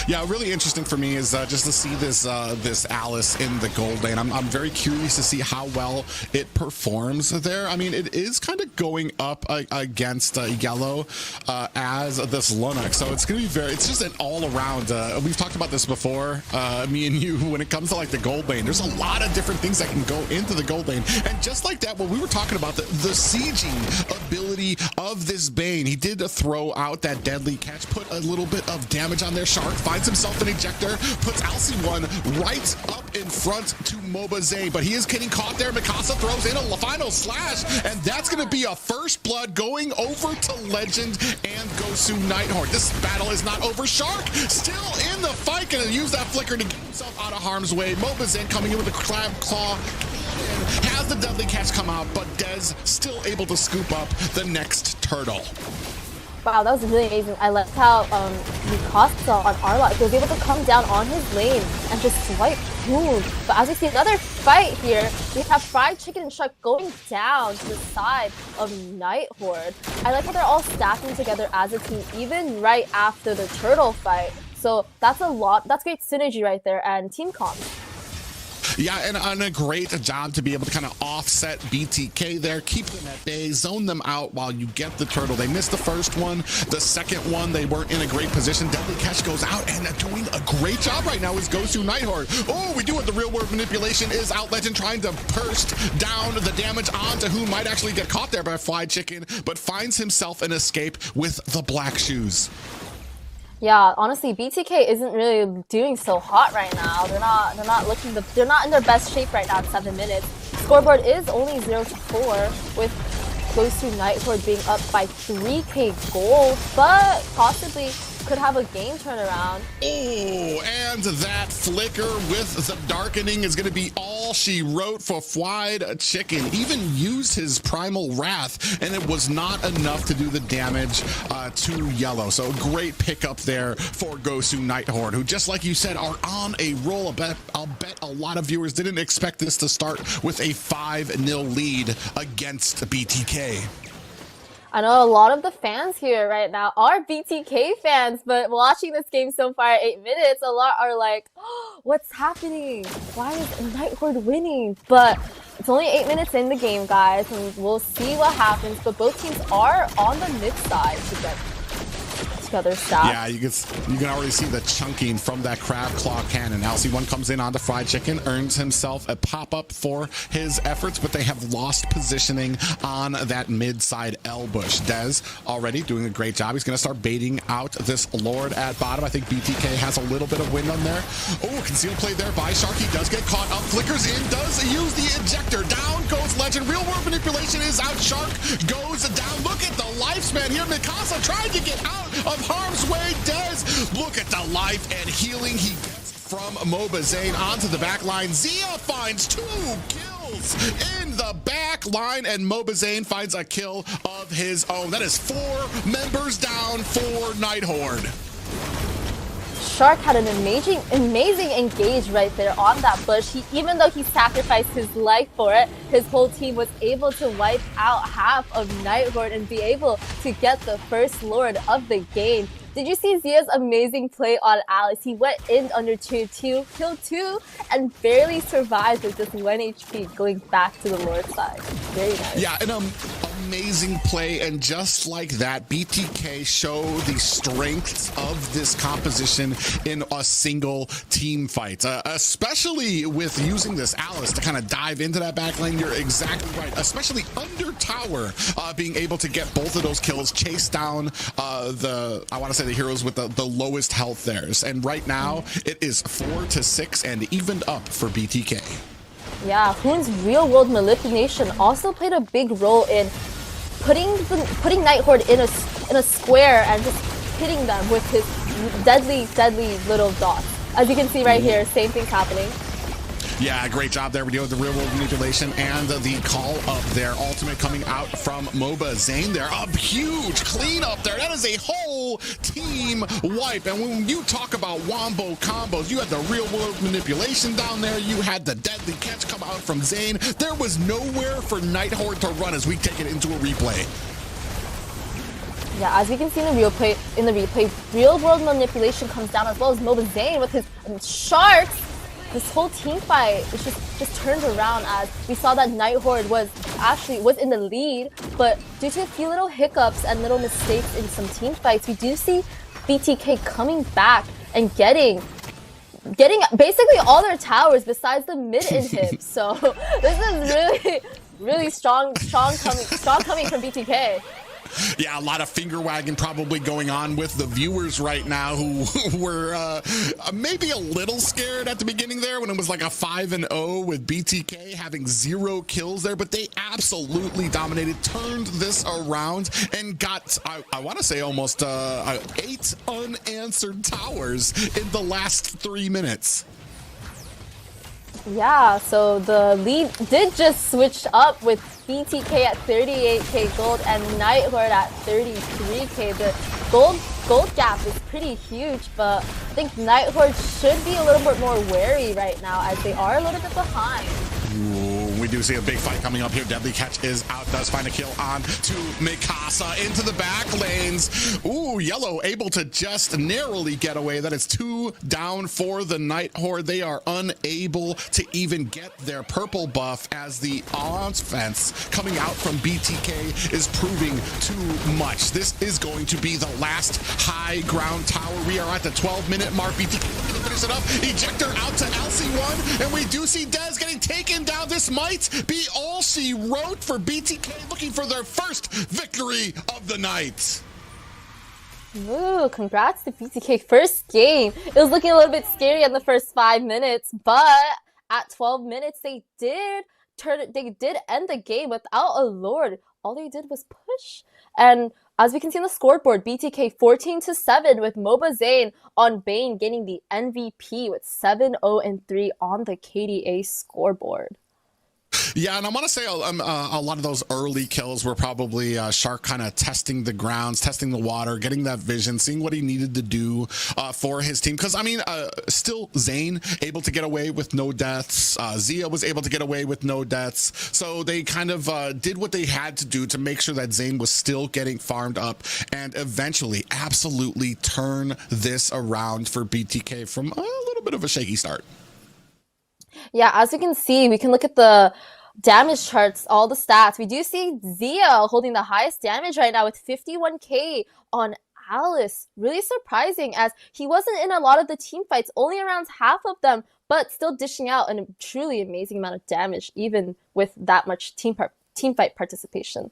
Yeah, really interesting for me is just to see this Alice in the gold lane. I'm very curious to see how well it performs there. I mean, it is kind of going up against Yellow as this Lunux, so it's gonna be it's just an all around. We've talked about this before, me and you, when it comes to like the gold lane. There's a lot of different things that can go into the gold lane, and just like that, when we were talking about the sieging ability of this Bane, he did throw out that deadly catch, put a little bit of damage on their shark, finds himself an ejector, puts Alcy1 right up in front to MobaZane, but he is getting caught there. Mikasa throws in a final slash, and that's going to be a first blood going over to Legend and GOSU Night Horde. This battle is not over. Shark still in the fight, going to use that flicker to get himself out of harm's way. MobaZane coming in with a crab claw, has the deadly catch come out, but Dez still able to scoop up the next turtle. Wow, that was really amazing. I liked how Mikasa on Arlott was able to come down on his lane and just swipe boom. But as we see another fight here, we have Fried Chicken and Shark going down to the side of Night Horde. I like how they're all stacking together as a team, even right after the turtle fight. So that's great synergy right there and team comp. Yeah, and a great job to be able to kind of offset BTK there, keep them at bay, zone them out while you get the turtle. They missed the first one. The second one, they weren't in a great position. Deadly Catch goes out, and doing a great job right now is GOSU Night Horde. Oh, we do it. The real world manipulation is out. Legend trying to burst down the damage onto who might actually get caught there by Fried Chicken, but finds himself an escape with the black shoes. Yeah, honestly, BTK isn't really doing so hot right now. They're not in their best shape right now at 7 minutes. Scoreboard is only 0-4, with GOSU Night Horde being up by 3k gold, but possibly could have a game turnaround. Oh, and that flicker with the darkening is going to be all she wrote for Fried Chicken. Even used his primal wrath, and it was not enough to do the damage to Yellow. So great pickup there for GOSU Night Horde, who, just like you said, are on a roll. I'll bet a lot of viewers didn't expect this to start with a 5-0 lead against BTK. I know a lot of the fans here right now are BTK fans, but watching this game so far at 8 minutes, a lot are like, oh, what's happening? Why is Night Horde winning? But it's only 8 minutes in the game, guys, and we'll see what happens. But both teams are on the mid side to other stats. Yeah, you can already see the chunking from that crab claw cannon. LC1 comes in onto fried chicken, earns himself a pop-up for his efforts, but they have lost positioning on that mid-side L bush. Dez already doing a great job. He's going to start baiting out this Lord at bottom. I think BTK has a little bit of wind on there. Oh, concealed play there by Shark. He does get caught up, flickers in, does use the ejector. Down goes Legend. Real world manipulation is out. Shark goes down. Look at the lifespan here. Mikasa tried to get out of harm's way. Dez, look at the life and healing he gets from MobaZane onto the back line. Zia finds 2 kills in the back line, and MobaZane finds a kill of his own. That is 4 members down for Night Horde. Shark had an amazing engage right there on that bush. Even though he sacrificed his life for it, his whole team was able to wipe out half of Night Horde and be able to get the first Lord of the game. Did you see Zia's amazing play on Alex? He went in under tier 2, killed 2, and barely survived with just 1 HP going back to the Lord side. Very nice. Yeah, an amazing play, and just like that, BTK show the strengths of this composition in a single team fight, especially with using this Alice to kind of dive into that back lane. You're exactly right, especially under tower, being able to get both of those kills, chase down I want to say the heroes with the lowest health theirs. And right now, it is 4-6 and evened up for BTK. Yeah, Hoon's real-world manipulation also played a big role in putting Night Horde in a square and just hitting them with his deadly little dots. As you can see right here, same thing's happening. Yeah, great job there. We're dealing with the real world manipulation and the call up there. Ultimate coming out from MobaZane there. A huge cleanup there. That is a whole team wipe. And when you talk about wombo combos, you had the real world manipulation down there. You had the deadly catch come out from Zane. There was nowhere for Night Horde to run as we take it into a replay. Yeah, as we can see in the replay, real world manipulation comes down as well as MobaZane with his sharks. This whole team fight is just turned around as we saw that Night Horde was in the lead, but due to a few little hiccups and little mistakes in some team fights, we do see BTK coming back and getting basically all their towers besides the mid inhib. So this is really strong coming from BTK. Yeah, a lot of finger wagging probably going on with the viewers right now who were maybe a little scared at the beginning there when it was like a 5-0 with BTK having 0 kills there, but they absolutely dominated, turned this around, and got, I want to say almost 8 unanswered towers in the last 3 minutes. Yeah, so the lead did just switch up with BTK at 38k gold and Night Horde at 33k. The gold gap is pretty huge, but I think Night Horde should be a little bit more wary right now as they are a little bit behind. Ooh, we do see a big fight coming up here. Deadly Catch is out, does find a kill on to Mikasa into the back lanes. Ooh, Yellow able to just narrowly get away. That is 2 down for the Night Horde. They are unable to even get their purple buff as the offense coming out from BTK is proving too much. This is going to be the last high ground tower. We are at the 12-minute mark. BTK looking to finish it up. Ejector out to LC1, and we do see Dez getting taken down. This might be all she wrote for BTK, looking for their first victory of the night. Ooh, congrats to BTK. First game. It was looking a little bit scary in the first 5 minutes, but at 12 minutes, they did end the game without a Lord. All they did was push. And as we can see on the scoreboard, BTK 14-7 with MobaZane on Bane getting the MVP with 7-0-3 on the KDA scoreboard. Yeah, and I want to say a lot of those early kills were probably Shark kind of testing the grounds, testing the water, getting that vision, seeing what he needed to do for his team. Because, I mean, still Zane able to get away with no deaths. Zia was able to get away with no deaths. So they kind of did what they had to do to make sure that Zane was still getting farmed up and eventually absolutely turn this around for BTK from a little bit of a shaky start. Yeah, as we can see, we can look at the damage charts, all the stats. We do see Zia holding the highest damage right now with 51k on Alice. Really surprising, as he wasn't in a lot of the team fights, only around half of them, but still dishing out a truly amazing amount of damage, even with that much team fight participation.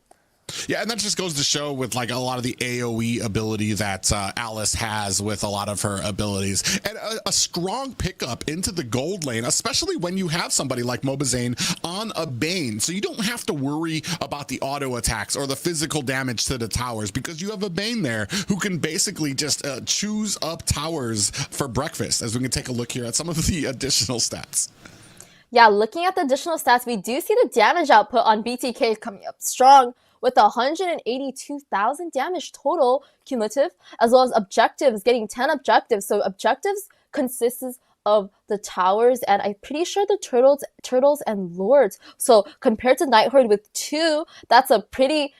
Yeah, and that just goes to show with like a lot of the AoE ability that Alice has with a lot of her abilities, and a strong pickup into the gold lane, especially when you have somebody like MobaZane on a Bane, so you don't have to worry about the auto attacks or the physical damage to the towers, because you have a Bane there who can basically just choose up towers for breakfast. As we can take a look here at some of the additional stats. Yeah, looking at the additional stats, we do see the damage output on BTK coming up strong, with 182,000 damage total cumulative, as well as objectives, getting 10 objectives. So objectives consists of the towers, and I'm pretty sure the turtles and lords. So compared to Night Horde with 2, that's a pretty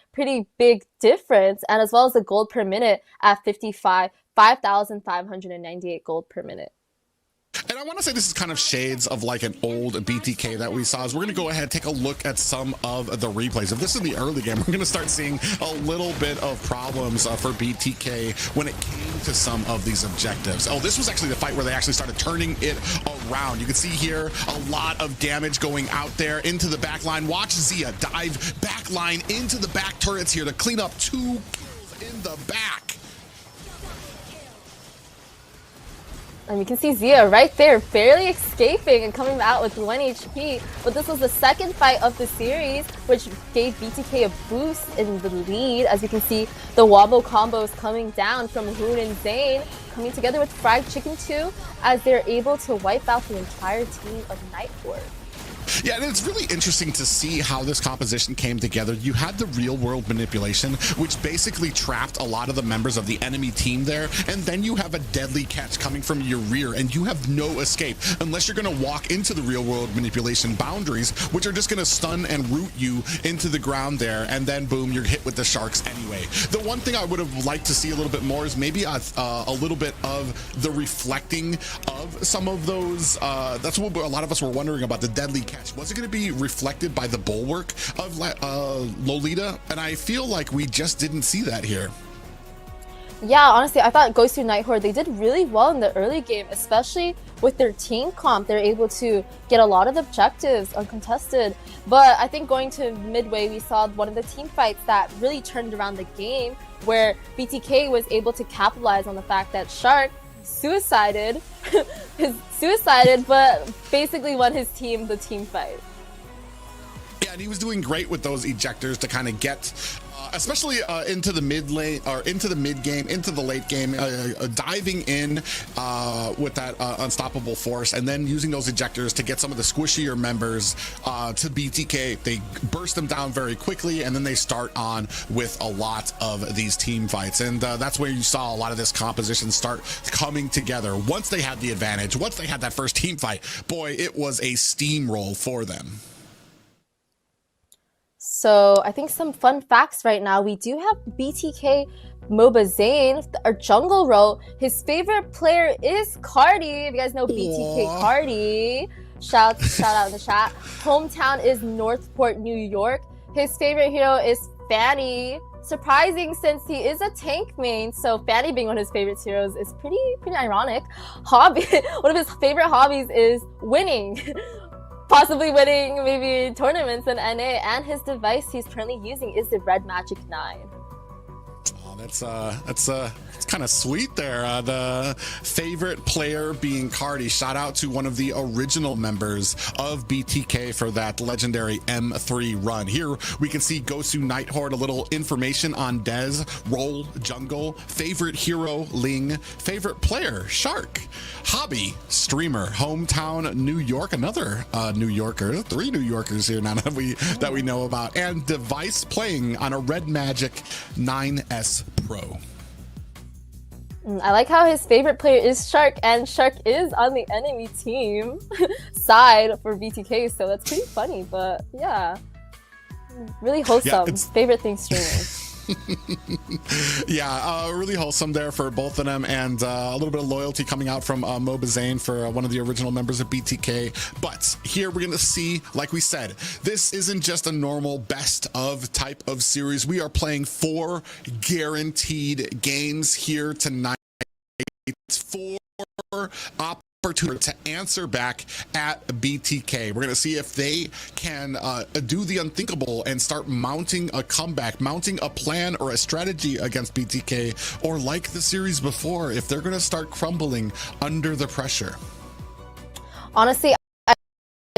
big difference. And as well as the gold per minute at 5,598 gold per minute. And I want to say this is kind of shades of like an old BTK that we saw. As we're going to go ahead and take a look at some of the replays. If this is the early game, we're going to start seeing a little bit of problems for BTK when it came to some of these objectives. Oh, this was actually the fight where they actually started turning it around. You can see here a lot of damage going out there into the back line. Watch Zia dive back line into the back turrets here to clean up 2 kills in the back. And you can see Zia right there, barely escaping and coming out with 1 HP. But this was the second fight of the series, which gave BTK a boost in the lead. As you can see, the wombo combos coming down from Hoon and Zane, coming together with Fried Chicken 2, as they're able to wipe out the entire team of Night Horde. Yeah, and it's really interesting to see how this composition came together. You had the real world manipulation, which basically trapped a lot of the members of the enemy team there, and then you have a deadly catch coming from your rear, and you have no escape unless you're going to walk into the real world manipulation boundaries, which are just going to stun and root you into the ground there, and then boom, you're hit with the sharks anyway. The one thing I would have liked to see a little bit more is maybe a little bit of the reflecting of some of those. That's what a lot of us were wondering about, the deadly catch. Was it going to be reflected by the bulwark of Lolita? And I feel like we just didn't see that here. Yeah, honestly, I thought GOSU Night Horde, they did really well in the early game, especially with their team comp. They're able to get a lot of objectives uncontested. But I think going to midway, we saw one of the team fights that really turned around the game, where BTK was able to capitalize on the fact that Shark suicided, but basically won his team the team fight. Yeah, and he was doing great with those ejectors to kind of get especially into the mid lane, or into the mid game, into the late game, diving in with that unstoppable force, and then using those ejectors to get some of the squishier members to BTK. They burst them down very quickly, and then they start on with a lot of these team fights, and that's where you saw a lot of this composition start coming together. Once they had the advantage, once they had that first team fight, boy, it was a steamroll for them. So I think some fun facts right now. We do have BTK MobaZane, our jungle role. His favorite player is Cardi. If you guys know BTK Cardi, shout out in the chat. Hometown is Northport, New York. His favorite hero is Fanny. Surprising, since he is a tank main, so Fanny being one of his favorite heroes is pretty ironic. Hobby, one of his favorite hobbies is winning. Possibly winning maybe tournaments in NA, and his device he's currently using is the Red Magic 9. Oh, that's kind of sweet there. The favorite player being Cardi. Shout out to one of the original members of BTK for that legendary M3 run. Here we can see GOSU Night Horde, a little information on Dez, role jungle, favorite hero Ling, favorite player Shark, hobby streamer, hometown New York, another New Yorker, 3 New Yorkers here now that we know about, and device playing on a Red Magic 9S Pro. I like how his favorite player is Shark, and Shark is on the enemy team side for BTK, so that's pretty funny. But yeah, really wholesome. Yeah, favorite thing streamers. Yeah, really wholesome there for both of them, and a little bit of loyalty coming out from MobaZane for one of the original members of BTK. But here we're going to see, like we said, this isn't just a normal best of type of series. We are playing 4 guaranteed games here tonight. 4 opportunity to answer back at BTK. We're going to see if they can do the unthinkable and start mounting a comeback, mounting a plan or a strategy against BTK, or like the series before, if they're going to start crumbling under the pressure. Honestly, I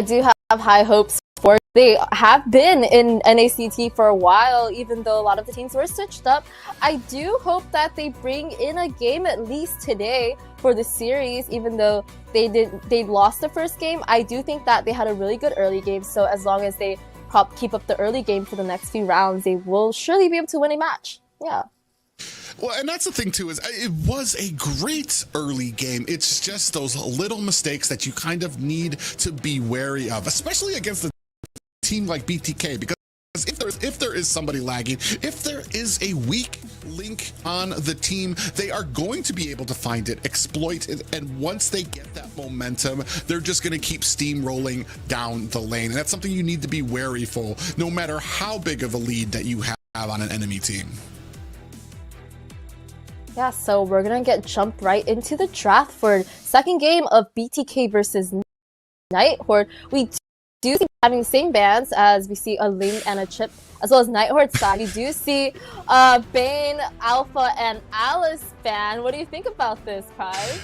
do have high hopes for. They have been in NACT for a while, even though a lot of the teams were switched up. I do hope that they bring in a game at least today for the series, even though they lost the first game. I do think that they had a really good early game, so as long as they keep up the early game for the next few rounds, they will surely be able to win a match. Yeah. Well, and that's the thing too, is it was a great early game. It's just those little mistakes that you kind of need to be wary of, especially against a team like BTK, because if there is somebody lagging, if there is a weak link on the team, they are going to be able to find it, exploit it, and once they get that momentum, they're just going to keep steamrolling down the lane. And that's something you need to be wary for, no matter how big of a lead that you have on an enemy team. Yeah, so we're gonna jump right into the draft for second game of BTK versus Nighthorde. We do see having the same bands, as we see a Ling and a Chip, as well as Nighthorde's side. We do see Bane, Alpha, and Alice band. What do you think about this, Kai?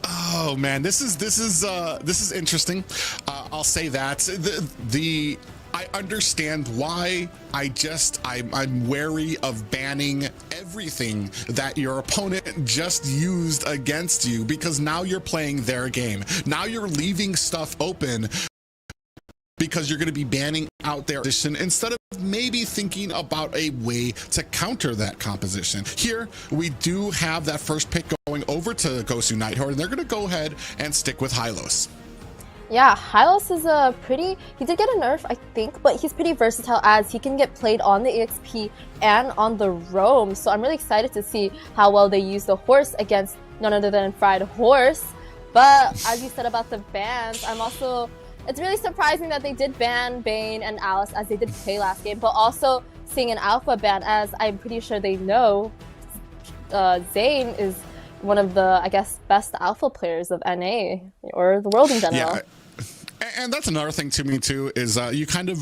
Oh man, this is interesting. I'll say that I understand why. I'm wary of banning everything that your opponent just used against you, because now you're playing their game. Now you're leaving stuff open because you're going to be banning out their position instead of maybe thinking about a way to counter that composition. Here, we do have that first pick going over to GOSU Nighthorde, and they're going to go ahead and stick with Hylos. Yeah, Hylos is he did get a nerf, I think, but he's pretty versatile, as he can get played on the EXP and on the roam. So I'm really excited to see how well they use the horse against none other than Fried Horse. But as you said about the bans, it's really surprising that they did ban Bane and Alice, as they did play last game, but also seeing an Alpha ban, as I'm pretty sure they know Zane is one of the, I guess, best Alpha players of NA, or the world in general. Yeah. And that's another thing to me too, is you kind of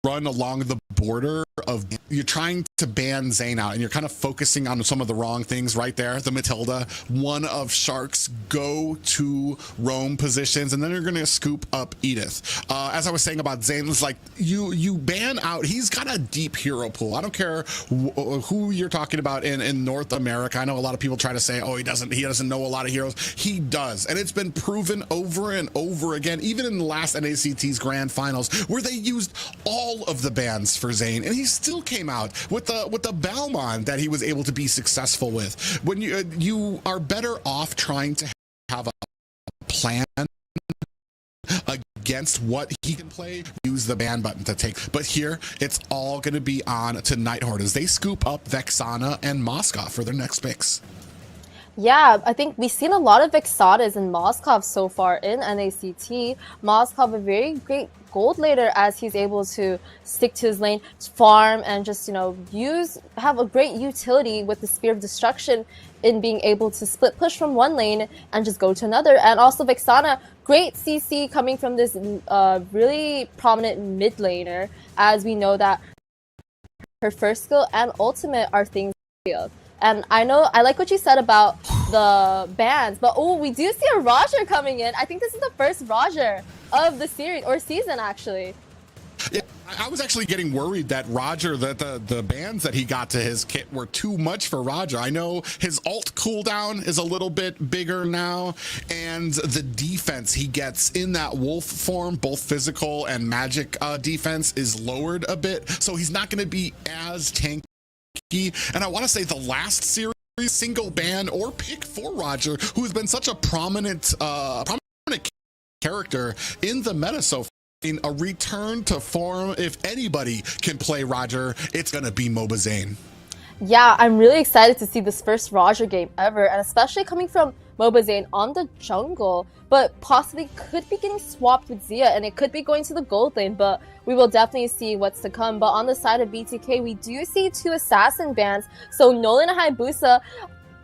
run along the border of, you're trying to ban Zane out and you're kind of focusing on some of the wrong things right there. The Matilda, one of Shark's go-to roam positions, and then you're going to scoop up Edith. As I was saying about Zane, it's like you ban out, he's got a deep hero pool. I don't care who you're talking about in North America. I know a lot of people try to say, oh, he doesn't know a lot of heroes. He does, and it's been proven over and over again, even in the last NACT's grand finals, where they used all of the bans for Zane, and he still came out with the Balmon that he was able to be successful with. When you are better off trying to have a plan against what he can play, use the ban button to take. But here, it's all going to be on to Nighthorde as they scoop up Vexana and Moskov for their next picks. Yeah, I think we've seen a lot of Vexanas and Moskov so far in NACT. Moskov, a very great gold later, as he's able to stick to his lane, farm, and just, have a great utility with the Spear of Destruction in being able to split push from one lane and just go to another. And also Vexana, great CC coming from this really prominent mid laner, as we know that her first skill and ultimate are things of. And I like what you said about the bans, but we do see a Roger coming in. I think this is the first Roger of the series, or season, actually. Yeah, I was actually getting worried that Roger, that the bans that he got to his kit were too much for Roger. I know his ult cooldown is a little bit bigger now, and the defense he gets in that wolf form, both physical and magic defense, is lowered a bit, so he's not going to be as tanky. And I want to say the last series, single ban or pick for Roger, who has been such a prominent character in the meta so In a return to form, if anybody can play Roger, it's gonna be MobaZane. Yeah, I'm really excited to see this first Roger game ever, and especially coming from MobaZane on the jungle, but possibly could be getting swapped with Zia, and it could be going to the gold lane, but we will definitely see what's to come. But on the side of BTK, we do see 2 assassin bans, so Nolan and Hayabusa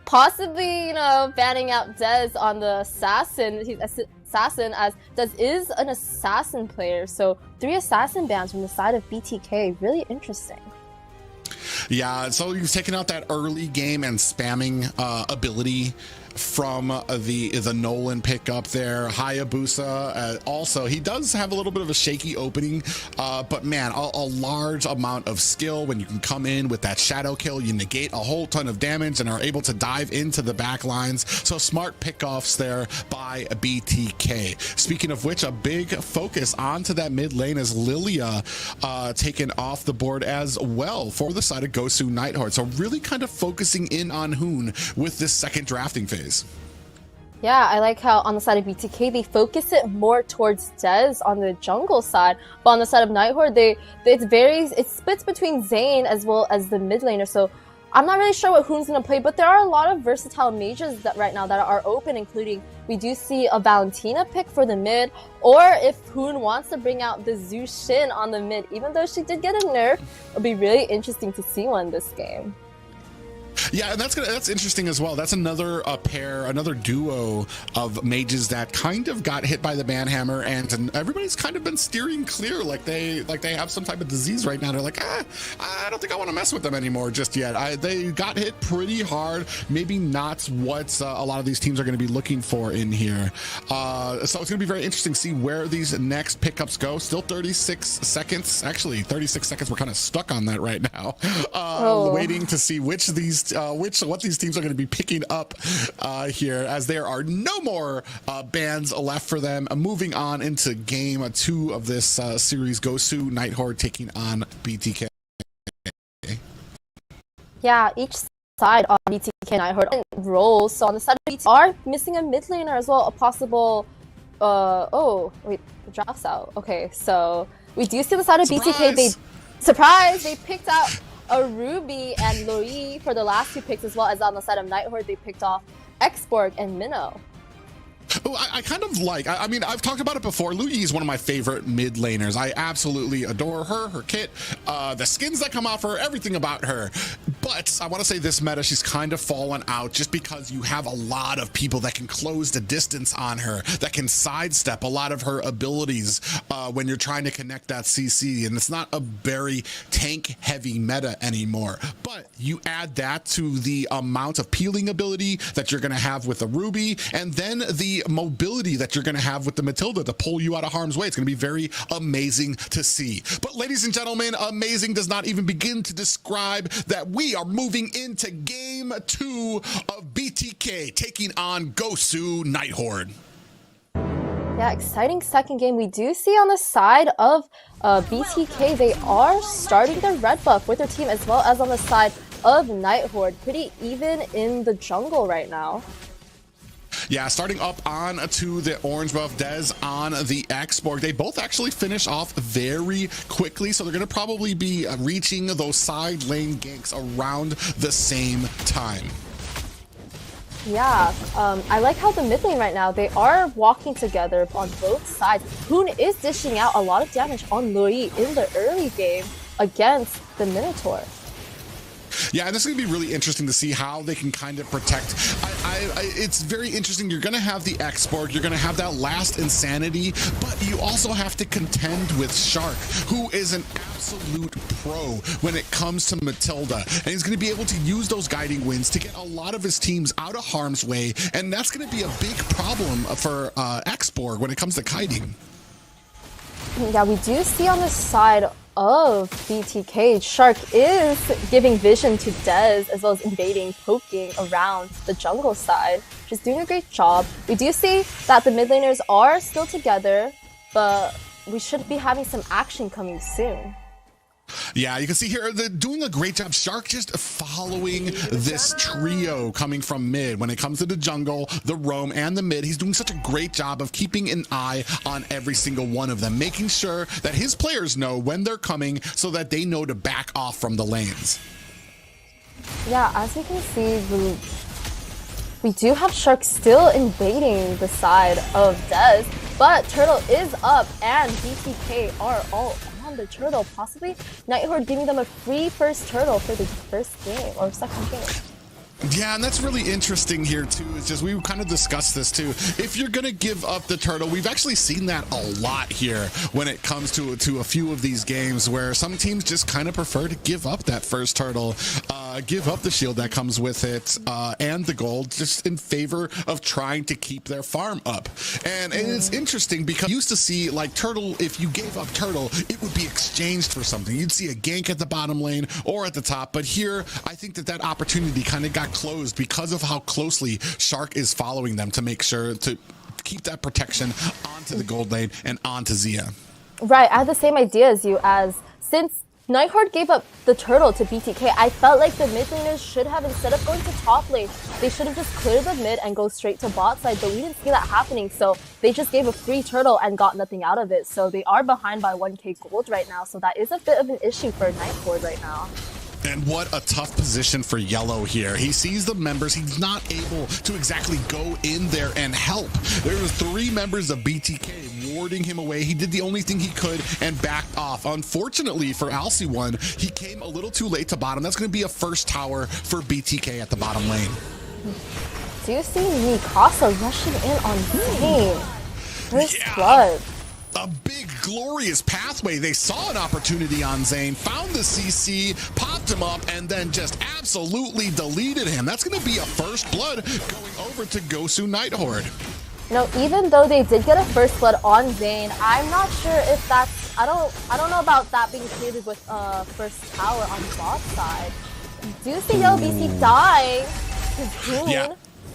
possibly, banning out Dez on the assassin. He's assassin, as Dez is an assassin player, so 3 assassin bans from the side of BTK. Really interesting. Yeah, so you've taken out that early game and spamming ability from the Nolan pickup there. Hayabusa, also, he does have a little bit of a shaky opening, but man, a large amount of skill. When you can come in with that shadow kill, you negate a whole ton of damage and are able to dive into the back lines. So smart pickoffs there by BTK. Speaking of which, a big focus onto that mid lane as Lilia taken off the board as well for the side of GOSU Nighthorde. So really kind of focusing in on Hoon with this second drafting phase. Yeah, I like how on the side of BTK, they focus it more towards Dez on the jungle side, but on the side of Nighthorde, it splits between Zane as well as the mid laner. So I'm not really sure what Hoon's gonna play, but there are a lot of versatile mages that right now that are open, including we do see a Valentina pick for the mid, or if Hoon wants to bring out the Zhu Xin on the mid, even though she did get a nerf, it'll be really interesting to see one this game. Yeah, and that's interesting as well. That's another another duo of mages that kind of got hit by the banhammer, and everybody's kind of been steering clear, like they have some type of disease right now. They're like, I don't think I want to mess with them anymore just yet. They got hit pretty hard. Maybe not what a lot of these teams are going to be looking for in here. So it's going to be very interesting to see where these next pickups go. Still 36 seconds. Actually, 36 seconds. We're kind of stuck on that right now. Waiting to see what these teams are going to be picking up here, as there are no more bans left for them. Moving on into game 2 of this series, GOSU Nighthorde taking on BTK. Yeah, each side on BTK and Nighthorde roles. So on the side of BTK are missing a mid laner as well, a possible drops out. Okay, so we do see the side of BTK, they picked out a Ruby and Loi for the last 2 picks, as well as on the side of Nighthorde, they picked off Xborg and Minnow. Oh, I kind of like, I mean, I've talked about it before. Luyi is one of my favorite mid laners. I absolutely adore her kit, the skins that come off her, everything about her. But I want to say this meta, she's kind of fallen out just because you have a lot of people that can close the distance on her, that can sidestep a lot of her abilities when you're trying to connect that CC. And it's not a very tank heavy meta anymore. But you add that to the amount of peeling ability that you're going to have with a Ruby, and then the mobility that you're going to have with the Matilda to pull you out of harm's way. It's going to be very amazing to see. But ladies and gentlemen, amazing does not even begin to describe that we are moving into game 2 of BTK taking on GOSU Nighthorde. Yeah, exciting second game. We do see on the side of BTK, they are starting their red buff with their team, as well as on the side of Nighthorde. Pretty even in the jungle right now. Yeah, starting up on to the orange buff, Dez on the Xborg. They both actually finish off very quickly, so they're going to probably be reaching those side lane ganks around the same time. Yeah, I like how the mid lane right now, they are walking together on both sides. Hoon is dishing out a lot of damage on Loi in the early game against the Minotaur. Yeah, and this is going to be really interesting to see how they can kind of protect. It's very interesting. You're going to have the Xborg, you're going to have that last insanity, but you also have to contend with Shark, who is an absolute pro when it comes to Matilda. And he's going to be able to use those guiding winds to get a lot of his teams out of harm's way. And that's going to be a big problem for Xborg when it comes to kiting. Yeah, we do see on the side of BTK, Shark is giving vision to Dez, as well as invading, poking around the jungle side. Just doing a great job. We do see that the mid laners are still together, but we should be having some action coming soon. Yeah, you can see here they're doing a great job. Shark just following this trio coming from mid. When it comes to the jungle, the roam, and the mid, he's doing such a great job of keeping an eye on every single one of them, making sure that his players know when they're coming so that they know to back off from the lanes. Yeah, as you can see, we do have Shark still invading the side of Dez, but Turtle is up and BTK are all on the Turtle, possibly Nighthorde giving them a free first Turtle for the first game or second game. Yeah, and that's really interesting here too. It's just we kind of discussed this too. If you're gonna give up the turtle, we've actually seen that a lot here when it comes to a few of these games where some teams just kind of prefer to give up that first turtle, give up the shield that comes with it, and the gold, just in favor of trying to keep their farm up. And it's interesting because you used to see like turtle, if you gave up turtle, it would be exchanged for something. You'd see a gank at the bottom lane or at the top, but here I think that opportunity kind of got closed because of how closely Shark is following them to make sure to keep that protection onto the gold lane and onto Zia. Right, I had the same idea as you, as since Nighthorde gave up the turtle to BTK, I felt like the mid laners should have, instead of going to top lane, they should have just cleared the mid and go straight to bot side, but we didn't see that happening, so they just gave a free turtle and got nothing out of it. So they are behind by 1k gold right now, so that is a bit of an issue for Nighthorde right now. And what a tough position for Yellow here. He sees the members. He's not able to exactly go in there and help. There were 3 members of BTK warding him away. He did the only thing he could and backed off. Unfortunately for Alcy1, he came a little too late to bottom. That's going to be a first tower for BTK at the bottom lane. Do you see Mikasa rushing in on Zane? First blood. A big, glorious pathway. They saw an opportunity on Zane, found the CC, popped him up, and then just absolutely deleted him. That's going to be a first blood going over to GOSU Nighthorde. No, even though they did get a first blood on Zane, I'm not sure if that's, I don't know about that being created with first tower on bot side. Do you see Yellow BC dying to June? Yeah.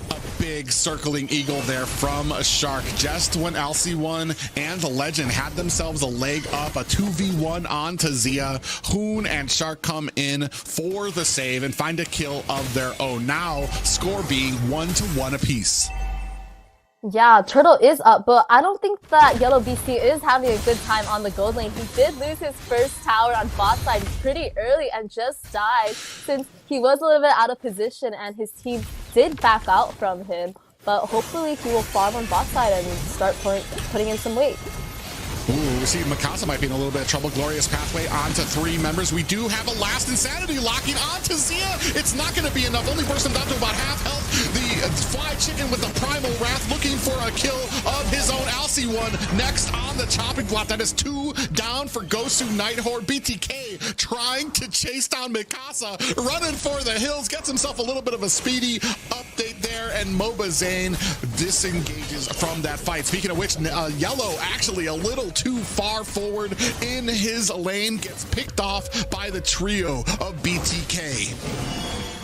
A big circling eagle there from a Shark just when Alcy1 and the Legend had themselves a leg up, a 2v1 onto Zia. Hoon and Shark come in for the save and find a kill of their own. Now score being 1-1 apiece. Yeah, Turtle is up, but I don't think that Yellow BC is having a good time on the gold lane. He did lose his first tower on bot side pretty early and just died since he was a little bit out of position and his team did back out from him. But hopefully he will farm on bot side and start putting in some weight. Ooh, we see Mikasa might be in a little bit of trouble. Glorious pathway onto 3 members. We do have a last insanity locking onto Zia. It's not going to be enough. Only burst him down to about half health. The fly chicken with the primal wrath looking for a kill of his own. Alcy1 next on the chopping block. That is 2 down for GOSU Nighthorde. BTK trying to chase down Mikasa, running for the hills, gets himself a little bit of a speedy update there, and MobaZane disengages from that fight. Speaking of which, Yellow actually a little too far forward in his lane, gets picked off by the trio of BTK.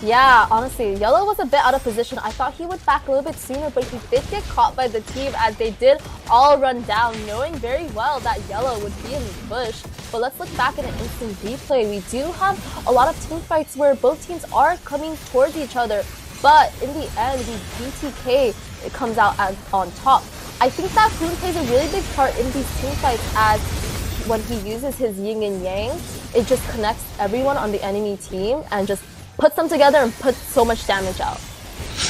Yeah, honestly, Yellow was a bit out of position. I thought he would back a little bit sooner, but he did get caught by the team as they did all run down, knowing very well that Yellow would be in the bush. But let's look back at an instant replay. We do have a lot of team fights where both teams are coming towards each other, but in the end, the BTK it comes out as on top. I think that Hoon plays a really big part in these team fights, as when he uses his yin and yang, it just connects everyone on the enemy team and just puts them together and puts so much damage out.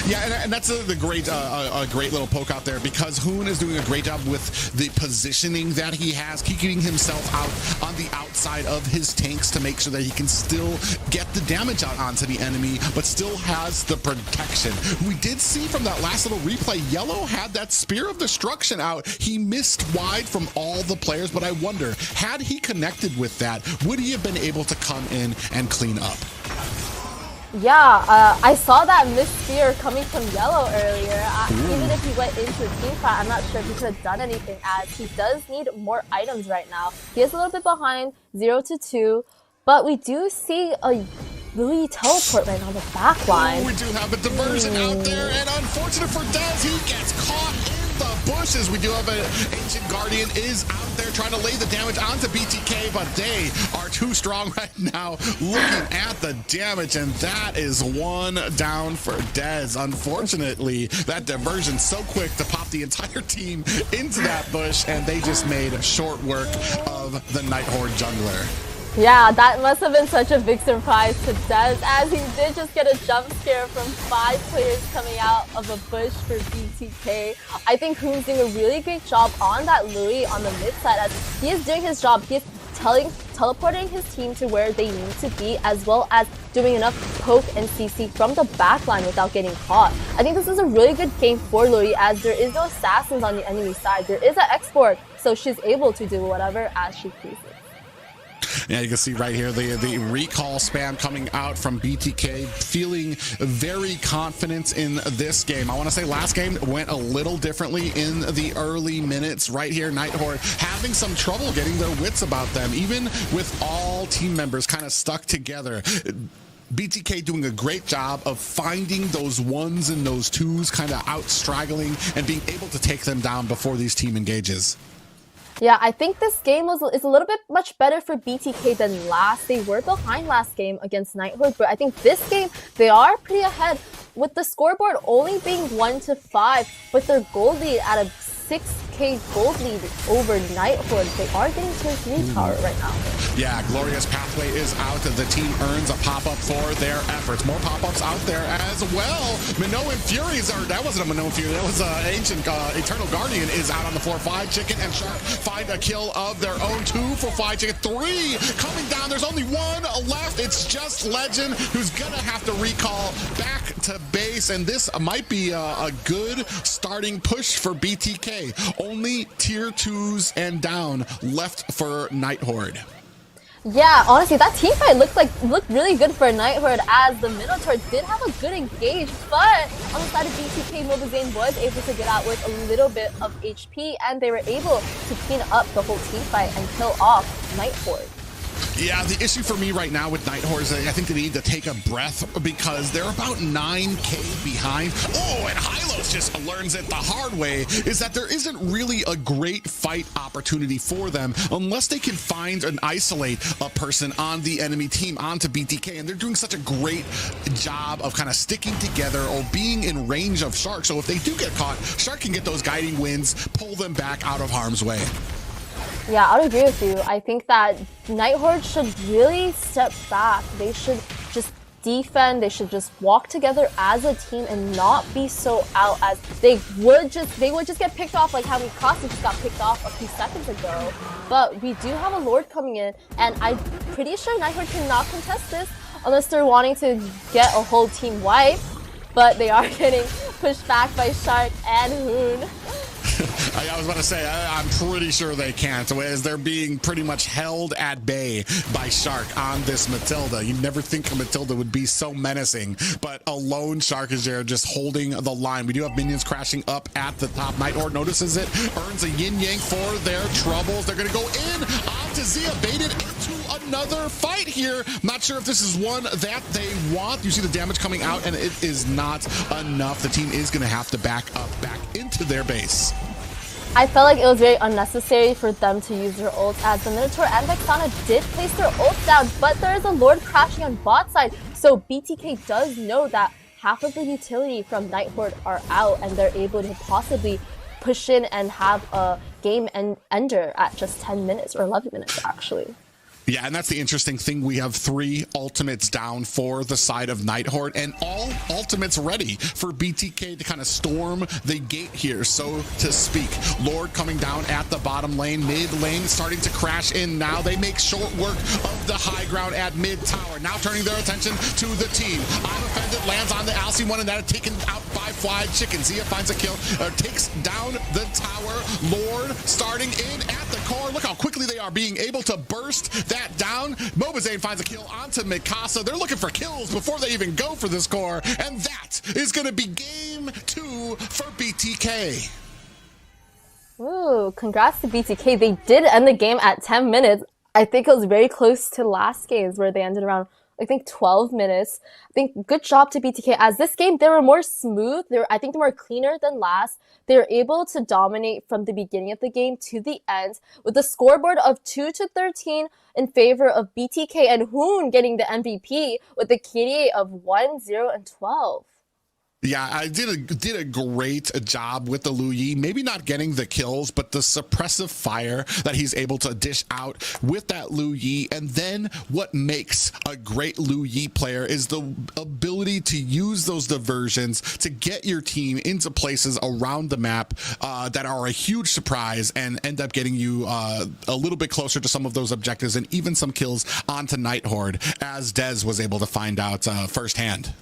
Yeah, and that's a great little poke out there, because Hoon is doing a great job with the positioning that he has, keeping himself out on the outside of his tanks to make sure that he can still get the damage out onto the enemy, but still has the protection. We did see from that last little replay, Yellow had that Spear of Destruction out. He missed wide from all the players, but I wonder, had he connected with that, would he have been able to come in and clean up? Yeah, I saw that missed spear coming from Yellow earlier. Even if he went into a team fight, I'm not sure if he could have done anything, as he does need more items right now. He is a little bit behind, 0-2, but we do see a Louis teleport right on the back line. We do have a diversion out there, and unfortunate for Dez, he gets caught in the bushes. We do have an Ancient Guardian is out there trying to lay the damage onto BTK, but they are too strong right now. Looking at the damage, and that is one down for Dez. Unfortunately, that diversion so quick to pop the entire team into that bush, and they just made short work of the Night Horde jungler. Yeah, that must have been such a big surprise to Dez, as he did just get a jump scare from 5 players coming out of a bush for BTK. I think Hoon's doing a really great job on that Louis on the mid side, as he is doing his job. He is teleporting his team to where they need to be, as well as doing enough poke and CC from the backline without getting caught. I think this is a really good game for Louis, as there is no assassins on the enemy side. There is an export, so she's able to do whatever as she pleases. Yeah, you can see right here the recall spam coming out from BTK, feeling very confident in this game. I want to say last game went a little differently in the early minutes. Right here, Night Horde having some trouble getting their wits about them, even with all team members kind of stuck together. BTK doing a great job of finding those ones and those twos, kind of out straggling and being able to take them down before these team engages. Yeah, I think this game is a little bit much better for BTK than last. They were behind last game against Night Horde, but I think this game, they are pretty ahead, with the scoreboard only being 1-5, with their gold lead at a 6k gold lead over Night Horde. They are getting to a 3 tower right now. Yeah, Glorious Pathway is out. The team earns a pop-up for their efforts. More pop-ups out there as well. Minoan Furies, or that wasn't a Minoan Fury, that was Ancient Eternal Guardian is out on the floor. 5 Chicken and Shark find a kill of their own. 2 for 5 Chicken. 3 coming down. There's only 1 left. It's just Legend, who's gonna have to recall back to base, and this might be a good starting push for BTK. Only tier 2s and down left for Night Horde. Yeah, honestly, that team fight looked really good for Night Horde, as the Minotaur did have a good engage, but on the side of BTK, MobaZane was able to get out with a little bit of HP, and they were able to clean up the whole team fight and kill off Night Horde. Yeah, the issue for me right now with Night Horde is I think they need to take a breath, because they're about 9k behind. Oh, and Hylos just learns it the hard way, is that there isn't really a great fight opportunity for them unless they can find and isolate a person on the enemy team onto BTK, and they're doing such a great job of kind of sticking together or being in range of Shark. So if they do get caught, Shark can get those guiding winds, pull them back out of harm's way. Yeah, I would agree with you. I think that Night Horde should really step back. They should just defend. They should just walk together as a team and not be so out, as they would just get picked off like how Mikasa just got picked off a few seconds ago. But we do have a Lord coming in, and I'm pretty sure Night Horde cannot contest this unless they're wanting to get a whole team wipe. But they are getting pushed back by Shark and Hoon. I was about to say, I'm pretty sure they can't, as they're being pretty much held at bay by Shark on this Matilda. You'd never think a Matilda would be so menacing, but a lone Shark is there just holding the line. We do have minions crashing up at the top. Night Horde notices it, earns a yin-yang for their troubles. They're going to go in onto Zia, baited into another fight here. Not sure if this is one that they want. You see the damage coming out, and it is not enough. The team is going to have to back up, back into their base. I felt like it was very unnecessary for them to use their ults, as the Minotaur and Vexana did place their ults down, but there is a Lord crashing on bot side, so BTK does know that half of the utility from Night Horde are out, and they're able to possibly push in and have a game ender at just 10 minutes, or 11 minutes actually. Yeah, and that's the interesting thing. We have 3 ultimates down for the side of Night Horde, and all ultimates ready for BTK to kind of storm the gate here, so to speak. Lord coming down at the bottom lane, mid lane starting to crash in now. They make short work of the high ground at mid tower. Now turning their attention to the team. I'm Offended lands on the Alcy one, and that is taken out by Fly Chicken. Zia finds a kill, takes down the tower. Lord starting in at the core. Look how quickly they are being able to burst that down. MobaZane finds a kill onto Mikasa. They're looking for kills before they even go for this core, and that is going to be game 2 for BTK. Ooh, congrats to BTK. They did end the game at 10 minutes. I think it was very close to last games, where they ended around I think 12 minutes. I think good job to BTK. As this game, they were more smooth. I think they were cleaner than last. They were able to dominate from the beginning of the game to the end with a scoreboard of 2-13 in favor of BTK, and Hoon getting the MVP with a KDA of 1-0-12. Yeah, I did a great job with the Lu Yi. Maybe not getting the kills, but the suppressive fire that he's able to dish out with that Lu Yi. And then what makes a great Lu Yi player is the ability to use those diversions to get your team into places around the map that are a huge surprise and end up getting you a little bit closer to some of those objectives and even some kills onto Night Horde, as Dez was able to find out firsthand.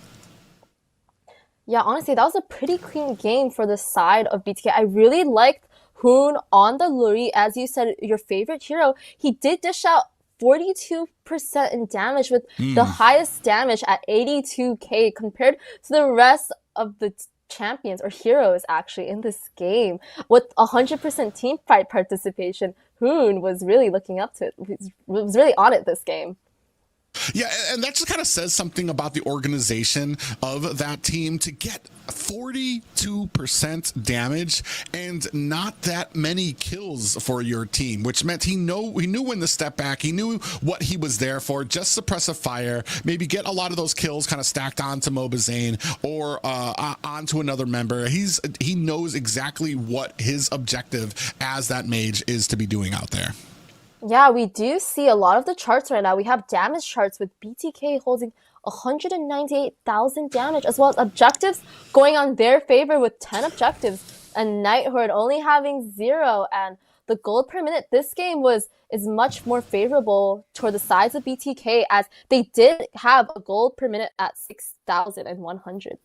Yeah, honestly, that was a pretty clean game for the side of BTK. I really liked Hoon on the Luri. As you said, your favorite hero. He did dish out 42% in damage with the highest damage at 82k compared to the rest of the champions or heroes actually in this game. With 100% team fight participation, Hoon was really looking up to it. He was really on it this game. Yeah, and that just kind of says something about the organization of that team to get 42% damage and not that many kills for your team, which meant he knew when to step back. He knew what he was there for. Just suppress a fire, maybe get a lot of those kills kind of stacked onto MobaZane or onto another member. He knows exactly what his objective as that mage is to be doing out there. Yeah, we do see a lot of the charts right now. We have damage charts with BTK holding 198,000 damage, as well as objectives going on their favor with 10 objectives, and Night Horde only having 0. And the gold per minute this game is much more favorable toward the sides of BTK, as they did have a gold per minute at 6,100.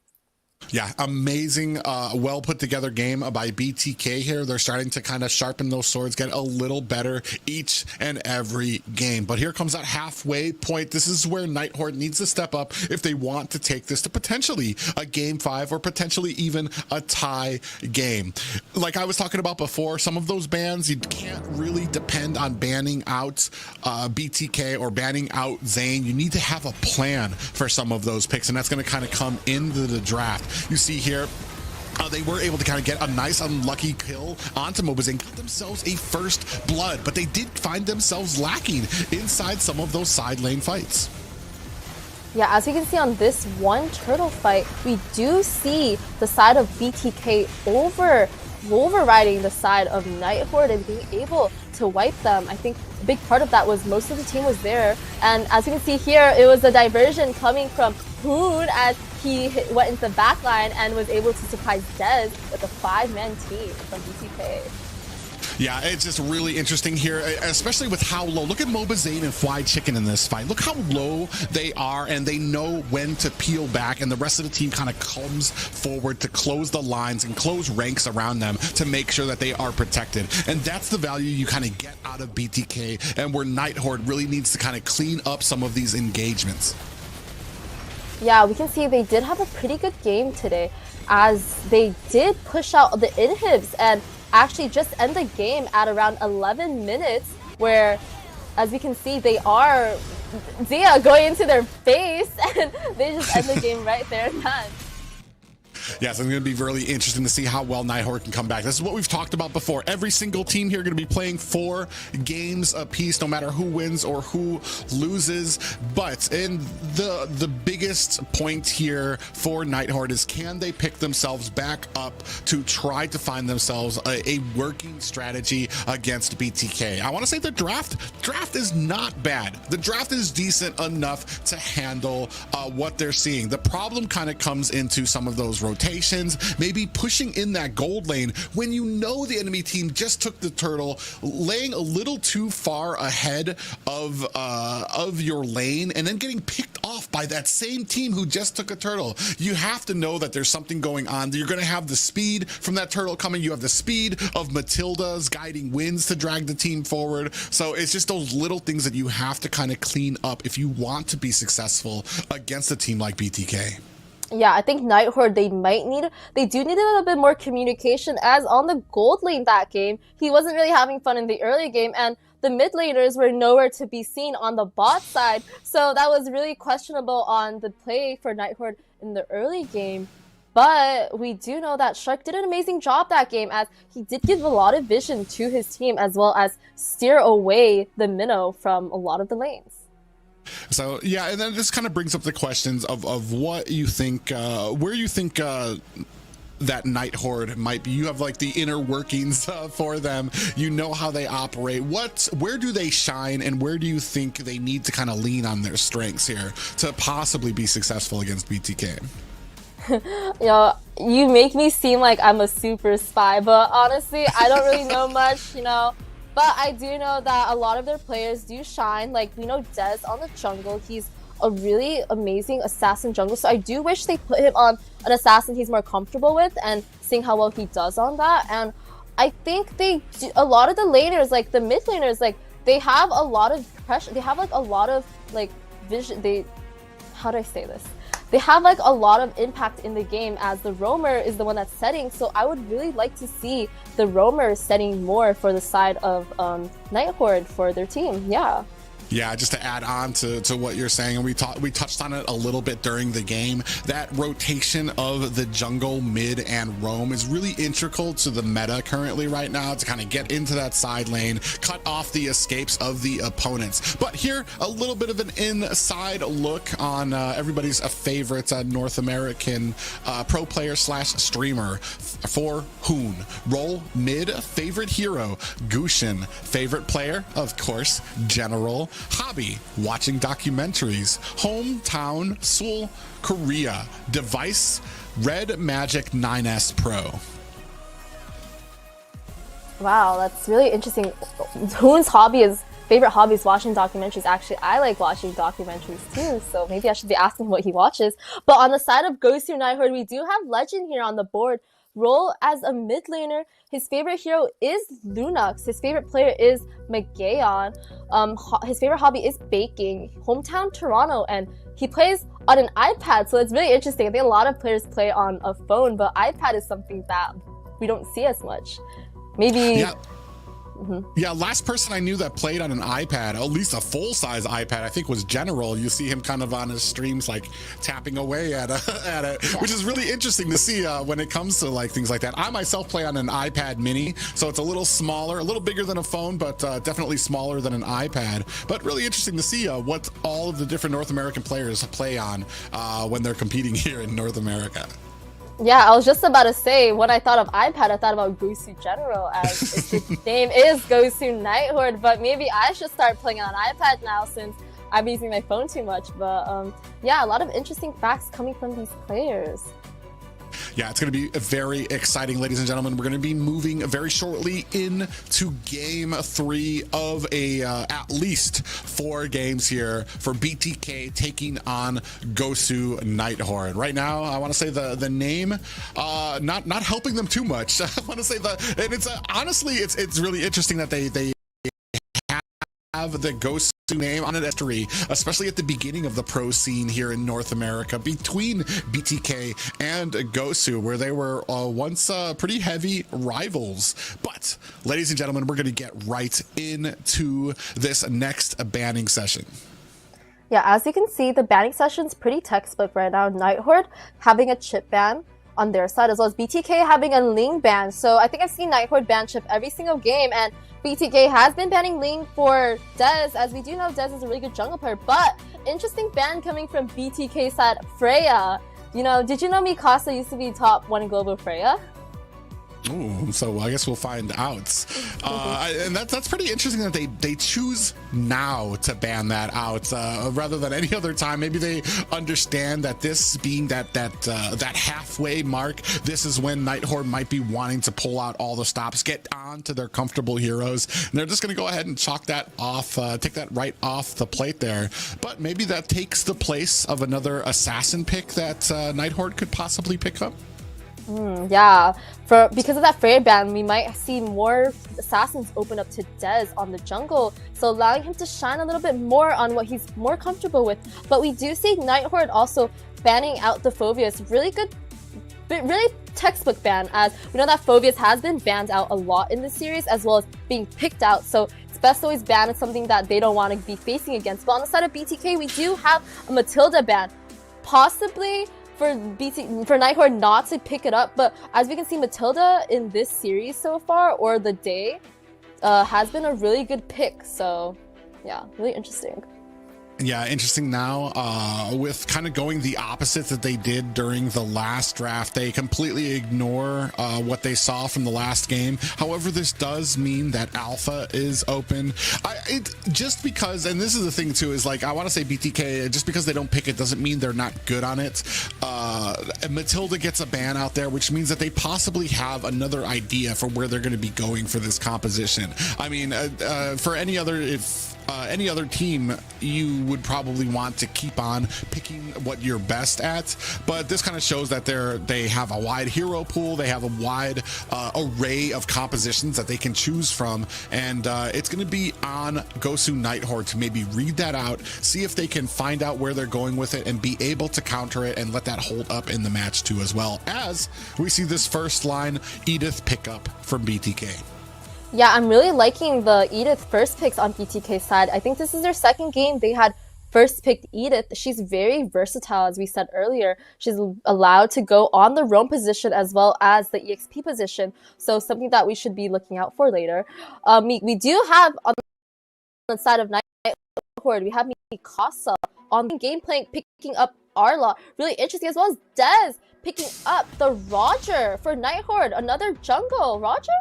Yeah, amazing, well put together game by BTK here. They're starting to kind of sharpen those swords, get a little better each and every game. But here comes that halfway point. This is where Night Horde needs to step up if they want to take this to potentially a game 5 or potentially even a tie game. Like I was talking about before, some of those bans, you can't really depend on banning out BTK or banning out Zane. You need to have a plan for some of those picks, and that's going to kind of come into the draft. You see here, they were able to kind of get a nice unlucky kill onto MobaZane, got themselves a first blood, but they did find themselves lacking inside some of those side lane fights. Yeah, as we can see on this one turtle fight, we do see the side of BTK overriding the side of Night Horde and being able to wipe them. I think a big part of that was most of the team was there, and as you can see here, it was a diversion coming from Hoon as he went into the back line and was able to surprise Dez with a 5-man team from BTK. Yeah, it's just really interesting here, especially with how low. Look at MobaZane and Fly Chicken in this fight. Look how low they are, and they know when to peel back, and the rest of the team kind of comes forward to close the lines and close ranks around them to make sure that they are protected. And that's the value you kind of get out of BTK, and where Night Horde really needs to kind of clean up some of these engagements. Yeah, we can see they did have a pretty good game today, as they did push out the inhibs and actually just end the game at around 11 minutes, where, as we can see, they are Zia going into their face, and they just end the game right there and then. Yes, it's going to be really interesting to see how well Night Horde can come back. This is what we've talked about before. Every single team here going to be playing 4 games apiece, no matter who wins or who loses. But in the biggest point here for Night Horde is, can they pick themselves back up to try to find themselves a working strategy against BTK? I want to say the draft is not bad. The draft is decent enough to handle what they're seeing. The problem kind of comes into some of those rotations, maybe pushing in that gold lane when you know the enemy team just took the turtle, laying a little too far ahead of your lane, and then getting picked off by that same team who just took a turtle. You have to know that there's something going on. You're going to have the speed from that turtle coming. You have the speed of Matilda's guiding winds to drag the team forward. So it's just those little things that you have to kind of clean up if you want to be successful against a team like BTK. Yeah, I think Night Horde, they do need a little bit more communication, as on the gold lane that game, he wasn't really having fun in the early game, and the mid laners were nowhere to be seen on the bot side. So that was really questionable on the play for Nighthorde in the early game. But we do know that Shark did an amazing job that game, as he did give a lot of vision to his team, as well as steer away the minnow from a lot of the lanes. So yeah, and then this kind of brings up the questions of what you think, where you think that Nighthorde might be. You have like the inner workings for them. You know how they operate. Where do they shine, and where do you think they need to kind of lean on their strengths here to possibly be successful against BTK? You make me seem like I'm a super spy, but honestly, I don't really know much, But I do know that a lot of their players do shine. Like, we know Dez on the jungle. He's a really amazing assassin jungle. So I do wish they put him on an assassin he's more comfortable with, and seeing how well he does on that. And I think a lot of the laners, like the mid laners, like they have a lot of pressure. They have like a lot of like vision. How do I say this? They have like a lot of impact in the game, as the roamer is the one that's setting. So I would really like to see the roamer setting more for the side of Nighthorde for their team. Yeah, just to add on to what you're saying, and we touched on it a little bit during the game, that rotation of the jungle, mid, and roam is really integral to the meta currently right now, to kind of get into that side lane, cut off the escapes of the opponents. But here, a little bit of an inside look on everybody's favorite North American pro player / streamer for Hoon. Role mid, favorite hero, Gushin. Favorite player, of course, General. Hobby, watching documentaries. Hometown, Seoul, Korea. Device, Red Magic 9S Pro. Wow, that's really interesting. Hoon's favorite hobby is watching documentaries. Actually, I like watching documentaries too, so maybe I should be asking what he watches. But on the side of GOSU Nighthorde, we do have Legend here on the board. Role as a mid laner. His favorite hero is Lunox. His favorite player is Magayon. His favorite hobby is baking. Hometown Toronto, and he plays on an iPad, so it's really interesting. I think a lot of players play on a phone, but iPad is something that we don't see as much. Maybe. Yeah. Yeah, last person I knew that played on an iPad, at least a full-size iPad, I think was General. You see him kind of on his streams, like tapping away at it, which is really interesting to see when it comes to like things like that. I myself play on an iPad mini, so it's a little smaller, a little bigger than a phone, but definitely smaller than an iPad. But really interesting to see what all of the different North American players play on when they're competing here in North America. Yeah, I was just about to say, when I thought of iPad, I thought about GOSU General, as the name is GOSU Nighthorde, but maybe I should start playing on iPad now since I'm using my phone too much. But yeah, a lot of interesting facts coming from these players. Yeah, it's going to be very exciting, ladies and gentlemen. We're going to be moving very shortly into game 3 of at least 4 games here for BTK taking on GOSU Nighthorde. Right now, I want to say the name, not helping them too much. I want to say and it's honestly, it's really interesting that they have the GOSU name on it, especially at the beginning of the pro scene here in North America between BTK and GOSU, where they were once pretty heavy rivals. But ladies and gentlemen, we're going to get right into this next banning session. Yeah, as you can see, the banning session's pretty textbook right now. Nighthorde having a chip ban on their side, as well as BTK having a Ling ban. So I think I've seen Nighthorde ban chip every single game, and BTK has been banning Ling for Dez, as we do know Dez is a really good jungle player. But interesting ban coming from BTK side, Freya. Did you know Mikasa used to be top 1 global Freya? Ooh, so I guess we'll find out. And that's pretty interesting that they choose now to ban that out rather than any other time. Maybe they understand that this being that halfway mark, this is when Nighthorde might be wanting to pull out all the stops, get on to their comfortable heroes, and they're just going to go ahead and chalk that off, take that right off the plate there. But maybe that takes the place of another assassin pick that Nighthorde could possibly pick up. Yeah, because of that Freya ban, we might see more assassins open up to Dez on the jungle, so allowing him to shine a little bit more on what he's more comfortable with. But we do see Nighthorde also banning out the Phobias. Really good, really textbook ban, as we know that Phobius has been banned out a lot in this series, as well as being picked out. So it's best to always ban something that they don't want to be facing against. But on the side of BTK, we do have a Matilda ban, possibly for Night Horde not to pick it up. But as we can see, Matilda in this series so far, or the day, has been a really good pick. So yeah, really interesting. Yeah, interesting now, with kind of going the opposite that they did during the last draft. They completely ignore what they saw from the last game. However, this does mean that Alpha is open. Just because, and this is the thing too, is like, I want to say BTK, just because they don't pick it doesn't mean they're not good on it. Matilda gets a ban out there, which means that they possibly have another idea for where they're going to be going for this composition. I mean, for any other team, you would probably want to keep on picking what you're best at, but this kind of shows that they have a wide hero pool, they have a wide array of compositions that they can choose from, and it's going to be on GOSU Night Horde to maybe read that out, see if they can find out where they're going with it, and be able to counter it and let that hold up in the match too, as well as we see this first line Edith pickup from BTK. Yeah, I'm really liking the Edith first picks on BTK side. I think this is their second game they had first picked Edith. She's very versatile, as we said earlier. She's allowed to go on the roam position as well as the EXP position. So something that we should be looking out for later. We do have on the side of Night Horde, we have Mikasa on the game plan picking up Arla. Really interesting, as well as Dez picking up the Roger for Night Horde. Another jungle. Roger?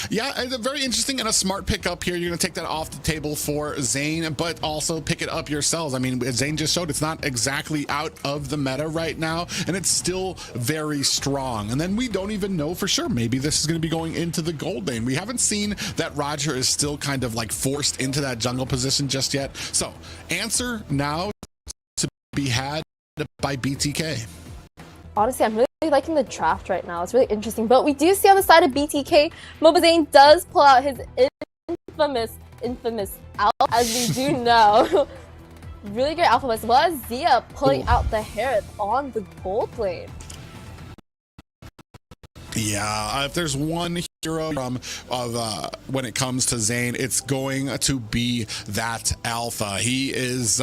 Yeah, very interesting and a smart pickup here. You're going to take that off the table for Zane, but also pick it up yourselves. I mean, Zane just showed it's not exactly out of the meta right now, and it's still very strong. And then we don't even know for sure. Maybe this is going to be going into the gold lane. We haven't seen that Roger is still kind of like forced into that jungle position just yet. So, answer now to be had by BTK. Honestly, I'm really liking the draft right now. It's really interesting. But we do see on the side of BTK, MobaZane does pull out his infamous alpha, as we do know. Really great alpha, as well as Zia pulling out the Herod on the gold lane. Yeah, if there's one hero when it comes to Zane, it's going to be that alpha. He is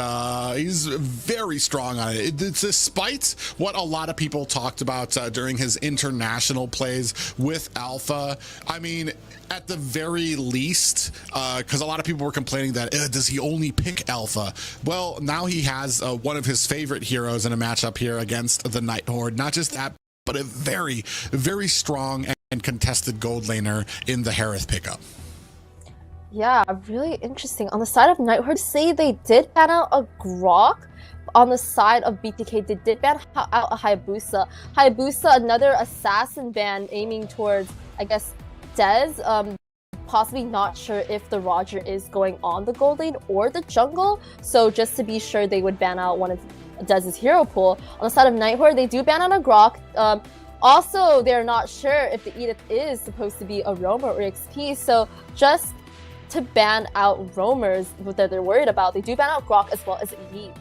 he's very strong on it. Despite what a lot of people talked about during his international plays with alpha, I mean, at the very least, because a lot of people were complaining that does he only pick alpha? Well, now he has one of his favorite heroes in a matchup here against the Night Horde. Not just that, but a very, very strong and contested gold laner in the Harith pickup. Yeah, really interesting. On the side of Night Horde, say they did ban out a Grok. On the side of BTK, they did ban out a Hayabusa. Hayabusa, another assassin ban aiming towards, I guess, Dez. Possibly not sure if the Roger is going on the gold lane or the jungle. So just to be sure, they would ban out one of Dez's hero pool. On the side of Night Horde, they do ban on a Grok. Also, they're not sure if the Edith is supposed to be a roamer or XP. So just to ban out roamers that they're worried about, they do ban out Grok as well as Yeet.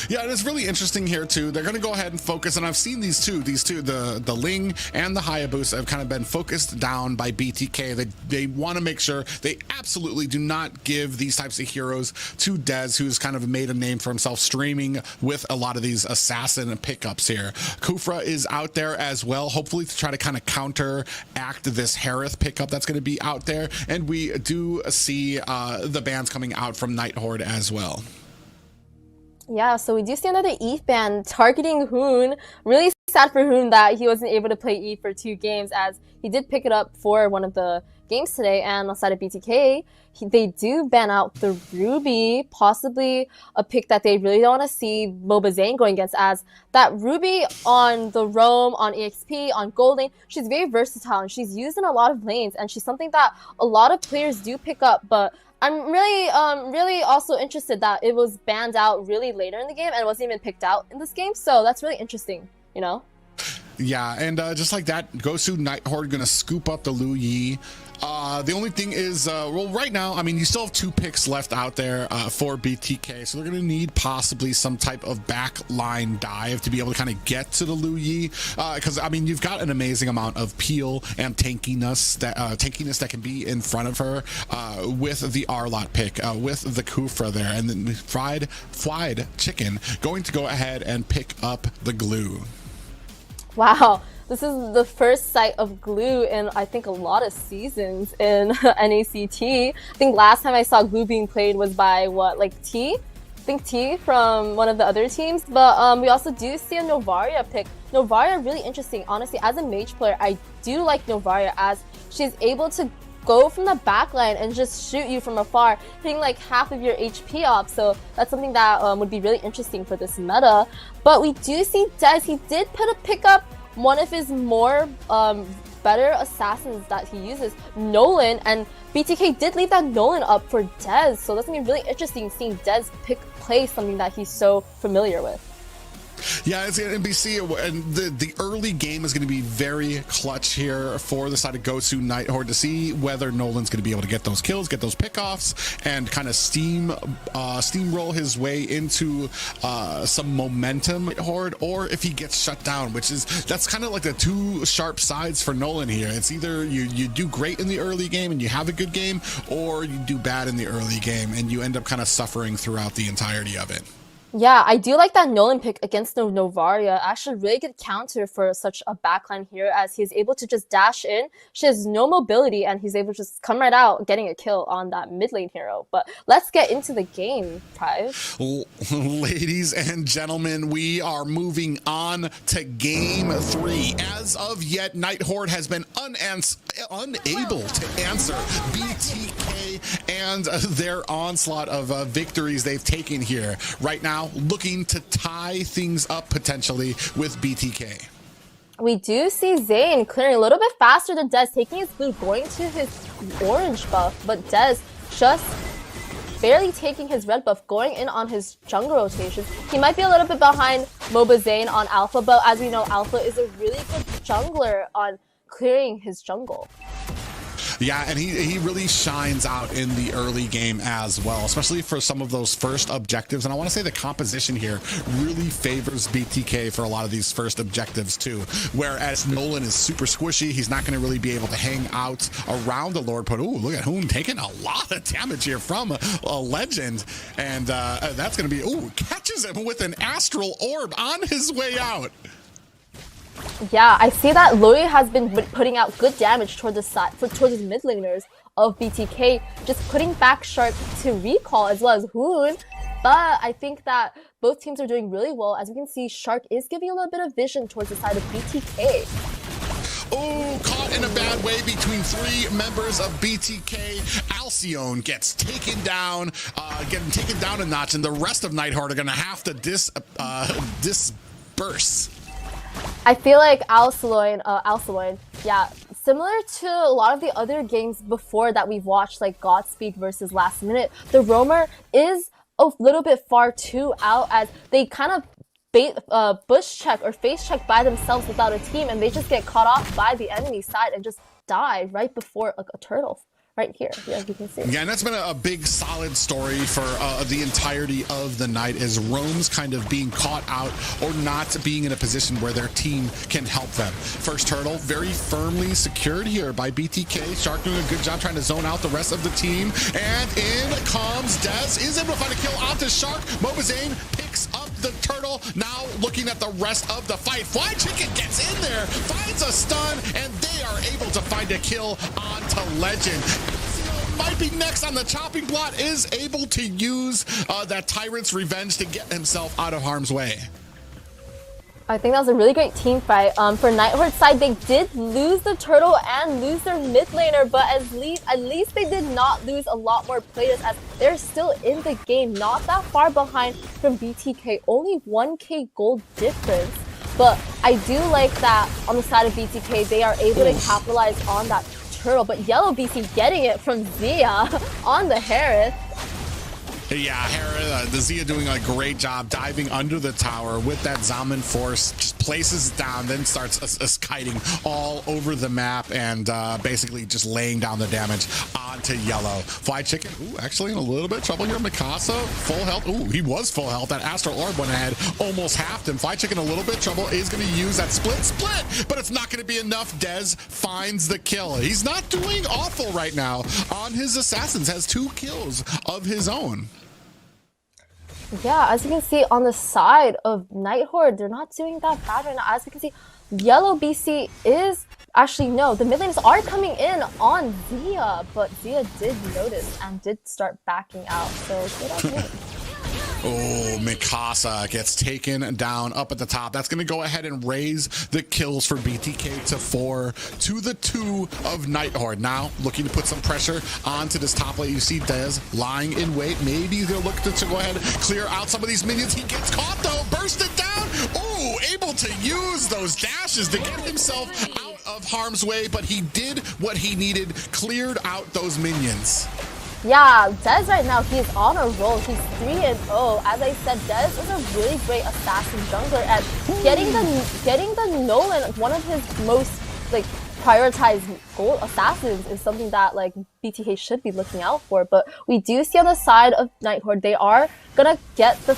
Yeah, and it's really interesting here too. They're going to go ahead and focus, and I've seen these two, the Ling and the Hayabusa have kind of been focused down by BTK. They want to make sure they absolutely do not give these types of heroes to Dez, who's kind of made a name for himself streaming with a lot of these assassin pickups here. Kufra is out there as well, hopefully to try to kind of counteract this Harith pickup that's going to be out there, and we do see the bans coming out from Night Horde as well. Yeah, so we do see another Eve ban targeting Hoon. Really sad for Hoon that he wasn't able to play Eve for 2 games, as he did pick it up for one of the games today. And on the side of BTK, they do ban out the Ruby, possibly a pick that they really don't want to see MobaZane going against, as that Ruby on the roam, on EXP, on gold lane, she's very versatile and she's used in a lot of lanes, and she's something that a lot of players do pick up. But I'm really also interested that it was banned out really later in the game and it wasn't even picked out in this game. So that's really interesting, you know? Yeah, and just like that, GOSU Night Horde gonna scoop up the Lu Yi. The only thing is, well, right now, I mean, you still have 2 picks left out there for BTK, so they're going to need possibly some type of backline dive to be able to kind of get to the Lu Yi, because, I mean, you've got an amazing amount of peel and tankiness that can be in front of her with the Arlot pick, with the Kufra there, and then fried chicken going to go ahead and pick up the glue. Wow. This is the first sight of glue in, I think, a lot of seasons in NACT. I think last time I saw glue being played was by, what, like T? I think T from one of the other teams. But we also do see a Novaria pick. Novaria, really interesting. Honestly, as a mage player, I do like Novaria as she's able to go from the back line and just shoot you from afar, hitting like half of your HP off. So that's something that would be really interesting for this meta. But we do see Dez. He did put a pickup. One of his more better assassins that he uses, Nolan, and BTK did leave that Nolan up for Dez, so that's gonna be really interesting seeing Dez play something that he's so familiar with. Yeah, it's going to be and the early game is going to be very clutch here for the side of GOSU Night Horde to see whether Nolan's going to be able to get those kills, get those pickoffs, and kind of steamroll his way into some momentum at Horde, or if he gets shut down, that's kind of like the 2 sharp sides for Nolan here. It's either you do great in the early game and you have a good game, or you do bad in the early game and you end up kind of suffering throughout the entirety of it. Yeah, I do like that Nolan pick against the Novaria. Actually, really good counter for such a backline here, as he's able to just dash in. She has no mobility, and he's able to just come right out, getting a kill on that mid lane hero. But let's get into the game, Prive. Ladies and gentlemen, we are moving on to game 3. As of yet, Night Horde has been unable to answer BTK and their onslaught of victories they've taken here. Right now, looking to tie things up potentially with BTK. We do see Zane clearing a little bit faster than Dez, taking his blue, going to his orange buff, but Dez just barely taking his red buff, going in on his jungle rotation. He might be a little bit behind MobaZane on Alpha, but as we know, Alpha is a really good jungler on clearing his jungle. Yeah, and he really shines out in the early game as well, especially for some of those first objectives. And I want to say the composition here really favors BTK for a lot of these first objectives too. Whereas Nolan is super squishy, he's not going to really be able to hang out around the Lord. But ooh, look at Hoon taking a lot of damage here from a legend, and that's going to be catches him with an astral orb on his way out. Yeah, I see that Loi has been putting out good damage toward the side, towards his mid laners of BTK, just putting back Shark to recall as well as Hoon. But I think that both teams are doing really well. As we can see, Shark is giving a little bit of vision towards the side of BTK. Oh, caught in a bad way between 3 members of BTK. Alcyone gets taken down, getting taken down a notch, and the rest of Night Horde are going to have to disperse. I feel like Alcyone, yeah, similar to a lot of the other games before that we've watched, like Godspeed versus Last Minute, the roamer is a little bit far too out, as they kind of bush check or face check by themselves without a team, and they just get caught off by the enemy side and just die right before like a turtle. Right here, yeah, you can see. Yeah, and that's been a big solid story for the entirety of the night, is Rome's kind of being caught out or not being in a position where their team can help them. First turtle very firmly secured here by BTK. Shark doing a good job trying to zone out the rest of the team, and in comes Dez, is able to find a kill onto Shark. MobaZane picks up the turtle, now looking at the rest of the fight. Fly Chicken gets in there, finds a stun, and they are able to find a kill onto Legend. Might be next on the chopping block, is able to use that Tyrant's Revenge to get himself out of harm's way. I think that was a really great team fight. For Night Horde side, they did lose the turtle and lose their mid laner, but at least they did not lose a lot more players, as they're still in the game, not that far behind from BTK, only 1k gold difference. But I do like that on the side of BTK, they are able to capitalize on that turtle, but Yellow BC getting it from Zia on the Harris. Yeah, Hera, the Zia doing a great job diving under the tower with that Zaman Force, just places it down, then starts kiting all over the map and basically just laying down the damage onto yellow. Fly Chicken, ooh, actually in a little bit of trouble here. Mikasa, full health. Ooh, he was full health. That Astral Orb went ahead, almost halved him. Fly Chicken a little bit of trouble, is going to use that split, but it's not going to be enough. Dez finds the kill. He's not doing awful right now on his assassins, has 2 kills of his own. Yeah, as you can see on the side of Night Horde, they're not doing that bad right now. As you can see, yellow BC is actually, no, the mid laners are coming in on Zia, but Zia did notice and did start backing out. So good on him. Oh, Mikasa gets taken down up at the top. That's going to go ahead and raise the kills for BTK to 4 to the 2 of Night Horde. Now looking to put some pressure onto this top lane. You see Dez lying in wait. Maybe they'll look to go ahead and clear out some of these minions. He gets caught though, bursted down. Oh, able to use those dashes to get himself out of harm's way, but he did what he needed, cleared out those minions. Yeah, Dez right now, he's on a roll. He's 3-0. As I said, Dez is a really great assassin jungler, and getting the Nolan, one of his most like prioritized gold assassins, is something that like BTK should be looking out for. But we do see on the side of Night Horde, they are gonna get the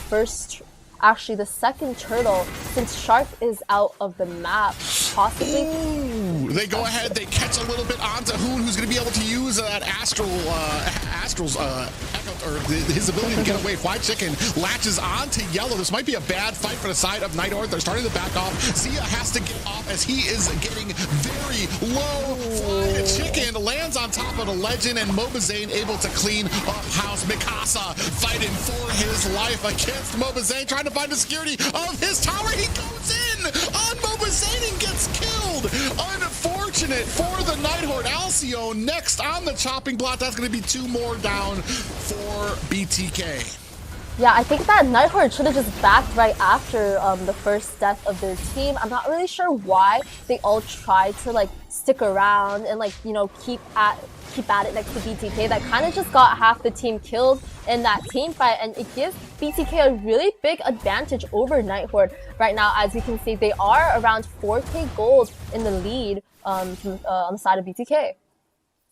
actually the second turtle, since Shark is out of the map, possibly. Ooh, they go ahead, they catch a little bit onto Hoon, who's going to be able to use that Astral's echo, or his ability to get away. Fly Chicken latches onto yellow. This might be a bad fight for the side of Night Horde. They're starting to back off. Zia has to get off as he is getting very low. Fly Chicken lands on top of the legend, and MobaZane able to clean up house. Mikasa fighting for his life against MobaZane, trying to find the security of his tower. He goes in on MobaZane and gets killed. Unfortunate for the Night Horde. Alcyone next on the chopping block. That's going to be 2 more down for BTK. Yeah, I think that Night Horde should have just backed right after the first death of their team. I'm not really sure why they all tried to like stick around and like, you know, keep at it next to BTK. That kind of just got half the team killed in that team fight, and it gives BTK a really big advantage over Night Horde right now. As you can see, they are around 4k gold in the lead on the side of BTK.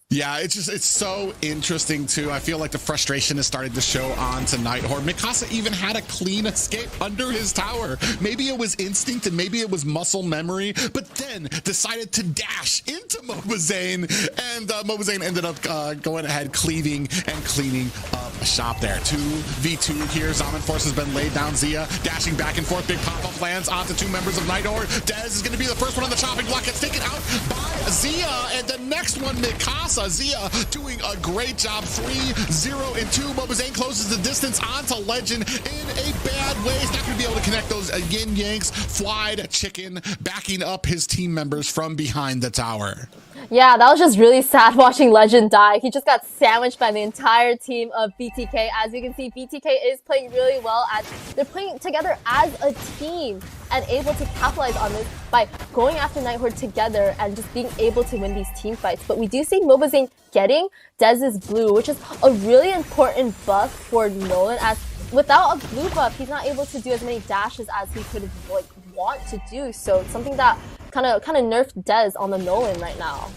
Yeah, it's so interesting too. I feel like the frustration is starting to show on to Night Horde. Mikasa even had a clean escape under his tower. Maybe it was instinct and maybe it was muscle memory, but then decided to dash into MobaZane, and MobaZane ended up going ahead, cleaving and cleaning up shop there. 2v2 here. Zaman Force has been laid down. Zia dashing back and forth. Big pop-up lands onto 2 members of Night Horde. Dez is going to be the first one on the chopping block. Gets taken out by Zia, and the next one, Mikasa. Zia doing a great job. 3-0-2. MobaZane closes the distance onto Legend in a bad way. He's not going to be able to connect those yin yanks. Flied Chicken backing up his team members from behind the tower. Yeah, that was just really sad watching Legend die. He just got sandwiched by the entire team of BTK. As you can see, BTK is playing really well, as they're playing together as a team and able to capitalize on this by going after Night Horde together and just being able to win these team fights. But we do see MobaZane getting Dez's blue, which is a really important buff for Nolan, as without a blue buff, he's not able to do as many dashes as he could like want to do. So it's something that kind of nerfed Dez on the Nolan right now.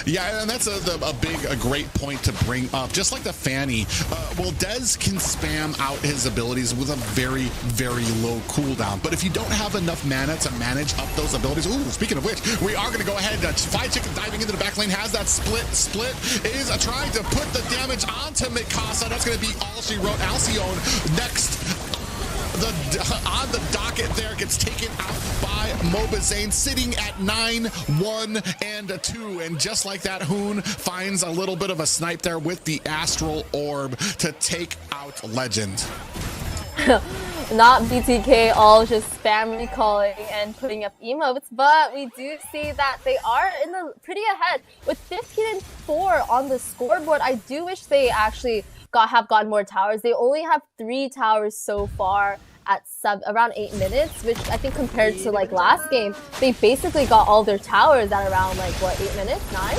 Yeah, and that's a great point to bring up. Just like the Fanny, well, Dez can spam out his abilities with a very, very low cooldown. But if you don't have enough mana to manage up those abilities, ooh, speaking of which, we are going to go ahead. Fly Chicken diving into the back lane, has that split, is trying to put the damage onto Mikasa. That's going to be all she wrote. Alcyone next. On the docket there, gets taken out by MobaZane, sitting at 9-1-2, and just like that, Hoon finds a little bit of a snipe there with the Astral Orb to take out Legend. Not BTK all just spam recalling and putting up emotes, but we do see that they are in the pretty ahead with 15-4 on the scoreboard. I do wish they actually have gotten more towers. They only have 3 towers so far at around 8 minutes, which I think compared to like last game, they basically got all their towers at around like what, 8 minutes, 9?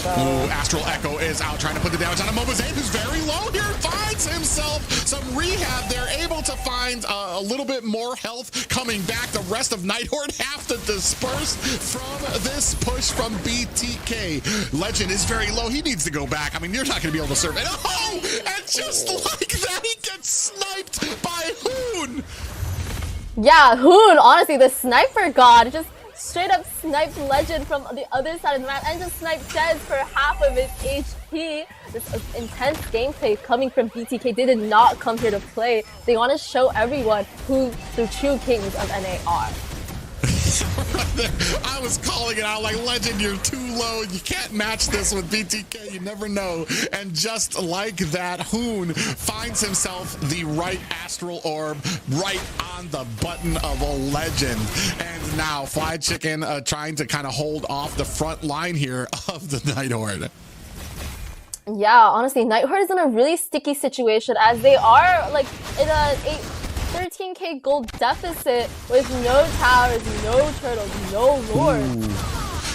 Ooh, Astral Echo is out trying to put the damage on a MobaZane, who's very low here, finds himself some rehab. They're able to find a little bit more health coming back. The rest of Night Horde have to disperse from this push from BTK. Legend is very low. He needs to go back. I mean, you're not going to be able to serve it. Oh, and just like that, he gets sniped by Hoon. Yeah, Hoon, honestly, the sniper god just straight up sniped Legend from the other side of the map and just sniped Dez for half of his HP. This intense gameplay coming from BTK. They did not come here to play. They want to show everyone who the true kings of NA are. I was calling it out like, Legend, you're too low. You can't match this with BTK. You never know. And just like that, Hoon finds himself the right astral orb right on the button of a Legend. And now Fly Chicken trying to kind of hold off the front line here of the Night Horde. Yeah, honestly, Night Horde is in a really sticky situation as they are like in a 13k gold deficit with no towers, no turtles, no lords.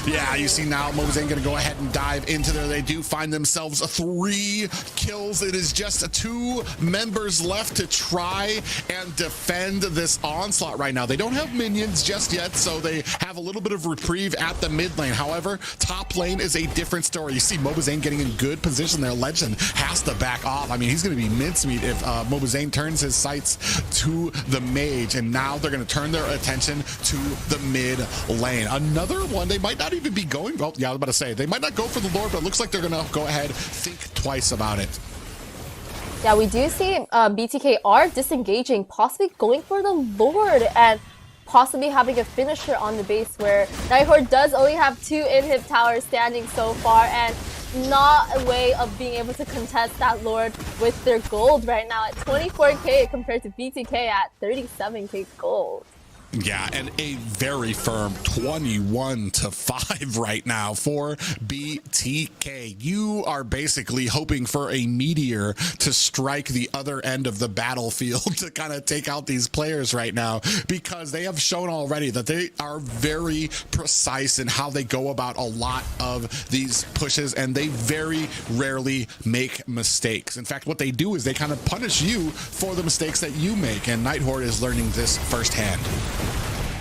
Yeah, you see now MobaZane gonna go ahead and dive into there. They do find themselves 3 kills. It is just 2 members left to try and defend this onslaught right now. They don't have minions just yet, so they have a little bit of reprieve at the mid lane. However, top lane is a different story. You see MobaZane getting in good position there. Legend has to back off. I mean, he's gonna be mincemeat if MobaZane turns his sights to the mage, and now they're gonna turn their attention to the mid lane. Another one they might not even be going, well, yeah, I was about to say, they might not go for the Lord, but it looks like they're gonna go ahead, think twice about it. Yeah, we do see BTK are disengaging, possibly going for the Lord and possibly having a finisher on the base where Night Horde does only have 2 inhib towers standing so far and not a way of being able to contest that Lord with their gold right now at 24k compared to BTK at 37k gold. Yeah, and a very firm 21-5 right now for BTK. You are basically hoping for a meteor to strike the other end of the battlefield to kind of take out these players right now, because they have shown already that they are very precise in how they go about a lot of these pushes, and they very rarely make mistakes. In fact, what they do is they kind of punish you for the mistakes that you make, and Night Horde is learning this firsthand.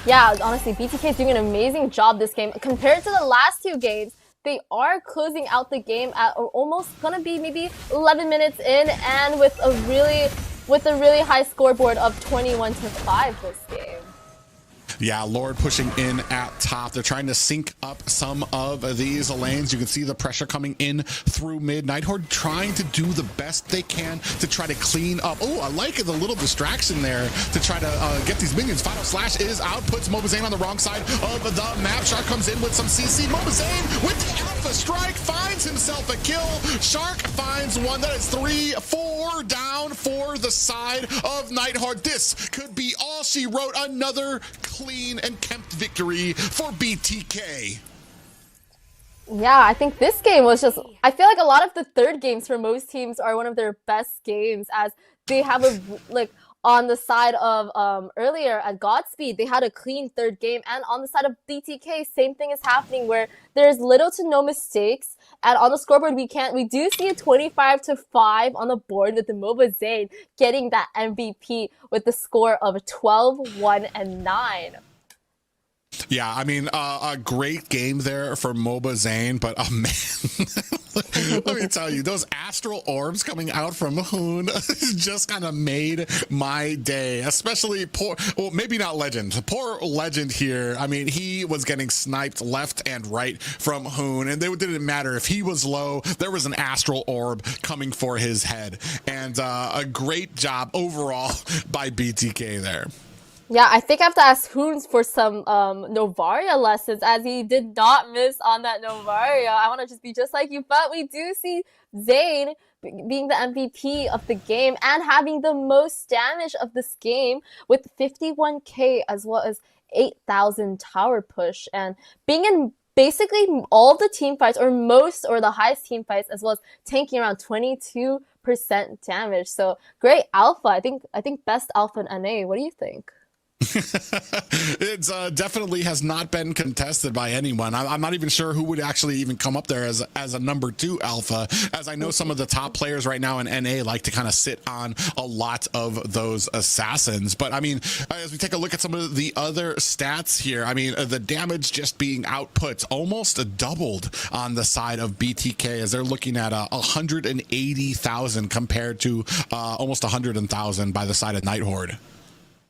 Yeah, honestly, BTK is doing an amazing job this game. Compared to the last 2 games, they are closing out the game at almost gonna be maybe 11 minutes in, and with a really high scoreboard of 21-5 this game. Yeah, Lord pushing in at top. They're trying to sync up some of these lanes. You can see the pressure coming in through mid. Night Horde trying to do the best they can to try to clean up. Oh, I like the little distraction there to try to get these minions. Final Slash is out, puts MobaZane on the wrong side of the map. Shark comes in with some CC. MobaZane with the Alpha Strike finds himself a kill. Shark finds one. That is 3-4 down for the side of Night Horde. This could be all she wrote. Another clean and kempt victory for BTK. Yeah, I think this game was just, I feel like a lot of the third games for most teams are one of their best games, as they have a, like, on the side of earlier at Godspeed, they had a clean third game, and on the side of BTK, same thing is happening where there's little to no mistakes, and on the scoreboard we do see a 25-5 on the board with the MobaZane getting that MVP with the score of 12, 1, and 9. Yeah, I mean, a great game there for MobaZane, but man, let me tell you, those astral orbs coming out from Hoon just kind of made my day, especially poor, well, maybe not Legend, poor Legend here. I mean, he was getting sniped left and right from Hoon, and it didn't matter if he was low, there was an astral orb coming for his head, and a great job overall by BTK there. Yeah, I think I have to ask Hoons for some Novaria lessons, as he did not miss on that Novaria. I want to just be just like you, but we do see Zane being the MVP of the game and having the most damage of this game with 51k as well as 8,000 tower push, and being in basically all of the team fights, or most, or the highest team fights, as well as tanking around 22% damage. So great alpha. I think best alpha in NA. What do you think? It's definitely has not been contested by anyone. I'm not even sure who would actually even come up there as a number 2 alpha, as I know some of the top players right now in NA like to kind of sit on a lot of those assassins. But I mean, as we take a look at some of the other stats here, I mean, the damage just being output almost doubled on the side of BTK, as they're looking at 180,000 compared to almost 100,000 by the side of Night Horde.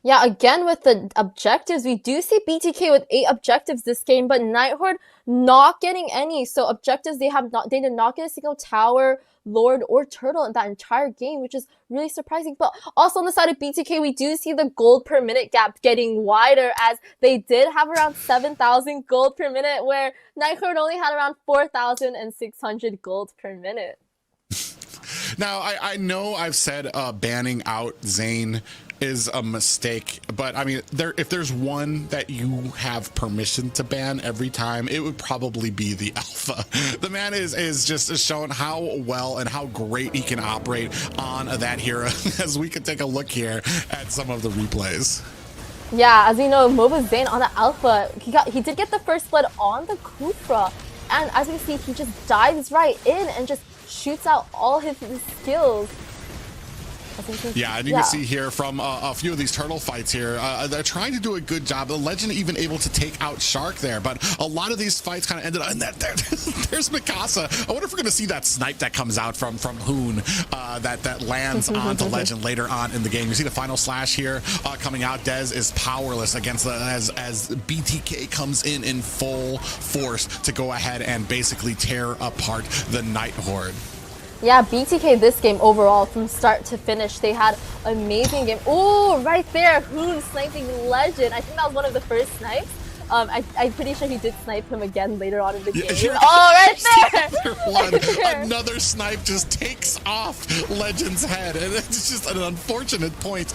Yeah, again with the objectives, we do see BTK with 8 objectives this game, but Night Horde not getting any. So objectives, they did not get a single tower, lord, or turtle in that entire game, which is really surprising. But also on the side of BTK, we do see the gold per minute gap getting wider, as they did have around 7,000 gold per minute, where Night Horde only had around 4,600 gold per minute. Now, I know I've said banning out Zane is a mistake, but I mean, if there's one that you have permission to ban every time, it would probably be the alpha. The man is just shown how well and how great he can operate on that hero, as we can take a look here at some of the replays. Yeah, as we know, MobaZane on the alpha, he did get the first blood on the Kufra, and as we see, he just dives right in and just shoots out all his skills. Yeah, and you can see here from a few of these turtle fights here, they're trying to do a good job. The Legend even able to take out Shark there, but a lot of these fights kind of ended up in that. There's Mikasa. I wonder if we're going to see that snipe that comes out from Hoon that lands onto Legend later on in the game. You see the final slash here coming out. Dez is powerless against as BTK comes in full force to go ahead and basically tear apart the Night Horde. Yeah, BTK this game overall, from start to finish, they had amazing game. Oh, right there, Hoon sniping Legend. I think that was one of the first snipes. I'm pretty sure he did snipe him again later on in the game. Yeah, oh, right there! Right there. Another snipe just takes off Legend's head, and it's just an unfortunate point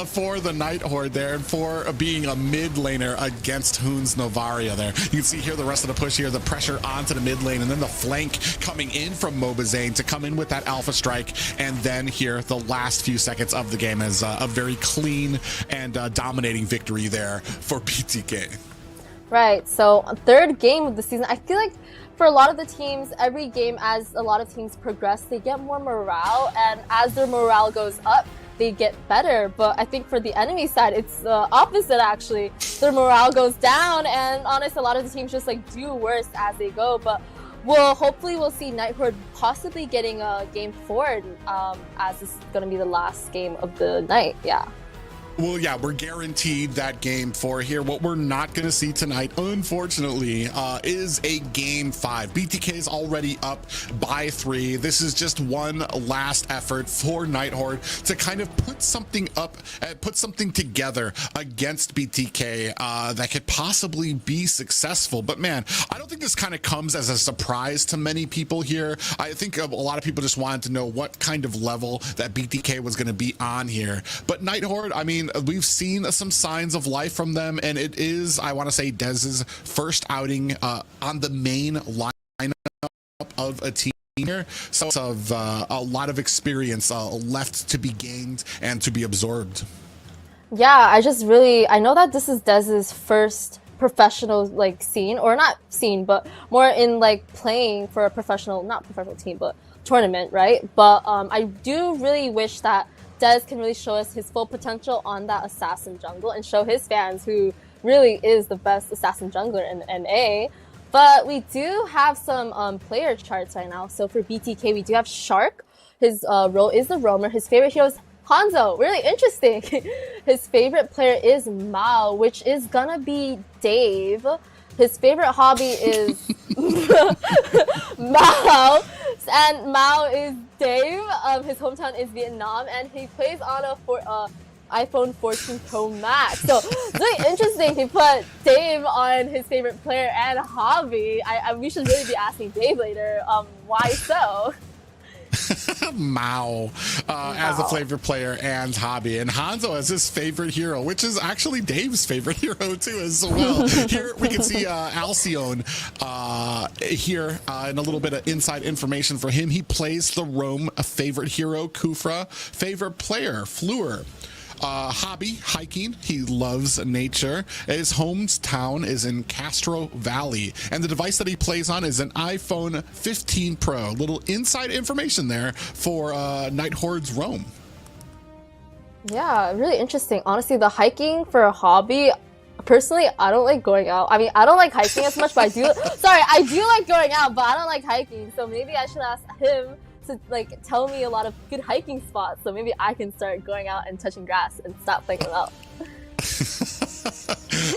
for the Night Horde there, and for being a mid laner against Hoon's Novaria there. You can see here the rest of the push here, the pressure onto the mid lane, and then the flank coming in from MobaZane to come in with that alpha strike, and then here the last few seconds of the game is a very clean and dominating victory there for BTK. Right, so third game of the season. I feel like for a lot of the teams, every game as a lot of teams progress, they get more morale, and as their morale goes up, they get better. But I think for the enemy side, it's the opposite actually. Their morale goes down, and honestly, a lot of the teams just like do worse as they go. But hopefully we'll see Night Horde possibly getting a game 4 as this is going to be the last game of the night. Yeah. Well, yeah, we're guaranteed that game 4 here. What we're not going to see tonight, unfortunately, is a game 5. BTK is already up by 3. This is just one last effort for Night Horde to kind of put something together against BTK that could possibly be successful. But man, I don't think this kind of comes as a surprise to many people here. I think a lot of people just wanted to know what kind of level that BTK was going to be on here. But Night Horde, I mean, we've seen some signs of life from them, and it is, I want to say, Dez's first outing on the main lineup of a team here. So it's of a lot of experience left to be gained and to be absorbed. Yeah, I know that this is Dez's first professional scene, or not scene, but more in playing for a not professional team, but tournament, right? But I do really wish that Dez can really show us his full potential on that assassin jungle and show his fans who really is the best assassin jungler in NA. But we do have some player charts right now. So for BTK, we do have Shark. His role is the roamer. His favorite hero is Hanzo. Really interesting. His favorite player is Mao, which is gonna be Dave. His favorite hobby is Mao, and Mao is Dave. His hometown is Vietnam, and he plays on a iPhone 14 Pro Max. So it's really interesting he put Dave on his favorite player and hobby. We should really be asking Dave later why so. Mao as a favorite player and hobby, and Hanzo as his favorite hero, which is actually Dave's favorite hero too as well. Here we can see Alcyone here and a little bit of inside information for him. He plays the roam, a favorite hero Kufra, favorite player Fleur. hobby, hiking. He loves nature. His hometown is in Castro Valley, and the device that he plays on is an iPhone 15 Pro. Little inside information there for Night Horde's roam. Yeah, really interesting. Honestly, the hiking for a hobby, personally, I don't like going out. I mean, I don't like hiking as much, but I do. Sorry, I do like going out, but I don't like hiking. So maybe I should ask him to like tell me a lot of good hiking spots. So maybe I can start going out and touching grass and stop playing out.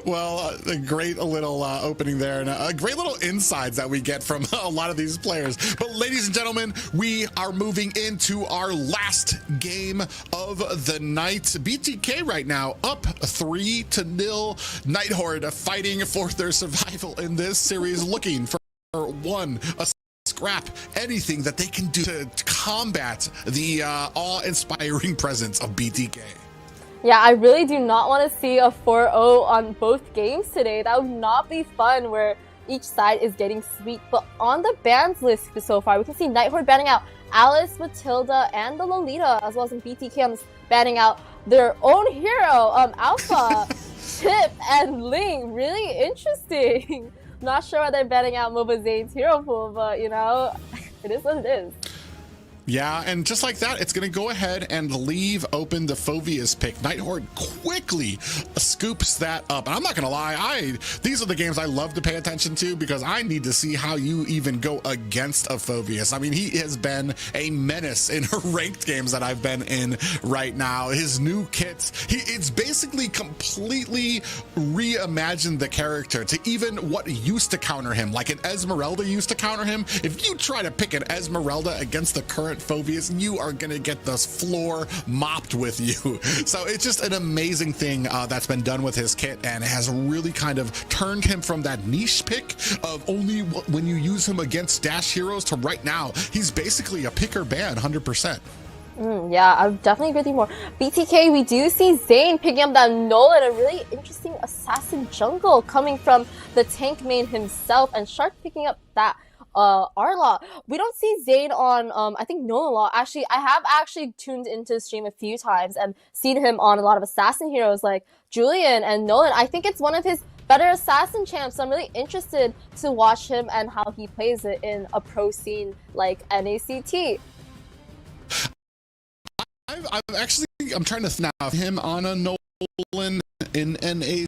Well, a great little opening there, and a great little insides that we get from a lot of these players. But ladies and gentlemen, we are moving into our last game of the night. BTK right now up 3-0. Night Horde fighting for their survival in this series, looking for a scrap, anything that they can do to combat the awe-inspiring presence of BTK. Yeah, I really do not want to see a 4-0 on both games today. That would not be fun where each side is getting sweet. But on the bans list so far, we can see Night Horde banning out Alice, Matilda, and the Lolita, as well as in BTK banning out their own hero, Alpha, Pip, and Ling. Really interesting. Not sure why they're banning out MobaZane's hero pool, but you know, it is what it is. Yeah, and just like that, it's going to go ahead and leave open the Phoveus pick. Night Horde quickly scoops that up. And I'm not going to lie, these are the games I love to pay attention to because I need to see how you even go against a Phoveus. I mean, he has been a menace in ranked games that I've been in right now. His new kits, it's basically completely reimagined the character to even what used to counter him. Like an Esmeralda used to counter him. If you try to pick an Esmeralda against the current Phoveus, you are gonna get the floor mopped with you. So it's just an amazing thing that's been done with his kit, and has really kind of turned him from that niche pick of only when you use him against dash heroes to right now he's basically a pick or ban 100%. Yeah, I definitely agree with you more. BTK, we do see Zane picking up that Nolan, a really interesting assassin jungle coming from the tank main himself, and Shark picking up that Arlaw. We don't see Zane on I think Nolan Law. Actually, I have actually tuned into the stream a few times and seen him on a lot of assassin heroes like Julian and Nolan. I think it's one of his better assassin champs, so I'm really interested to watch him and how he plays it in a pro scene like NACT. I'm trying to snap him on a Nolan in NACT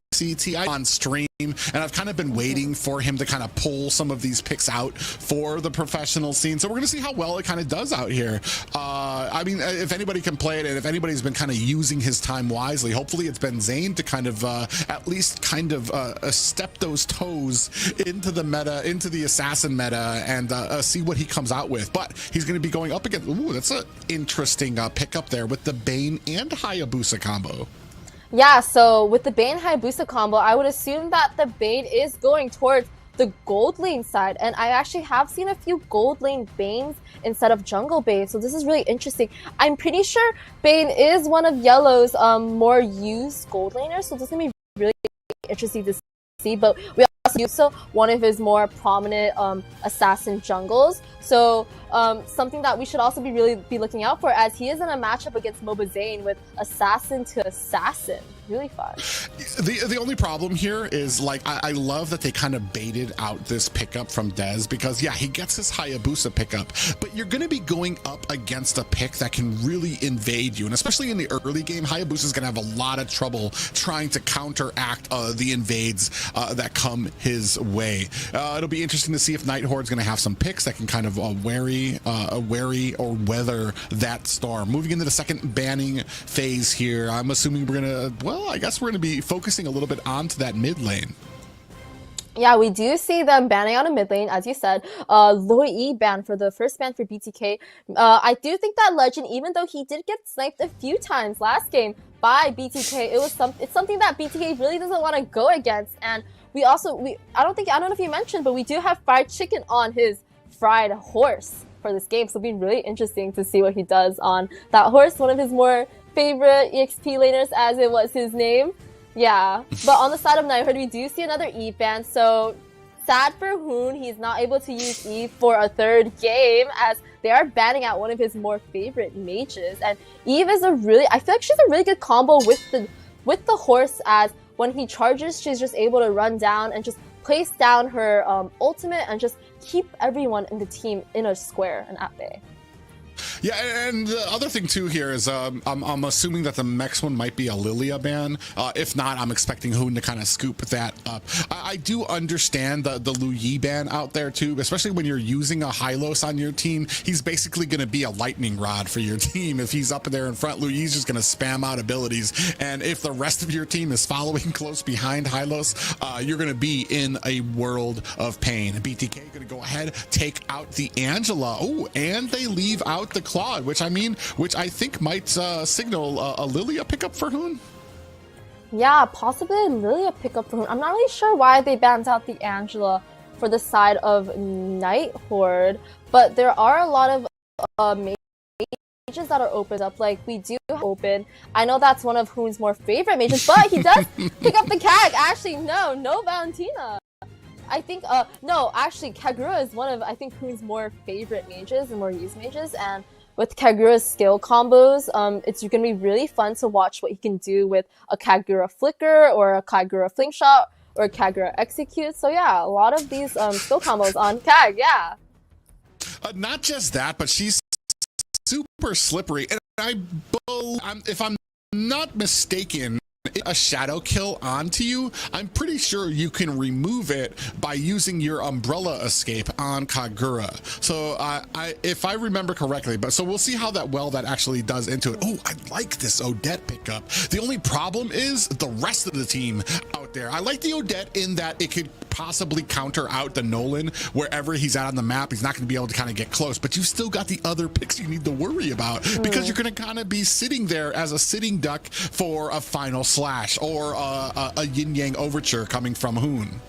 on stream, and I've kind of been waiting for him to kind of pull some of these picks out for the professional scene. So we're going to see how well it kind of does out here. I mean, if anybody can play it, and if anybody's been kind of using his time wisely, hopefully it's been Zane to kind of at least kind of step those toes into the meta, into the assassin meta, and see what he comes out with. But he's going to be going up against, ooh, that's an interesting pickup there with the Bane and Hayabusa combo. Yeah, so with the Bane Hayabusa combo, I would assume that the Bane is going towards the gold lane side, and I actually have seen a few gold lane Banes instead of jungle Bane, so this is really interesting. I'm pretty sure Bane is one of Yellow's more used gold laners, so this is going to be really interesting to see, but we also one of his more prominent assassin jungles, so something that we should also be looking out for, as he is in a matchup against MobaZane with assassin to assassin. Really fun. The only problem here is, like, I love that they kind of baited out this pickup from Dez, because yeah, he gets his Hayabusa pickup, but you're going to be going up against a pick that can really invade you, and especially in the early game, Hayabusa is going to have a lot of trouble trying to counteract the invades that come his way. It'll be interesting to see if Night Horde's going to have some picks that can kind of wary or weather that storm. Moving into the second banning phase here, I'm assuming we're going to, well, I guess we're going to be focusing a little bit onto that mid lane. Yeah, we do see them banning out a mid lane, as you said. Loi E ban for the first ban for BTK. I do think that Legend, even though he did get sniped a few times last game by BTK, it's something that BTK really doesn't want to go against. And I don't know if you mentioned, but we do have fried chicken on his fried horse for this game, so it'll be really interesting to see what he does on that horse, one of his more favorite EXP laners, as it was his name. Yeah, but on the side of Night Horde, we do see another E ban, so sad for Hoon. He's not able to use Eve for a third game as they are banning out one of his more favorite mages. And Eve is I feel like she's a really good combo with the horse, as when he charges, she's just able to run down and just place down her ultimate and just keep everyone in the team in a square and at bay. Yeah, and the other thing too here is I'm assuming that the next one might be a Lilia ban. If not, I'm expecting Hoon to kind of scoop that up. I do understand the Lu Yi ban out there too, especially when you're using a Hylos on your team. He's basically going to be a lightning rod for your team. If he's up there in front, Lu Yi's just going to spam out abilities. And if the rest of your team is following close behind Hylos, you're going to be in a world of pain. BTK going to go ahead, take out the Angela. Oh, and they leave out the Claude, which I think might signal a Lilia pickup for Hoon. Yeah, possibly a Lilia pickup for Hoon. I'm not really sure why they banned out the Angela for the side of Night Horde, but there are a lot of mages that are opened up. Like, we do open. I know that's one of Hoon's more favorite mages, but he does pick up the CAG. Actually, no Valentina. I think, no, actually, Kagura is one of, I think, Hoon's more favorite mages and more used mages, and with Kagura's skill combos, it's going to be really fun to watch what he can do with a Kagura Flicker, or a Kagura Flame Shot, or a Kagura Execute. So yeah, a lot of these skill combos on Kag, yeah. Not just that, but she's super slippery, and if I'm not mistaken, a shadow kill onto you, I'm pretty sure you can remove it by using your umbrella escape on Kagura. So if I remember correctly, so we'll see how that actually does into it. Oh, I like this Odette pickup. The only problem is the rest of the team out there. I like the Odette in that it could possibly counter out the Nolan wherever he's at on the map. He's not going to be able to kind of get close, but you still got the other picks you need to worry about, because you're going to kind of be sitting there as a sitting duck for a final slash or a yin yang overture coming from Hoon.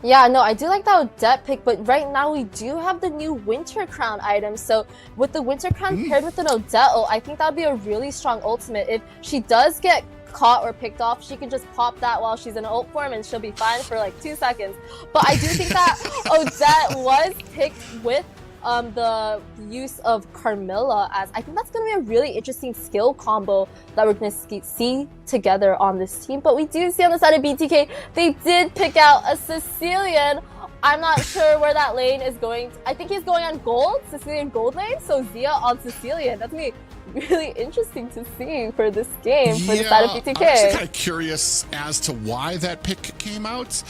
Yeah, no, I do like that Odette pick, but right now we do have the new Winter Crown item. So with the Winter Crown paired with an Odette ult, I think that would be a really strong ultimate. If she does get caught or picked off, she can just pop that while she's in ult form and she'll be fine for like 2 seconds. But I do think that Odette was picked with the use of Carmilla, as I think that's going to be a really interesting skill combo that we're going to see together on this team. But we do see on the side of BTK, they did pick out a Sicilian. I'm not sure where that lane is going. I think he's going on gold, Sicilian gold lane, so Zia on Sicilian. That's going to be really interesting to see for this game for the side of BTK. I'm actually kind of curious as to why that pick came out,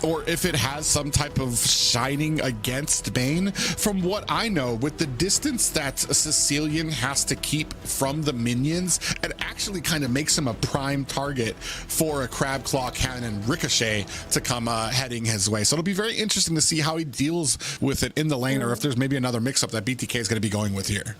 or if it has some type of shining against Bane. From what I know, with the distance that a Sicilian has to keep from the minions, it actually kind of makes him a prime target for a Crab Claw Cannon Ricochet to come heading his way. So it'll be very interesting to see how he deals with it in the lane, or if there's maybe another mix-up that BTK is going to be going with here.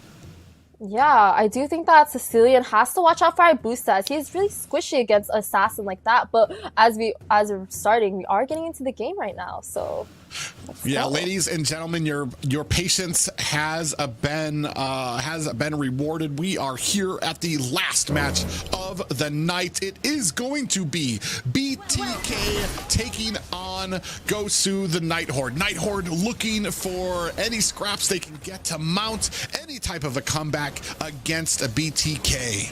Yeah, I do think that Sicilian has to watch out for Ibusa, as he's really squishy against Assassin like that. But as we're starting, we are getting into the game right now, so yeah, ladies and gentlemen, your patience has been rewarded. We are here at the last match of the night. It is going to be BTK taking on GOSU, the Night Horde. Night Horde looking for any scraps they can get to mount any type of a comeback against a BTK.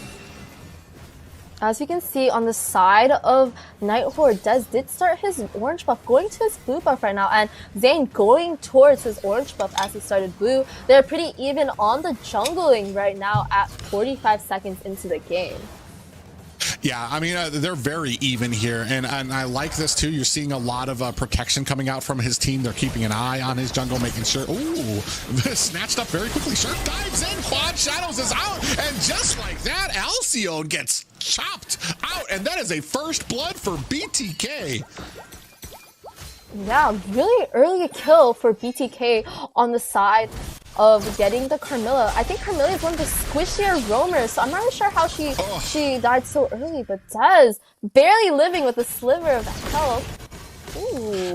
As we can see on the side of Night Horde, Dez did start his orange buff, going to his blue buff right now, and Zane going towards his orange buff as he started blue. They're pretty even on the jungling right now at 45 seconds into the game. Yeah, I mean, they're very even here, and I like this too. You're seeing a lot of protection coming out from his team. They're keeping an eye on his jungle, making sure. Ooh, snatched up very quickly. Shark dives in, Quad Shadows is out, and just like that, Alcyone gets chopped out, and that is a first blood for BTK. Yeah, really early kill for BTK on the side of getting the Carmilla. I think Carmilla is one of the squishier roamers, so I'm not really sure how she died so early, but Dez barely living with a sliver of health.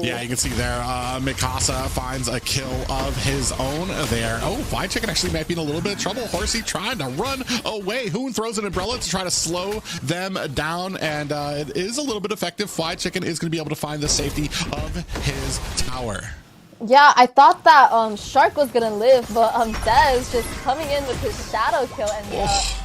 Yeah, you can see there, Mikasa finds a kill of his own there. Oh, FlyChicken actually might be in a little bit of trouble. Horsey trying to run away. Hoon throws an umbrella to try to slow them down, and it is a little bit effective. FlyChicken is going to be able to find the safety of his tower. Yeah, I thought that Shark was gonna live, but Dez just coming in with his shadow kill and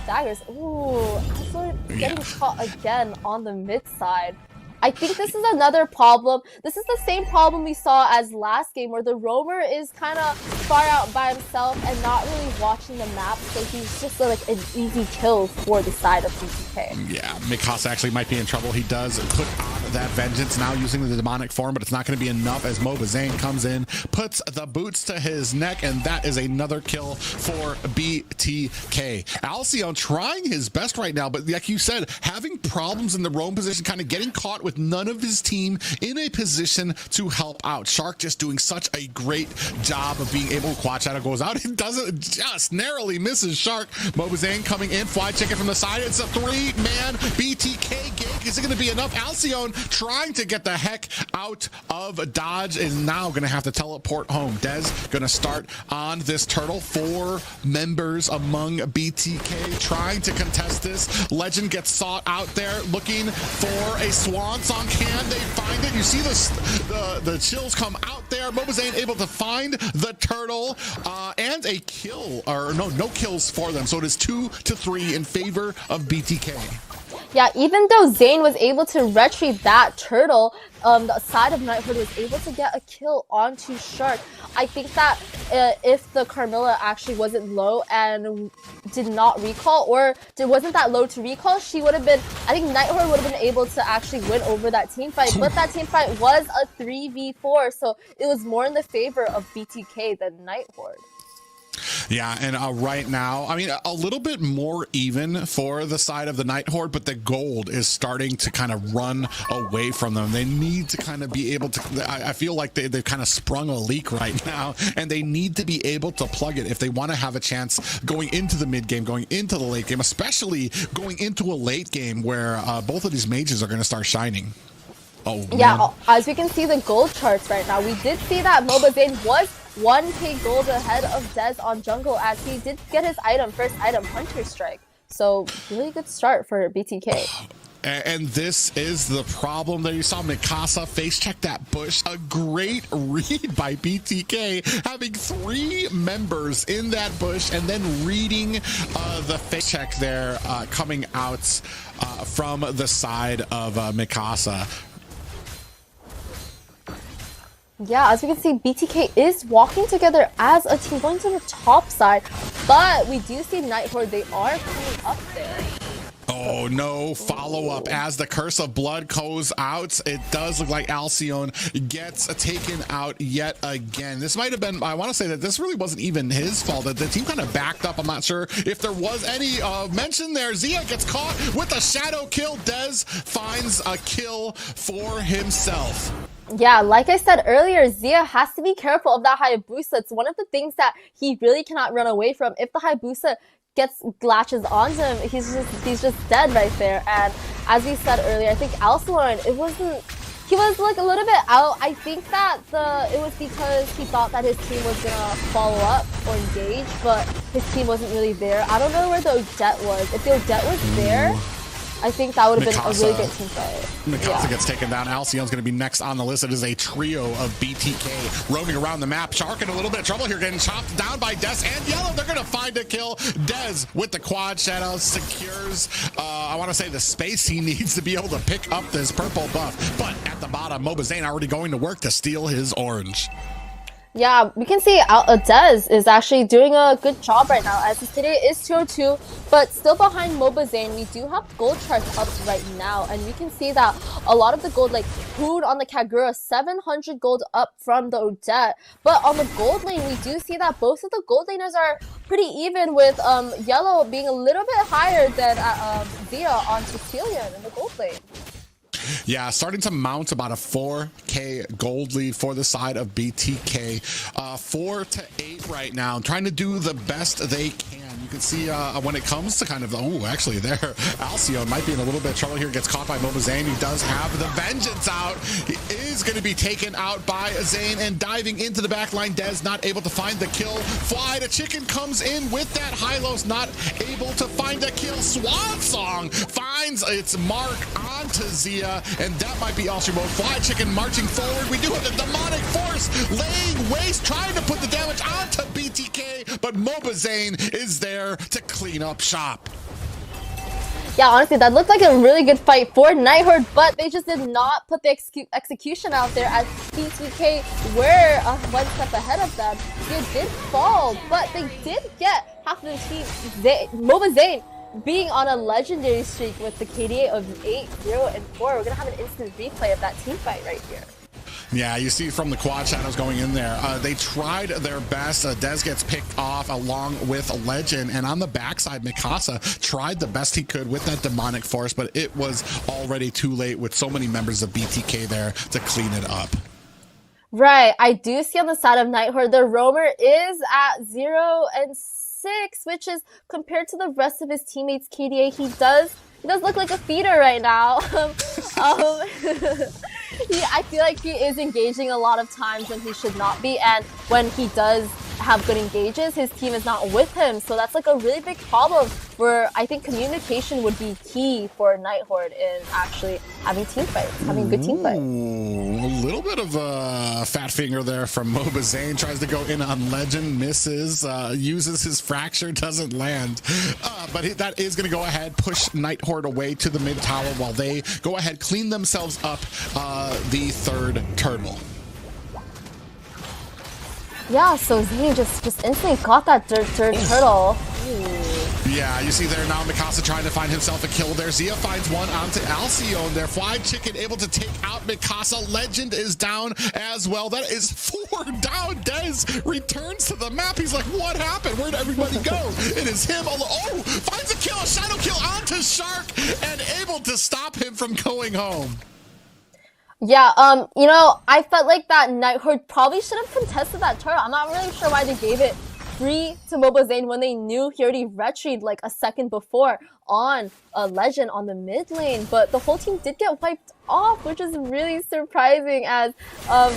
daggers. Ooh, Absolute getting caught again on the mid side. I think this is another problem. This is the same problem we saw as last game, where the roamer is kind of far out by himself and not really watching the map, so he's just like an easy kill for the side of BTK. Yeah, Mikasa actually might be in trouble. He does put on that vengeance now using the demonic form, but it's not going to be enough as MobaZane comes in, puts the boots to his neck, and that is another kill for BTK. Alcyon trying his best right now, but like you said, having problems in the roam position, kind of getting caught with none of his team in a position to help out. Shark just doing such a great job of being able to Quad Shadow goes out. It doesn't, just narrowly misses Shark. MobaZane coming in, FlyChicken from the side. It's a 3-man BTK gank. Is it going to be enough? Alcyon trying to get the heck out of Dodge is now going to have to teleport home. Dez going to start on this turtle. 4 members among BTK trying to contest this. Legend gets sought out there looking for a swan song. Can they find it? You see the chills come out there. MobaZane able to find the turtle and a kill, or no kills for them. So it is 2-3 in favor of BTK. Yeah, even though Zane was able to retrieve that turtle, the side of Night Horde was able to get a kill onto Shark. I think that if the Carmilla actually wasn't low and did not recall, or wasn't that low to recall, she would have been, I think Night Horde would have been able to actually win over that team fight. But that team fight was a 3v4, so it was more in the favor of BTK than Night Horde. Yeah, and right now, I mean, a little bit more even for the side of the Night Horde, but the gold is starting to kind of run away from them. They need to kind of be able to, I feel like they've kind of sprung a leak right now, and they need to be able to plug it if they want to have a chance going into the mid game, going into the late game, especially going into a late game where both of these mages are going to start shining. Oh, yeah, man. As we can see the gold charts right now, we did see that MobaZane was 1k gold ahead of Dez on jungle, as he did get his item, first item, Hunter Strike. So really good start for BTK. And this is the problem there. You saw Mikasa face check that bush. A great read by BTK, having 3 members in that bush and then reading the face check there coming out from the side of Mikasa. Yeah, as we can see, BTK is walking together as a team going to the top side, but we do see Night Horde, they are coming up there. Oh no, follow-up as the Curse of Blood goes out. It does look like Alcyon gets taken out yet again. This might have been, I want to say that this really wasn't even his fault, that the team kind of backed up. I'm not sure if there was any mention there. Zia gets caught with a shadow kill. Dez finds a kill for himself. Yeah, like I said earlier, Zia has to be careful of that Hayabusa. It's one of the things that he really cannot run away from. If the Hayabusa latches onto him, he's just dead right there. And as we said earlier, I think Alcyon, he was like a little bit out. I think that it was because he thought that his team was gonna follow up or engage, but his team wasn't really there. I don't know where the Odette was. If the Odette was there, I think that would have been a really good team fight. Mikasa gets taken down. Alcyon's going to be next on the list. It is a trio of BTK roaming around the map. Shark in a little bit of trouble here, getting chopped down by Des and Yellow. They're going to find a kill. Des with the quad shadow secures, I want to say, the space he needs to be able to pick up this purple buff. But at the bottom, MobaZane already going to work to steal his orange. Yeah, we can see Dez is actually doing a good job right now, as today is 202, but still behind MobaZane. We do have gold charts up right now, and we can see that a lot of the gold, like Hood on the Kagura, 700 gold up from the Odette. But on the gold lane, we do see that both of the gold laners are pretty even, with Yellow being a little bit higher than Zia on Cecilian in the gold lane. Yeah, starting to mount about a 4k gold lead for the side of BTK. 4 to 8 right now, trying to do the best they can. you can see when it comes to kind of, actually there, Alcyon might be in a little bit of trouble here, gets caught by MobaZane. He does have the Vengeance out. He is going to be taken out by Zane and diving into the back line. Dez not able to find the kill. Fly the Chicken comes in with that Hylos, not able to find a kill. Swan Song finds its mark onto Zia, and that might be Ultra Mode. Fly Chicken marching forward. We do have the Demonic Force laying waste, trying to put the damage onto BTK, but MobaZane is there to clean up shop. Yeah, honestly, that looked like a really good fight for Nighthorde, but they just did not put the execution out there as BTK were one step ahead of them. They did fall, but they did get half of the team. MobaZane being on a legendary streak with the KDA of 8-0-4. We're going to have an instant replay of that team fight right here. Yeah, you see from the quad shadows going in there, they tried their best. Dez gets picked off along with Legend, and on the backside, Mikasa tried the best he could with that Demonic Force, but it was already too late with so many members of BTK there to clean it up. Right, I do see on the side of Nighthorde, the Roamer is at 0-6, which is compared to the rest of his teammates' KDA, he does look like a feeder right now. I feel like he is engaging a lot of times when he should not be, and when he does have good engages, his team is not with him. So that's like a really big problem where I think communication would be key for Nighthorde in actually having team fights, having good team fights. A little bit of a fat finger there from MobaZane. Tries to go in on Legend, misses, uses his fracture, doesn't land. But that is going to go ahead, push Nighthorde away to the mid tower while they go ahead, clean themselves up the third turtle. Yeah, so Zane just instantly got that third turtle. Yeah, you see there now Mikasa trying to find himself a kill there. Zia finds one onto Alcyon there. Fly Chicken able to take out Mikasa. Legend is down as well. That is 4 down. Dez returns to the map. He's like, what happened? Where'd everybody go? It is him alone. Oh, finds a kill, a shadow kill onto Shark, and able to stop him from going home. Yeah, you know, I felt like that Nighthorde probably should have contested that turtle. I'm not really sure why they gave it free to MobaZane when they knew he already retreated like a second before on a Legend on the mid lane. But the whole team did get wiped off, which is really surprising as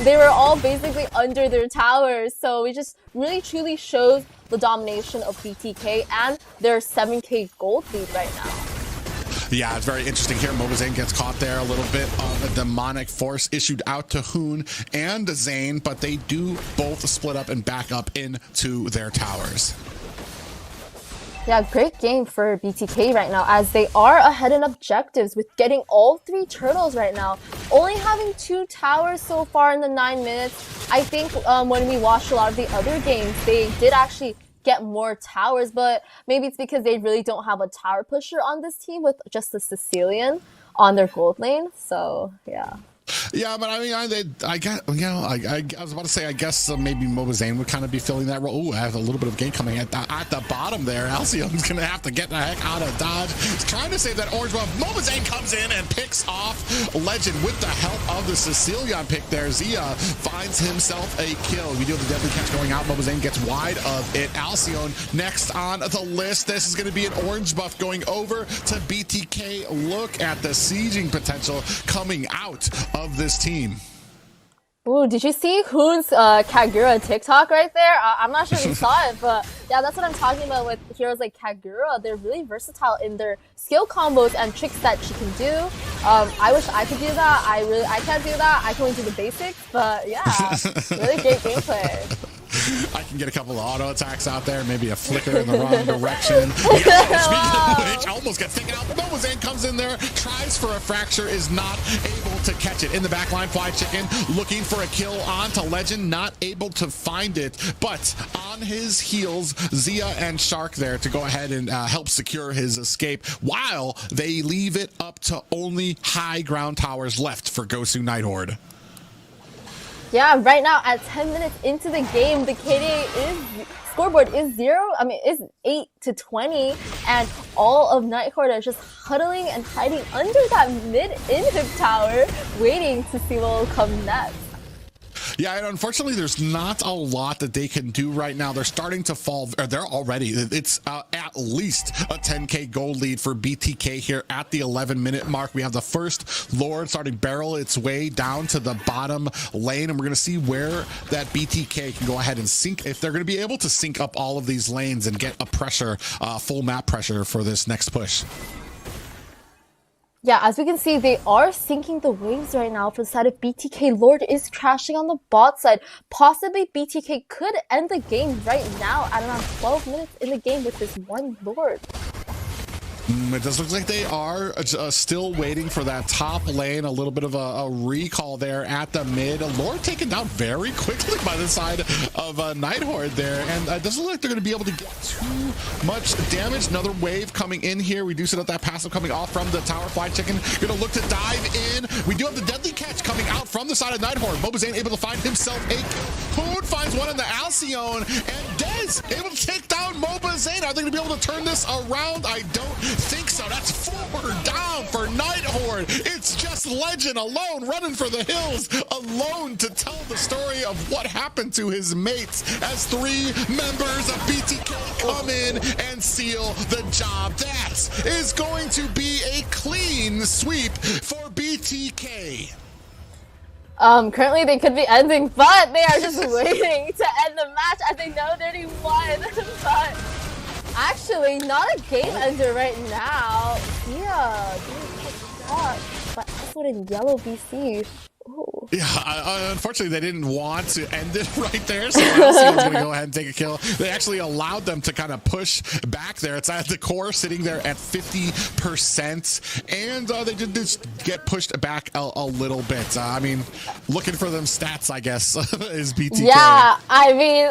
they were all basically under their towers. So it just really truly shows the domination of BTK and their 7k gold lead right now. Yeah, it's very interesting here. MobaZane gets caught there. A little bit of a Demonic Force issued out to Hoon and Zane, but they do both split up and back up into their towers. Yeah, great game for BTK right now as they are ahead in objectives with getting all 3 turtles right now. Only having 2 towers so far in the 9 minutes. I think when we watched a lot of the other games, they did actually get more towers, but maybe it's because they really don't have a tower pusher on this team with just the Sicilian on their gold lane. So yeah. Yeah, but I mean, I guess, you know, I was about to say, I guess maybe MobaZane would kind of be filling that role. Ooh, I have a little bit of gain coming at the bottom there. Alcyon's going to have to get the heck out of dodge. He's trying to save that orange buff. MobaZane comes in and picks off Legend with the help of the Sicilian pick there. Zia finds himself a kill. We do have the deadly catch going out. MobaZane gets wide of it. Alcyon next on the list. This is going to be an orange buff going over to BTK. Look at the sieging potential coming out of this team. Ooh, did you see Hoon's Kagura TikTok right there? I'm not sure if you saw it, but yeah, that's what I'm talking about with heroes like Kagura. They're really versatile in their skill combos and tricks that she can do. I wish I could do that. I can't do that. I can only do the basics, but yeah, really great gameplay. I can get a couple of auto attacks out there, maybe a flicker in the wrong direction. Yeah, speaking of which, almost gets taken out. MobaZane comes in there, tries for a fracture, is not able to catch it. In the back line, Fly Chicken looking for a kill onto Legend, not able to find it. But on his heels, Zia and Shark there to go ahead and help secure his escape, while they leave it up to only high ground towers left for GOSU Nighthorde. Yeah, right now at 10 minutes into the game, the KDA scoreboard is 8-20, and all of Nighthorde are just huddling and hiding under that mid-inhib tower, waiting to see what will come next. Yeah, and unfortunately, there's not a lot that they can do right now. They're starting to fall. Or they're already. It's at least a 10K gold lead for BTK here at the 11-minute mark. We have the first Lord starting to barrel its way down to the bottom lane, and we're going to see where that BTK can go ahead and sync. If they're going to be able to sync up all of these lanes and get a pressure, full map pressure for this next push. Yeah, as we can see, they are sinking the waves right now for the side of BTK. Lord is crashing on the bot side. Possibly BTK could end the game right now at around 12 minutes in the game with this one Lord. It does look like they are still waiting for that top lane. A little bit of a recall there at the mid. Lord taken down very quickly by the side of Night Horde there. And it doesn't look like they're going to be able to get too much damage. Another wave coming in here. We do see that passive coming off from the tower. Fly Chicken going to look to dive in. We do have the deadly catch coming out from the side of Night Horde. MobaZane able to find himself a kill. Horde finds one in the Alcyon. And Dez able to take down MobaZane. Are they going to be able to turn this around? I don't think so. That's 4 down for Night Horde. It's just Legend alone running for the hills, alone to tell the story of what happened to his mates as 3 members of BTK come in and seal the job. That is going to be a clean sweep for BTK. Currently they could be ending, but they are just waiting to end the match as they know that he won. But actually, not a game ender right now. Yeah, but this one in yellow BC. Ooh. Yeah, unfortunately, they didn't want to end it right there, so Alcyon's going to go ahead and take a kill. They actually allowed them to kind of push back there. It's at the core sitting there at 50%, and they did just get pushed back a little bit. I mean, looking for them stats, I guess, is BTK. Yeah, I mean,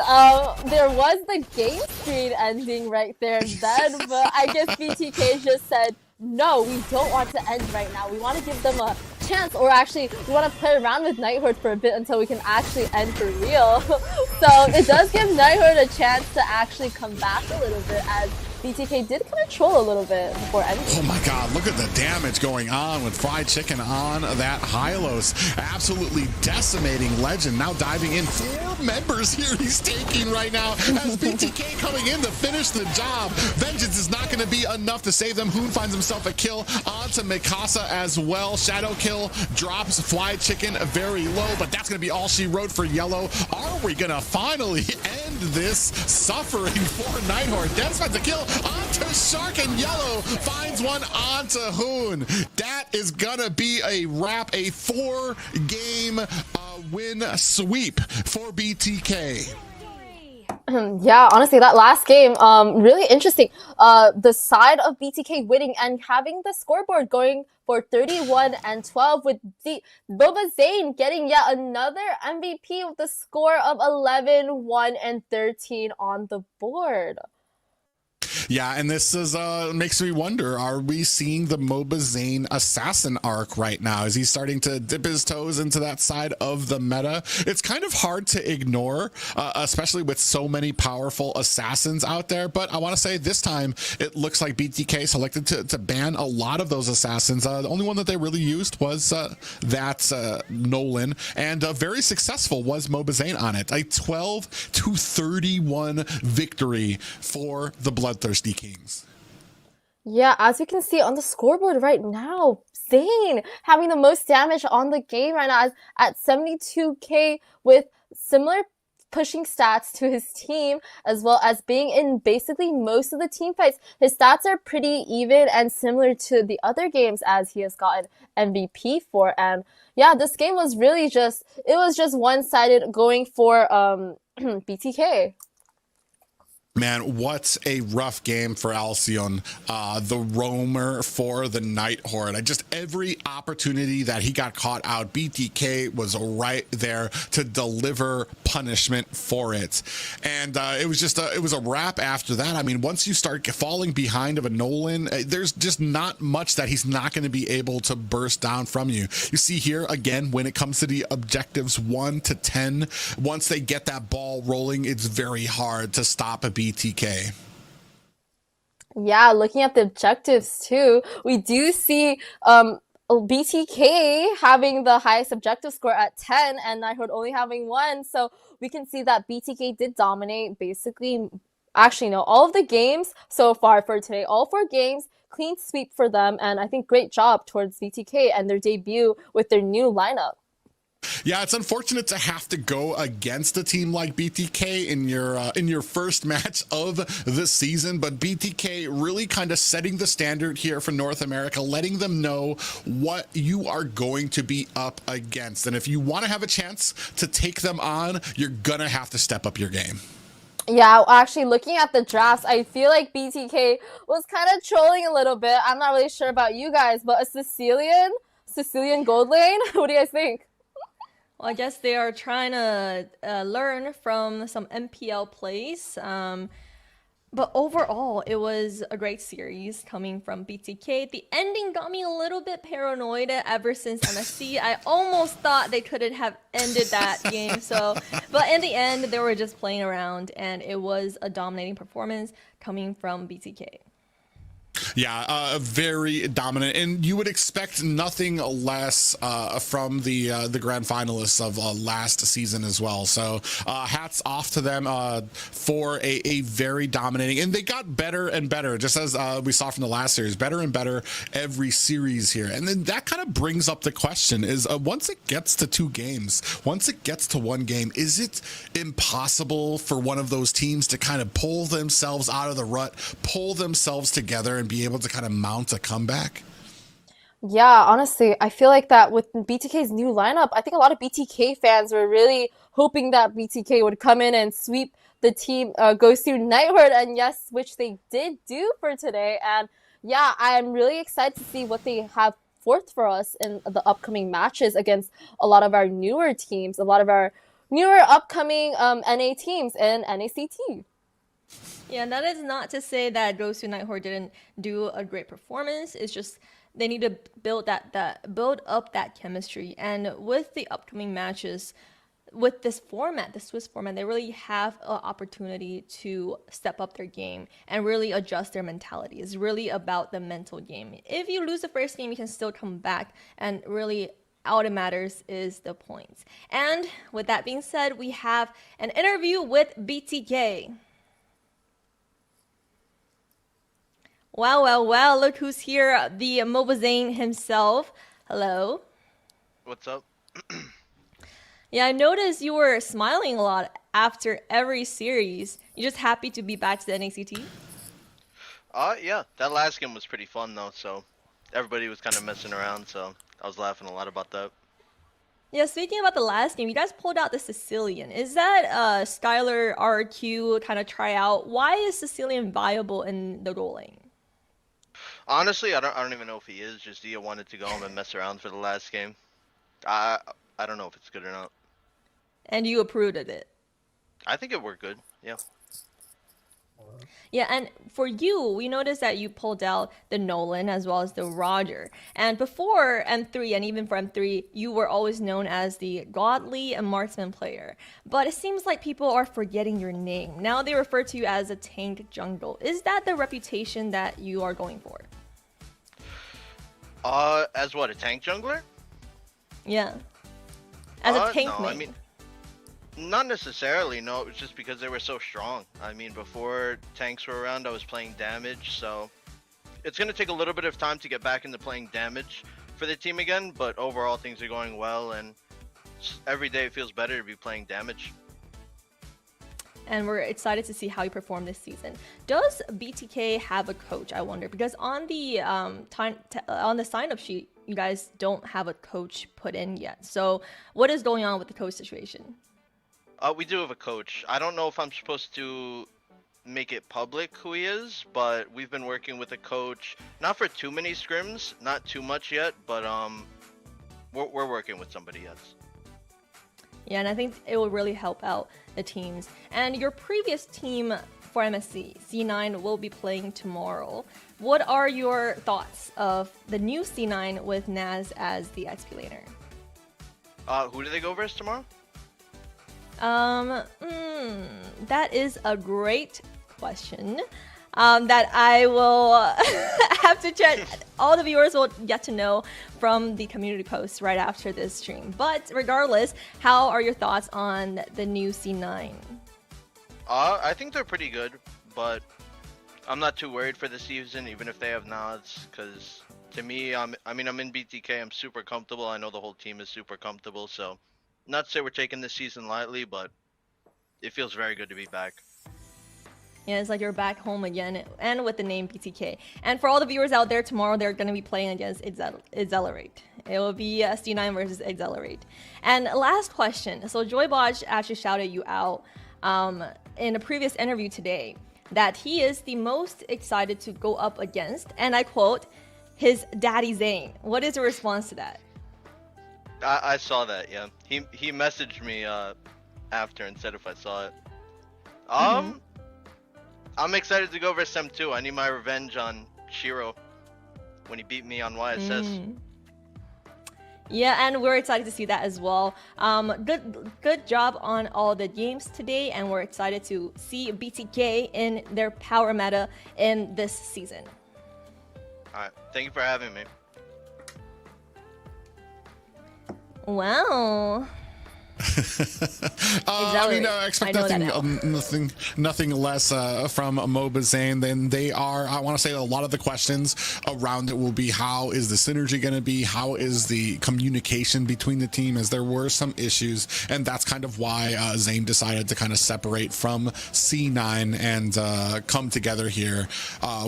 there was the game screen ending right there and then, but I guess BTK just said, no, we don't want to end right now. We want to give them a chance, or actually, we want to play around with Night Horde for a bit until we can actually end for real. So it does give Night Horde a chance to actually come back a little bit, as BTK did kind of troll a little bit before ending. Oh my god, look at the damage going on with Fried Chicken on that Hylos. Absolutely decimating Legend. Now diving in. 4 members here he's taking right now as BTK coming in to finish the job. Vengeance is not going to be enough to save them. Hoon finds himself a kill onto Mikasa as well. Shadow kill drops Fly Chicken very low, but that's going to be all she wrote for Yellow. Are we going to finally end this suffering for Night Horde? Dez finds a kill onto Shark, and Yellow finds one onto Hoon. That is gonna be a wrap, a 4-game win sweep for BTK. Yeah, honestly, that last game, really interesting. The side of BTK winning and having the scoreboard going for 31-12 with MobaZane getting yet another MVP with the score of 11, 1, and 13 on the board. Yeah, and this is makes me wonder, are we seeing the MobaZane assassin arc right now? Is he starting to dip his toes into that side of the meta? It's kind of hard to ignore, especially with so many powerful assassins out there, but I want to say this time it looks like BTK selected to ban a lot of those assassins. The only one that they really used was that Nolan, and very successful was MobaZane on it. A 12-31 victory for the BloodThirstyKings. Yeah, as you can see on the scoreboard right now, Zane having the most damage on the game right now at 72k with similar pushing stats to his team, as well as being in basically most of the team fights. His stats are pretty even and similar to the other games as he has gotten MVP for. And yeah, this game was really just one-sided going for BTK. Man, what a rough game for Alcyon, the roamer for the Night Horde. Just every opportunity that he got caught out, BTK was right there to deliver punishment for it. And it was just it was a wrap after that. I mean, once you start falling behind of a Nolan, there's just not much that he's not going to be able to burst down from you. You see here, again, when it comes to the objectives 1 to 10, once they get that ball rolling, it's very hard to stop a BTK. Yeah, looking at the objectives too, we do see BTK having the highest objective score at 10 and Nighthorde only having 1. So we can see that BTK did dominate basically, actually no, all of the games so far for today. All 4 games, clean sweep for them, and I think great job towards BTK and their debut with their new lineup. Yeah, it's unfortunate to have to go against a team like BTK in your first match of the season, but BTK really kind of setting the standard here for North America, letting them know what you are going to be up against. And if you want to have a chance to take them on, you're gonna have to step up your game. Yeah, actually looking at the drafts, I feel like BTK was kind of trolling a little bit. I'm not really sure about you guys, but a Sicilian gold lane, what do you guys think? Well, I guess they are trying to learn from some MPL plays. But overall, it was a great series coming from BTK. The ending got me a little bit paranoid ever since MSC. I almost thought they couldn't have ended that game. But in the end, they were just playing around, and it was a dominating performance coming from BTK. Yeah, very dominant, and you would expect nothing less from the grand finalists of last season as well. So hats off to them for a very dominating, and they got better and better, just as we saw from the last series, better and better every series here. And then that kind of brings up the question: is once it gets to 2 games, once it gets to 1 game, is it impossible for one of those teams to kind of pull themselves out of the rut, pull themselves together, and be able to kind of mount a comeback? Yeah, honestly, I feel like that with BTK's new lineup, I think a lot of BTK fans were really hoping that BTK would come in and sweep the team GOSU Nighthorde, and yes, which they did do for today. And yeah, I'm really excited to see what they have forth for us in the upcoming matches against a lot of our newer teams, a lot of our newer upcoming NA teams in NACT. Yeah, that is not to say that GOSU Nighthorde didn't do a great performance. It's just they need to build up that chemistry. And with the upcoming matches, with this format, the Swiss format, they really have an opportunity to step up their game and really adjust their mentality. It's really about the mental game. If you lose the first game, you can still come back, and really all it matters is the points. And with that being said, we have an interview with BTK. Wow, look who's here, the MobaZane himself. Hello. What's up? Yeah, I noticed you were smiling a lot after every series. You just happy to be back to the NACT? Yeah, that last game was pretty fun though, so everybody was kind of messing around, so I was laughing a lot about that. Yeah, speaking about the last game, you guys pulled out the Sicilian. Is that Skylar RQ kind of tryout? Why is Sicilian viable in the role lane? Honestly, I don't even know if he is. Just Dia wanted to go home and mess around for the last game. I don't know if it's good or not. And you approved of it? I think it worked good. Yeah. Yeah, and for you, we noticed that you pulled out the Nolan as well as the Roger. And before M3, and even for M3, you were always known as the godly and marksman player. But it seems like people are forgetting your name. Now they refer to you as a tank jungle. Is that the reputation that you are going for? As what, a tank jungler? Yeah. As a tank no, main. I mean, not necessarily, no. It was just because they were so strong. I mean, before tanks were around, I was playing damage, so it's going to take a little bit of time to get back into playing damage for the team again, but overall things are going well, and every day it feels better to be playing damage. And we're excited to see how you perform this season. Does BTK have a coach, I wonder? Because on the sign-up sheet, you guys don't have a coach put in yet. So what is going on with the coach situation? We do have a coach. I don't know if I'm supposed to make it public who he is, but we've been working with a coach, not for too many scrims, not too much yet, but we're working with somebody else. Yeah, and I think it will really help out the teams. And your previous team for MSC, C9, will be playing tomorrow. What are your thoughts of the new C9 with Naz as the XP laner? Who do they go versus tomorrow? That is a great question. that I will have to check. All the viewers will get to know from the community post right after this stream. But regardless, how are your thoughts on the new C9? I think they're pretty good, but I'm not too worried for the season, even if they have nods, because to me, I'm in BTK, I'm super comfortable. I know the whole team is super comfortable, so not to say we're taking this season lightly, but it feels very good to be back. Yeah, it's like you're back home again, and with the name BTK. And for all the viewers out there, tomorrow they're going to be playing against Accelerate. It will be C9 versus Accelerate. And last question. So JoyBoj actually shouted you out in a previous interview today that he is the most excited to go up against, and I quote, his daddy Zane. What is your response to that? I saw that, yeah. He messaged me after and said if I saw it. I'm excited to go versus him too. I need my revenge on Shiro when he beat me on YSS. Yeah, and we're excited to see that as well. Good job on all the games today, and we're excited to see BTK in their power meta in this season. Alright, thank you for having me. Wow. I expect nothing less from MobaZane than they are. I want to say a lot of the questions around it will be, how is the synergy going to be? How is the communication between the team? As there were some issues, and that's kind of why Zane decided to kind of separate from C9 and come together here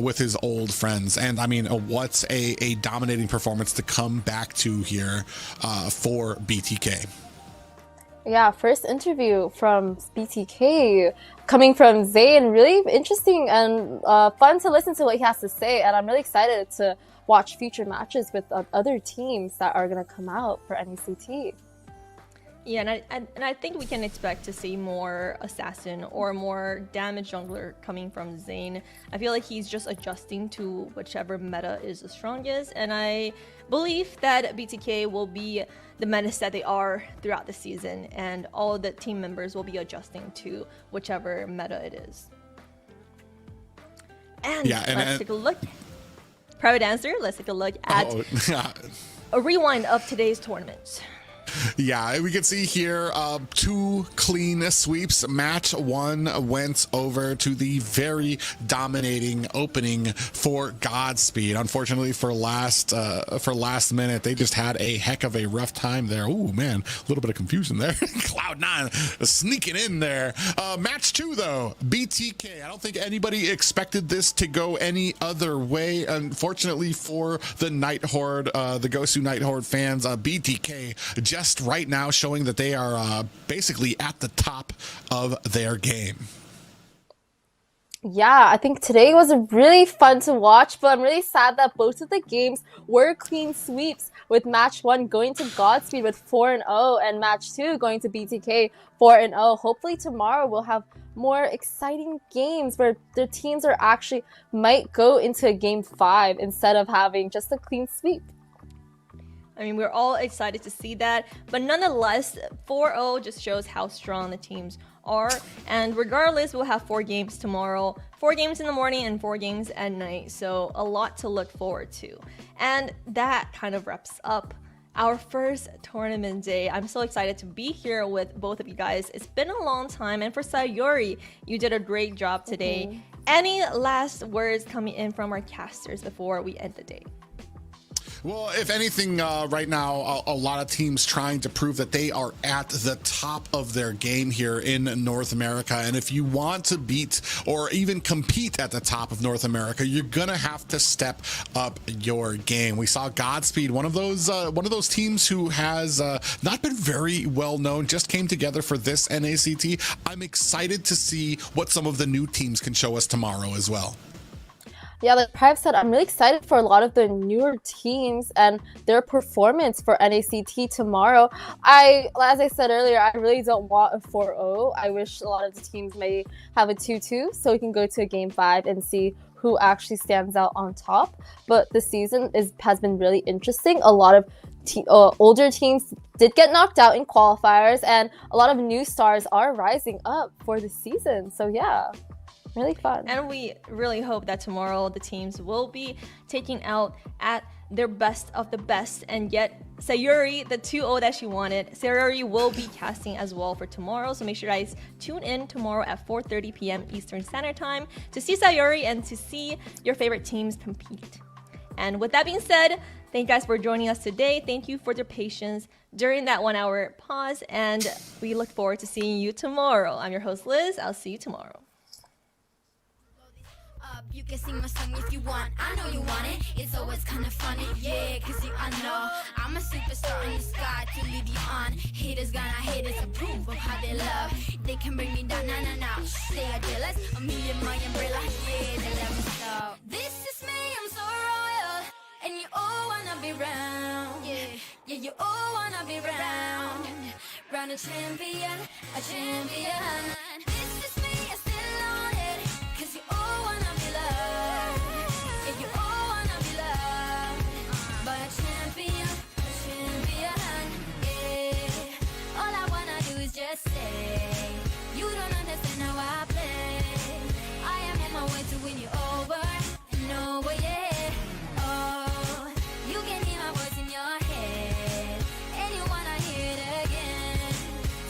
with his old friends. And I mean, what's a dominating performance to come back to here for BTK. Yeah, first interview from BTK coming from Zane. Really interesting and fun to listen to what he has to say. And I'm really excited to watch future matches with other teams that are going to come out for NACT. Yeah, and I think we can expect to see more assassin or more damage jungler coming from Zane. I feel like he's just adjusting to whichever meta is the strongest, and I believe that BTK will be the menace that they are throughout the season, and all of the team members will be adjusting to whichever meta it is. And let's take a look. Private answer, let's take a look at a rewind of today's tournament. Yeah, we can see here 2 clean sweeps. Match 1 went over to the very dominating opening for Godspeed. Unfortunately for last minute, they just had a heck of a rough time there. Oh man, a little bit of confusion there. Cloud9 sneaking in there. Match 2 though, BTK. I don't think anybody expected this to go any other way. Unfortunately for the Night Horde, the GOSU Night Horde fans, BTK just right now showing that they are basically at the top of their game. Yeah, I think today was really fun to watch, but I'm really sad that both of the games were clean sweeps, with match 1 going to Godspeed with 4-0 and match 2 going to BTK 4-0. Hopefully tomorrow we'll have more exciting games where the teams are actually might go into a game 5 instead of having just a clean sweep. I mean, we're all excited to see that, but nonetheless, 4-0 just shows how strong the teams are. And regardless, we'll have 4 games tomorrow, 4 games in the morning and 4 games at night. So a lot to look forward to. And that kind of wraps up our first tournament day. I'm so excited to be here with both of you guys. It's been a long time. And for Sayori, you did a great job today. Any last words coming in from our casters before we end the day? Well, if anything, right now, a lot of teams trying to prove that they are at the top of their game here in North America. And if you want to beat or even compete at the top of North America, you're gonna have to step up your game. We saw Godspeed, one of those teams who has not been very well known, just came together for this NACT. I'm excited to see what some of the new teams can show us tomorrow as well. Yeah, like Prive said, I'm really excited for a lot of the newer teams and their performance for NACT tomorrow. As I said earlier, I really don't want a 4-0. I wish a lot of the teams may have a 2-2 so we can go to a game 5 and see who actually stands out on top. But the season has been really interesting. A lot of older teams did get knocked out in qualifiers, and a lot of new stars are rising up for the season. So yeah. Really fun. And we really hope that tomorrow the teams will be taking out at their best of the best, and yet Sayuri, the 2-0 that she wanted, Sayuri will be casting as well for tomorrow, so make sure you guys tune in tomorrow at 4:30 p.m. Eastern Standard Time to see Sayuri and to see your favorite teams compete. And with that being said, thank you guys for joining us today. Thank you for your patience during that 1 hour pause, and we look forward to seeing you tomorrow. I'm your host Liz. I'll see you tomorrow. You can sing my song if you want, I know you want it. It's always kinda funny, yeah, cause I know I'm a superstar in the sky to lead you on. Haters gonna hate us, approve of how they love. They can bring me down, nah. They are jealous, a million my umbrella, yeah, they love me so. This is me, I'm so royal, and you all wanna be round. Yeah, you all wanna be round. Round a champion, a champion. This is me, I still on it, cause you all wanna be loved. Yeah, you all wanna be loved by a champion, yeah. All I wanna do is just say, you don't understand how I play. I am on my way to win you over and over, yeah. Oh, you can hear my voice in your head, and you wanna hear it again.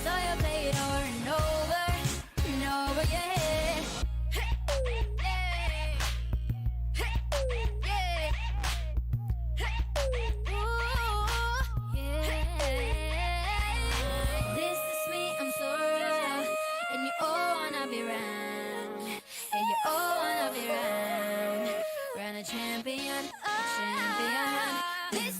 So you play it over and over and over, yeah. This is me, I'm so royal, and you all wanna be round, and you all wanna be round a champion, This